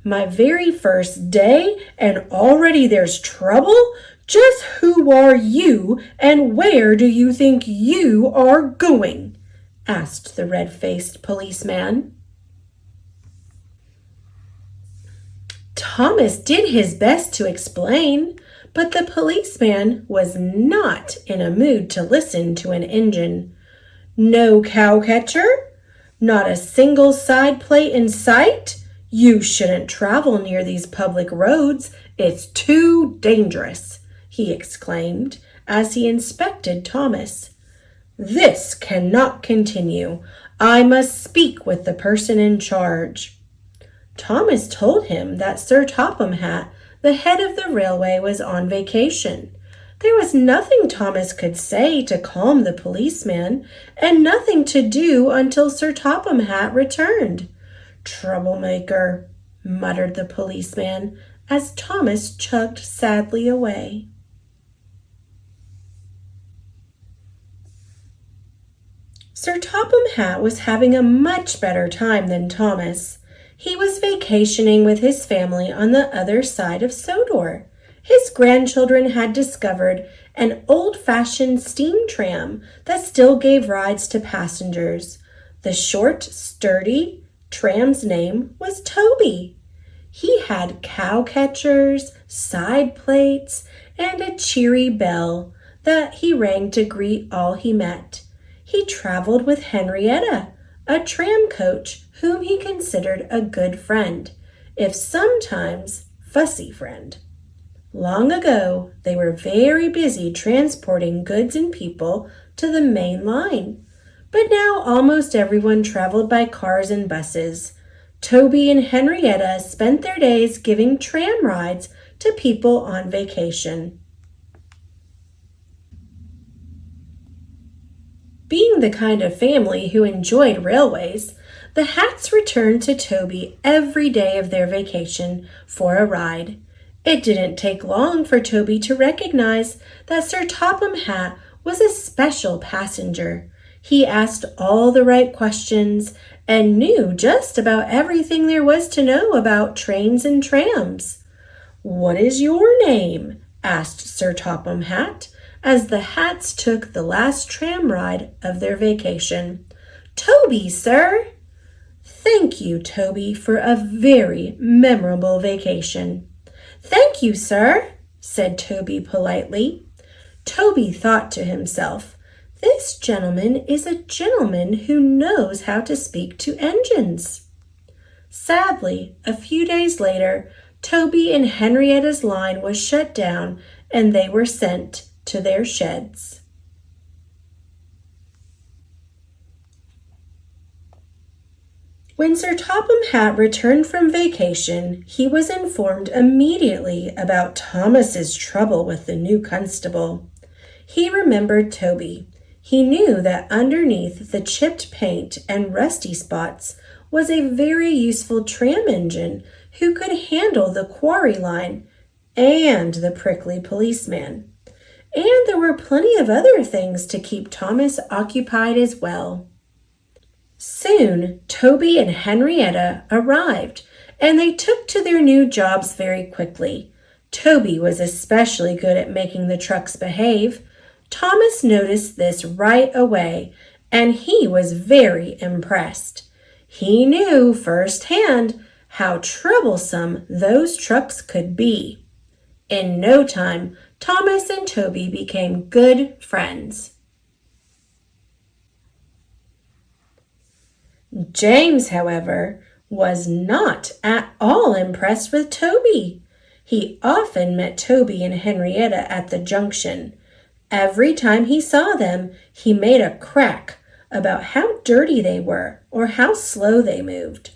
My very first day, and already there's trouble? Just who are you, and where do you think you are going? Asked the red-faced policeman. Thomas did his best to explain, but the policeman was not in a mood to listen to an engine. No cow catcher? Not a single side plate in sight? You shouldn't travel near these public roads. It's too dangerous, he exclaimed as he inspected Thomas. This cannot continue. I must speak with the person in charge. Thomas told him that Sir Topham Hatt, the head of the railway, was on vacation. There was nothing Thomas could say to calm the policeman, and nothing to do until Sir Topham Hatt returned. Troublemaker, muttered the policeman as Thomas chugged sadly away. Sir Topham Hatt was having a much better time than Thomas. He was vacationing with his family on the other side of Sodor. His grandchildren had discovered an old-fashioned steam tram that still gave rides to passengers. The short, sturdy tram's name was Toby. He had cow catchers, side plates, and a cheery bell that he rang to greet all he met. He traveled with Henrietta, a tram coach whom he considered a good friend, if sometimes fussy friend. Long ago, they were very busy transporting goods and people to the main line. But now almost everyone traveled by cars and buses. Toby and Henrietta spent their days giving tram rides to people on vacation. Being the kind of family who enjoyed railways, the Hatts returned to Toby every day of their vacation for a ride. It didn't take long for Toby to recognize that Sir Topham Hatt was a special passenger. He asked all the right questions and knew just about everything there was to know about trains and trams. "What is your name?" asked Sir Topham Hatt as the Hatts took the last tram ride of their vacation. "Toby, sir." "Thank you, Toby, for a very memorable vacation." "Thank you, sir," said Toby politely. Toby thought to himself, "This gentleman is a gentleman who knows how to speak to engines." Sadly, a few days later, Toby and Henrietta's line was shut down and they were sent to their sheds. When Sir Topham Hatt returned from vacation, he was informed immediately about Thomas's trouble with the new constable. He remembered Toby. He knew that underneath the chipped paint and rusty spots was a very useful tram engine who could handle the quarry line and the prickly policeman. And there were plenty of other things to keep Thomas occupied as well. Soon, Toby and Henrietta arrived, and they took to their new jobs very quickly. Toby was especially good at making the trucks behave. Thomas noticed this right away, and he was very impressed. He knew firsthand how troublesome those trucks could be. In no time, Thomas and Toby became good friends. James, however, was not at all impressed with Toby. He often met Toby and Henrietta at the junction. Every time he saw them, he made a crack about how dirty they were or how slow they moved.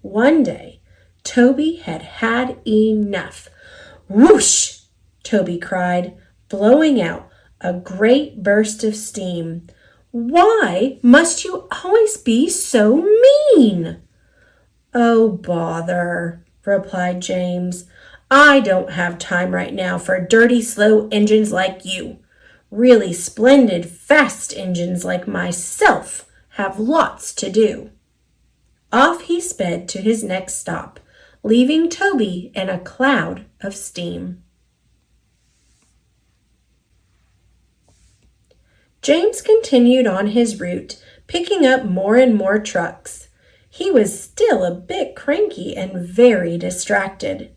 One day, Toby had had enough. Whoosh! Toby cried, blowing out a great burst of steam. Why must you always be so mean? Oh, bother, replied James. I don't have time right now for dirty, slow engines like you. Really splendid, fast engines like myself have lots to do. Off he sped to his next stop, leaving Toby in a cloud of steam. James continued on his route, picking up more and more trucks. He was still a bit cranky and very distracted.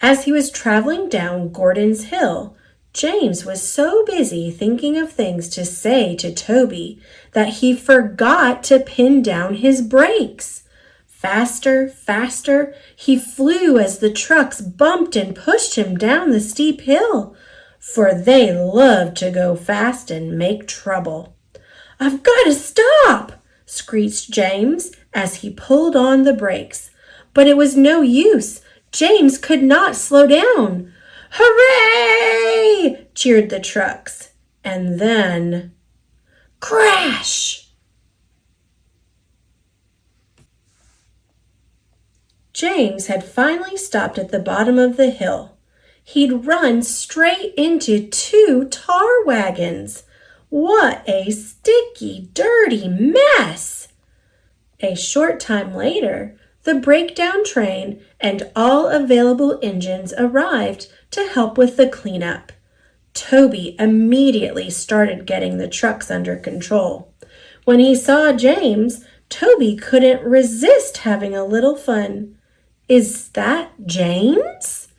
As he was traveling down Gordon's Hill, James was so busy thinking of things to say to Toby that he forgot to pin down his brakes. Faster, faster, he flew as the trucks bumped and pushed him down the steep hill, for they loved to go fast and make trouble. I've got to stop, screeched James as he pulled on the brakes. But it was no use. James could not slow down. Hooray! Cheered the trucks. And then, crash! James had finally stopped at the bottom of the hill. He'd run straight into 2 tar wagons. What a sticky, dirty mess! A short time later, the breakdown train and all available engines arrived to help with the cleanup. Toby immediately started getting the trucks under control. When he saw James, Toby couldn't resist having a little fun. Is that James?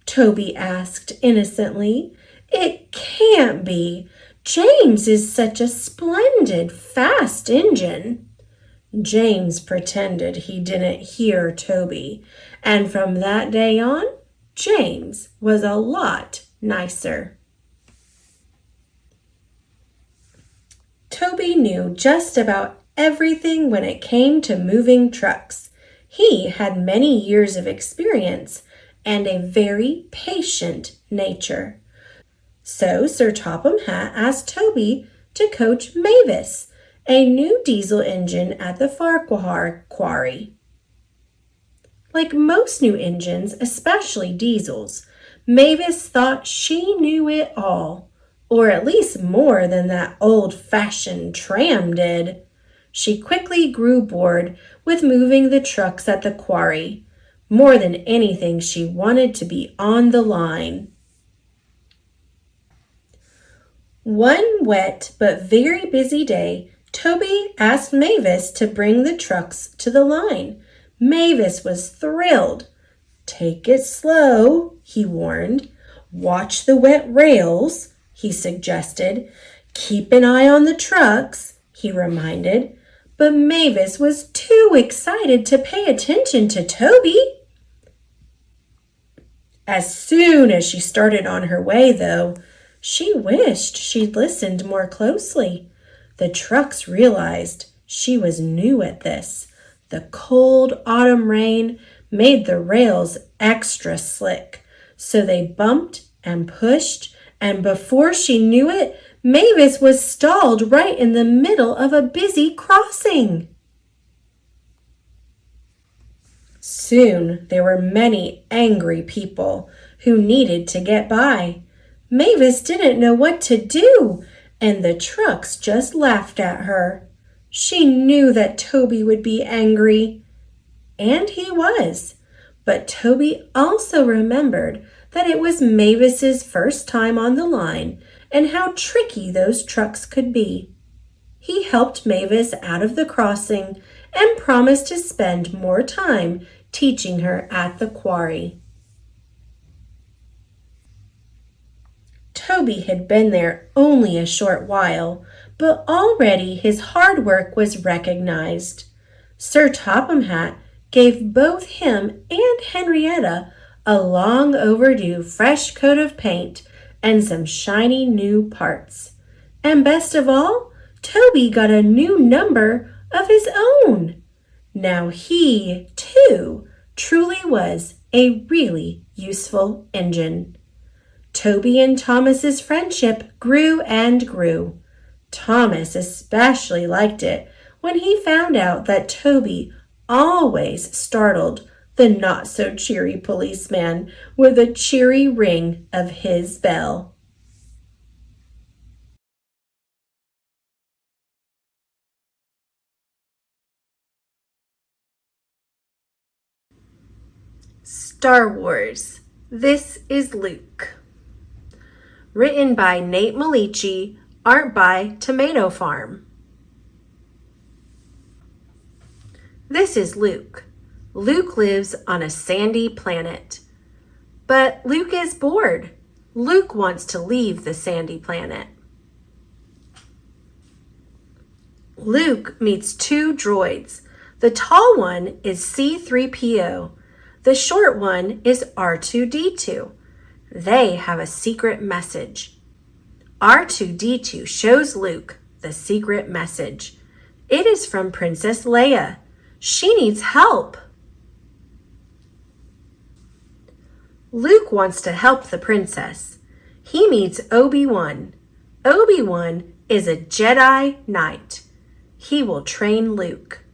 Toby asked innocently. It can't be. James is such a splendid, fast engine. James pretended he didn't hear Toby, and from that day on, James was a lot nicer. Toby knew just about everything when it came to moving trucks. He had many years of experience and a very patient nature. So Sir Topham Hatt asked Toby to coach Mavis, a new diesel engine at the Farquhar quarry. Like most new engines, especially diesels, Mavis thought she knew it all, or at least more than that old-fashioned tram did. She quickly grew bored with moving the trucks at the quarry. More than anything, she wanted to be on the line. One wet but very busy day, Toby asked Mavis to bring the trucks to the line. Mavis was thrilled. Take it slow, he warned. Watch the wet rails, he suggested. Keep an eye on the trucks, he reminded. But Mavis was too excited to pay attention to Toby. As soon as she started on her way, though, she wished she'd listened more closely. The trucks realized she was new at this. The cold autumn rain made the rails extra slick, so they bumped and pushed, and before she knew it, Mavis was stalled right in the middle of a busy crossing. Soon there were many angry people who needed to get by. Mavis didn't know what to do, and the trucks just laughed at her. She knew that Toby would be angry, and he was. But Toby also remembered that it was Mavis's first time on the line and how tricky those trucks could be. He helped Mavis out of the crossing and promised to spend more time teaching her at the quarry. Toby had been there only a short while, but already his hard work was recognized. Sir Topham Hatt gave both him and Henrietta a long overdue fresh coat of paint and some shiny new parts. And best of all, Toby got a new number of his own. Now he, too, truly was a really useful engine. Toby and Thomas's friendship grew and grew. Thomas especially liked it when he found out that Toby always startled the not-so-cheery policeman with a cheery ring of his bell. Star Wars. This is Luke. Written by Nate Malici, art by Tomato Farm. This is Luke. Luke lives on a sandy planet. But Luke is bored. Luke wants to leave the sandy planet. Luke meets two droids. The tall one is C-3PO. The short one is R2-D2. They have a secret message. R2-D2 shows Luke the secret message. It is from Princess Leia. She needs help. Luke wants to help the princess. He meets Obi-Wan. Obi-Wan is a Jedi Knight. He will train Luke.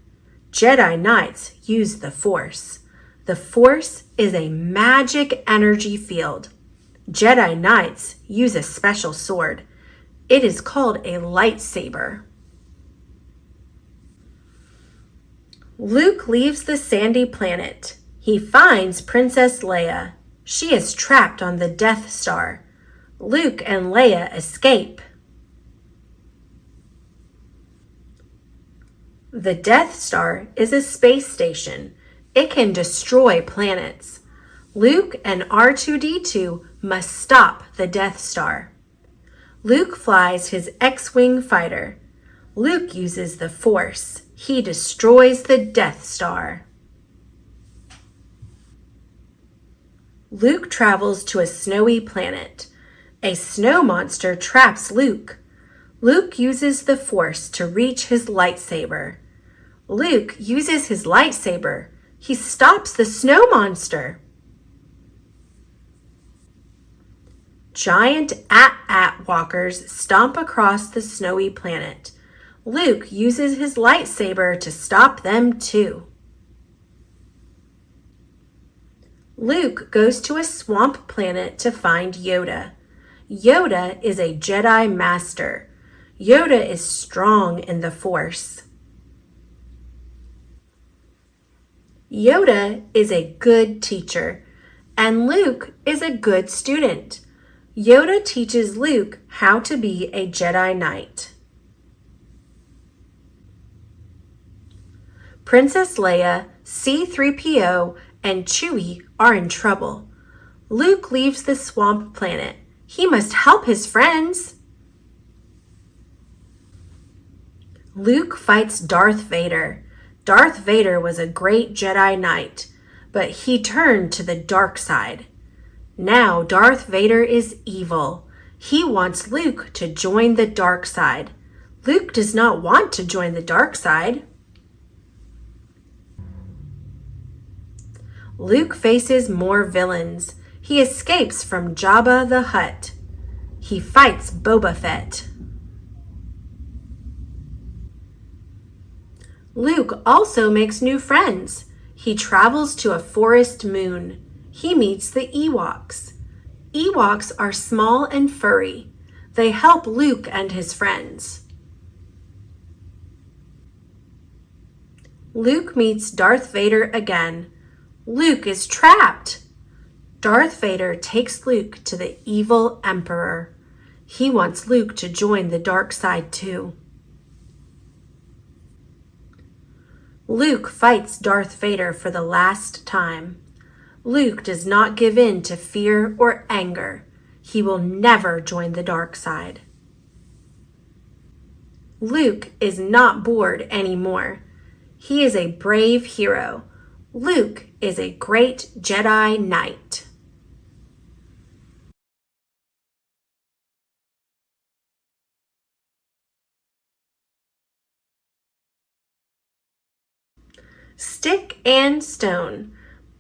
Jedi Knights use the Force. The Force is a magic energy field. Jedi Knights use a special sword. It is called a lightsaber. Luke leaves the sandy planet. He finds Princess Leia. She is trapped on the Death Star. Luke and Leia escape. The Death Star is a space station. It can destroy planets. Luke and R2-D2 must stop the Death Star. Luke flies his X-Wing fighter. Luke uses the Force. He destroys the Death Star. Luke travels to a snowy planet. A snow monster traps Luke. Luke uses the Force to reach his lightsaber. Luke uses his lightsaber. He stops the snow monster. Giant at walkers stomp across the snowy planet. Luke uses his lightsaber to stop them too. Luke goes to a swamp planet to find Yoda. Yoda is a Jedi Master. Yoda is strong in the Force. Yoda is a good teacher, and Luke is a good student. Yoda teaches Luke how to be a Jedi Knight. Princess Leia, C-3PO, and Chewie are in trouble. Luke leaves the swamp planet. He must help his friends. Luke fights Darth Vader. Darth Vader was a great Jedi Knight, but he turned to the dark side. Now Darth Vader is evil. He wants Luke to join the dark side. Luke does not want to join the dark side. Luke faces more villains. He escapes from Jabba the Hutt. He fights Boba Fett. Luke also makes new friends. He travels to a forest moon. He meets the Ewoks. Ewoks are small and furry. They help Luke and his friends. Luke meets Darth Vader again. Luke is trapped. Darth Vader takes Luke to the evil Emperor. He wants Luke to join the dark side too. Luke fights Darth Vader for the last time. Luke does not give in to fear or anger. He will never join the dark side. Luke is not bored anymore. He is a brave hero. Luke is a great Jedi Knight. Stick and Stone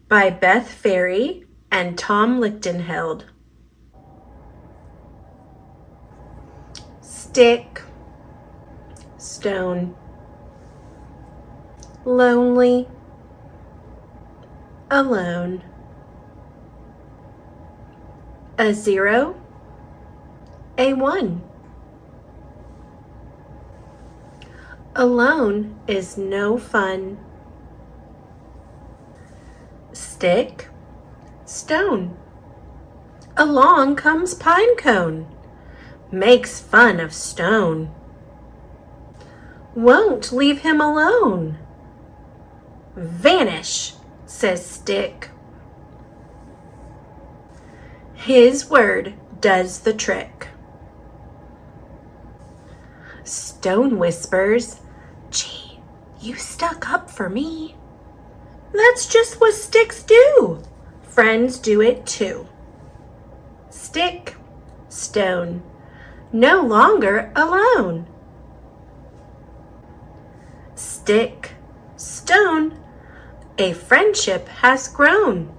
by Beth Ferry and Tom Lichtenheld. Stick, stone, lonely, alone. A 0, a 1. Alone is no fun. Stick, stone. Along comes pine cone. Makes fun of stone. Won't leave him alone. Vanish, says Stick. His word does the trick. Stone whispers, "Gee, you stuck up for me." That's just what sticks do. Friends do it too. Stick, stone, no longer alone. Stick, stone, a friendship has grown.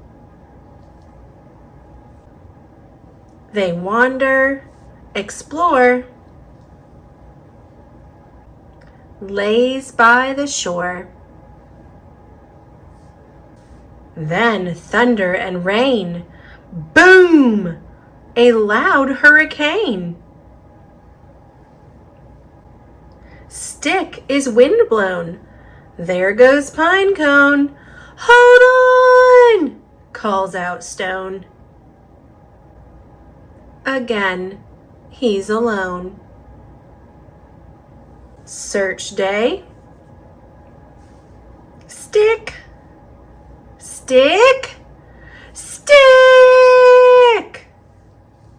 They wander, explore, lays by the shore. Then thunder and rain, boom, a loud hurricane. Stick is windblown, there goes pine cone. Hold on, calls out stone. Again, he's alone. Search day. Stick, stick, stick.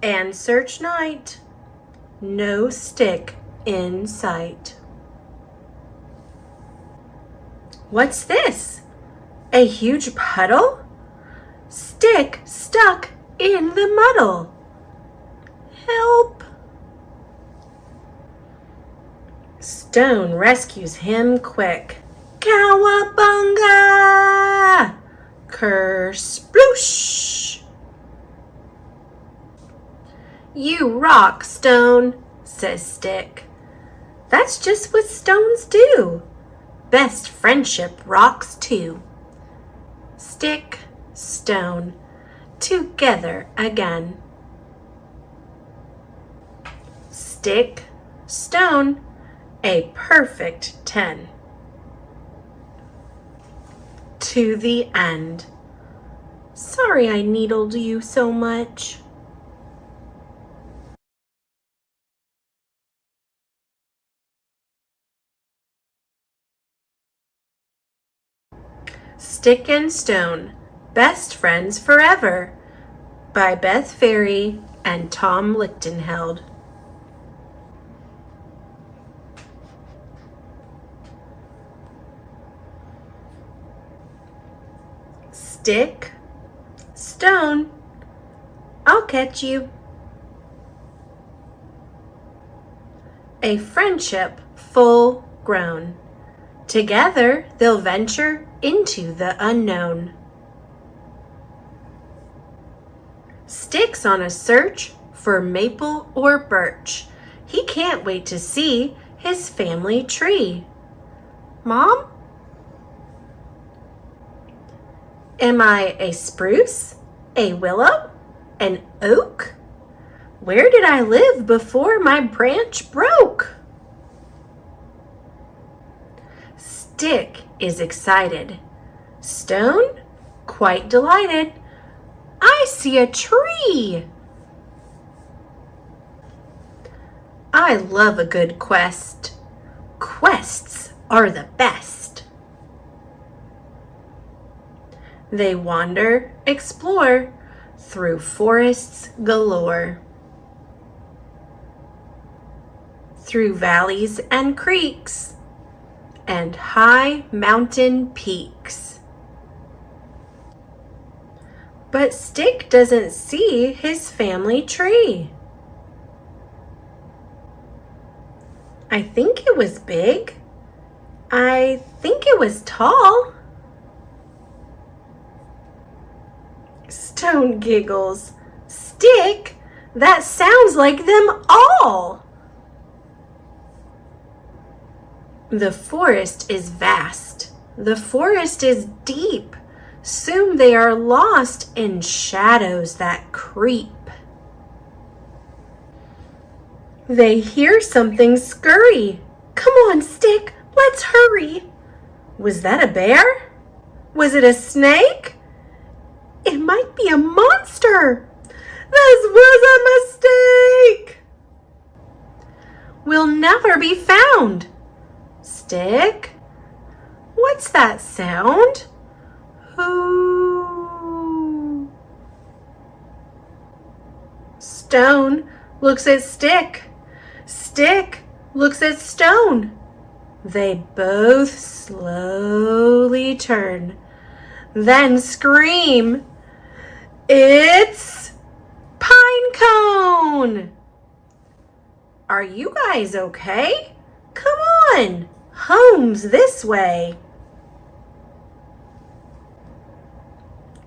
And search night. No stick in sight. What's this? A huge puddle? Stick stuck in the muddle. Help! Stone rescues him quick. Cowabunga! Kersploosh! You rock, Stone, says Stick. That's just what stones do. Best friendship rocks too. Stick, stone, together again. Stick, stone, a perfect 10. To the end. Sorry I needled you so much. Stick and Stone, Best Friends Forever by Beth Ferry and Tom Lichtenheld. Stick, stone, I'll catch you. A friendship full grown. Together they'll venture into the unknown. Stick's on a search for maple or birch. He can't wait to see his family tree. Mom? Am I a spruce, a willow, an oak? Where did I live before my branch broke? Stick is excited. Stone, quite delighted. I see a tree. I love a good quest. Quests are the best. They wander, explore, through forests galore. Through valleys and creeks, and high mountain peaks. But Stick doesn't see his family tree. I think it was big. I think it was tall. Stone giggles. Stick? That sounds like them all. The forest is vast. The forest is deep. Soon they are lost in shadows that creep. They hear something scurry. Come on, Stick, let's hurry. Was that a bear? Was it a snake? It might be a monster. This was a mistake. We'll never be found. Stick? What's that sound? Who? Stone looks at Stick. Stick looks at Stone. They both slowly turn, then scream, "It's Pinecone!" Are you guys okay? Come on, home's this way.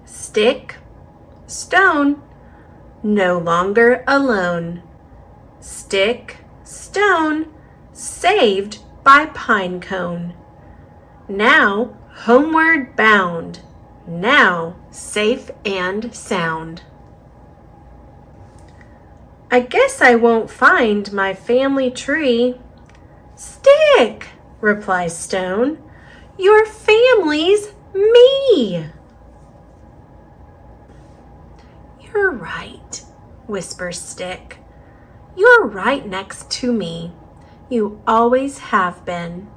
Stick, Stone, no longer alone. Stick, Stone, saved by Pinecone. Now homeward bound, now safe and sound. I guess I won't find my family tree. Stick, replies Stone, your family's me. You're right, whispers Stick. You're right next to me. You always have been.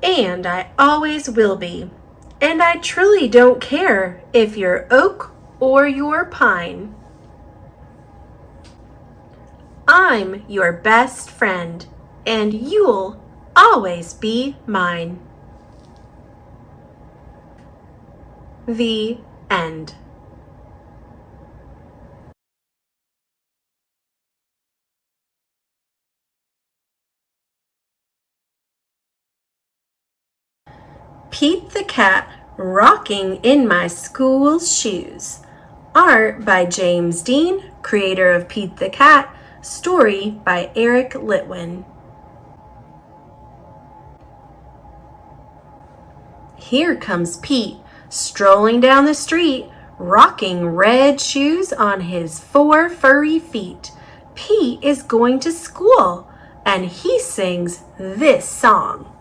And I always will be. And I truly don't care if you're oak or you're pine. I'm your best friend, and you'll always be mine. The end. Pete the Cat, Rocking in My School's Shoes. Art by James Dean, creator of Pete the Cat. Story by Eric Litwin. Here comes Pete, strolling down the street, rocking red shoes on his 4 furry feet. Pete is going to school, and he sings this song.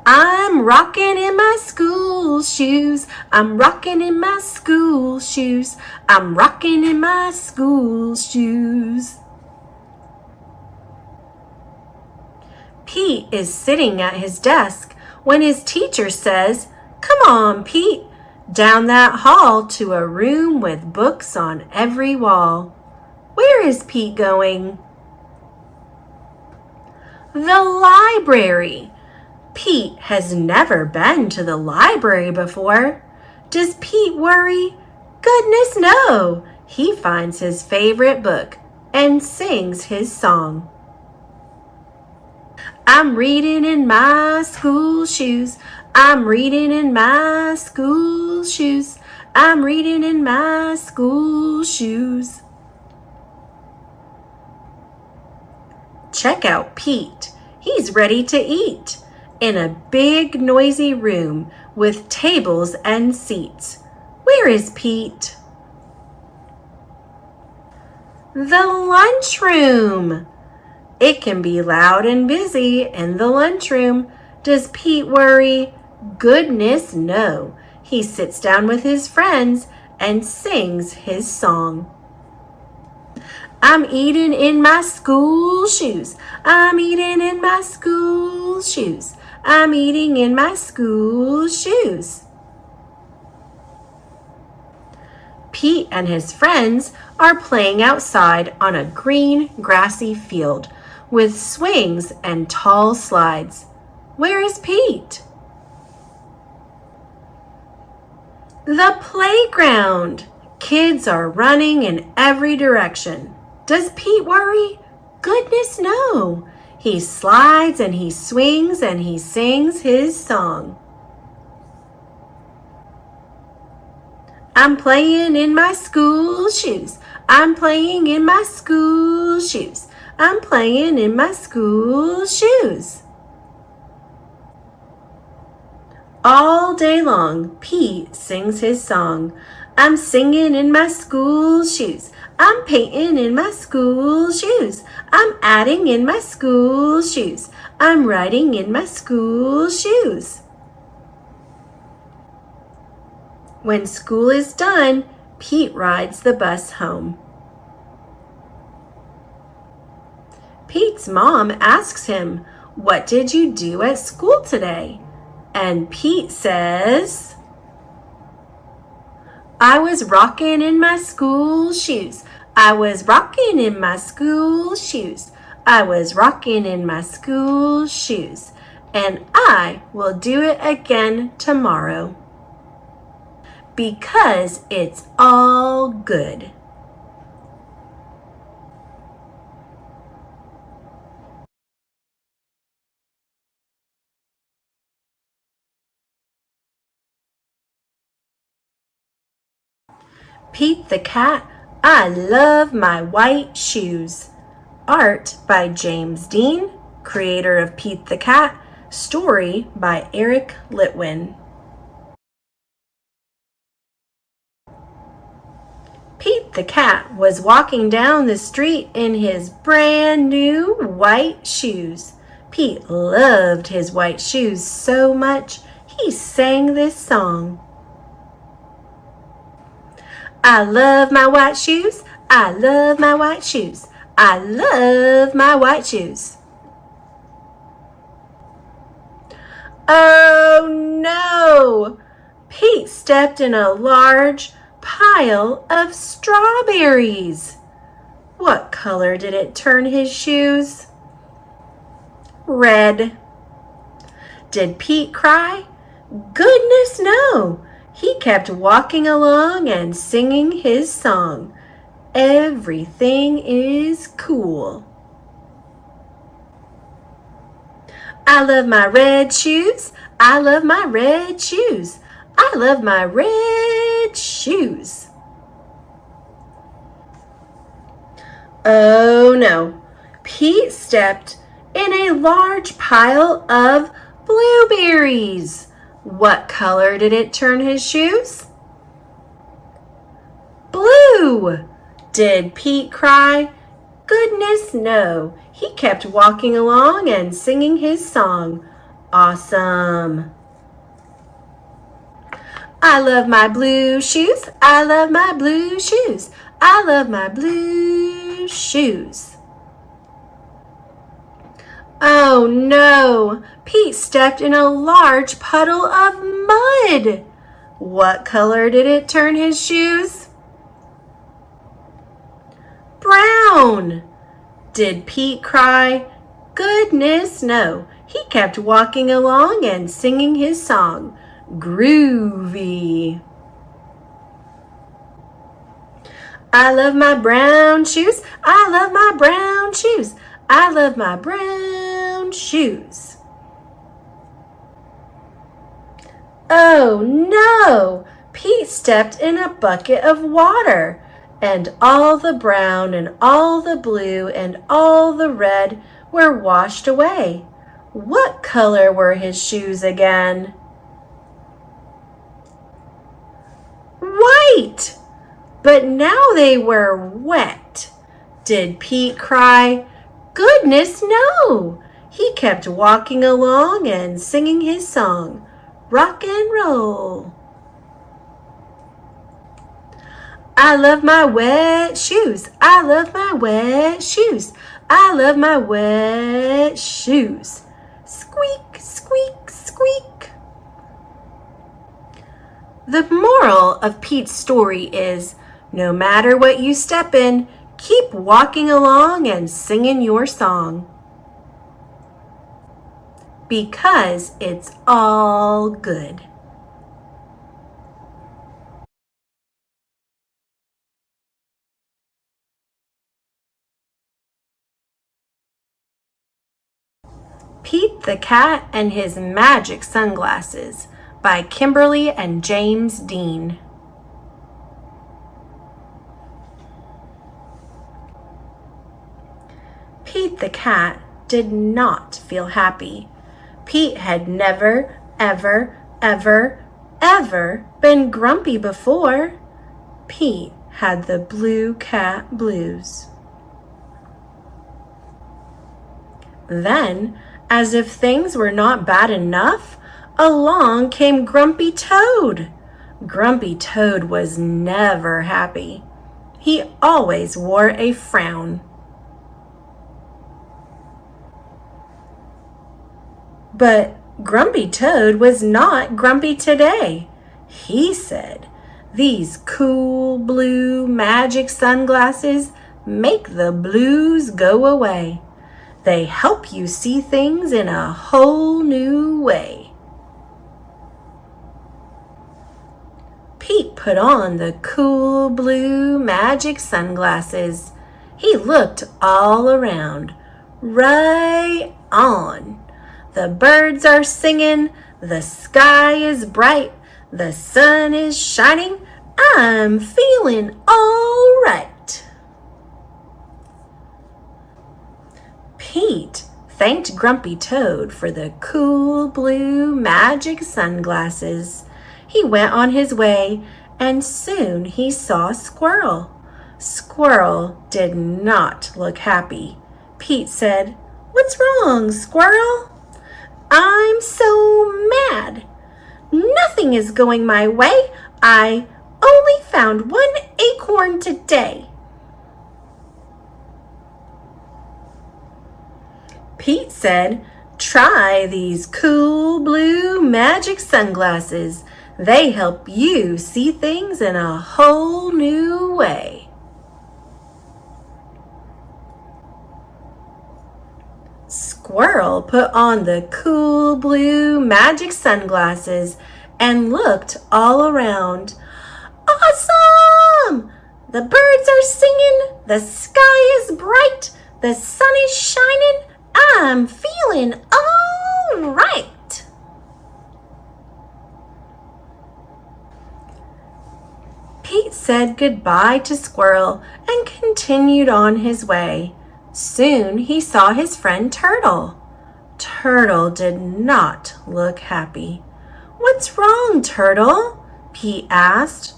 I'm rocking in my school shoes. I'm rocking in my school shoes. I'm rocking in my school shoes. Pete is sitting at his desk when his teacher says, "Come on, Pete, down that hall to a room with books on every wall." Where is Pete going? The library. Pete has never been to the library before. Does Pete worry? Goodness no! He finds his favorite book and sings his song. I'm reading in my school shoes. I'm reading in my school shoes. I'm reading in my school shoes. Check out Pete. He's ready to eat. In a big noisy room with tables and seats. Where is Pete? The lunchroom. It can be loud and busy in the lunchroom. Does Pete worry? Goodness, no. He sits down with his friends and sings his song. I'm eating in my school shoes. I'm eating in my school shoes. I'm eating in my school shoes. Pete and his friends are playing outside on a green, grassy field with swings and tall slides. Where is Pete? The playground. Kids are running in every direction. Does Pete worry? Goodness, no. He slides and he swings and he sings his song. I'm playing in my school shoes. I'm playing in my school shoes. I'm playing in my school shoes. All day long, Pete sings his song. I'm singing in my school shoes. I'm painting in my school shoes. I'm adding in my school shoes. I'm writing in my school shoes. When school is done, Pete rides the bus home. Pete's mom asks him, "What did you do at school today?" And Pete says, I was rocking in my school shoes. I was rocking in my school shoes. I was rocking in my school shoes. And I will do it again tomorrow. Because it's all good. Pete the Cat, I love my white shoes. Art by James Dean, creator of Pete the Cat. Story by Eric Litwin. Pete the Cat was walking down the street in his brand new white shoes. Pete loved his white shoes so much, he sang this song. I love my white shoes. I love my white shoes. I love my white shoes. Oh no! Pete stepped in a large pile of strawberries. What color did it turn his shoes? Red. Did Pete cry? Goodness, no! He kept walking along and singing his song. Everything is cool. I love my red shoes. I love my red shoes. I love my red shoes. Oh no, Pete stepped in a large pile of blueberries. What color did it turn his shoes? Blue! Did Pete cry? Goodness, no. He kept walking along and singing his song. Awesome! I love my blue shoes. I love my blue shoes. I love my blue shoes. Oh no! Pete stepped in a large puddle of mud. What color did it turn his shoes? Brown. Did Pete cry? Goodness, no. He kept walking along and singing his song. Groovy. I love my brown shoes. I love my brown shoes. I love my brown shoes. Oh no! Pete stepped in a bucket of water, and all the brown and all the blue and all the red were washed away. What color were his shoes again? White! But now they were wet. Did Pete cry? Goodness, no! He kept walking along and singing his song, rock and roll. I love my wet shoes. I love my wet shoes. I love my wet shoes. Squeak, squeak, squeak. The moral of Pete's story is, no matter what you step in, keep walking along and singing your song. Because it's all good. Pete the Cat and His Magic Sunglasses by Kimberly and James Dean. Pete the Cat did not feel happy. Pete had never, ever, ever, ever been grumpy before. Pete had the blue cat blues. Then, as if things were not bad enough, along came Grumpy Toad. Grumpy Toad was never happy. He always wore a frown. But Grumpy Toad was not grumpy today. He said, "These cool blue magic sunglasses make the blues go away. They help you see things in a whole new way." Pete put on the cool blue magic sunglasses. He looked all around. Right on. The birds are singing, the sky is bright, the sun is shining. I'm feeling all right. Pete thanked Grumpy Toad for the cool blue magic sunglasses. He went on his way, and soon he saw Squirrel. Squirrel did not look happy. Pete said, "What's wrong, Squirrel?" "I'm so mad. Nothing is going my way. I only found one acorn today." Pete said, "Try these cool blue magic sunglasses. They help you see things in a whole new way." Squirrel put on the cool blue magic sunglasses and looked all around. "Awesome! The birds are singing, the sky is bright, the sun is shining. I'm feeling all right." Pete said goodbye to Squirrel and continued on his way. Soon he saw his friend Turtle. Turtle did not look happy. "What's wrong, Turtle?" Pete asked.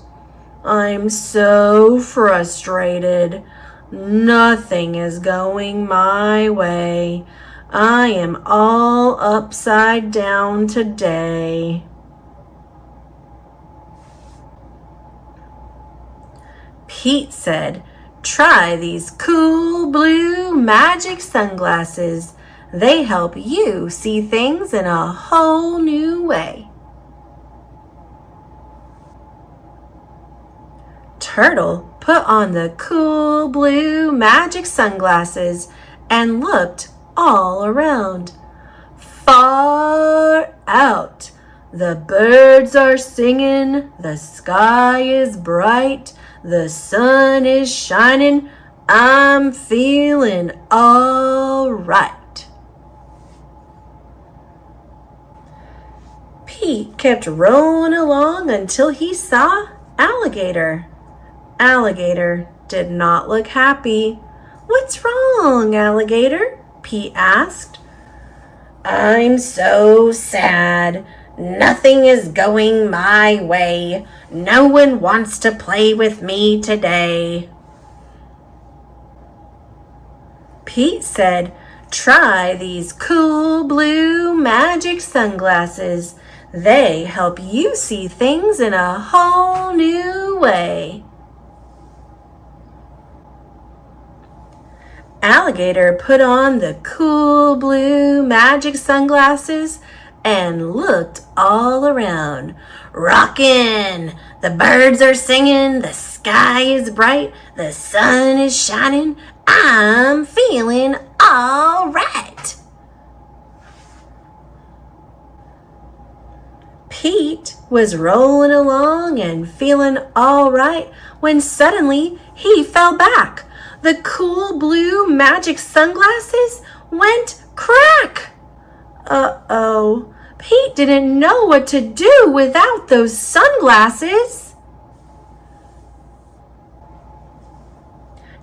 "I'm so frustrated. Nothing is going my way. I am all upside down today." Pete said, "Try these cool blue magic sunglasses. They help you see things in a whole new way." Turtle put on the cool blue magic sunglasses and looked all around. Far out, the birds are singing, the sky is bright, the sun is shining. I'm feeling all right. Pete kept rolling along until he saw Alligator. Alligator did not look happy. "What's wrong, Alligator?" Pete asked. "I'm so sad. Nothing is going my way. No one wants to play with me today." Pete said, Try these cool blue magic sunglasses. They help you see things in a whole new way. Alligator put on the cool blue magic sunglasses and looked all around. Rockin'! The birds are singing, the sky is bright, the sun is shining. I'm feeling all right. Pete was rolling along and feeling all right when suddenly he fell back. The cool blue magic sunglasses went crack. Uh-oh, Pete didn't know what to do without those sunglasses.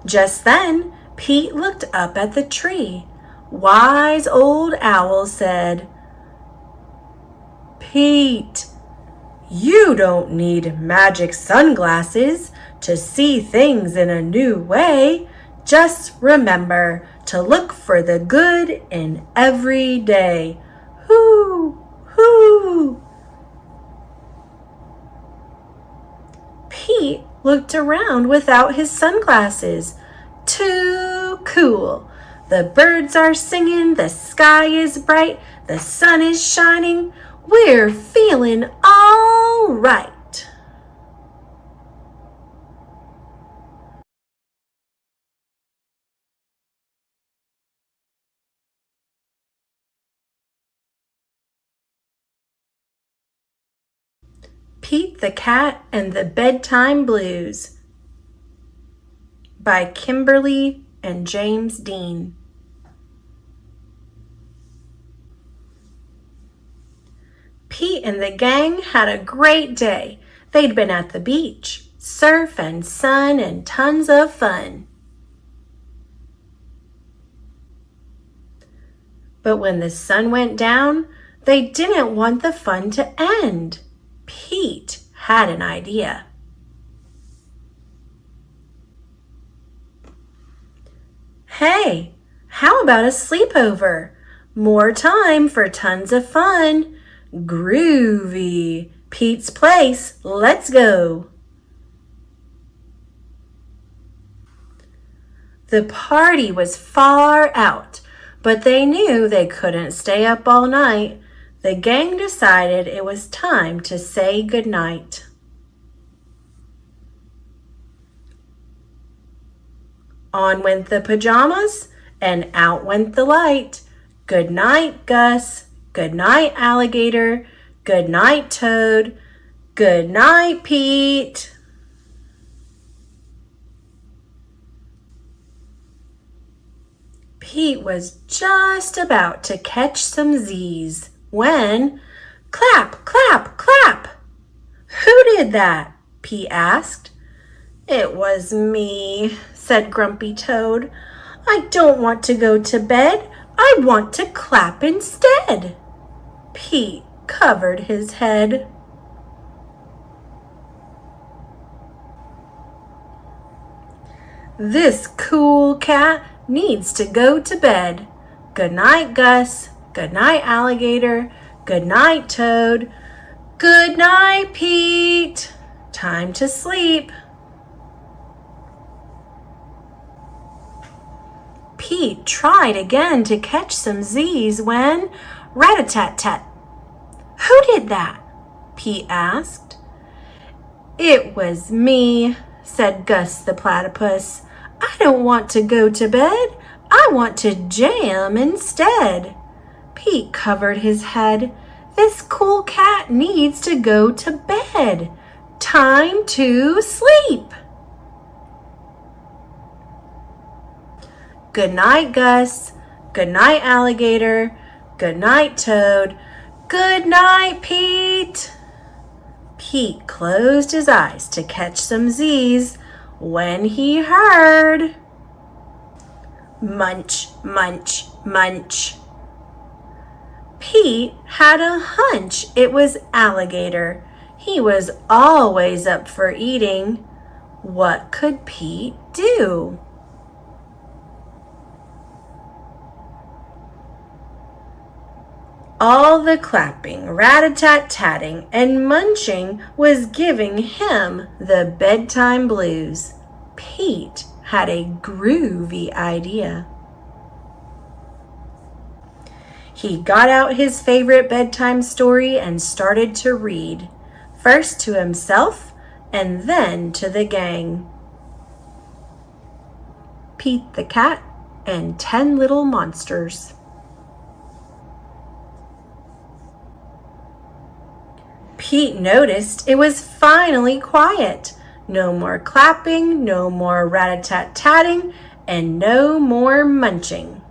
Just then, Pete looked up at the tree. Wise old owl said, "Pete, you don't need magic sunglasses to see things in a new way. Just remember to look for the good in every day." Hoo, hoo. Pete looked around without his sunglasses. Too cool. The birds are singing, the sky is bright, the sun is shining. We're feeling all right. Pete the Cat and the Bedtime Blues by Kimberly and James Dean. Pete and the gang had a great day. They'd been at the beach, surf and sun and tons of fun. But when the sun went down, they didn't want the fun to end. Pete had an idea. Hey, how about a sleepover? More time for tons of fun. Groovy. Pete's place. Let's go. The party was far out, but they knew they couldn't stay up all night. The gang decided it was time to say goodnight. On went the pajamas and out went the light. Good night, Gus. Good night, Alligator. Good night, Toad. Good night, Pete. Pete was just about to catch some Z's when, clap, clap, clap. Who did that? Pete asked. It was me, said Grumpy Toad. I don't want to go to bed. I want to clap instead. Pete covered his head. This cool cat needs to go to bed. Good night, Gus. Good night, Alligator. Good night, Toad. Good night, Pete. Time to sleep. Pete tried again to catch some Z's when, rat-a-tat-tat. Who did that? Pete asked. It was me, said Gus the platypus. I don't want to go to bed. I want to jam instead. Pete covered his head. This cool cat needs to go to bed. Time to sleep. Good night, Gus. Good night, Alligator. Good night, Toad. Good night, Pete. Pete closed his eyes to catch some Z's when he heard munch, munch, munch. Pete had a hunch it was Alligator. He was always up for eating. What could Pete do? All the clapping, rat-a-tat-tatting, and munching was giving him the bedtime blues. Pete had a groovy idea. He got out his favorite bedtime story and started to read, first to himself and then to the gang. Pete the Cat and 10 Little Monsters. Pete noticed it was finally quiet. No more clapping, no more rat-a-tat-tatting, and no more munching.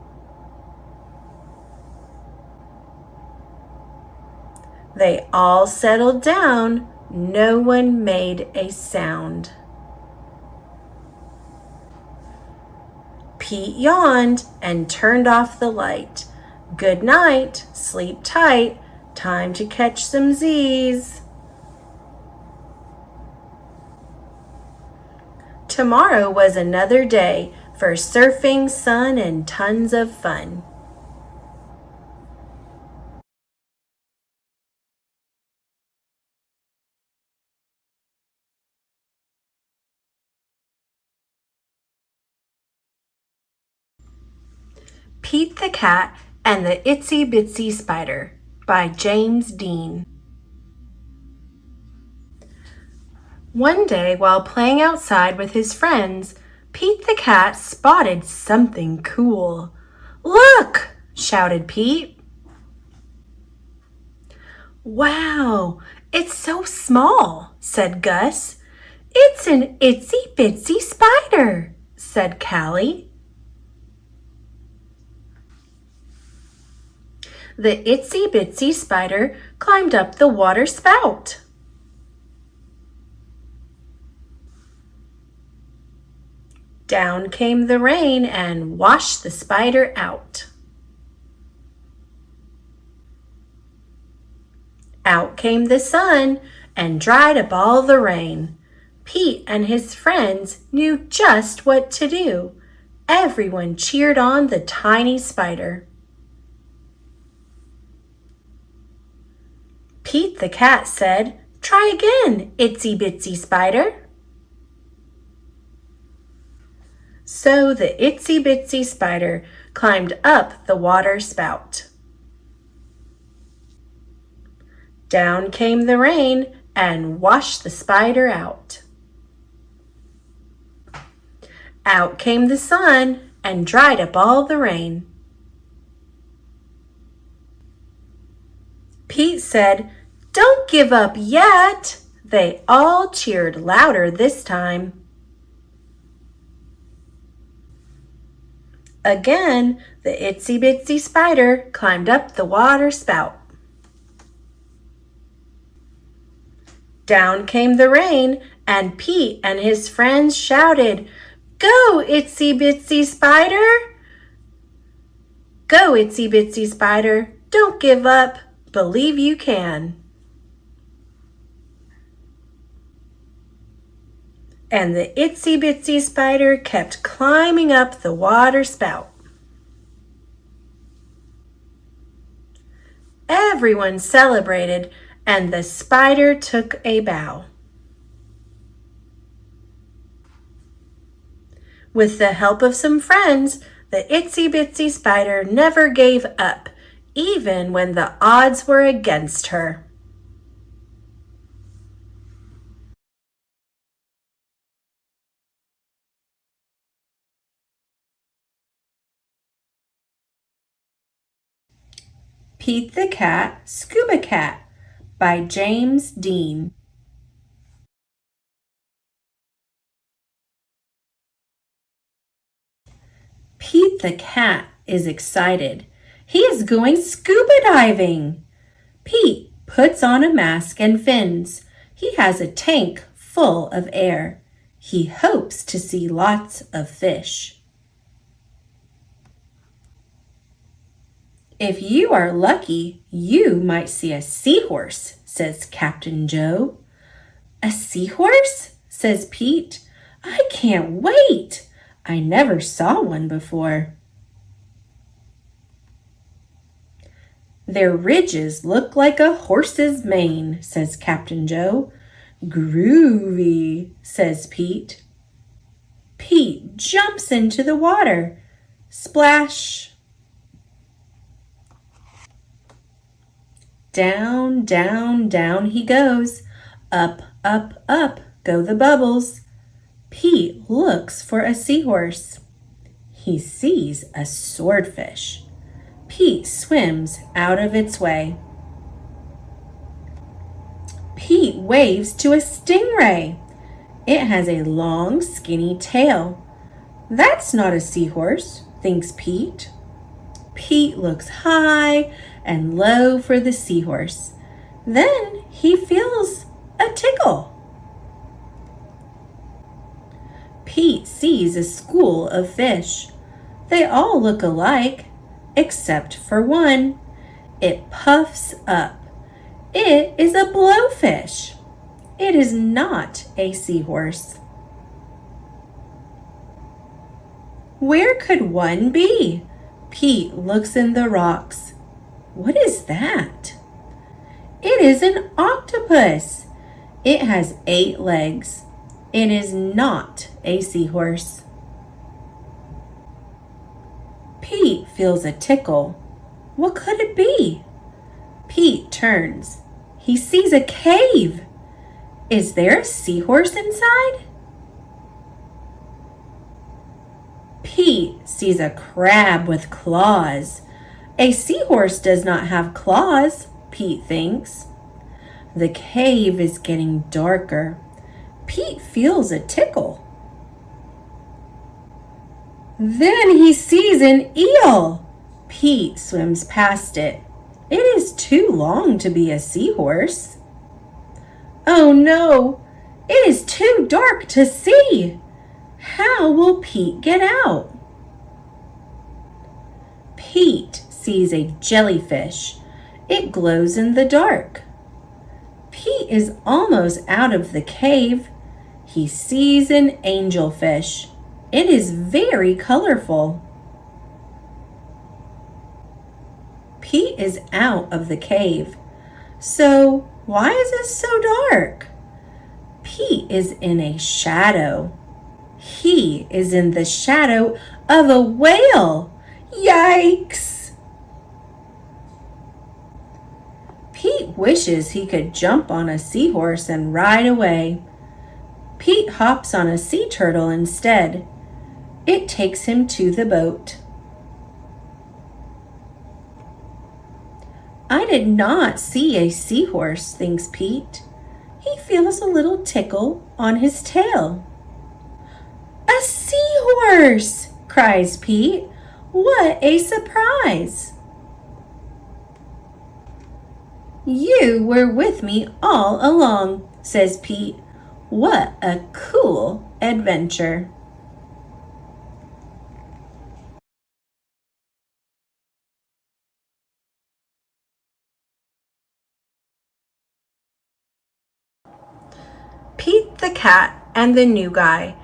They all settled down. No one made a sound. Pete yawned and turned off the light. Good night, sleep tight, time to catch some Z's. Tomorrow was another day for surfing, sun, and tons of fun. Pete the Cat and the Itsy Bitsy Spider by James Dean. One day, while playing outside with his friends, Pete the Cat spotted something cool. "Look!" shouted Pete. "Wow, it's so small," said Gus. "It's an itsy bitsy spider," said Callie. The itsy bitsy spider climbed up the water spout. Down came the rain and washed the spider out. Out came the sun and dried up all the rain. Pete and his friends knew just what to do. Everyone cheered on the tiny spider. Pete the Cat said, "Try again, itsy bitsy spider." So the itsy bitsy spider climbed up the water spout. Down came the rain and washed the spider out. Out came the sun and dried up all the rain. Pete said, "Don't give up yet." They all cheered louder this time. Again, the itsy bitsy spider climbed up the water spout. Down came the rain, and Pete and his friends shouted, "Go, itsy bitsy spider! Go, itsy bitsy spider! Don't give up! Believe you can!" And the itsy bitsy spider kept climbing up the water spout. Everyone celebrated, and the spider took a bow. With the help of some friends, the itsy bitsy spider never gave up, even when the odds were against her. Pete the Cat, Scuba Cat by James Dean. Pete the Cat is excited. He is going scuba diving. Pete puts on a mask and fins. He has a tank full of air. He hopes to see lots of fish. "If you are lucky, you might see a seahorse," says Captain Joe. "A seahorse?" says Pete. "I can't wait. I never saw one before." Their ridges look like a horse's mane, says Captain Joe. Groovy, says Pete. Pete jumps into the water. Splash. Down, down, down he goes. Up, up, up go the bubbles. Pete looks for a seahorse. He sees a swordfish. Pete swims out of its way. Pete waves to a stingray. It has a long, skinny tail. That's not a seahorse, thinks Pete. Pete looks high and low for the seahorse. Then he feels a tickle. Pete sees a school of fish. They all look alike, except for one. It puffs up. It is a blowfish. It is not a seahorse. Where could one be? Pete looks in the rocks. What is that? It is an octopus. It has 8 legs. It is not a seahorse. Pete feels a tickle. What could it be? Pete turns. He sees a cave. Is there a seahorse inside? Pete sees a crab with claws. A seahorse does not have claws, Pete thinks. The cave is getting darker. Pete feels a tickle. Then he sees an eel. Pete swims past it. It is too long to be a seahorse. Oh no, it is too dark to see. How will Pete get out? Pete sees a jellyfish. It glows in the dark. Pete is almost out of the cave. He sees an angelfish. It is very colorful. Pete is out of the cave. So why is it so dark? Pete is in a shadow. He is in the shadow of a whale. Yikes! Pete wishes he could jump on a seahorse and ride away. Pete hops on a sea turtle instead. It takes him to the boat. I did not see a seahorse, thinks Pete. He feels a little tickle on his tail. A seahorse! Cries Pete. What a surprise! You were with me all along, says Pete. What a cool adventure. Pete the Cat and the New Guy,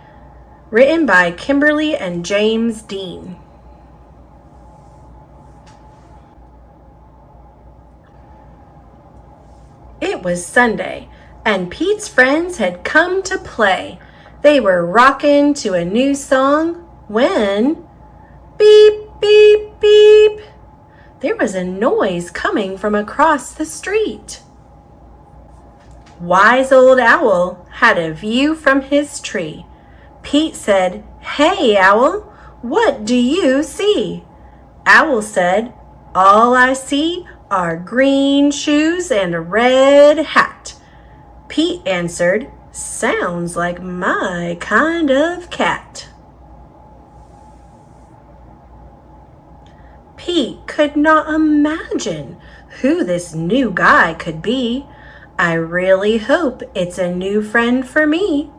written by Kimberly and James Dean. It was Sunday, and Pete's friends had come to play. They were rocking to a new song when, beep, beep, beep, there was a noise coming from across the street. Wise Old Owl had a view from his tree. Pete said, "Hey, Owl, what do you see?" Owl said, "All I see are green shoes and a red hat." Pete answered, "Sounds like my kind of cat." Pete could not imagine who this new guy could be. I really hope it's a new friend for me.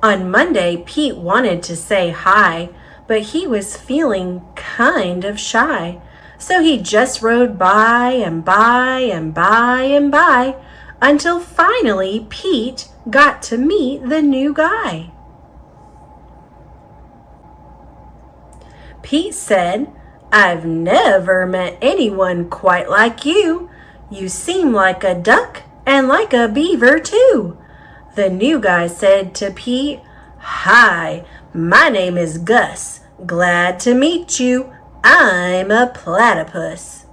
On Monday, Pete wanted to say hi, but he was feeling kind of shy. So he just rode by and by and by and by until finally Pete got to meet the new guy. Pete said, "I've never met anyone quite like you. You seem like a duck and like a beaver too." The new guy said to Pete, "Hi, my name is Gus. Glad to meet you. I'm a platypus."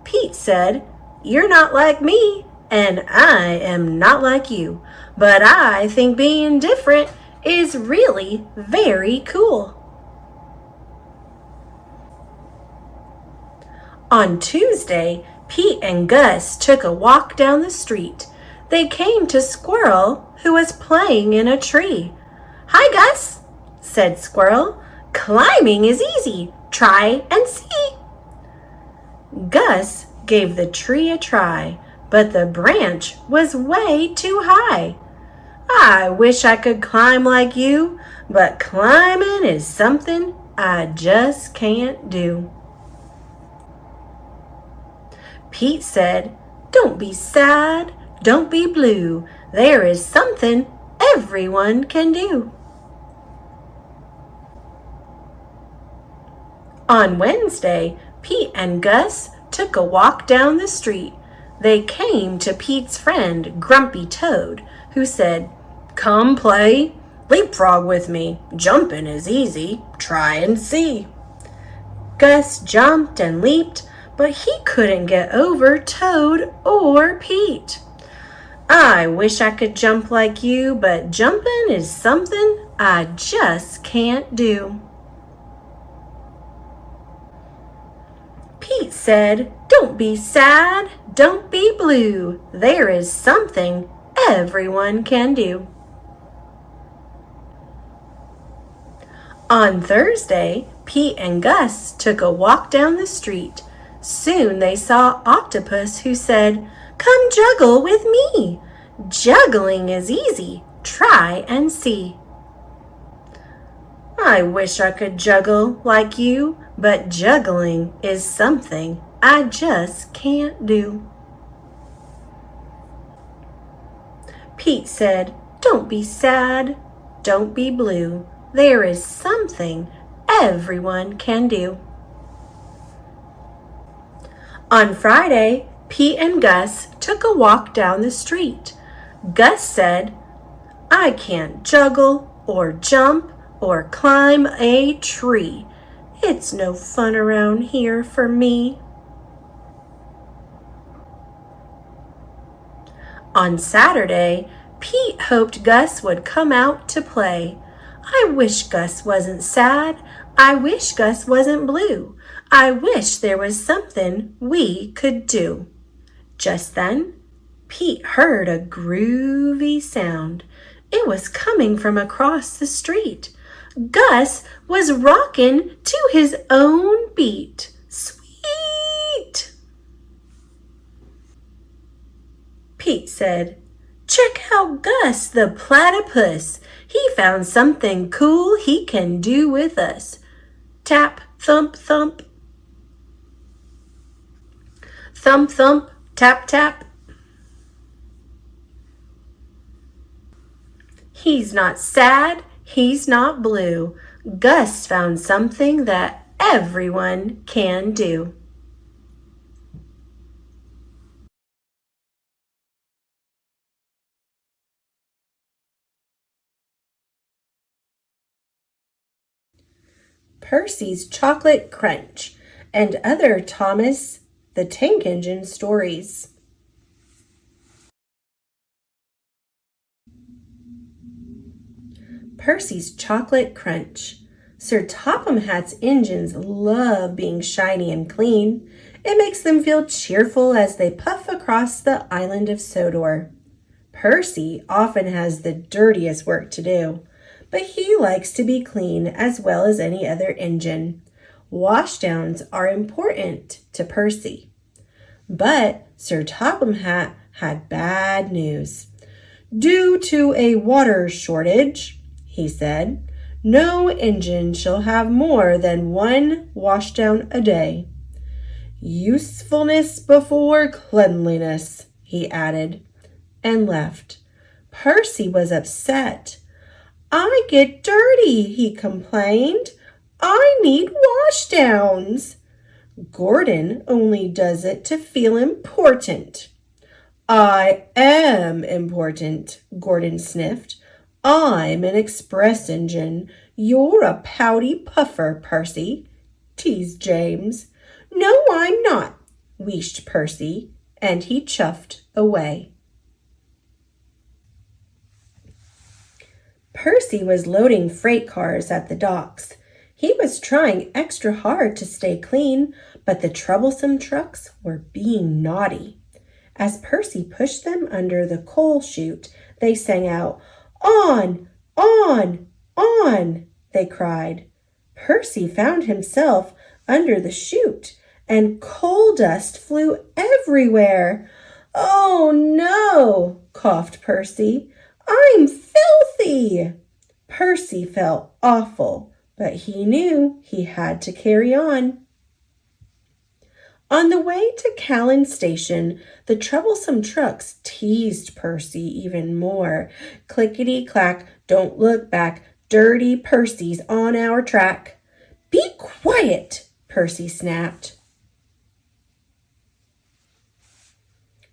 Pete said, "You're not like me, and I am not like you, but I think being different is really very cool." On Tuesday, Pete and Gus took a walk down the street. They came to Squirrel, who was playing in a tree. "Hi, Gus," said Squirrel. "Climbing is easy. Try and see." Gus gave the tree a try, but the branch was way too high. "I wish I could climb like you, but climbing is something I just can't do." Pete said, "Don't be sad, don't be blue. There is something everyone can do." On Wednesday, Pete and Gus took a walk down the street. They came to Pete's friend, Grumpy Toad, who said, "Come play. Leapfrog with me. Jumping is easy. Try and see." Gus jumped and leaped, but he couldn't get over Toad or Pete. "I wish I could jump like you, but jumping is something I just can't do." Pete said, "Don't be sad, don't be blue. There is something everyone can do." On Thursday, Pete and Gus took a walk down the street. Soon they saw Octopus, who said, "Come juggle with me. Juggling is easy. Try and see." "I wish I could juggle like you, but juggling is something I just can't do." Pete said, "Don't be sad, don't be blue. There is something everyone can do." On Friday, Pete and Gus took a walk down the street. Gus said, "I can't juggle or jump or climb a tree. It's no fun around here for me." On Saturday, Pete hoped Gus would come out to play. "I wish Gus wasn't sad. I wish Gus wasn't blue. I wish there was something we could do." Just then, Pete heard a groovy sound. It was coming from across the street. Gus was rocking to his own beat. Sweet! Pete said, "Check out Gus the platypus. He found something cool he can do with us." Tap, thump, thump. Thump, thump, tap, tap. He's not sad, he's not blue. Gus found something that everyone can do. Percy's Chocolate Crunch and other Thomas the Tank Engine stories. Percy's Chocolate Crunch. Sir Topham Hatt's engines love being shiny and clean. It makes them feel cheerful as they puff across the island of Sodor. Percy often has the dirtiest work to do, but he likes to be clean as well as any other engine. Washdowns are important to Percy. But Sir Topham Hatt had bad news. "Due to a water shortage," he said, "no engine shall have more than one washdown a day." "Usefulness before cleanliness," he added, and left. Percy was upset. "I get dirty," he complained. I need washdowns. Gordon only does it to feel important. I am important, Gordon sniffed. I'm an express engine. You're a pouty puffer, Percy, teased James. No, I'm not, wheezed Percy, and he chuffed away. Percy was loading freight cars at the docks. He was trying extra hard to stay clean, but the troublesome trucks were being naughty. As Percy pushed them under the coal chute, they sang out, On, on, on, they cried. Percy found himself under the chute, and coal dust flew everywhere. Oh no, coughed Percy. I'm filthy. Percy felt awful, but he knew he had to carry on. On the way to Callan Station, the troublesome trucks teased Percy even more. Clickety-clack, don't look back, dirty Percy's on our track. Be quiet, Percy snapped.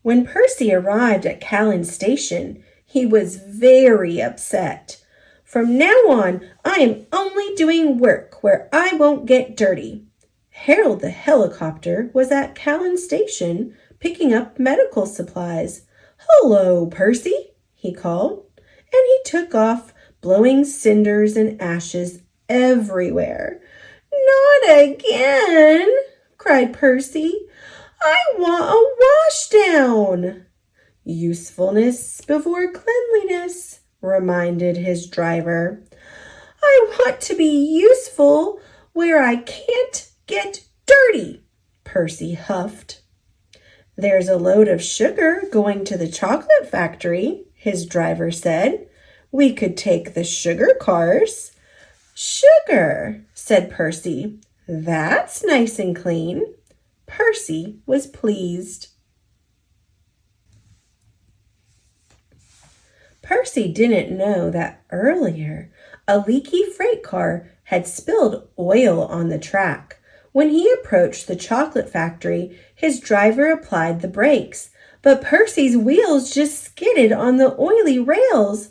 When Percy arrived at Callan Station, he was very upset. From now on, I am only doing work where I won't get dirty. Harold the helicopter was at Callan Station picking up medical supplies. Hello, Percy, he called, and he took off, blowing cinders and ashes everywhere. Not again, cried Percy. I want a washdown. Usefulness before cleanliness, reminded his driver. I want to be useful where I can't get dirty, Percy huffed. There's a load of sugar going to the chocolate factory, his driver said. We could take the sugar cars. Sugar, said Percy. That's nice and clean. Percy was pleased. Percy didn't know that earlier a leaky freight car had spilled oil on the track. When he approached the chocolate factory, his driver applied the brakes, but Percy's wheels just skidded on the oily rails.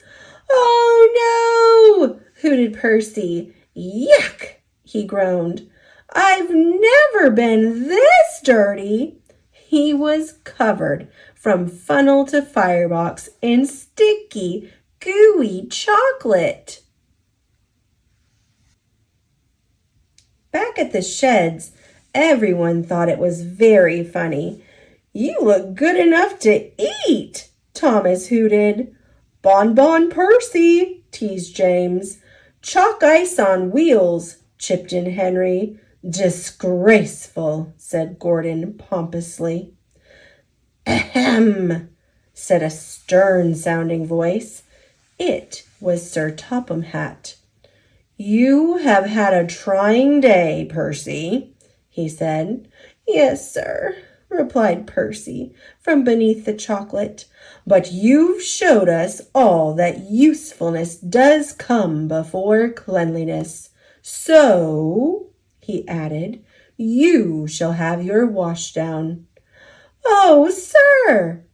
Oh no! hooted Percy. Yuck! he groaned. I've never been this dirty. He was covered from funnel to firebox in sticky, gooey chocolate. Back at the sheds, everyone thought it was very funny. You look good enough to eat, Thomas hooted. Bonbon Percy, teased James. Chalk ice on wheels, chipped in Henry. Disgraceful, said Gordon pompously. Ahem, said a stern-sounding voice. It was Sir Topham Hatt. You have had a trying day, Percy, he said. Yes, sir, replied Percy from beneath the chocolate. But you've showed us all that usefulness does come before cleanliness. So, he added, you shall have your washdown. Oh, sir!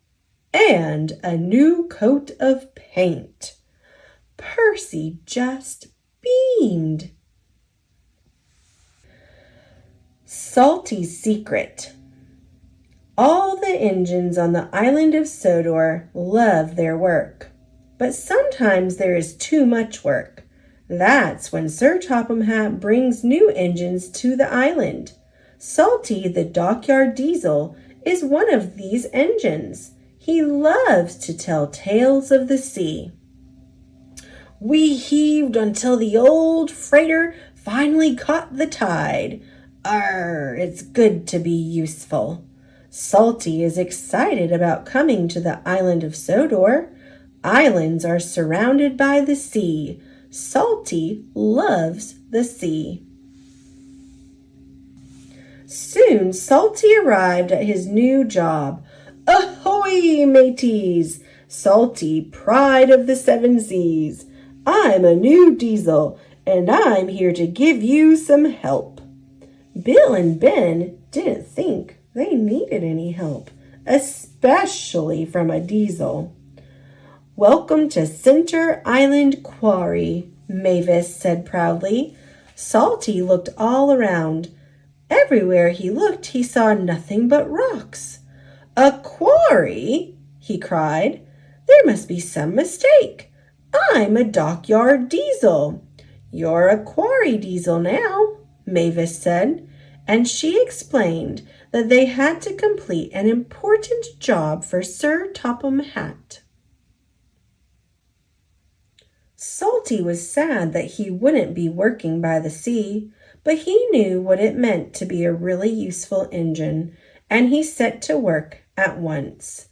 And a new coat of paint. Percy just beamed. Salty's secret. All the engines on the island of Sodor love their work, but sometimes there is too much work. That's when Sir Topham Hatt brings new engines to the island. Salty, the dockyard diesel, is one of these engines. He loves to tell tales of the sea. We heaved until the old freighter finally caught the tide. Arr, it's good to be useful. Salty is excited about coming to the island of Sodor. Islands are surrounded by the sea. Salty loves the sea. Soon Salty arrived at his new job. Ahoy, mateys! Salty, pride of the seven seas. I'm a new diesel, and I'm here to give you some help." Bill and Ben didn't think they needed any help, especially from a diesel. "Welcome to Center Island Quarry," Mavis said proudly. Salty looked all around. Everywhere he looked, he saw nothing but rocks. "A quarry?" he cried. "There must be some mistake. I'm a dockyard diesel." "You're a quarry diesel now," Mavis said, and she explained that they had to complete an important job for Sir Topham Hatt. Salty was sad that he wouldn't be working by the sea, but he knew what it meant to be a really useful engine, and he set to work at once.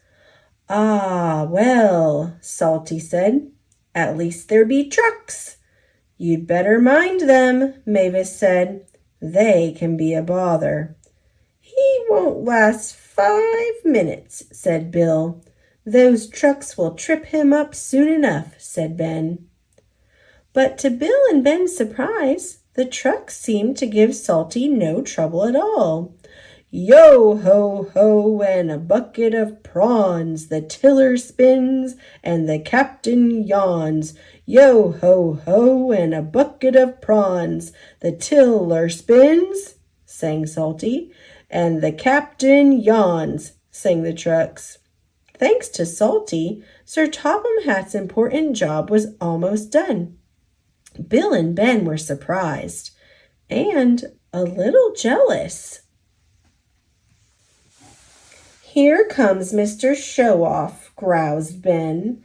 "Ah, well," Salty said, "at least there be trucks." "You'd better mind them," Mavis said. "They can be a bother." "He won't last 5 minutes," said Bill. "Those trucks will trip him up soon enough," said Ben. But to Bill and Ben's surprise, the trucks seemed to give Salty no trouble at all. "Yo ho ho and a bucket of prawns, the tiller spins and the captain yawns. Yo ho ho and a bucket of prawns, the tiller spins," sang Salty, "and the captain yawns," sang the trucks. Thanks to Salty, Sir Topham Hatt's important job was almost done. Bill and Ben were surprised and a little jealous. "Here comes Mr. Show-Off," groused Ben.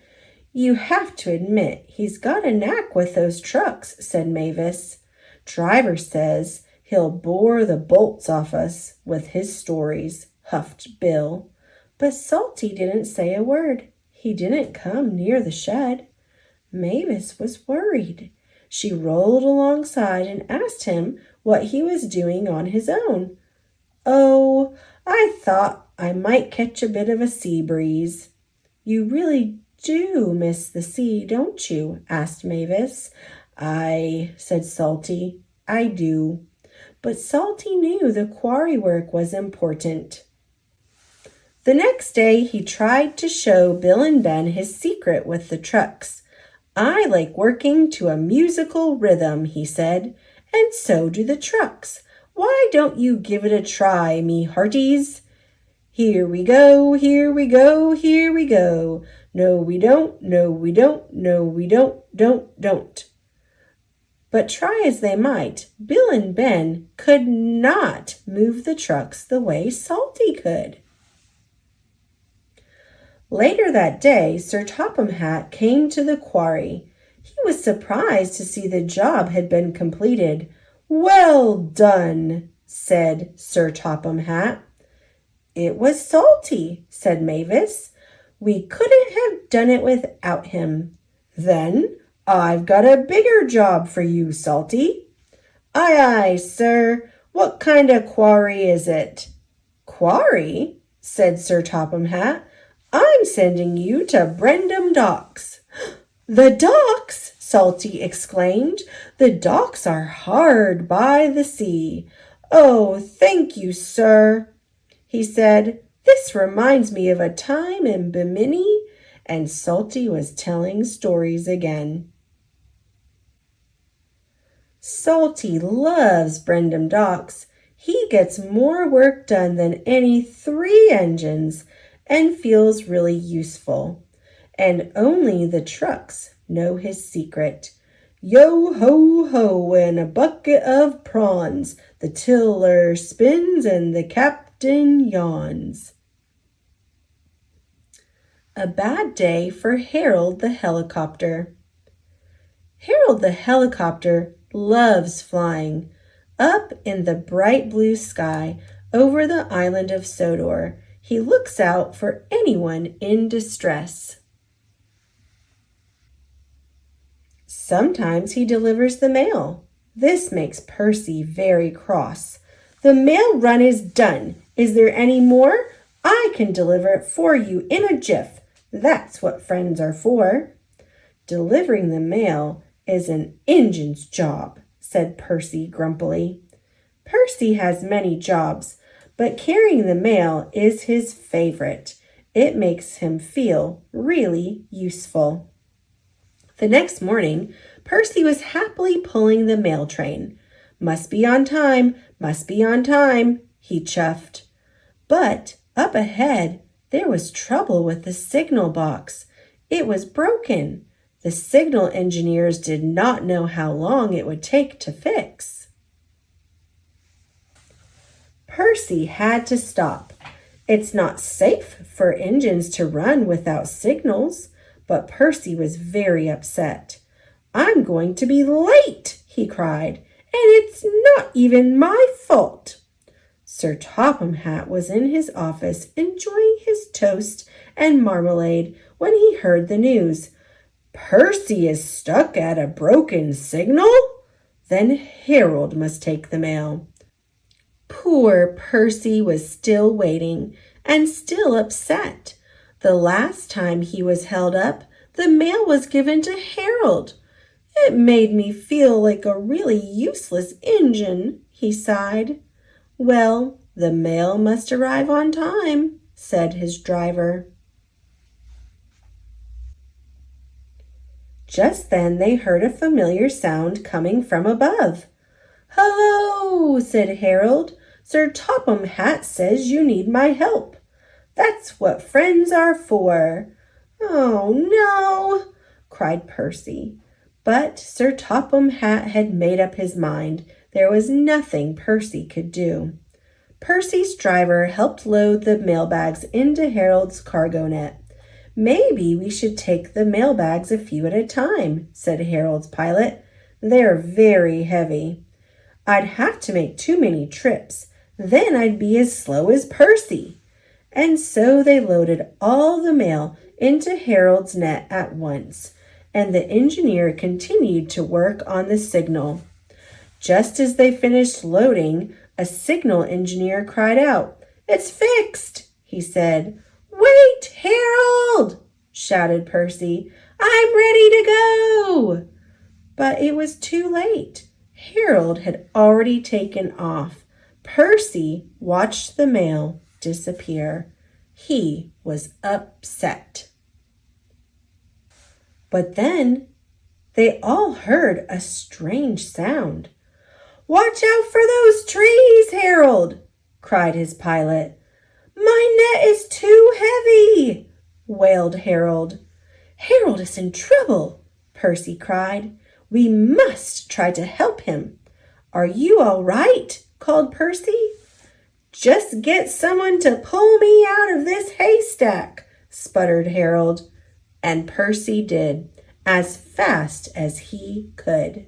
"You have to admit he's got a knack with those trucks," said Mavis. "Driver says he'll bore the bolts off us with his stories," huffed Bill. But Salty didn't say a word. He didn't come near the shed. Mavis was worried. She rolled alongside and asked him what he was doing on his own. "Oh, I thought I might catch a bit of a sea breeze." "You really do miss the sea, don't you?" asked Mavis. "Aye," said Salty, "I do." But Salty knew the quarry work was important. The next day he tried to show Bill and Ben his secret with the trucks. "I like working to a musical rhythm," he said, "and so do the trucks. Why don't you give it a try, me hearties? Here we go, here we go, here we go. No, we don't, no, we don't, no, we don't." But try as they might, Bill and Ben could not move the trucks the way Salty could. Later that day, Sir Topham Hatt came to the quarry. He was surprised to see the job had been completed. "Well done," said Sir Topham Hatt. "It was Salty," said Mavis. "We couldn't have done it without him." "Then I've got a bigger job for you, Salty." "Aye, aye, sir. What kind of quarry is it?" "Quarry?" said Sir Topham Hatt. "I'm sending you to Brendam Docks." "The docks!" Salty exclaimed. "The docks are hard by the sea." "Oh, thank you, sir," he said. "This reminds me of a time in Bimini," and Salty was telling stories again. Salty loves Brendam Docks. He gets more work done than any 3 engines and feels really useful. And only the trucks know his secret. "Yo ho ho and a bucket of prawns, the tiller spins and the captain yawns." A bad day for Harold the helicopter. Harold the helicopter loves flying. Up in the bright blue sky over the island of Sodor, he looks out for anyone in distress. Sometimes he delivers the mail. This makes Percy very cross. "The mail run is done. Is there any more? I can deliver it for you in a jiff. That's what friends are for." Delivering the mail is an engine's job," said Percy grumpily. Percy has many jobs, but carrying the mail is his favorite. It makes him feel really useful. The next morning, Percy was happily pulling the mail train. "Must be on time, must be on time," he chuffed. But up ahead, there was trouble with the signal box. It was broken. The signal engineers did not know how long it would take to fix. Percy had to stop. It's not safe for engines to run without signals, but Percy was very upset. "I'm going to be late," he cried, "and it's not even my fault." Sir Topham Hatt was in his office enjoying his toast and marmalade when he heard the news. "Percy is stuck at a broken signal? Then Harold must take the mail." Poor Percy was still waiting and still upset. The last time he was held up, the mail was given to Harold. "It made me feel like a really useless engine," he sighed. "Well, the mail must arrive on time," said his driver. Just then they heard a familiar sound coming from above. "Hello," said Harold. "Sir Topham Hatt says you need my help. That's what friends are for." "Oh, no," cried Percy. But Sir Topham Hatt had made up his mind. There was nothing Percy could do. Percy's driver helped load the mailbags into Harold's cargo net. "Maybe we should take the mailbags a few at a time," said Harold's pilot. "They're very heavy." "I'd have to make too many trips. Then I'd be as slow as Percy." And so they loaded all the mail into Harold's net at once, and the engineer continued to work on the signal. Just as they finished loading, a signal engineer cried out. "It's fixed," he said. "Wait, Harold!" shouted Percy. "I'm ready to go!" But it was too late. Harold had already taken off. Percy watched the mail disappear. He was upset. But then they all heard a strange sound. "Watch out for those trees, Harold!" cried his pilot. "My net is too heavy!" wailed Harold. "Harold is in trouble!" Percy cried. "We must try to help him." "Are you all right?" called Percy. "Just get someone to pull me out of this haystack," sputtered Harold. And Percy did, as fast as he could.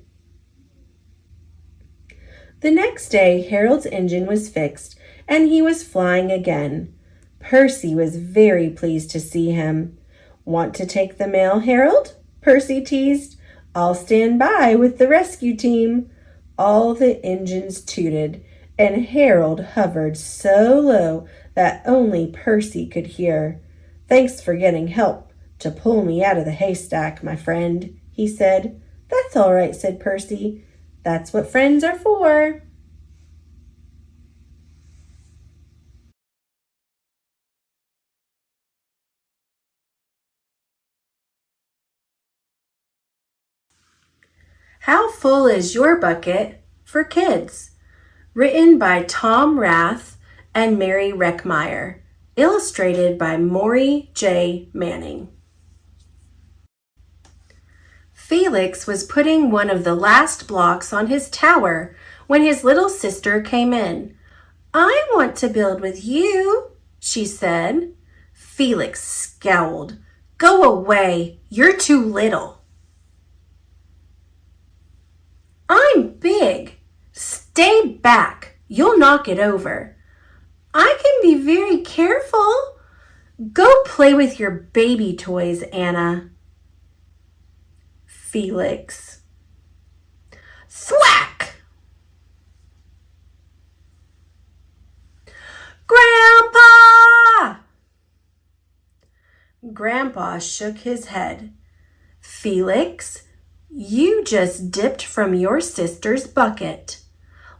The next day, Harold's engine was fixed, and he was flying again. Percy was very pleased to see him. "Want to take the mail, Harold?" Percy teased. "I'll stand by with the rescue team." All the engines tooted, and Harold hovered so low that only Percy could hear. "Thanks for getting help to pull me out of the haystack, my friend," he said. "That's all right," said Percy. "That's what friends are for." How Full is Your Bucket for Kids? Written by Tom Rath and Mary Reckmeyer. Illustrated by Maury J. Manning. Felix was putting one of the last blocks on his tower when his little sister came in. "I want to build with you," she said. Felix scowled. "Go away. You're too little." "I'm big. Stay back. You'll knock it over." "I can be very careful." "Go play with your baby toys, Anna." Felix. Thwack! "Grandpa!" Grandpa shook his head. "Felix, You just dipped from your sister's bucket.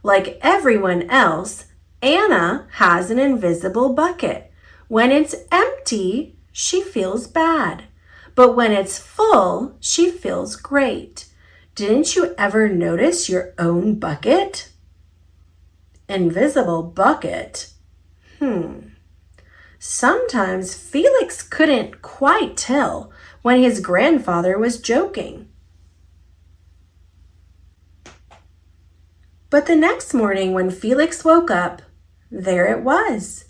Like everyone else, Anna has an invisible bucket. When it's empty, she feels bad. But when it's full, she feels great. Didn't you ever notice your own bucket? Invisible bucket? Sometimes Felix couldn't quite tell when his grandfather was joking. But the next morning when Felix woke up, there it was,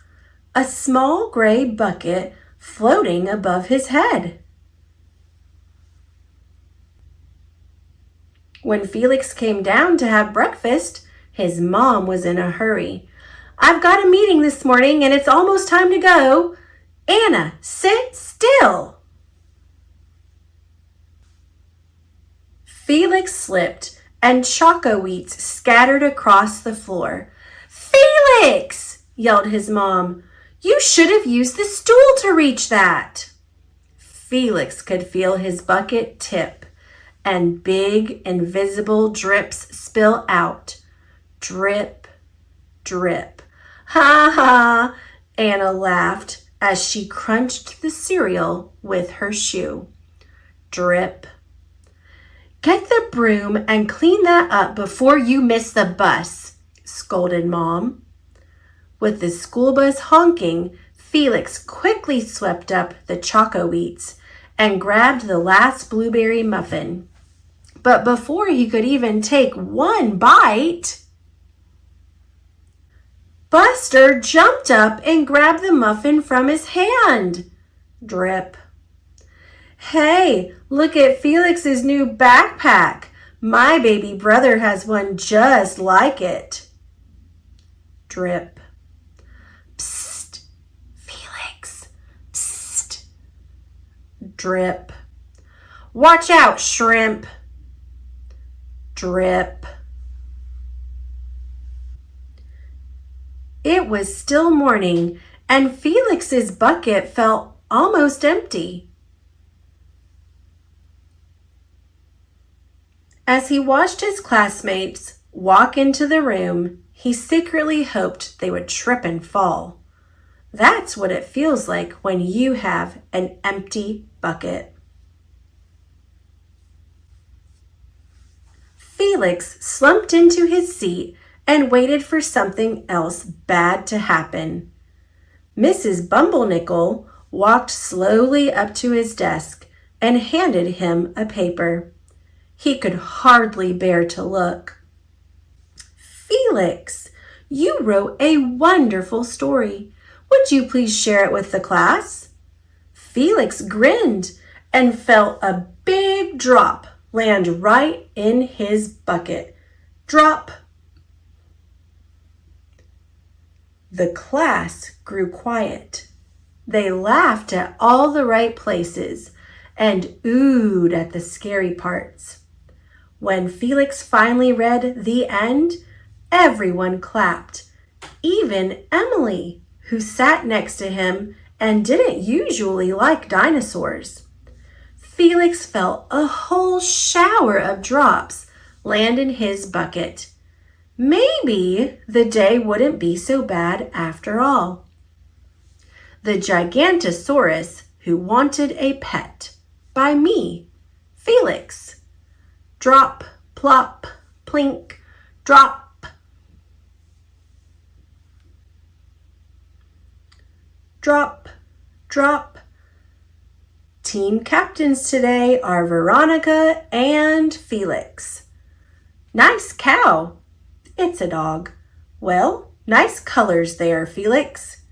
a small gray bucket floating above his head. When Felix came down to have breakfast, his mom was in a hurry. I've got a meeting this morning and it's almost time to go. Anna, sit still. Felix slipped and choco wheats scattered across the floor. Felix, yelled his mom, you should have used the stool to reach that. Felix could feel his bucket tip and big invisible drips spill out. Drip, drip. Ha ha, Anna laughed as she crunched the cereal with her shoe. Drip. Get the broom and clean that up before you miss the bus, scolded Mom. With the school bus honking, Felix quickly swept up the choco wheats and grabbed the last blueberry muffin. But before he could even take one bite, Buster jumped up and grabbed the muffin from his hand. Drip. Hey, look at Felix's new backpack. My baby brother has one just like it. Drip. Psst, Felix. Psst. Drip. Watch out, shrimp. Drip. It was still morning, and Felix's bucket felt almost empty. As he watched his classmates walk into the room, he secretly hoped they would trip and fall. That's what it feels like when you have an empty bucket. Felix slumped into his seat and waited for something else bad to happen. Mrs. Bumblenickel walked slowly up to his desk and handed him a paper. He could hardly bear to look. Felix, you wrote a wonderful story. Would you please share it with the class? Felix grinned and felt a big drop land right in his bucket. Drop. The class grew quiet. They laughed at all the right places and oohed at the scary parts. When Felix finally read the end, everyone clapped, even Emily, who sat next to him and didn't usually like dinosaurs. Felix felt a whole shower of drops land in his bucket. Maybe the day wouldn't be so bad after all. The Gigantosaurus Who Wanted a Pet by me, Felix. Drop, plop, plink, drop. Drop, drop. Team captains today are Veronica and Felix. Nice cow. It's a dog. Well, nice colors there, Felix.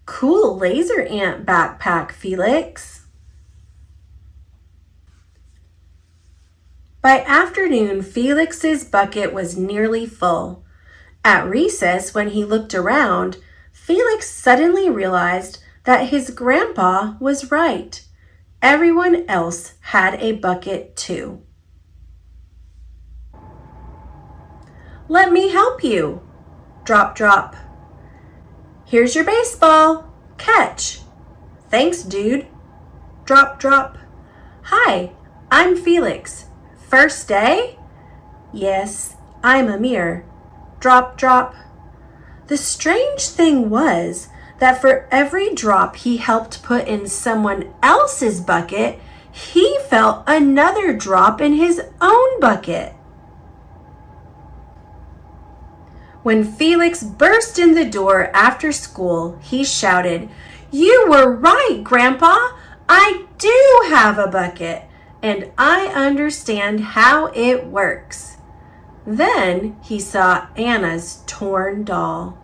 Cool laser ant backpack, Felix. By afternoon, Felix's bucket was nearly full. At recess, when he looked around, Felix suddenly realized that his grandpa was right. Everyone else had a bucket too. Let me help you. Drop, drop. Here's your baseball. Catch. Thanks, dude. Drop, drop. Hi, I'm Felix. first day? Yes, I'm a mirror. Drop, drop. The strange thing was that for every drop he helped put in someone else's bucket, he felt another drop in his own bucket. When Felix burst in the door after school, he shouted, "You were right, Grandpa! I do have a bucket, and I understand how it works." Then he saw Anna's torn doll.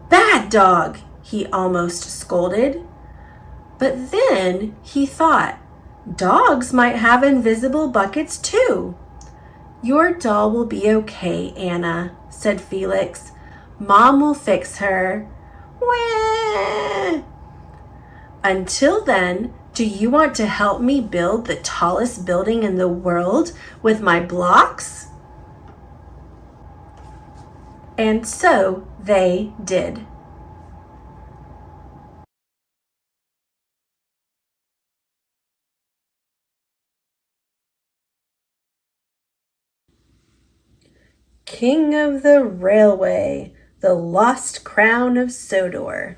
"Bad dog!" he almost scolded. But then he thought, dogs might have invisible buckets too. "Your doll will be okay, Anna," said Felix. "Mom will fix her." Wah! "Until then, do you want to help me build the tallest building in the world with my blocks?" And so they did. King of the Railway, the Lost Crown of Sodor.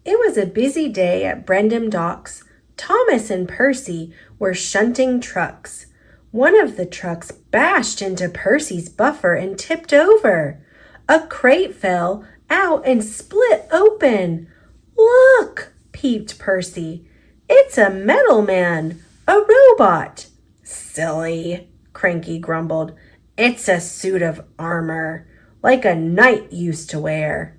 It was a busy day at Brendam Docks. Thomas and Percy were shunting trucks. One of the trucks bashed into Percy's buffer and tipped over. A crate fell out and split open. "Look!" peeped Percy. "It's a metal man, a robot." "Silly," Cranky grumbled. "It's a suit of armor, like a knight used to wear."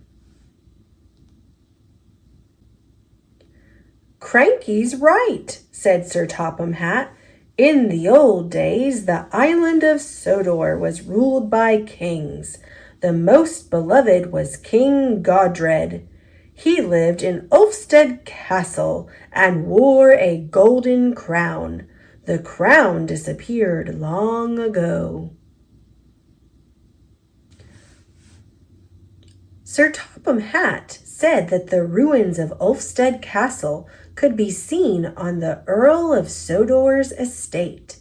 "Cranky's right," said Sir Topham Hatt. "In the old days, the island of Sodor was ruled by kings. The most beloved was King Godred. He lived in Ulfstead Castle and wore a golden crown. The crown disappeared long ago." Sir Topham Hatt said that the ruins of Ulfstead Castle could be seen on the Earl of Sodor's estate.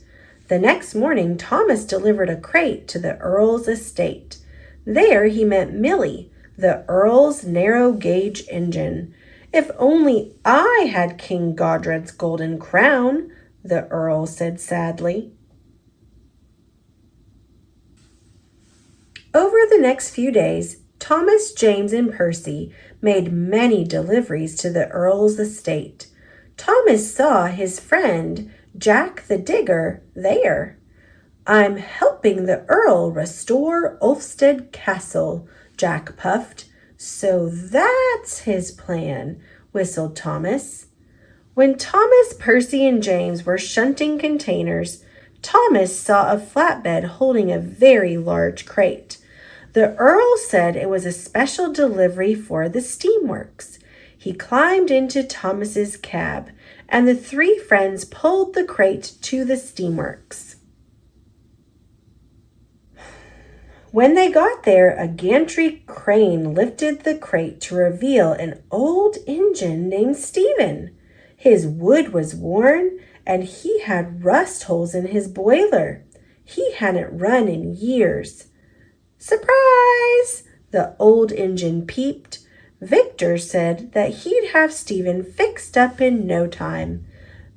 The next morning, Thomas delivered a crate to the Earl's estate. There he met Millie, the Earl's narrow-gauge engine. "If only I had King Godred's golden crown," the Earl said sadly. Over the next few days, Thomas, James, and Percy made many deliveries to the Earl's estate. Thomas saw his friend, Jack the Digger, there. "I'm helping the Earl restore Ulfstead Castle," Jack puffed. "So that's his plan," whistled Thomas. When Thomas, Percy, and James were shunting containers, Thomas saw a flatbed holding a very large crate. The Earl said it was a special delivery for the steamworks. He climbed into Thomas's cab, and the three friends pulled the crate to the steamworks. When they got there, a gantry crane lifted the crate to reveal an old engine named Stephen. His wood was worn, and he had rust holes in his boiler. He hadn't run in years. "Surprise!" the old engine peeped. Victor said that he'd have Stephen fixed up in no time.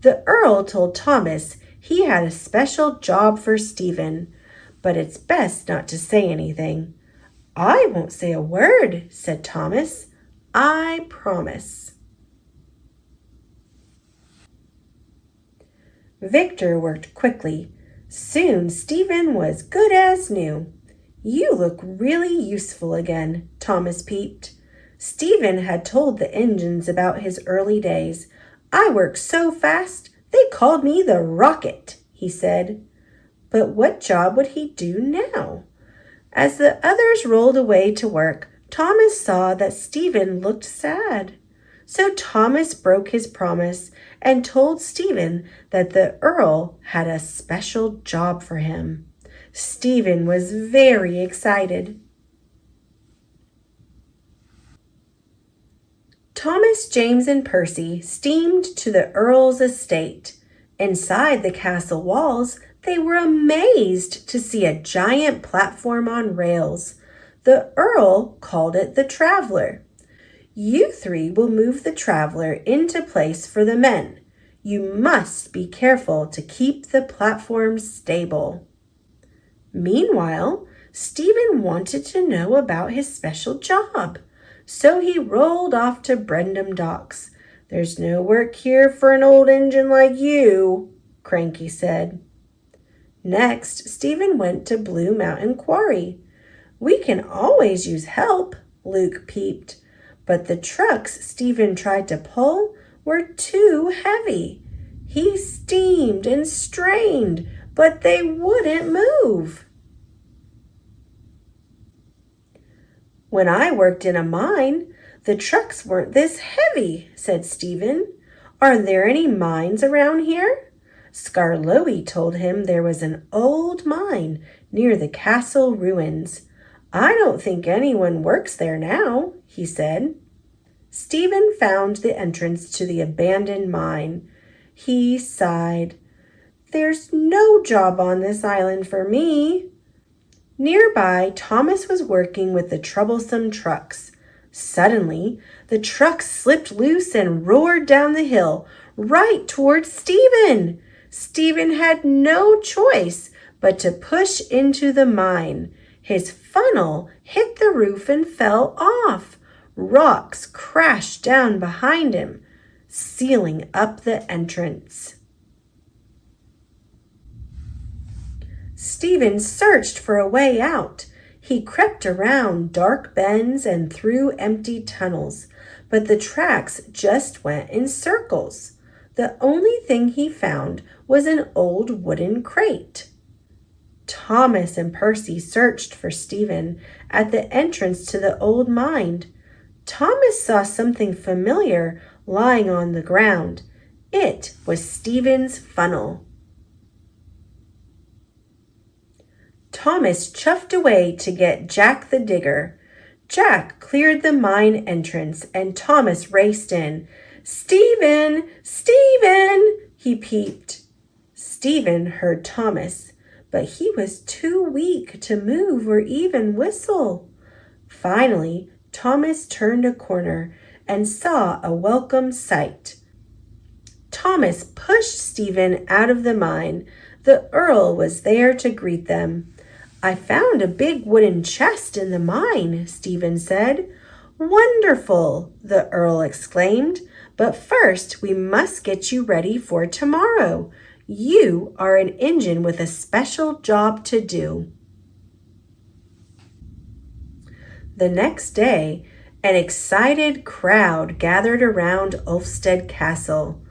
The Earl told Thomas he had a special job for Stephen, but it's best not to say anything. "I won't say a word," said Thomas. "I promise." Victor worked quickly. Soon Stephen was good as new. "You look really useful again," Thomas peeped. Stephen had told the engines about his early days. "I worked so fast, they called me the Rocket," he said. But what job would he do now? As the others rolled away to work, Thomas saw that Stephen looked sad. So Thomas broke his promise and told Stephen that the Earl had a special job for him. Stephen was very excited. Thomas, James, and Percy steamed to the Earl's estate. Inside the castle walls, they were amazed to see a giant platform on rails. The Earl called it the Traveler. You three will move the Traveler into place for the men. You must be careful to keep the platform stable. Meanwhile, Stephen wanted to know about his special job, so he rolled off to Brendam Docks. "There's no work here for an old engine like you," Cranky said. Next, Stephen went to Blue Mountain Quarry. "We can always use help," Luke peeped, but the trucks Stephen tried to pull were too heavy. He steamed and strained, but they wouldn't move. "When I worked in a mine, the trucks weren't this heavy," said Stephen. "Are there any mines around here?" Skarloey told him there was an old mine near the castle ruins. "I don't think anyone works there now," he said. Stephen found the entrance to the abandoned mine. He sighed. "There's no job on this island for me." Nearby, Thomas was working with the troublesome trucks. Suddenly, the trucks slipped loose and roared down the hill, right towards Stephen. Stephen had no choice but to push into the mine. His funnel hit the roof and fell off. Rocks crashed down behind him, sealing up the entrance. Stephen searched for a way out. He crept around dark bends and through empty tunnels, but the tracks just went in circles. The only thing he found was an old wooden crate. Thomas and Percy searched for Stephen at the entrance to the old mine. Thomas saw something familiar lying on the ground. It was Stephen's funnel. Thomas chuffed away to get Jack the Digger. Jack cleared the mine entrance and Thomas raced in. "Stephen! Stephen!" he peeped. Stephen heard Thomas, but he was too weak to move or even whistle. Finally, Thomas turned a corner and saw a welcome sight. Thomas pushed Stephen out of the mine. The Earl was there to greet them. "I found a big wooden chest in the mine," Stephen said. "Wonderful!" the Earl exclaimed. "But first we must get you ready for tomorrow. You are an engine with a special job to do." The next day, an excited crowd gathered around Ulfstead Castle.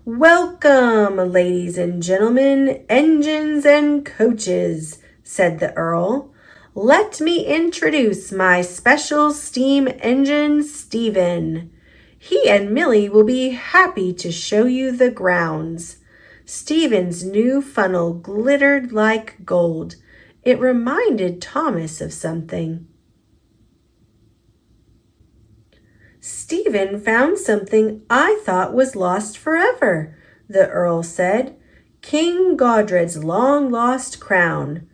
"Welcome, ladies and gentlemen, engines and coaches," said the Earl. "Let me introduce my special steam engine, Stephen. He and Millie will be happy to show you the grounds." Stephen's new funnel glittered like gold. It reminded Thomas of something. "Stephen found something I thought was lost forever," the Earl said. "King Godred's long-lost crown."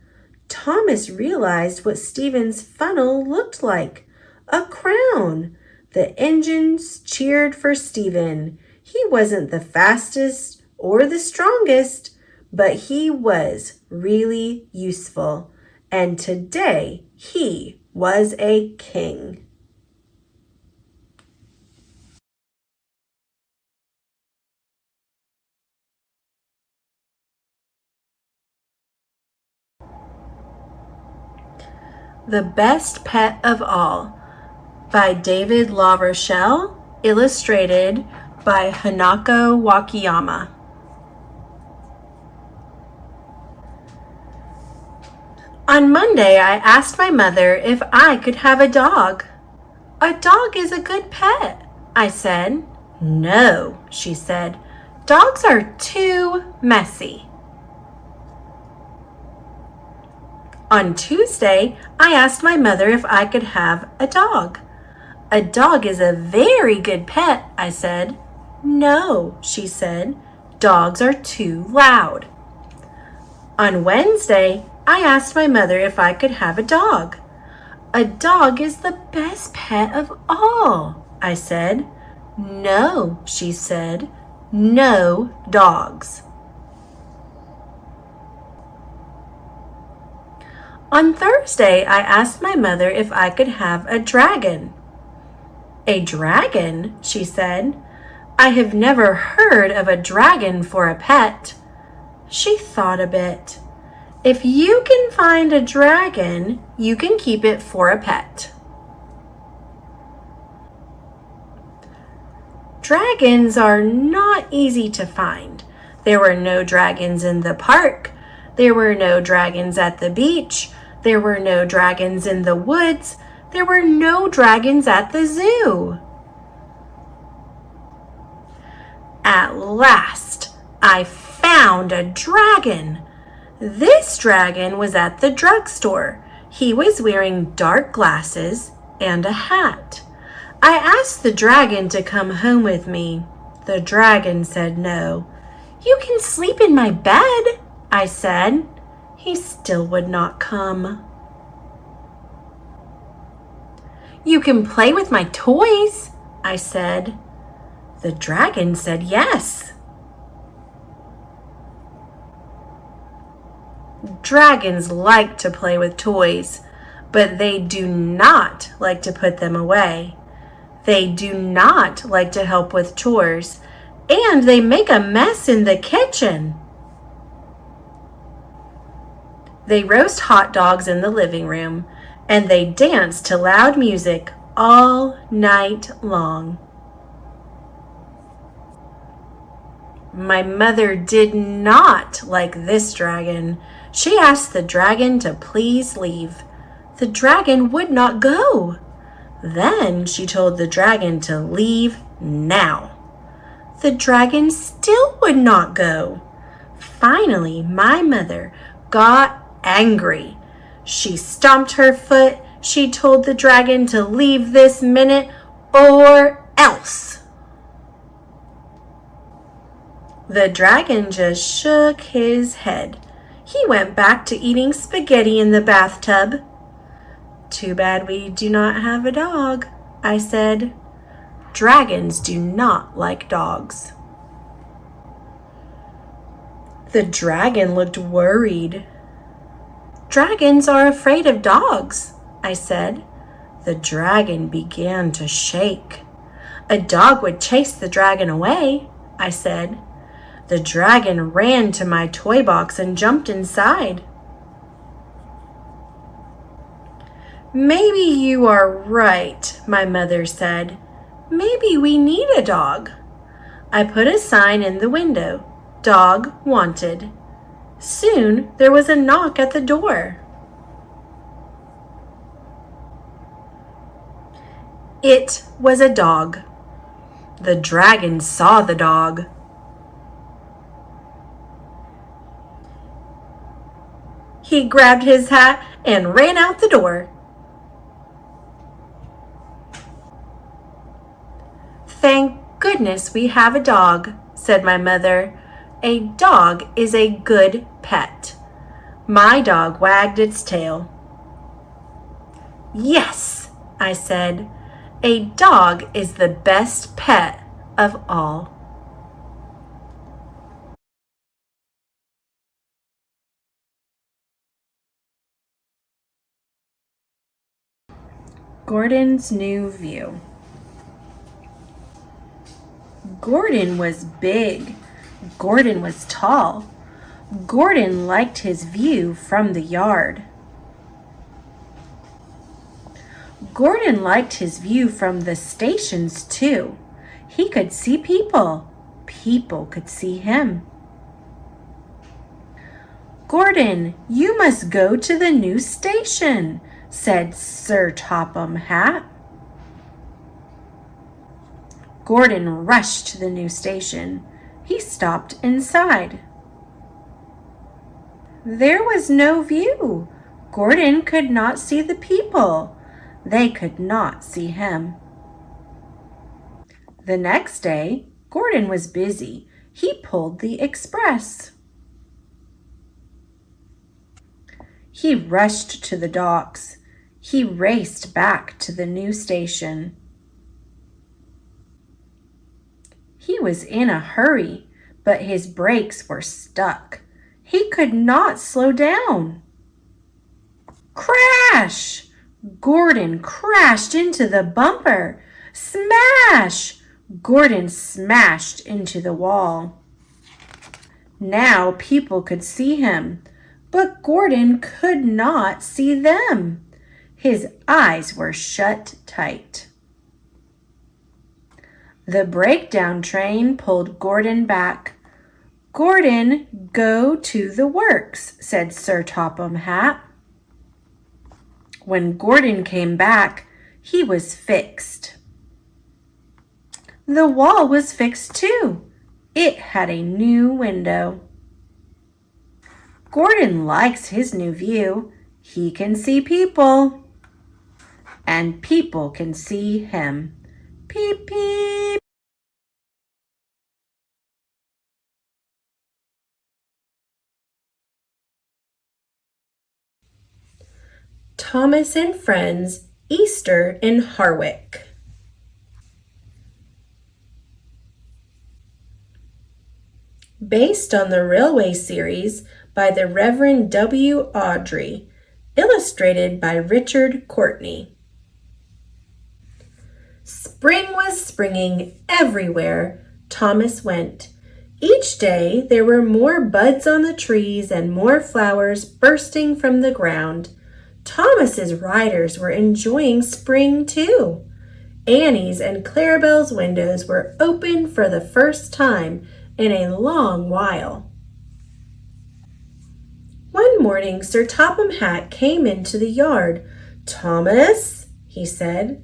Thomas realized what Stephen's funnel looked like. A crown. The engines cheered for Stephen. He wasn't the fastest or the strongest, but he was really useful. And today he was a king. The Best Pet of All by David LaRochelle, illustrated by Hanako Wakayama. On Monday, I asked my mother if I could have a dog. "A dog is a good pet," I said. "No," she said. "Dogs are too messy." On Tuesday, I asked my mother if I could have a dog. "A dog is a very good pet," I said. "No," she said. Dogs are too loud. On Wednesday, I asked my mother if I could have a dog. A dog is the best pet of all, I said. No, she said. No dogs. On Thursday, I asked my mother if I could have a dragon. A dragon, she said. I have never heard of a dragon for a pet. She thought a bit. If you can find a dragon, you can keep it for a pet. Dragons are not easy to find. There were no dragons in the park. There were no dragons at the beach. There were no dragons in the woods. There were no dragons at the zoo. At last, I found a dragon. This dragon was at the drugstore. He was wearing dark glasses and a hat. I asked the dragon to come home with me. The dragon said no. You can sleep in my bed, I said. He still would not come. You can play with my toys, I said. The dragon said yes. Dragons like to play with toys, but they do not like to put them away. They do not like to help with chores, and they make a mess in the kitchen. They roast hot dogs in the living room, and they dance to loud music all night long. My mother did not like this dragon. She asked the dragon to please leave. The dragon would not go. Then she told the dragon to leave now. The dragon still would not go. Finally, my mother got angry. She stomped her foot. She told the dragon to leave this minute or else. The dragon just shook his head. He went back to eating spaghetti in the bathtub. Too bad we do not have a dog, I said. Dragons do not like dogs. The dragon looked worried. Dragons are afraid of dogs, I said. The dragon began to shake. A dog would chase the dragon away, I said. The dragon ran to my toy box and jumped inside. Maybe you are right, my mother said. Maybe we need a dog. I put a sign in the window, Dog Wanted. Soon there was a knock at the door. It was a dog. The dragon saw the dog. He grabbed his hat and ran out the door. Thank goodness we have a dog, said my mother. A dog is a good pet. My dog wagged its tail. Yes, I said. A dog is the best pet of all. Gordon's new view. Gordon was big. Gordon was tall. Gordon liked his view from the yard. Gordon liked his view from the stations too. He could see people. People could see him. Gordon, you must go to the new station, said Sir Topham Hatt. Gordon rushed to the new station. He stopped inside. There was no view. Gordon could not see the people. They could not see him. The next day, Gordon was busy. he pulled the express. He rushed to the docks. He raced back to the new station. He was in a hurry, but his brakes were stuck. He could not slow down. Crash! Gordon crashed into the bumper. Smash! Gordon smashed into the wall. Now people could see him, but Gordon could not see them. His eyes were shut tight. The breakdown train pulled Gordon back. "Gordon, go to the works," said Sir Topham Hatt. When Gordon came back, he was fixed. The wall was fixed too. It had a new window. Gordon likes his new view. He can see people, and people can see him. Peep, peep. Thomas and Friends, Easter in Harwick. Based on the Railway series by the Reverend W. Awdry, illustrated by Richard Courtney. Spring was springing everywhere Thomas went. Each day there were more buds on the trees and more flowers bursting from the ground. Thomas's riders were enjoying spring too. Annie's and Clarabelle's windows were open for the first time in a long while. One morning Sir Topham Hatt came into the yard. "Thomas," he said,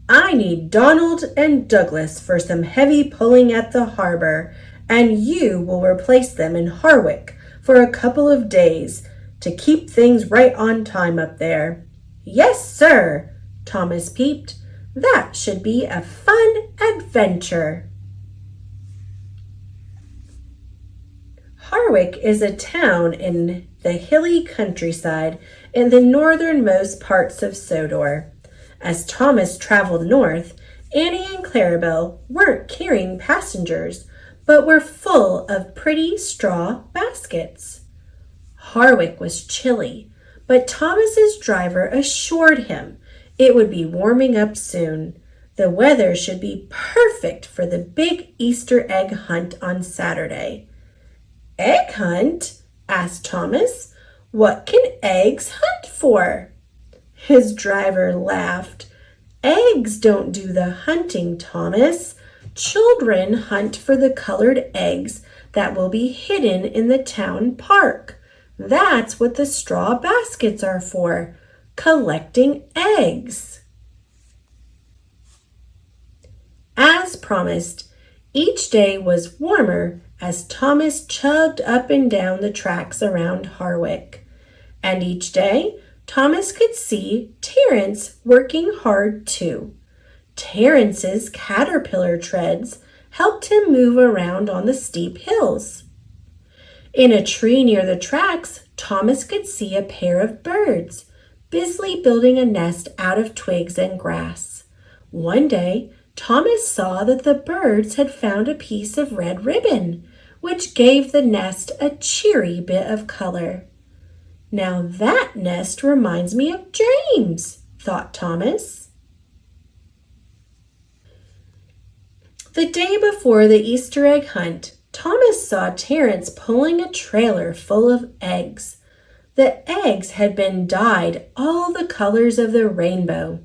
"I need Donald and Douglas for some heavy pulling at the harbor, and you will replace them in Harwick for a couple of days to keep things right on time up there." "Yes, sir," Thomas peeped. "That should be a fun adventure." Harwick is a town in the hilly countryside in the northernmost parts of Sodor. As Thomas traveled north, Annie and Clarabelle weren't carrying passengers, but were full of pretty straw baskets. Harwick was chilly, but Thomas's driver assured him it would be warming up soon. The weather should be perfect for the big Easter egg hunt on Saturday. "Egg hunt?" asked Thomas. "What can eggs hunt for?" His driver laughed. "Eggs don't do the hunting, Thomas. Children hunt for the colored eggs that will be hidden in the town park. That's what the straw baskets are for, collecting eggs." As promised, each day was warmer as Thomas chugged up and down the tracks around Harwick. And each day, Thomas could see Terence working hard too. Terence's caterpillar treads helped him move around on the steep hills. In a tree near the tracks, Thomas could see a pair of birds busily building a nest out of twigs and grass. One day, Thomas saw that the birds had found a piece of red ribbon, which gave the nest a cheery bit of color. "Now that nest reminds me of James," thought Thomas. The day before the Easter egg hunt, Thomas saw Terence pulling a trailer full of eggs. The eggs had been dyed all the colors of the rainbow.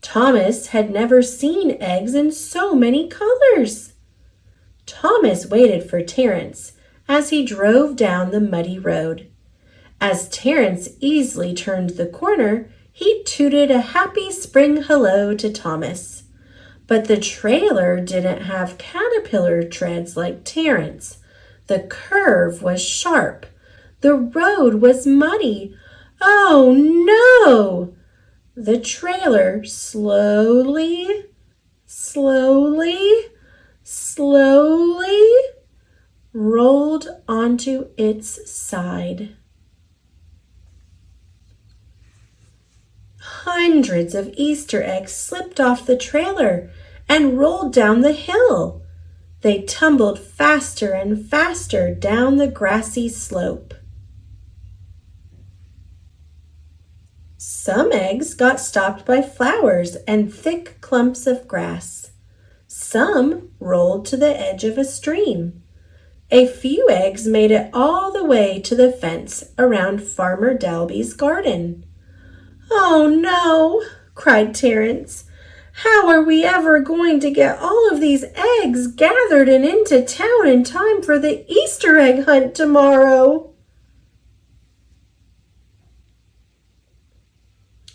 Thomas had never seen eggs in so many colors. Thomas waited for Terence as he drove down the muddy road. As Terence easily turned the corner, he tooted a happy spring hello to Thomas. But the trailer didn't have caterpillar treads like Terence. The curve was sharp. The road was muddy. Oh no! The trailer slowly rolled onto its side. Hundreds of Easter eggs slipped off the trailer and rolled down the hill. They tumbled faster and faster down the grassy slope. Some eggs got stopped by flowers and thick clumps of grass. Some rolled to the edge of a stream. A few eggs made it all the way to the fence around Farmer Dalby's garden. "Oh no," cried Terence. "How are we ever going to get all of these eggs gathered and into town in time for the Easter egg hunt tomorrow?"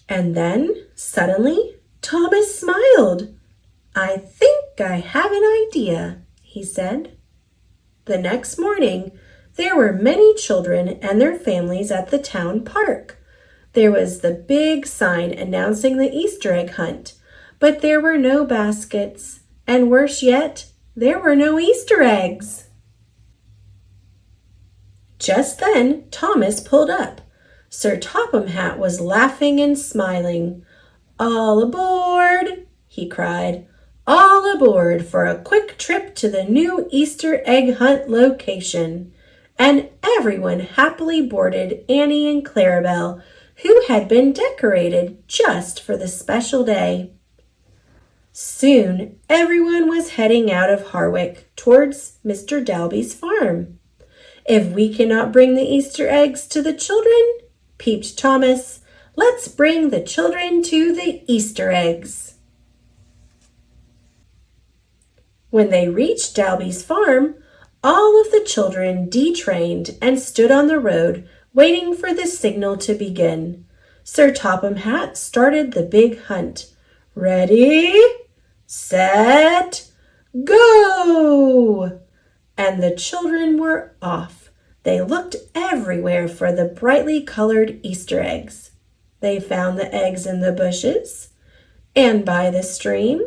And then, suddenly, Thomas smiled. "I think I have an idea," he said. The next morning, there were many children and their families at the town park. There was the big sign announcing the Easter egg hunt, but there were no baskets, and worse yet, there were no Easter eggs. Just then, Thomas pulled up. Sir Topham Hatt was laughing and smiling. "All aboard!" he cried. "All aboard for a quick trip to the new Easter egg hunt location." And everyone happily boarded Annie and Clarabelle, who had been decorated just for the special day. Soon, everyone was heading out of Harwick towards Mr. Dalby's farm. "If we cannot bring the Easter eggs to the children," peeped Thomas, "let's bring the children to the Easter eggs." When they reached Dalby's farm, all of the children detrained and stood on the road waiting for the signal to begin. Sir Topham Hatt started the big hunt. "Ready, set, go!" And the children were off. They looked everywhere for the brightly colored Easter eggs. They found the eggs in the bushes and by the stream.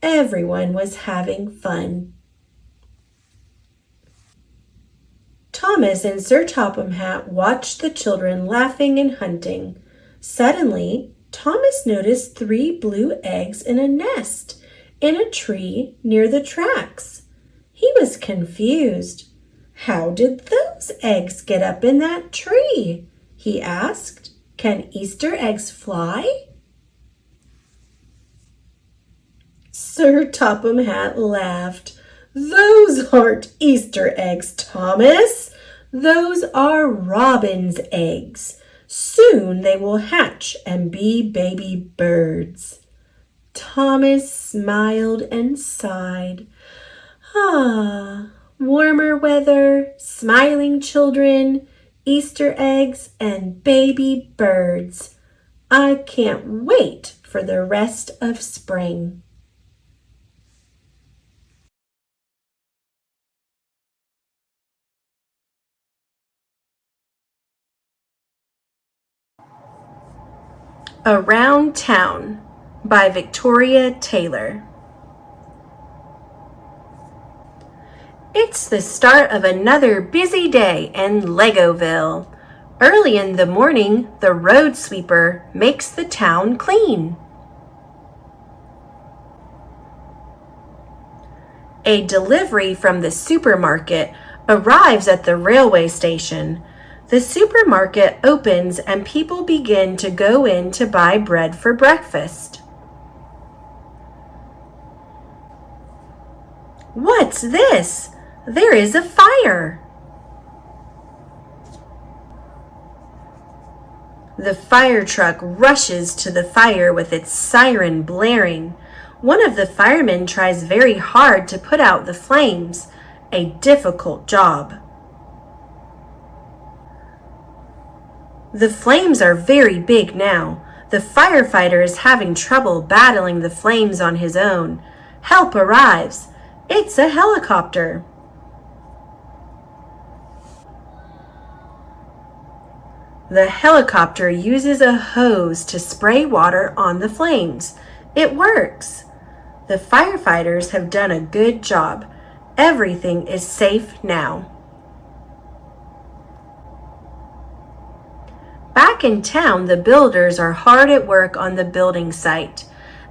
Everyone was having fun. Thomas and Sir Topham Hatt watched the children laughing and hunting. Suddenly, Thomas noticed 3 blue eggs in a nest in a tree near the tracks. He was confused. "How did those eggs get up in that tree?" he asked. "Can Easter eggs fly?" Sir Topham Hatt laughed. "Those aren't Easter eggs, Thomas. Those are robin's eggs. Soon they will hatch and be baby birds." Thomas smiled and sighed. Warmer weather, smiling children, Easter eggs, and baby birds. I can't wait for the rest of spring. Around Town by Victoria Taylor. It's the start of another busy day in Legoville. Early in the morning, the road sweeper makes the town clean. A delivery from the supermarket arrives at the railway station. The supermarket opens and people begin to go in to buy bread for breakfast. What's this? There is a fire. The fire truck rushes to the fire with its siren blaring. One of the firemen tries very hard to put out the flames, a difficult job. The flames are very big now. The firefighter is having trouble battling the flames on his own. Help arrives. It's a helicopter. The helicopter uses a hose to spray water on the flames. It works. The firefighters have done a good job. Everything is safe now. Back in town, the builders are hard at work on the building site.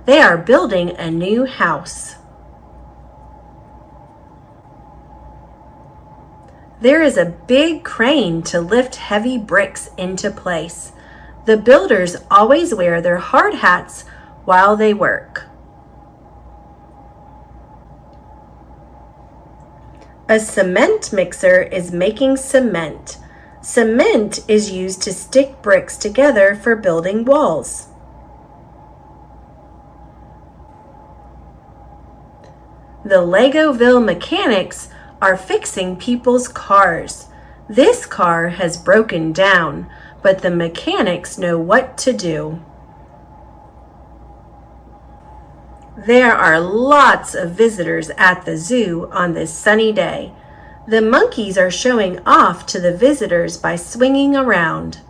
They are building a new house. There is a big crane to lift heavy bricks into place. The builders always wear their hard hats while they work. A cement mixer is making cement. Cement is used to stick bricks together for building walls. The Legoville mechanics are fixing people's cars. This car has broken down, but the mechanics know what to do. There are lots of visitors at the zoo on this sunny day. The monkeys are showing off to the visitors by swinging around.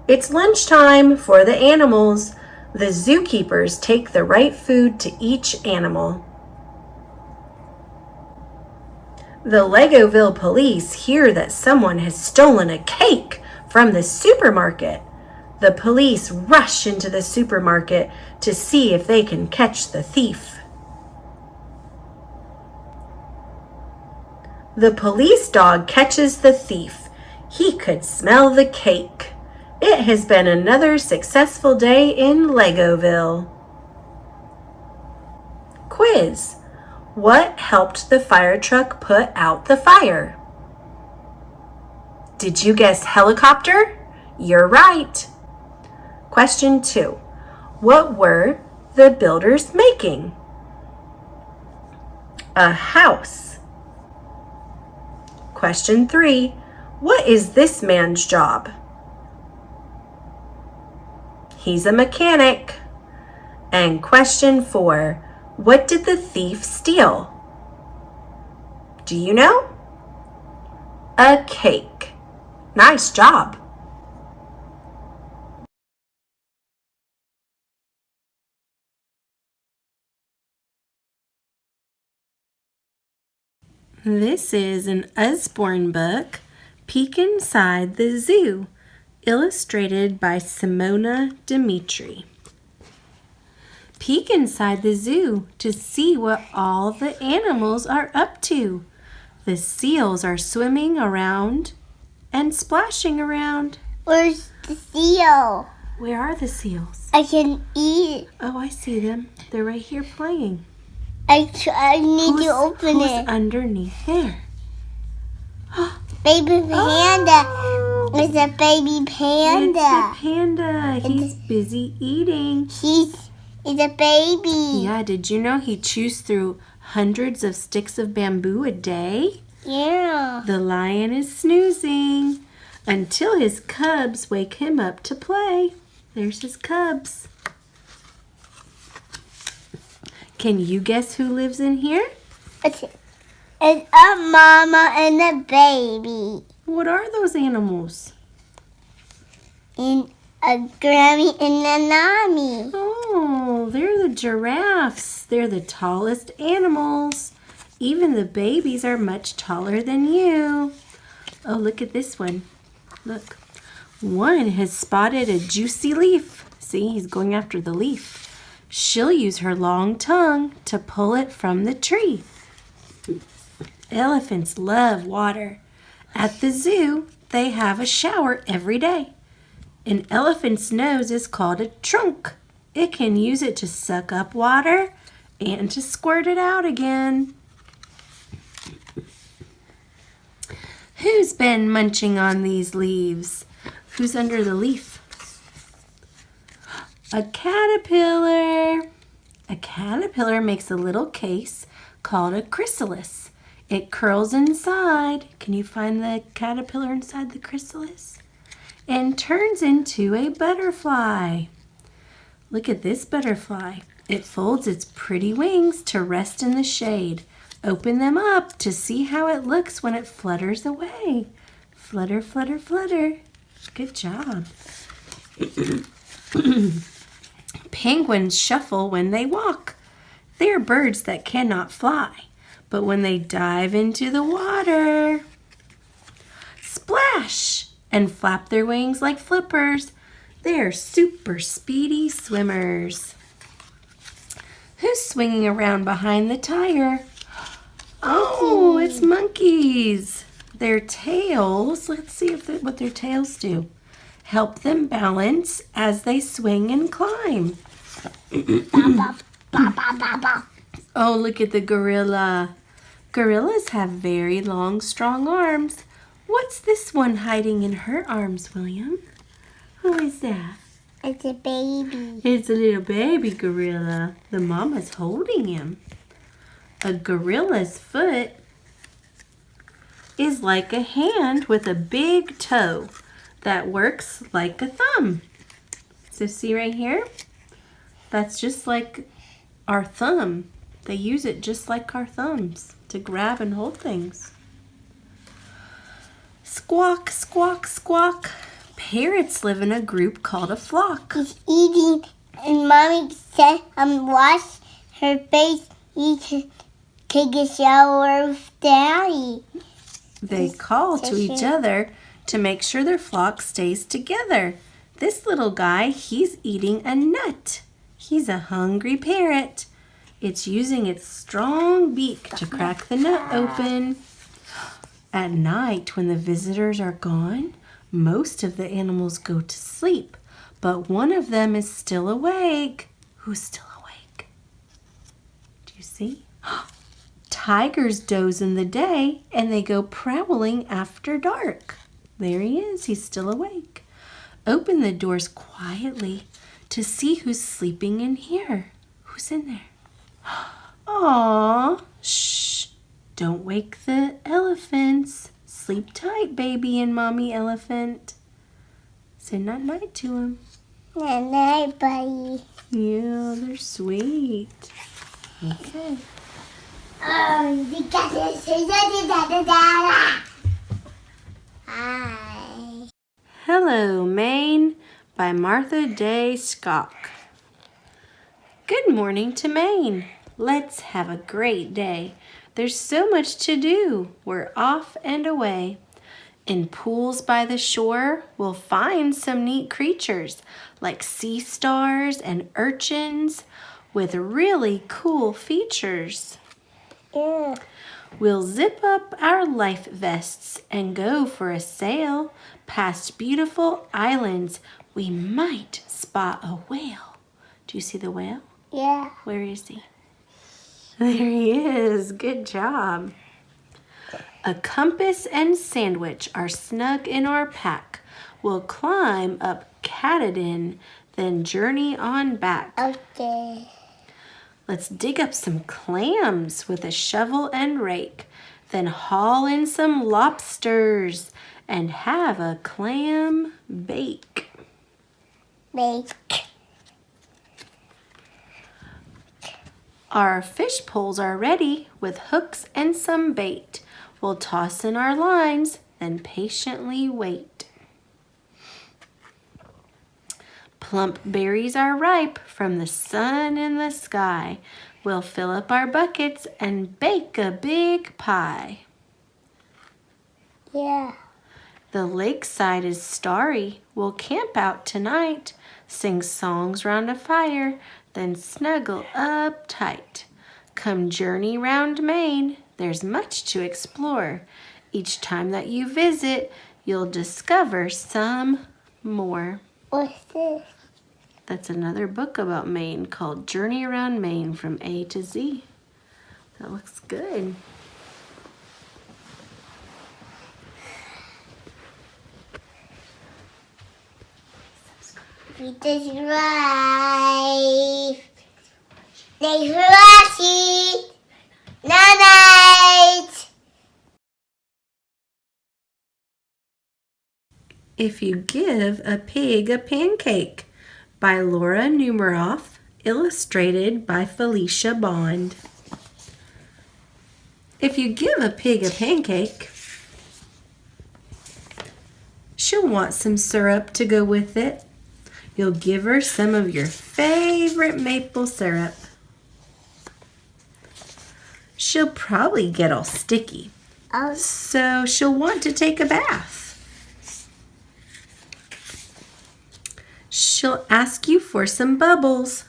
It's lunchtime for the animals. The zookeepers take the right food to each animal. The Legoville police hear that someone has stolen a cake from the supermarket. The police rush into the supermarket to see if they can catch the thief. The police dog catches the thief. He could smell the cake. It has been another successful day in Legoville. Quiz. What helped the fire truck put out the fire? Did you guess helicopter? You're right. Question 2. What were the builders making? A house. Question 3. What is this man's job? He's a mechanic. And question 4. What did the thief steal? Do you know? A cake. Nice job. This is an Usborne book, Peek Inside the Zoo, illustrated by Simona Dimitri. Peek inside the zoo to see what all the animals are up to. The seals are swimming around and splashing around. Where's the seal? Where are the seals? I can eat. Oh, I see them. They're right here playing. I need to open who's it. Underneath there? Baby panda. It's a baby panda. It's a panda. He's busy eating. It's a baby. Yeah, did you know he chews through hundreds of sticks of bamboo a day? Yeah. The lion is snoozing until his cubs wake him up to play. There's his cubs. Can you guess who lives in here? It's a mama and a baby. What are those animals? And a Grammy and a Nami. Oh, they're the giraffes. They're the tallest animals. Even the babies are much taller than you. Oh, look at this one. Look. One has spotted a juicy leaf. See, he's going after the leaf. She'll use her long tongue to pull it from the tree. Elephants love water. At the zoo, they have a shower every day. An elephant's nose is called a trunk. It can use it to suck up water and to squirt it out again. Who's been munching on these leaves? Who's under the leaf? A caterpillar. A caterpillar makes a little case called a chrysalis. It curls inside. Can you find the caterpillar inside the chrysalis? And turns into a butterfly. Look at this butterfly. It folds its pretty wings to rest in the shade. Open them up to see how it looks when it flutters away. Flutter, flutter, flutter. Good job. Penguins shuffle when they walk. They are birds that cannot fly, but when they dive into the water, splash, and flap their wings like flippers, they are super speedy swimmers. Who's swinging around behind the tire? Oh, it's monkeys. Their tails, let's see what their tails do. Help them balance as they swing and climb. Oh, look at the gorilla. Gorillas have very long, strong arms. What's this one hiding in her arms, William? Who is that? It's a baby. It's a little baby gorilla. The mama's holding him. A gorilla's foot is like a hand with a big toe that works like a thumb. So see right here? That's just like our thumb. They use it just like our thumbs to grab and hold things. Squawk, squawk, squawk. Parrots live in a group called a flock. He's eating, and Mommy said, wash her face, take a shower with Daddy. They call to each other to make sure their flock stays together. This little guy, he's eating a nut. He's a hungry parrot. It's using its strong beak to crack the nut open. At night, when the visitors are gone, most of the animals go to sleep, but one of them is still awake. Who's still awake? Do you see? Tigers doze in the day, and they go prowling after dark. There he is. He's still awake. Open the doors quietly to see who's sleeping in here. Who's in there? Aww. Shh. Don't wake the elephants. Sleep tight, baby and mommy elephant. Say night-night to him. Night-night, buddy. Yeah, they're sweet. Okay. Hi. Hello, Maine by Martha Day Scott. Good morning to Maine. Let's have a great day. There's so much to do. We're off and away. In pools by the shore, we'll find some neat creatures like sea stars and urchins with really cool features. Yeah. We'll zip up our life vests and go for a sail past beautiful islands. We might spot a whale. Do you see the whale? Yeah. Where is he? There he is. Good job. A compass and sandwich are snug in our pack. We'll climb up Katahdin, then journey on back. Okay. Let's dig up some clams with a shovel and rake, then haul in some lobsters and have a clam bake. Make. Our fish poles are ready with hooks and some bait. We'll toss in our lines, then patiently wait. Plump berries are ripe from the sun in the sky. We'll fill up our buckets and bake a big pie. Yeah. The lakeside is starry. We'll camp out tonight, sing songs round a fire, then snuggle up tight. Come journey round Maine. There's much to explore. Each time that you visit, you'll discover some more. What's this? That's another book about Maine called Journey Around Maine from A to Z. That looks good. We just right. Thanks for watching. Night-night. If You Give a Pig a Pancake by Laura Numeroff, illustrated by Felicia Bond. If you give a pig a pancake, she'll want some syrup to go with it. You'll give her some of your favorite maple syrup. she'll probably get all sticky. Oh, So she'll want to take a bath. She'll ask you for some bubbles.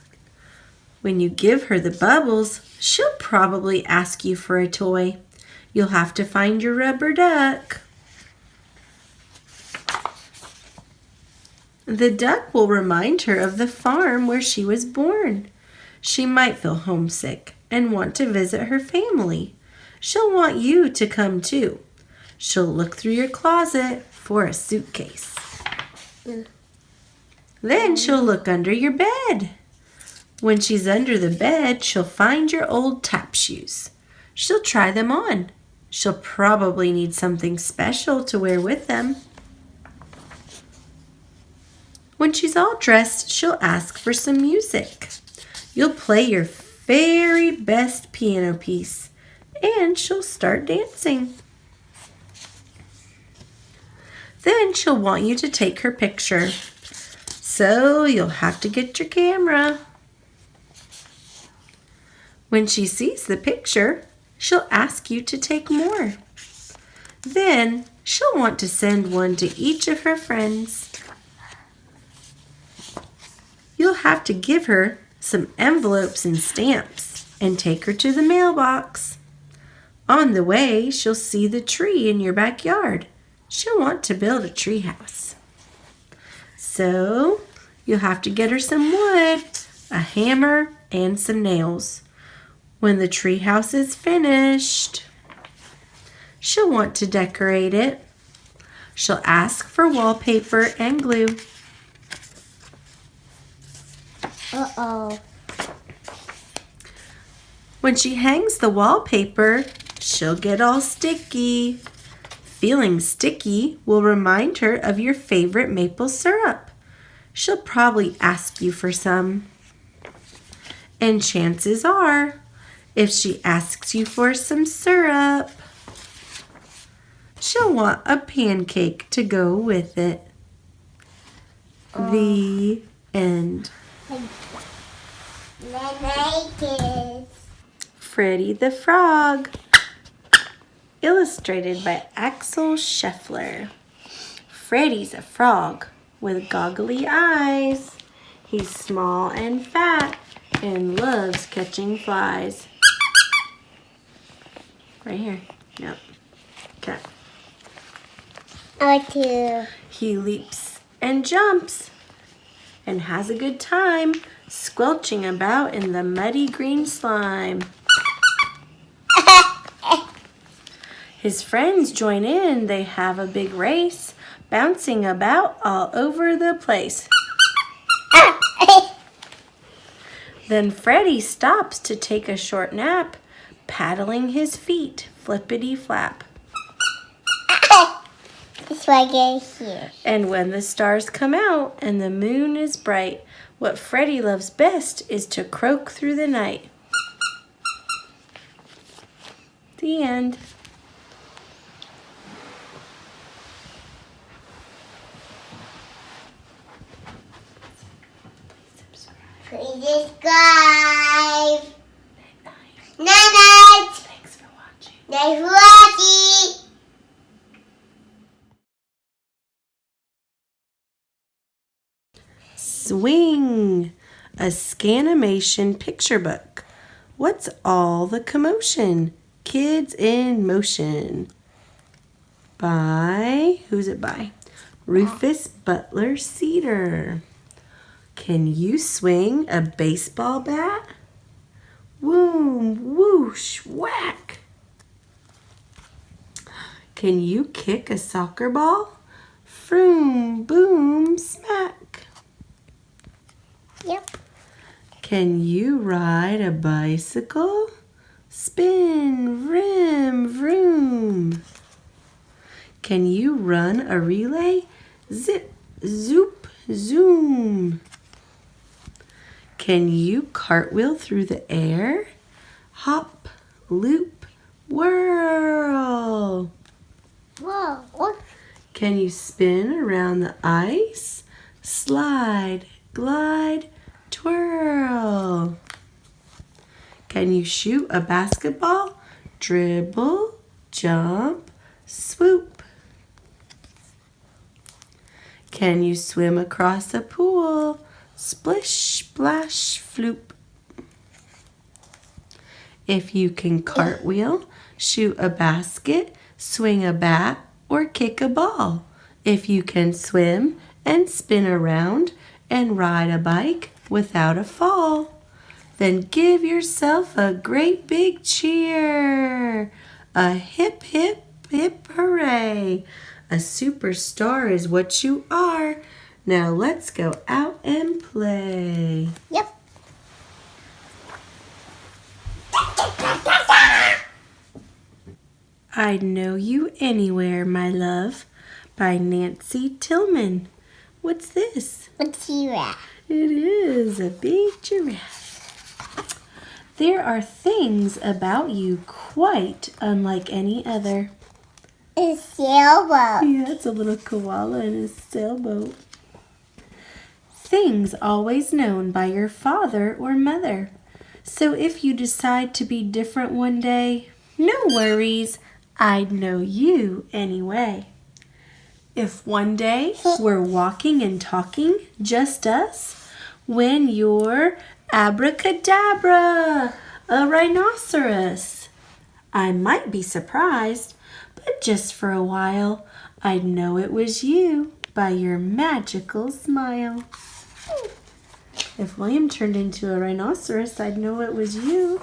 When you give her the bubbles, she'll probably ask you for a toy. You'll have to find your rubber duck. The duck will remind her of the farm where she was born. She might feel homesick and want to visit her family. She'll want you to come too. She'll look through your closet for a suitcase. Then she'll look under your bed. When she's under the bed, she'll find your old tap shoes. She'll try them on. She'll probably need something special to wear with them. When she's all dressed, she'll ask for some music. You'll play your very best piano piece, and she'll start dancing. Then she'll want you to take her picture. So you'll have to get your camera. When she sees the picture, she'll ask you to take more. Then she'll want to send one to each of her friends. You'll have to give her some envelopes and stamps and take her to the mailbox. On the way, she'll see the tree in your backyard. She'll want to build a tree house. So you'll have to get her some wood, a hammer, and some nails. When the tree house is finished, she'll want to decorate it. She'll ask for wallpaper and glue. uh-oh. When she hangs the wallpaper, she'll get all sticky. Feeling sticky will remind her of your favorite maple syrup. She'll probably ask you for some. And chances are, if she asks you for some syrup, she'll want a pancake to go with it. The end. Freddie the Frog. Illustrated by Axel Scheffler. Freddie's a frog with goggly eyes. He's small and fat and loves catching flies. Right here. Yep. Okay. I want to. He leaps and jumps and has a good time squelching about in the muddy green slime. His friends join in. They have a big race, bouncing about all over the place. Then Freddie stops to take a short nap, paddling his feet, flippity-flap. It's right here. And when the stars come out and the moon is bright, what Freddie loves best is to croak through the night. The end. Please subscribe. Night. Thanks for watching. Thanks for watching. Swing, a Scanimation picture book. What's all the commotion? Kids in Motion. By, who's it by? Rufus Butler Cedar. Can you swing a baseball bat? Woom, whoosh, whack. Can you kick a soccer ball? Froom, boom, smack. Yep. Can you ride a bicycle? Spin, vrim, vroom. Can you run a relay? Zip, zoop, zoom. Can you cartwheel through the air? Hop, loop, whirl. Whoa. What? Can you spin around the ice? Slide, glide, twirl. Can you shoot a basketball? Dribble, jump, swoop. Can you swim across a pool? Splish, splash, floop. If you can cartwheel, shoot a basket, swing a bat, or kick a ball. If you can swim and spin around and ride a bike without a fall, then give yourself a great big cheer. A hip, hip, hip, hooray. A superstar is what you are. Now let's go out and play. Yep. I'd Know You Anywhere, My Love, by Nancy Tillman. What's this? A giraffe. It is a big giraffe. There are things about you quite unlike any other. A sailboat. Yeah, it's a little koala in a sailboat. Things always known by your father or mother. So if you decide to be different one day, no worries, I'd know you anyway. If one day we're walking and talking, just us, when you're abracadabra, a rhinoceros, I might be surprised, but just for a while, I'd know it was you by your magical smile. If William turned into a rhinoceros, I'd know it was you.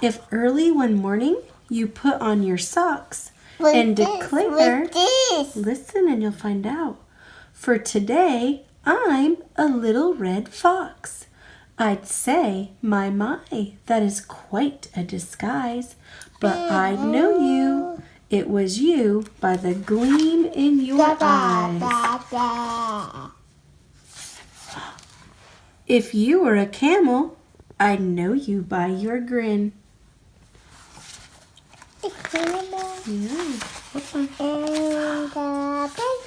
If early one morning you put on your socks and declare, listen and you'll find out. For today, I'm a little red fox. I'd say, my, that is quite a disguise. But I'd know you. It was you by the gleam in your eyes. If you were a camel, I'd know you by your grin. Yeah.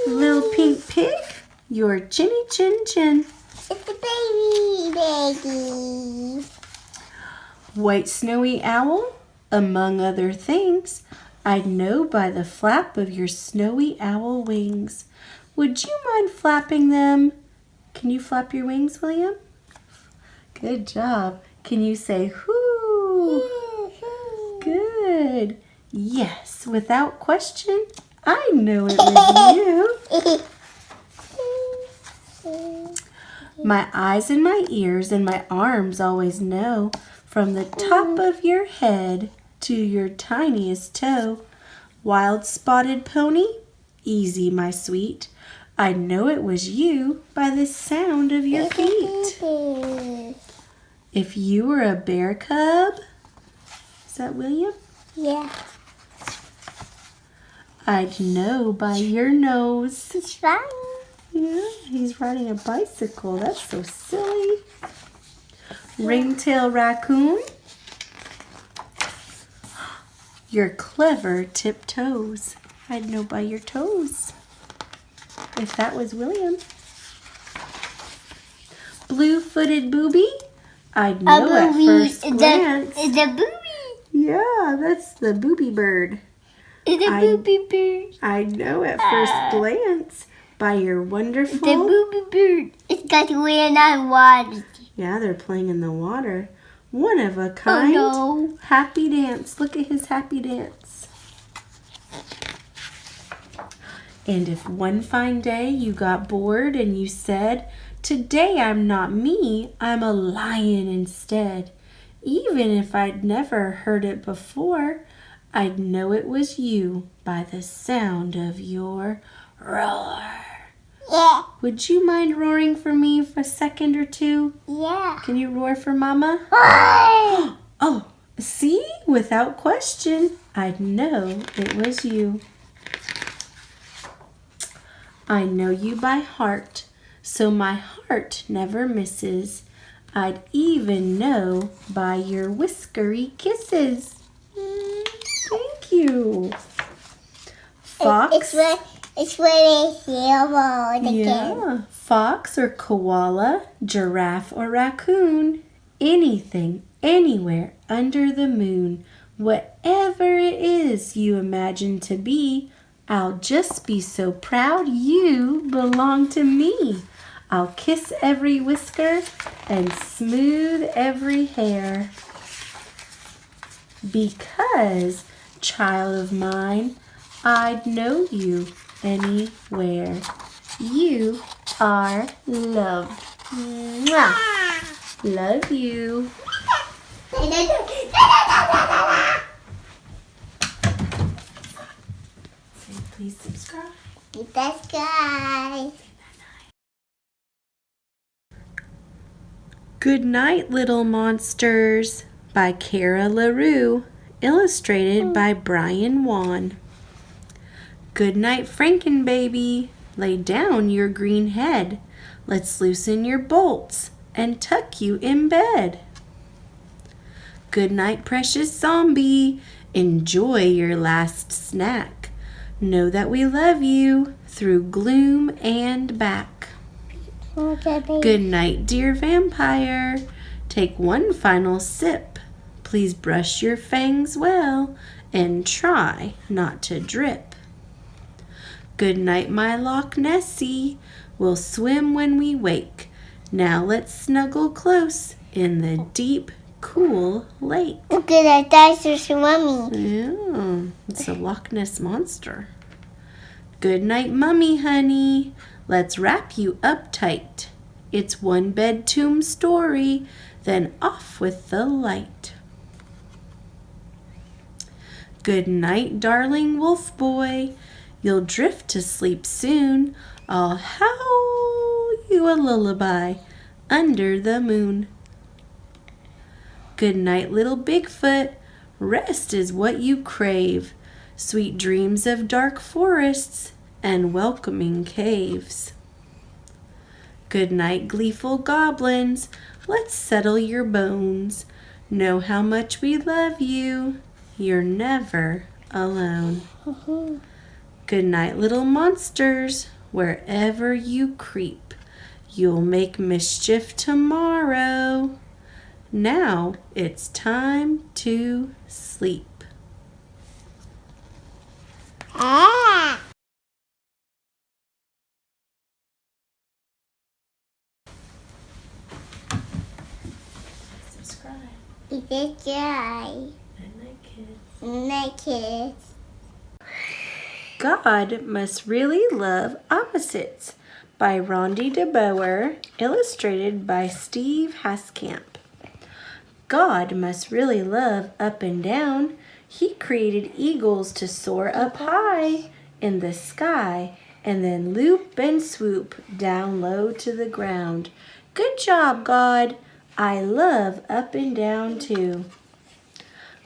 Little pink pig, your chinny chin chin. It's the baby. White snowy owl, among other things, I'd know by the flap of your snowy owl wings. Would you mind flapping them? Can you flap your wings, William? Good job. Can you say whoo? Good. Yes, without question, I know it was you. My eyes and my ears and my arms always know, from the top of your head to your tiniest toe. Wild spotted pony, easy my sweet, I know it was you by the sound of your feet. If you were a bear cub, is that William? Yeah. I'd know by your nose. He's fine. Yeah, he's riding a bicycle. That's so silly. Ringtail raccoon. Your clever tiptoes. I'd know by your toes. If that was William. Blue-footed booby. I'd know at first glance. It's a booby. Yeah, that's the booby bird. It's a booby bird. I'd know at first glance by your wonderful... The booby bird. It's got weird on water. Yeah, they're playing in the water. One of a kind. Oh, no. Happy dance. Look at his happy dance. And if one fine day you got bored and you said, today I'm not me, I'm a lion instead. Even if I'd never heard it before, I'd know it was you by the sound of your roar. Yeah. Would you mind roaring for me for a second or two? Yeah. Can you roar for Mama? Oh, see? Without question, I'd know it was you. I know you by heart, so my heart never misses. I'd even know by your whiskery kisses. Thank you. Fox. It's really sailboat again. Yeah. Fox or koala, giraffe or raccoon. Anything, anywhere under the moon. Whatever it is you imagine to be, I'll just be so proud you belong to me. I'll kiss every whisker and smooth every hair. Because, child of mine, I'd know you anywhere. You are loved. Mwah! Love you. Please subscribe. Hit that sky. Good night, little monsters, by Kara LaRue, illustrated by Brian Wan. Good night, Frankenbaby. Lay down your green head. Let's loosen your bolts and tuck you in bed. Good night, precious zombie. Enjoy your last snack. Know that we love you through gloom and back. Good night, dear vampire. Take one final sip. Please brush your fangs well and try not to drip. Good night, my Loch Nessie. We'll swim when we wake. Now let's snuggle close in the deep, cool lake. Look at that dinosaur's mummy. Yeah, it's a Loch Ness monster. Good night, mummy honey. Let's wrap you up tight. It's one bed tomb story, then off with the light. Good night, darling wolf boy. You'll drift to sleep soon. I'll howl you a lullaby under the moon. Good night, little Bigfoot. Rest is what you crave. Sweet dreams of dark forests and welcoming caves. Good night, gleeful goblins. Let's settle your bones. Know how much we love you. You're never alone. Good night, little monsters. Wherever you creep, you'll make mischief tomorrow. Now it's time to sleep. Ah. Subscribe. Hit that sky. Night, kids. Night, kids. God Must Really Love Opposites by Rondi DeBoer, illustrated by Steve Haskamp. God must really love up and down. He created eagles to soar up high in the sky and then loop and swoop down low to the ground. Good job, God. I love up and down too.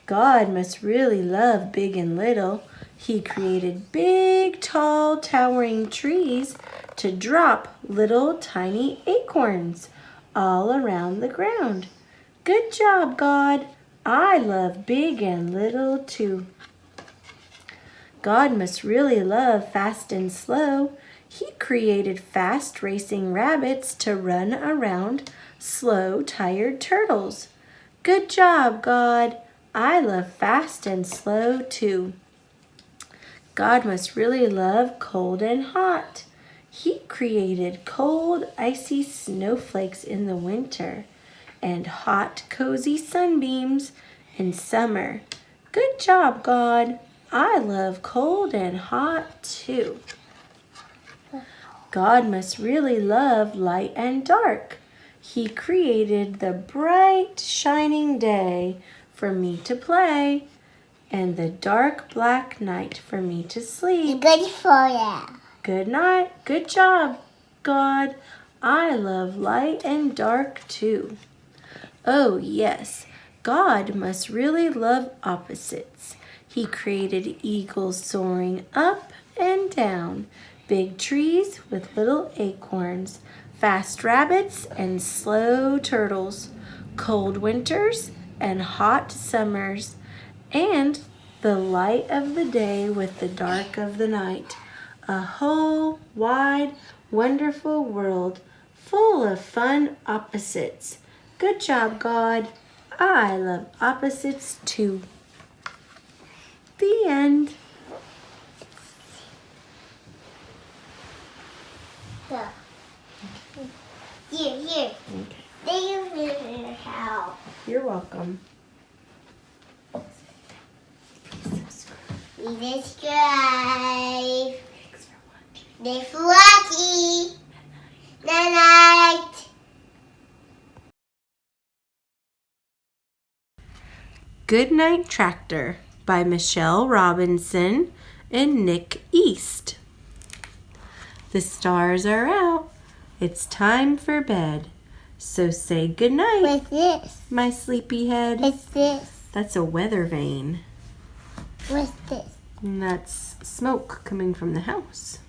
God must really love big and little. He created big, tall, towering trees to drop little tiny acorns all around the ground. Good job, God. I love big and little too. God must really love fast and slow. He created fast racing rabbits to run around slow, tired turtles. Good job, God. I love fast and slow too. God must really love cold and hot. He created cold, icy snowflakes in the winter and hot, cozy sunbeams in summer. Good job, God. I love cold and hot too. God must really love light and dark. He created the bright, shining day for me to play and the dark, black night for me to sleep. Good for you. Good night. Good job, God. I love light and dark too. Oh, yes, God must really love opposites. He created eagles soaring up and down, big trees with little acorns, fast rabbits and slow turtles, cold winters and hot summers, and the light of the day with the dark of the night. A whole, wide, wonderful world full of fun opposites. Good job, God. I love opposites too. Subscribe. Thanks for watching. Night night. Goodnight Tractor by Michelle Robinson and Nick East. The stars are out. It's time for bed. So say goodnight, What's this? my sleepyhead. What's this? That's a weather vane. What's this? And that's smoke coming from the house.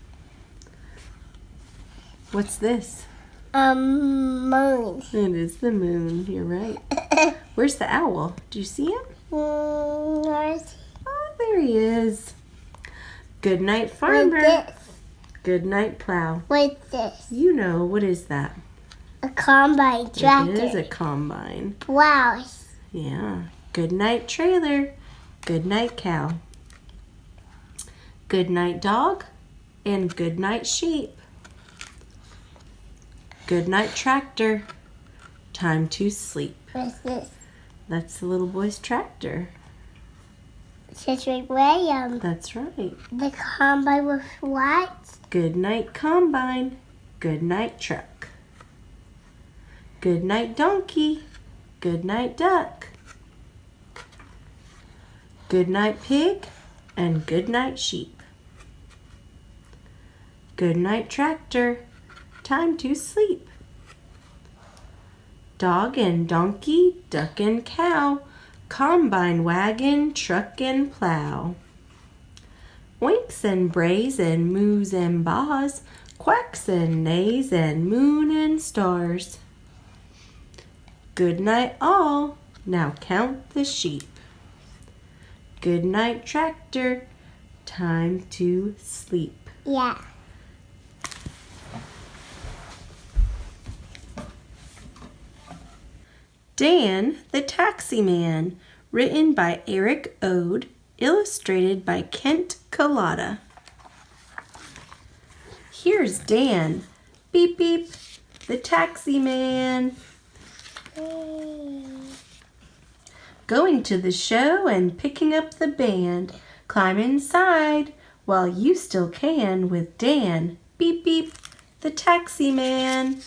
What's this? Moon. It is the moon. You're right. Where's the owl? Do you see him? What's Oh, there he is. Good night, farmer. this? Good night, plow. What's this? You know, what is that? A combine tractor. It is a combine. Wow. Yeah. Good night, trailer. Good night, cow. Good night, dog. And good night, sheep. Good night, tractor. Time to sleep. What's this? That's the little boy's tractor. Says right where That's right. the combine with what? Good night, combine. Good night, truck. Good night, donkey. Good night, duck. Good night, pig. And good night, sheep. Good night, tractor. Time to sleep. Dog and donkey, duck and cow, combine, wagon, truck and plow. Oinks and brays and moos and baws, quacks and neighs and moon and stars. Good night all, now count the sheep. Good night, tractor, time to sleep. Yeah. Dan the Taxi Man, written by Eric Ode, illustrated by Kent Collada. Here's Dan, beep beep, the taxi man, going to the show and picking up the band. Climb inside while you still can with Dan, beep beep, the taxi man.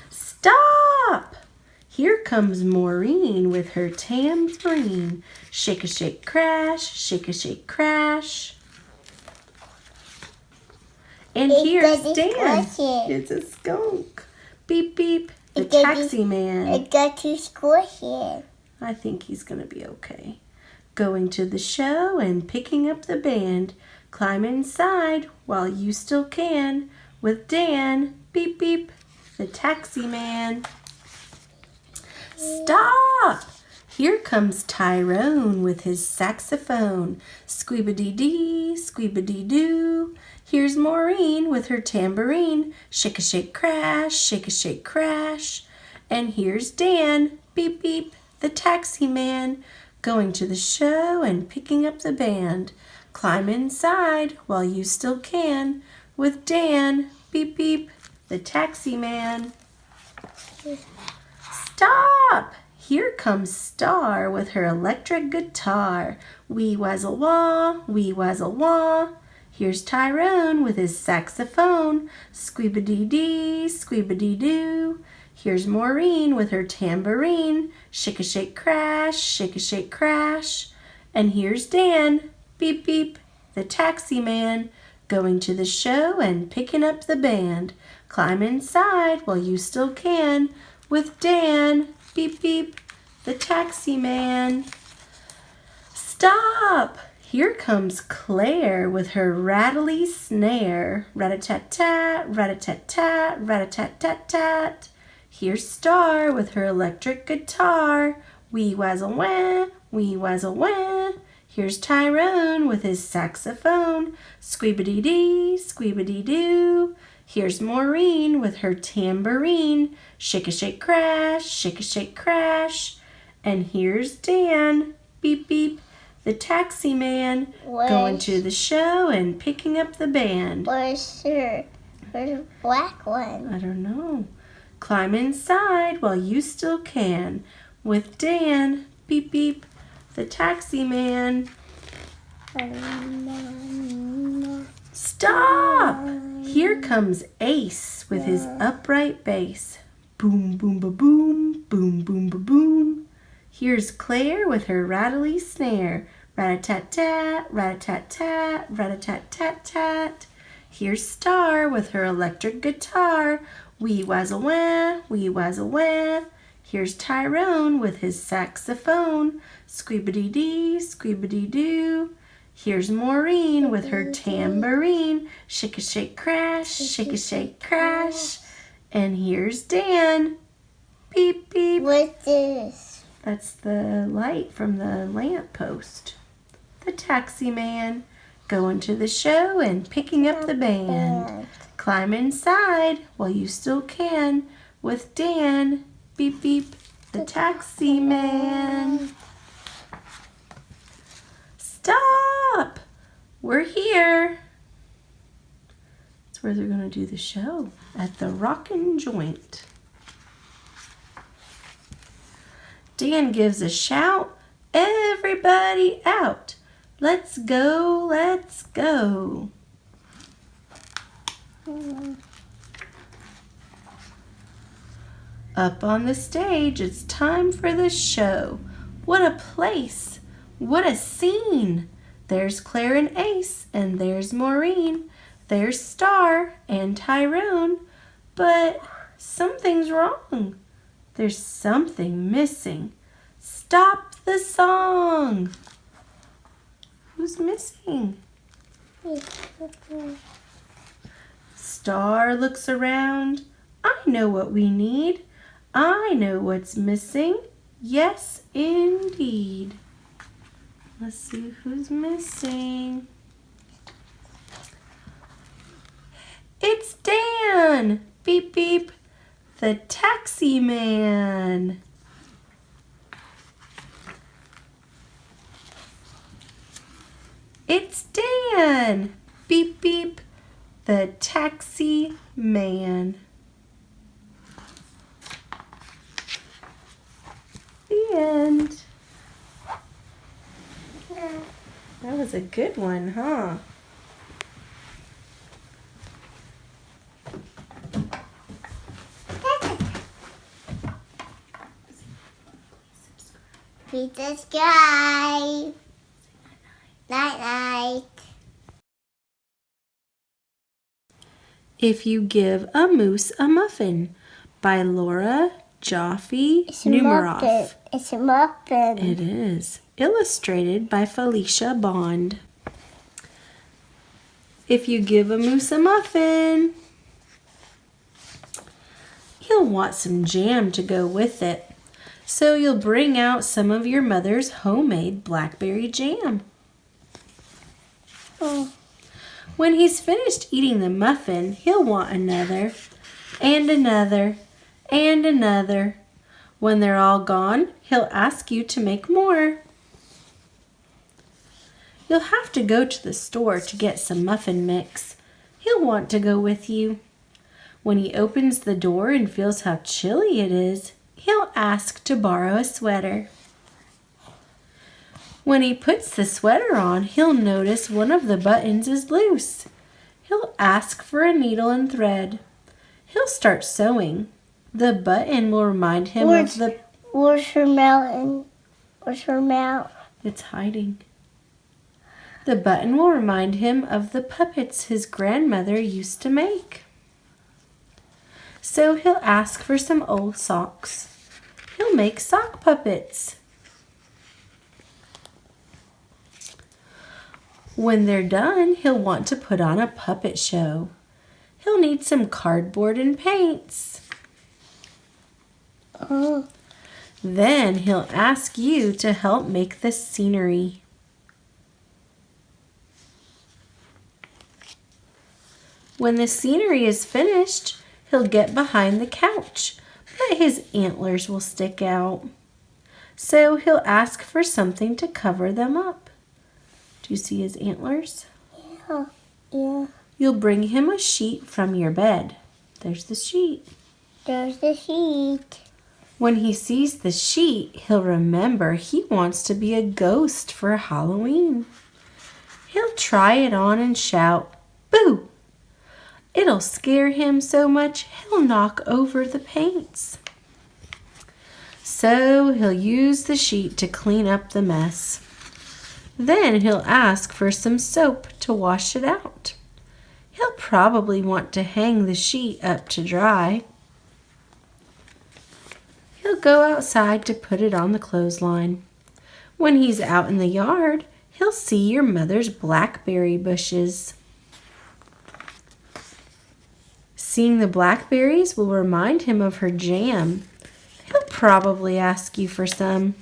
Stop! Here comes Maureen with her tambourine. Shake a shake crash, shake a shake crash. And here's Dan. It's a skunk. Beep beep, the taxi man. It got too squishy. I think he's gonna be okay. Going to the show and picking up the band. Climb inside while you still can with Dan, beep beep, the taxi man. Stop! Here comes Tyrone with his saxophone. Squeeba-dee-dee, squeeba-dee-doo. Here's Maureen with her tambourine. Shake a shake crash, shake a shake crash. And here's Dan, beep beep, the taxi man, going to the show and picking up the band. Climb inside while you still can with Dan, beep beep, the taxi man. Stop! Here comes Star with her electric guitar. Wee wazzle wah, wee wazzle wah. Here's Tyrone with his saxophone. Squeeba-dee-dee, squeeba-dee-doo. Here's Maureen with her tambourine. Shake a shake crash, shake a shake crash. And here's Dan, beep beep, the taxi man, going to the show and picking up the band. Climb inside while you still can with Dan, beep beep, the taxi man. Stop! Here comes Claire with her rattly snare. Rat-a-tat-tat, rat-a-tat-tat, rat-a-tat-tat-tat. Here's Star with her electric guitar. Wee wazzle wah, wee wazzle wah. Here's Tyrone with his saxophone. Squeeba-dee-dee, squeeba-dee-doo. Here's Maureen with her tambourine. Shake a shake crash, shake a shake crash. And here's Dan, beep beep, the taxi man, going to the show and picking up the band. Where's the black one? I don't know. Climb inside while you still can with Dan, beep beep, the taxi man. Stop! Here comes Ace with his upright bass. Boom, boom, ba boom, boom, boom, ba boom. Here's Claire with her rattly snare. Rat-a-tat-tat, rat-a-tat-tat, rat-a-tat-tat-tat. Here's Star with her electric guitar. Wee-wazzle-wah, wee-wazzle-wah. Here's Tyrone with his saxophone. Squeebity-dee, squeebity-doo. Here's Maureen with her tambourine. Shake-a-shake crash, shake-a-shake crash. And here's Dan. Beep, beep. What's this? That's the light from the lamp post. The taxi man going to the show and picking up the band. Climb inside while you still can with Dan. Beep, beep. The taxi man. Stop! We're here. That's where they're going to do the show, at the Rockin' Joint. Dan gives a shout. Everybody out. Let's go, let's go. Up on the stage, it's time for the show. What a place. What a scene! There's Claire and Ace, and there's Maureen. There's Star and Tyrone. But something's wrong. There's something missing. Stop the song! Who's missing? Star looks around. I know what we need. I know what's missing. Yes, indeed. Let's see who's missing. It's Dan! Beep, beep. The taxi man. It's Dan! Beep, beep. The taxi man. The end. That was a good one, huh? Please subscribe. Night night. If You Give a Moose a Muffin by Laura Joffe Numeroff. It's a muffin. It is. Illustrated by Felicia Bond. If you give a moose a muffin, he'll want some jam to go with it. So you'll bring out some of your mother's homemade blackberry jam. Oh. When he's finished eating the muffin, he'll want another, and another, and another. When they're all gone, he'll ask you to make more. You'll have to go to the store to get some muffin mix. He'll want to go with you. When he opens the door and feels how chilly it is, he'll ask to borrow a sweater. When he puts the sweater on, he'll notice one of the buttons is loose. He'll ask for a needle and thread. He'll start sewing. The button will remind him of the... Where's her mouth? Where's her mouth? It's hiding. The button will remind him of the puppets his grandmother used to make. So he'll ask for some old socks. He'll make sock puppets. When they're done, he'll want to put on a puppet show. He'll need some cardboard and paints. Oh. Then he'll ask you to help make the scenery. When the scenery is finished, he'll get behind the couch, but his antlers will stick out. So he'll ask for something to cover them up. Do you see his antlers? Yeah. Yeah. You'll bring him a sheet from your bed. There's the sheet. There's the sheet. When he sees the sheet, he'll remember he wants to be a ghost for Halloween. He'll try it on and shout, "Boo!" It'll scare him so much he'll knock over the paints. So he'll use the sheet to clean up the mess. Then he'll ask for some soap to wash it out. He'll probably want to hang the sheet up to dry. He'll go outside to put it on the clothesline. When he's out in the yard, he'll see your mother's blackberry bushes. Seeing the blackberries will remind him of her jam. He'll probably ask you for some.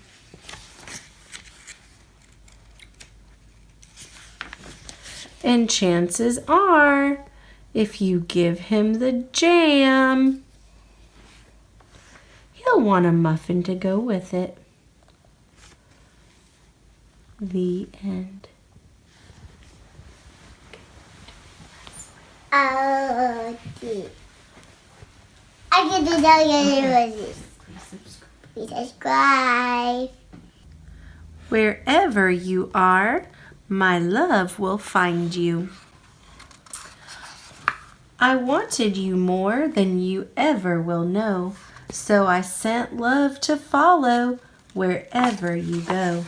And chances are, if you give him the jam, he'll want a muffin to go with it. The end. Oh, dear. I get to tell you what it is. Please subscribe. Wherever you are, my love will find you. I wanted you more than you ever will know, so I sent love to follow wherever you go.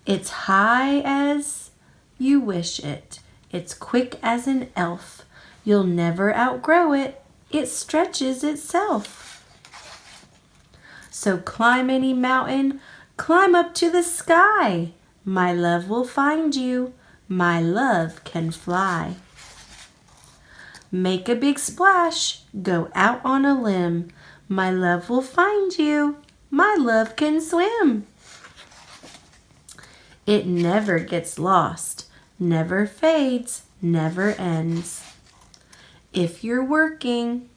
It's high as you wish it. It's quick as an elf. You'll never outgrow it. It stretches itself. So climb any mountain, climb up to the sky. My love will find you. My love can fly. Make a big splash. Go out on a limb. My love will find you. My love can swim. It never gets lost, never fades, never ends. If you're working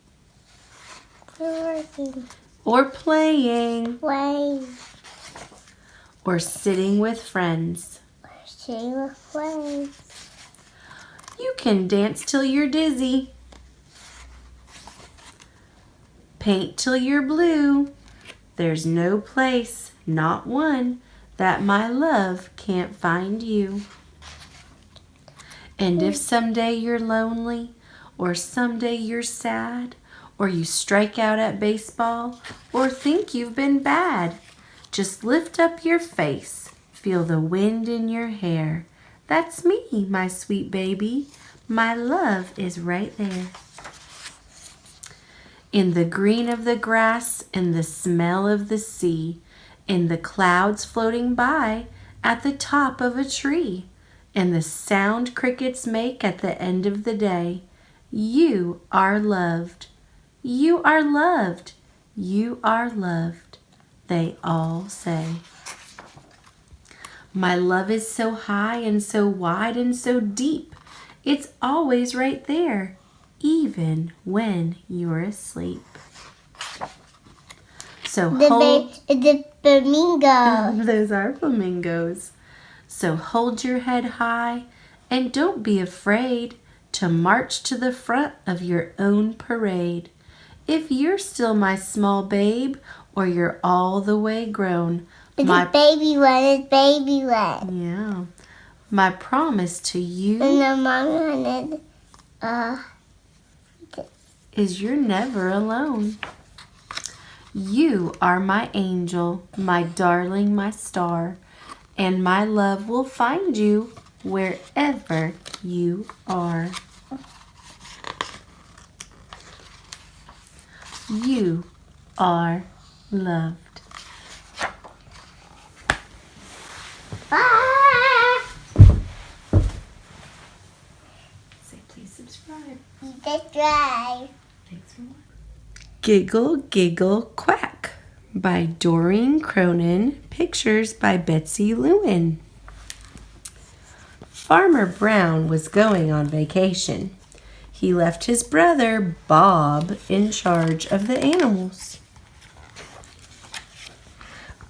or playing or sitting with friends, you can dance till you're dizzy, paint till you're blue. There's no place, not one, that my love can't find you. And if someday you're lonely, or someday you're sad, or you strike out at baseball, or think you've been bad, just lift up your face, feel the wind in your hair. That's me, my sweet baby. My love is right there. In the green of the grass, in the smell of the sea, in the clouds floating by at the top of a tree, and the sound crickets make at the end of the day. You are loved. You are loved. You are loved, they all say. My love is so high and so wide and so deep. It's always right there, even when you're asleep. So The flamingo. Those are flamingos. So hold your head high and don't be afraid to march to the front of your own parade. If you're still my small babe or you're all the way grown, It's baby one. Yeah. My promise to you And the mom wanted, is you're never alone. You are my angel, my darling, my star, and my love will find you wherever you are. You are loved. Say please subscribe. Subscribe. Thanks for watching. Giggle, Giggle, Quack by Doreen Cronin. Pictures by Betsy Lewin. Farmer Brown was going on vacation. He left his brother, Bob, in charge of the animals.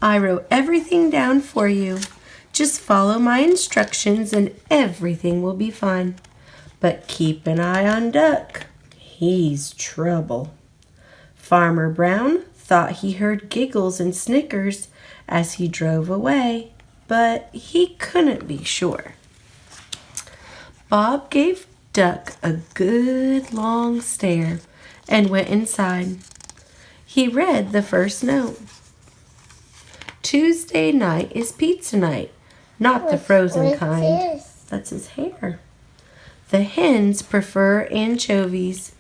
I wrote everything down for you. Just follow my instructions and everything will be fine. But keep an eye on Duck. He's trouble. Farmer Brown thought he heard giggles and snickers as he drove away, but he couldn't be sure. Bob gave Duck a good long stare and went inside. He read the first note. Tuesday night is pizza night, not the frozen kind. That's his hair. The hens prefer anchovies.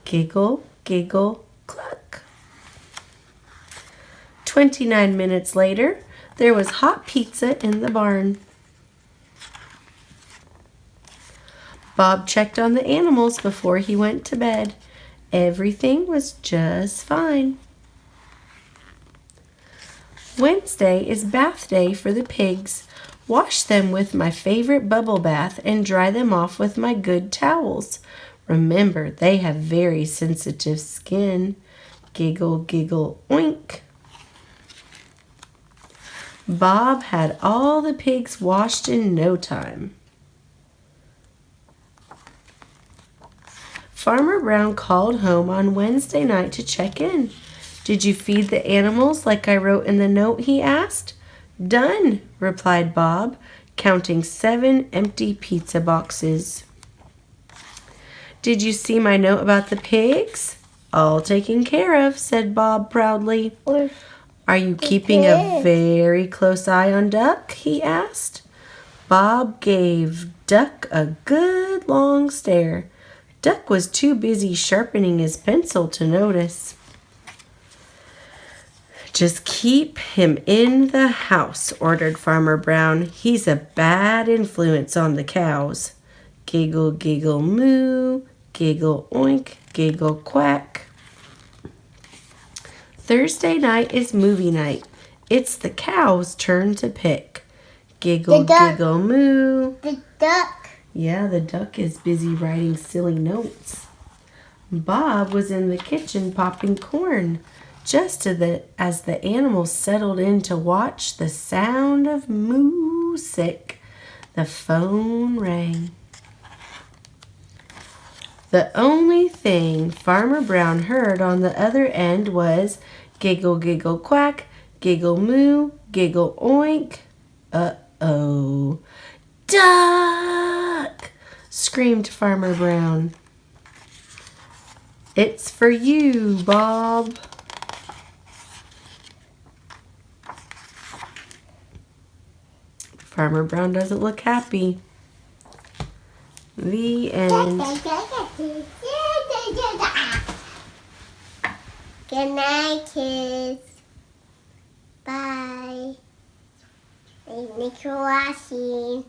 Giggle, giggle, cluck. 29 minutes later, there was hot pizza in the barn. Bob checked on the animals before he went to bed. Everything was just fine. Wednesday is bath day for the pigs. Wash them with my favorite bubble bath and dry them off with my good towels. Remember, they have very sensitive skin. Giggle, giggle, oink. Bob had all the pigs washed in no time. Farmer Brown called home on Wednesday night to check in. Did you feed the animals like I wrote in the note, he asked. Done, replied Bob, counting 7 empty pizza boxes. Did you see my note about the pigs? All taken care of, said Bob proudly. Are you keeping a very close eye on Duck? He asked. Bob gave Duck a good long stare. Duck was too busy sharpening his pencil to notice. Just keep him in the house, ordered Farmer Brown. He's a bad influence on the cows. Giggle, giggle, moo. Giggle, oink. Giggle, quack. Thursday night is movie night. It's the cow's turn to pick. Giggle, giggle, moo. The duck. Yeah, the duck is busy writing silly notes. Bob was in the kitchen popping corn. Just as the animals settled in to watch the sound of music, the phone rang. The only thing Farmer Brown heard on the other end was giggle, giggle, quack, giggle, moo, giggle, oink. Uh-oh. Duck! Screamed Farmer Brown. It's for you, Bob. Farmer Brown doesn't look happy. The end. Good night, kids. Bye. Thanks for watching.